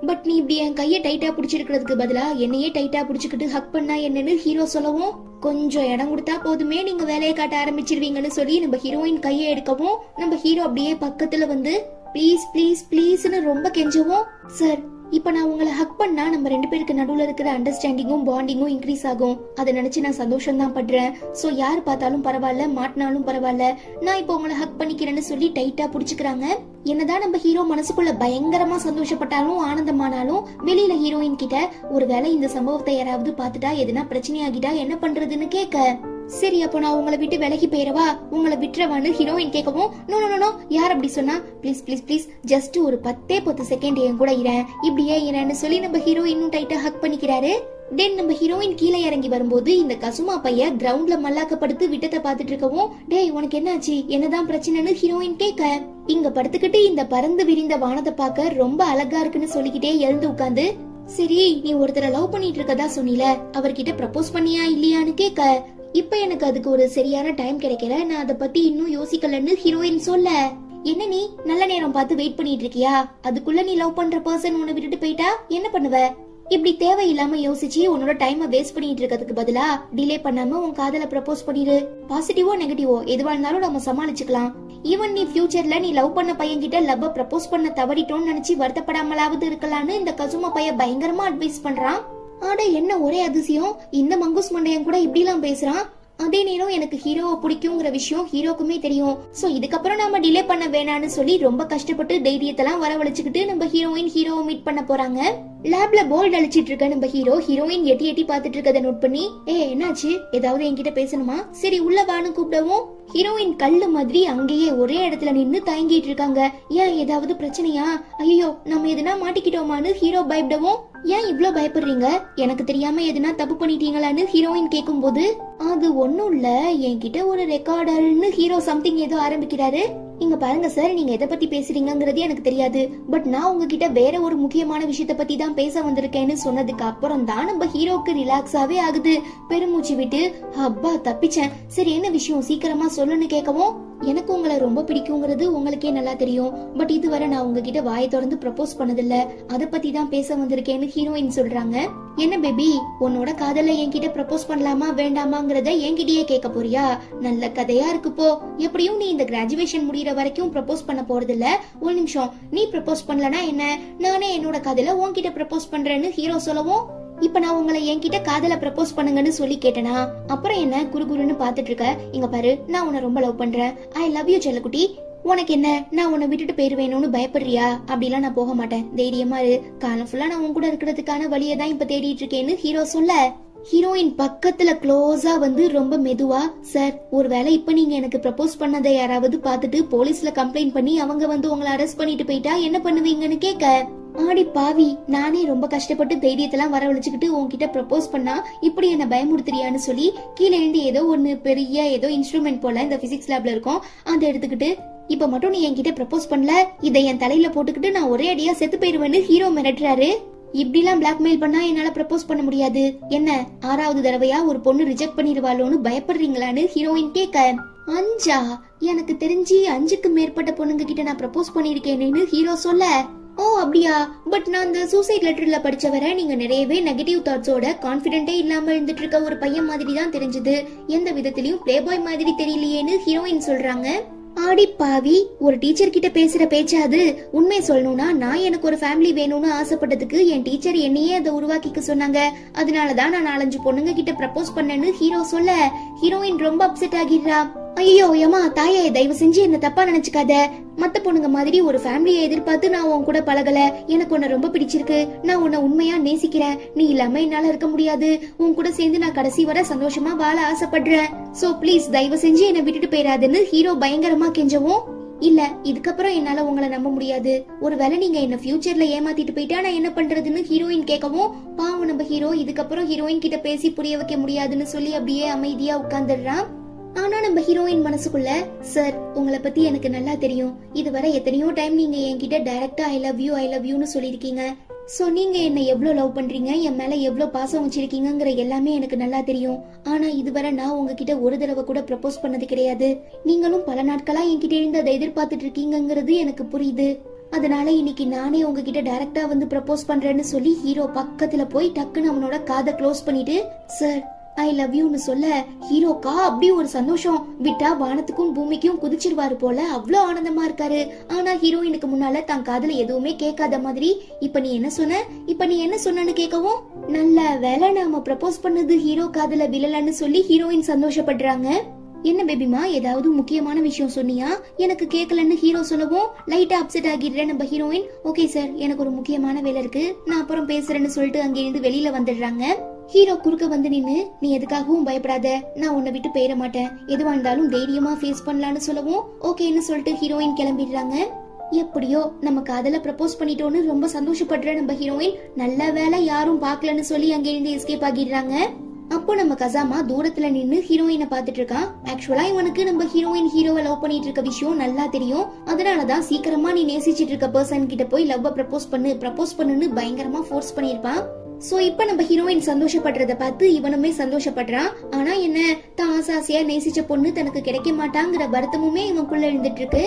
பட் நீ இப்படி என் கையை டைட்டா புடிச்சிருக்கிறதுக்கு பதிலா என்னையே டைட்டா புடிச்சுக்கிட்டு ஹக் பண்ணா என்னன்னு ஹீரோ சொல்லவும் கொஞ்சம் இடம் கொடுத்தா போதுமே நீங்க வேலையை காட்ட ஆரம்பிச்சிருவீங்கன்னு சொல்லி நம்ம ஹீரோயின் கையை எடுக்கவும் நம்ம ஹீரோ அப்படியே பக்கத்துல வந்து ப்ளீஸ் ப்ளீஸ் ப்ளீஸ்னு ரொம்ப கெஞ்சவும் சார் இப்ப நான் உங்களை ஹக் பண்ணா நம்ம 2 பேருக்கு நடுவுல இருக்கிற அண்டர்ஸ்டாண்டிங்கும் பாண்டிங்கும் இன்க்ரீஸ் ஆகும், அதை நினைச்சு நான் சந்தோஷம் தான் பண்றேன். சோ யார் பார்த்தாலும் பரவாயில்ல மாட்டினாலும் பரவாயில்ல, நான் இப்ப உங்களை ஹக் பண்ணிக்கிறேன்னு சொல்லி டைட்டா புடிச்சுக்கிறாங்க. என்னதான் நம்ம ஹீரோ மனசுக்குள்ள பயங்கரமா சந்தோஷப்பட்டாலும் ஆனந்தமானாலும் வெளியில ஹீரோயின் கிட்ட ஒருவேளை இந்த சம்பவத்தை யாராவது பாத்துட்டா எதுனா பிரச்சனை ஆகிட்டா என்ன பண்றதுன்னு கேட்க சரி அப்ப நான் உங்களை விட்டு விலகி போயிடவா, உங்களை விட்டுறவான்னு ஹீரோயின் கேட்கவும் நோ நோ நோ யார் அப்படி சொன்னா, ப்ளீஸ் ப்ளீஸ் ப்ளீஸ் ஜஸ்ட் ஒரு 10 செகண்ட் என் கூட இரேன், இப்படியே இரேன்னு சொல்லி நம்ம ஹீரோ இன்னும் டைட்டா ஹக் பண்ணிக்கிறாரு. தென் நம்ம ஹீரோயின் கீழே இறங்கி வரும்போது இந்த கசுமா பைய கிரவுண்ட்ல மல்லாக்கப்படுத்து விட்டத்தை பாத்துட்டு இருக்கவும் டேய் உனக்கு என்னாச்சு என்னதான் பிரச்சனைன்னு ஹீரோயின் கேட்க இங்க படுத்துக்கிட்டு இந்த பறந்து விரிந்த வானத்தை பார்க்க ரொம்ப அழகா இருக்குன்னு சொல்லிக்கிட்டே எழுந்து உட்காந்து சரி நீ ஒருத்தரை லவ் பண்ணிட்டு இருக்கதா சொன்னில, அவர்கிட்ட ப்ரப்போஸ் பண்ணியா இல்லையான்னு கேட்க இப்ப எனக்கு அதுக்கு ஒரு சரியான டைம் கிடைக்கல, நான் அதை பத்தி இன்னும் யோசிக்கலன்னு ஹீரோயின் சொல்ல என்ன நீ நல்ல நேரம் பார்த்து வெயிட் பண்ணிட்டு இருக்கியா, அதுக்குள்ள நீ லவ் பண்ற பர்சன் உன்னை விட்டுட்டு போயிட்டா என்ன பண்ணுவ, இப்படி தேவையில்லாம யோசிச்சு உன்னோட டைமை வேஸ்ட் பண்ணிட்டு இருக்கிறதுக்கு பதிலா டிலே பண்ணாம உன் காதல ப்ரப்போஸ் பண்ணிரு, பாசிட்டிவோ நெகட்டிவோ எதுவா இருந்தாலும் நம்ம சமாளிச்சுக்கலாம். ஈவன் நீ ஃபியூச்சர்ல நீ லவ் பண்ண பையன் கிட்ட லவ் ப்ரப்போஸ் பண்ண தவறிட்டோன்னு நினைச்சு வருத்தப்படாமலாவது இருக்கலாம்னு இந்த கசுமா பையன் பயங்கரமா அட்வைஸ் பண்றான். ஆட என்ன ஒரே அதிசயம், இந்த மங்குஸ் மண்டையன் கூட இப்படி எல்லாம் பேசுறான். அதே நேரம் எனக்கு ஹீரோவை பிடிக்குங்கிற விஷயம் ஹீரோக்குமே தெரியும். சோ இதுக்கப்புறம் நாம டிலே பண்ண வேணான்னு சொல்லி ரொம்ப கஷ்டப்பட்டு தைரியத்தெல்லாம் வரவழைச்சுக்கிட்டு நம்ம ஹீரோவை மீட் பண்ண போறாங்க. லேப்ல போல்ட் அழிச்சிட்டு இருக்க நம்ம ஹீரோயின் எட்டி எட்டி பாத்துட்டு இருக்கதை நோட் பண்ணி என்னாச்சு ஏதாவது என்கிட்ட பேசணுமா, சரி உள்ள வான்னு கூப்பிடவும் ஹீரோயின் கல்லு மாதிரி அங்கேயே ஒரே இடத்துல நின்னு தயங்கிட்டு இருக்காங்க. ஏன் ஏதாவது பிரச்சனையா, ஐயோ நம்ம எதுனா மாட்டிக்கிட்டோமான்னு ஹீரோ பயப்படவும் ஏன் இவ்ளோ பயப்படுறீங்க, எனக்கு தெரியாம எதுனா தப்பு பண்ணிட்டீங்களான்னு ஹீரோயின் கேக்கும் போது அது ஒண்ணும் இல்ல என்கிட்ட ஒரு ரெக்கார்டர்னு ஹீரோ சம்திங் ஏதோ ஆரம்பிக்கிறாரு. இங்க பாருங்க சார் நீங்க எதை பத்தி பேசுறீங்கிறது எனக்கு தெரியாது, பட் நான் உங்ககிட்ட வேற ஒரு முக்கியமான விஷயத்த பத்தி தான் பேச வந்திருக்கேன்னு சொன்னதுக்கு அப்புறம் தான் நம்ம ஹீரோக்கு ரிலாக்ஸாவே ஆகுது. பெருமூச்சு விட்டு அப்பா தப்பிச்சேன், சரி என்ன விஷயம் சீக்கிரமா சொல்லுன்னு கேட்கவும் எனக்கு உங்களை ரொம்ப பிடிக்குங்கிறது உங்களுக்கே நல்லா தெரியும், பட் இதுவரை நான் உங்ககிட்ட வாயை திறந்து ப்ரப்போஸ் பண்ணதில்ல, அத பத்தி தான் பேச வந்திருக்கேன்னு ஹீரோயின் சொல்றாங்க. என்ன பேபி உன்னோட காதல என்கிட்ட ப்ரப்போஸ் பண்ணலாமா வேண்டாமாங்கிறத என்கிட்டயே கேட்க போறியா, நல்ல கதையா இருக்கு போ, எப்படியும் நீ இந்த கிராஜுவேஷன் முடியற வரைக்கும் ப்ரப்போஸ் பண்ண போறது இல்ல, ஒரு நிமிஷம் நீ ப்ரப்போஸ் பண்ணலனா என்ன, நானே என்னோட காதல உன்கிட்ட ப்ரப்போஸ் பண்றேன்னு ஹீரோ சொல்லவும் இப்ப நான் உங்களை என்கிட்ட காதல ப்ரப்போஸ் பண்ணுங்கன்னு சொல்லி கேட்டனா, அப்புறம் என்ன குறுகுறுன்னு பாத்துட்டு இருக்க, இங்க பாரு நான் உன்னை ரொம்ப லவ் பண்றேன், ஐ லவ் யூ செல்லக்குட்டி, உனக்கு என்ன நான் உன்னை விட்டுட்டு போயிருவேணும்னு பயப்படுறியா, அப்படிலாம் நான் போக மாட்டேன், தைரியமா இரு, காலம் ஃபுல்லா நான் உன் கூட இருக்கிறதுக்கான வழியை தான் இப்ப தேடிட்டு இருக்கேன்னு ஹீரோ சொல்ல ஹீரோயின் பக்கத்துல க்ளோஸா வந்து ரொம்ப மெதுவா சார் ஒருவேளை இப்ப நீங்க எனக்கு ப்ரப்போஸ் பண்ணதை யாராவது பாத்துட்டு போலீஸ்ல கம்ப்ளைண்ட் பண்ணி அவங்க வந்து உங்களை அரெஸ்ட் பண்ணிட்டு போயிட்டா என்ன பண்ணுவீங்கன்னு கேட்க ஆடி பாவி நானே ரொம்ப கஷ்டப்பட்டு தைரியத்தெல்லாம் வரவழைச்சுக்கிட்டு உன்கிட்ட ப்ரப்போஸ் பண்ணா இப்படி என்ன பயமுறுத்துறியான்னு சொல்லி கீழே இருந்து ஏதோ ஒன்னு பெரிய ஏதோ இன்ஸ்ட்ருமெண்ட் போல இந்த பிசிக்ஸ் லேப்ல இருக்கும் அதை எடுத்துக்கிட்டு இப்ப மட்டும் நீ என்கிட்ட ப்ரப்போஸ் பண்ணல இதை என் தலையில போட்டுக்கிட்டு நான் ஒரே அடியா செத்து போயிருவேன்னு ஹீரோ மிரட்டுறாரு. இப்படிலாம் பிளாக்மெயில் பண்ணா என்னால ப்ரப்போஸ் பண்ண முடியாது, என்ன 6வது தடவையா ஒரு பொண்ணு ரிஜெக்ட் பண்ணிடுவாளோன்னு பயப்படுறீங்களான்னு ஹீரோயின் கேட்க அஞ்சா எனக்கு தெரிஞ்சு 5க்கு மேற்பட்ட பொண்ணுங்க கிட்ட நான் ப்ரப்போஸ் பண்ணிருக்கேன்னு ஹீரோ சொல்ல ஓ அப்படியா, பட் நான் அந்த சூசைட் லெட்டர்ல படிச்ச வர நீங்க நிறையவே நெகட்டிவ் தாட்ஸோட கான்பிடென்டே இல்லாம இருந்துட்டு இருக்க ஒரு பையன் மாதிரி தான் தெரிஞ்சது, எந்த விதத்திலயும் பிளே பாய் மாதிரி தெரியலையேன்னு ஹீரோயின் சொல்றாங்க. ஆடி பாவி ஒரு டீச்சர் கிட்ட பேசுற பேச்சாது, உண்மை சொல்லணும்னா நான் எனக்கு ஒரு ஃபேமிலி வேணும்னு ஆசைப்பட்டதுக்கு என் டீச்சர் என்னையே அதை உருவாக்கிக்க சொன்னாங்க, அதனாலதான் நான் 4-5 பொண்ணுங்க கிட்ட ப்ரப்போஸ் பண்ணேன்னு ஹீரோ சொல்ல ஹீரோயின் ரொம்ப அப்செட் ஆகிடுறா. ஐயோ ஏமா தாயே தயவு செஞ்சு என்ன தப்பா நினைச்சுக்காத, மத்த பொண்ணுங்க மாதிரி ஒரு ஃபேமிலியை எதிர்பார்த்து நான் உன் கூட பழகல, எனக்கு உன்னை ரொம்ப பிடிச்சிருக்கு, நான் உன்னை உண்மையா நேசிக்கிறேன், நீ இல்லாம என்னால இருக்க முடியாது, உன் கூட சேர்ந்து நான் கடைசி வரை சந்தோஷமா வாழ ஆசைப்படுறேன், சோ ப்ளீஸ் தயவு செஞ்சு என்னை விட்டுட்டு போயிடாதுன்னு ஹீரோ பயங்கரமா கெஞ்சவும் இல்ல இதுக்கப்புறம் என்னால உங்களை நம்ப முடியாது. ஒருவேளை நீங்க என்ன ஃபியூச்சர்ல ஏமாத்திட்டு போயிட்டா நான் என்ன பண்றதுன்னு ஹீரோயின் கேட்கவும், பாவம் நம்ம ஹீரோ இதுக்கப்புறம் ஹீரோயின் கிட்ட பேசி புரிய வைக்க முடியாதுன்னு சொல்லி அப்படியே அமைதியா உட்கார்ந்துடுறான். ஆனா நம்ம ஹீரோயின் மனசுக்குள்ள, சார் உங்களை பத்தி எனக்கு நல்லா தெரியும். இதுவரை எத்தனையோ டைம் நீங்க என்கிட்ட டைரக்டா ஐ லவ் யூன்னு சொல்லிருக்கீங்க. சோ நீங்க என்ன எவ்வளவு லவ் பண்றீங்க, என் மேல எவ்வளவு பாசம் வச்சிருக்கீங்கங்கிற எல்லாமே எனக்கு நல்லா தெரியும். ஆனா இதுவரை நான் உங்ககிட்ட ஒரு தடவை கூட ப்ரப்போஸ் பண்ணது கிடையாது. நீங்களும் பல நாட்களா என்கிட்ட இருந்து அதை எதிர்பார்த்துட்டு இருக்கீங்கிறது எனக்கு புரியுது. அதனால இன்னைக்கு நானே உங்ககிட்ட டைரக்டா வந்து ப்ரப்போஸ் பண்றேன்னு சொல்லி ஹீரோ பக்கத்துல போய் டக்குன்னு அவனோட காதை க்ளோஸ் பண்ணிட்டு, சார் ஐ லவ் யூன்னு சொல்ல ஹீரோக்கா அப்படி ஒரு சந்தோஷம், விட்டா வானத்துக்கும் பூமிக்கும் குதிச்சிருவாரு போல, அவ்வளவு ஆனந்தமா இருக்காரு. ஆனா ஹீரோயினுக்கு முன்னால தான் காதுல எதுவுமே கேட்காத மாதிரி, இப்ப நீ என்ன சொன்னன்னு கேட்கவும், நல்ல வேலை நாம ப்ரப்போஸ் பண்ணது ஹீரோ காதுல விழலன்னு சொல்லி ஹீரோயின் சந்தோஷப்படுறாங்க. என்ன பேபிமா ஏதாவது முக்கியமான விஷயம் சொன்னியா, எனக்கு கேட்கலன்னு ஹீரோ சொல்லவும் லைட்டா அப்செட் ஆகிடுறேன் நம்ம ஹீரோயின். ஓகே சார் எனக்கு ஒரு முக்கியமான வேலை இருக்கு, நான் அப்புறம் பேசுறேன்னு சொல்லிட்டு அங்கிருந்து வெளியில வந்துடுறாங்க. ஹீரோ குறுக்க வந்து நின்னு, நீ எதுக்காகவும் பயப்படாத, நான் உன்னை விட்டு போயிட மாட்டேன், எதுவா இருந்தாலும் தைரியமா ஃபேஸ் பண்ணலான்னு சொல்லவும் ஓகேன்னு சொல்லிட்டு ஹீரோயின் கிளம்பிடுறாங்க. எப்படியோ நம்ம காதல ப்ரப்போஸ் பண்ணிட்டோன்னு ரொம்ப சந்தோஷப்படுற நம்ம ஹீரோயின், நல்ல வேலை யாரும் பாக்கலன்னு சொல்லி அங்கிருந்து எஸ்கேப் ஆகிடுறாங்க. அப்போ நம்ம கசாமா தூரத்துல நின்னு ஹீரோயினை பாத்துட்டு இருக்கான். ஆக்சுவலா இவனுக்கு நம்ம ஹீரோயின் ஹீரோவை லவ் பண்ணிட்டு இருக்க விஷயம் நல்லா தெரியும். அதனாலதான் சீக்கிரமா நீ நேசிச்சிட்டு இருக்க பர்சன் கிட்ட போய் லவ் ப்ரப்போஸ் பண்ணுன்னு பயங்கரமா ஃபோர்ஸ் பண்ணிருப்பான். சோ இப்ப நம்ம ஹீரோயின் சந்தோஷப்படுறத பார்த்து இவனுமே சந்தோஷப்படுறான். ஆனா என்ன, தான் ஆசாசியா நேசிச்ச பொண்ணு தனக்கு கிடைக்க மாட்டாங்கிற வருத்தமுமே இவனுக்குள்ள இருந்துட்டு இருக்கு.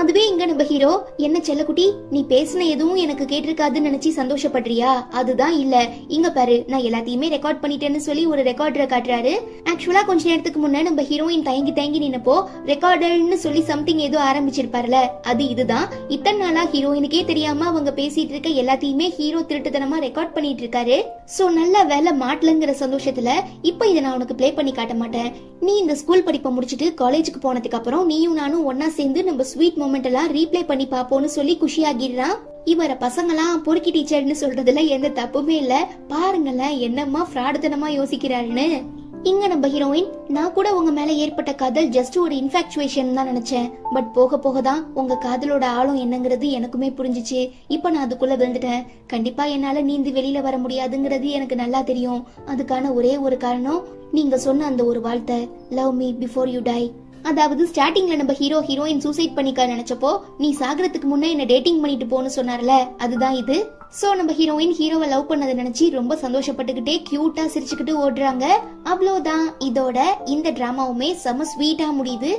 அதுவே இங்க நம்ம ஹீரோ, என்ன செல்லக்குட்டி நீ பேசின எதுவும் எனக்கு கேட்டிருக்காதுன்னு நினைச்சு சந்தோஷப்படுறியா, அதுதான் இல்ல, இங்க பாரு நான் எல்லாத்தையுமே ரெக்கார்ட் பண்ணிட்டேன்னு சொல்லி ஒரு ரெக்கார்டரை காட்டுறாரு. ஆக்சுவலா கொஞ்ச நேரத்துக்கு முன்ன நம்ம ஹீரோயின் தயங்கி நின்னப்போ ரெக்கார்டர்னு சொல்லி சம்திங் ஏதோ ஆரம்பிச்சிருப்பார்ல, அது இதுதான். இத்தனை நாளா ஹீரோயினுக்கே தெரியாம அவங்க பேசிட்டு இருக்க எல்லாத்தையுமே ஹீரோ திருட்டுத்தனமா ரெக்கார்ட் பண்ணிட்டு இருக்காரு. சோ நல்ல வேலை மாட்டலங்கிற சந்தோஷத்துல இப்ப இதை நான் உனக்கு பிளே பண்ணி காட்ட மாட்டேன். நீ இந்த ஸ்கூல் படிப்பை முடிச்சிட்டு காலேஜுக்கு போனதுக்கு அப்புறம் நீயும் நானும் ஒன்னா சேர்ந்து நம்ம ஸ்வீட் மொமெண்ட் எல்லாம் ரீப்ளே பண்ணி பாப்போம்னு சொல்லி குஷியாகிடுறான். இவர பசங்களாம் பொறுக்கி டீச்சர்னு சொல்றதுல எந்த தப்புமே இல்ல, பாருங்களேன் என்னம்மா ஃப்ராடுத்தனமா யோசிக்கிறாருன்னு. இங்க நம்ம ஹீரோயின், நான் கூட உங்க மேல ஏற்பட்ட காதல் ஜஸ்ட் ஒரு இன்ஃபாக்சுவேஷன் தான் நினைச்சேன், பட் போக போக தான் உங்க காதலோட ஆழம் என்னங்கிறது எனக்குமே புரிஞ்சிச்சு. இப்ப நான் அதுக்குள்ள விழுந்துட்டேன். கண்டிப்பா என்னால நீந்து வெளியில வர முடியாதுங்கிறது எனக்கு நல்லா தெரியும். அதுக்கான ஒரே ஒரு காரணம் நீங்க சொன்ன அந்த ஒரு வார்த்தை, love me before you tie. அதாவது ஸ்டார்டிங்ல நம்ம ஹீரோயின் சூசைட் பண்ணிக்க நினைச்சப்போ நீ சாகறதுக்கு முன்னே என்ன டேட்டிங் பண்ணிட்டு போன்னு சொன்னார்ல, அதுதான் இது. சோ நம்ம ஹீரோயின் ஹீரோவை லவ் பண்ணதை நினைச்சு ரொம்ப சந்தோஷப்பட்டுக்கிட்டே கியூட்டா சிரிச்சுக்கிட்டு ஓடுறாங்க. அவ்வளவுதான், இதோட இந்த டிராமாவுமே செம ஸ்வீட்டா முடியுது.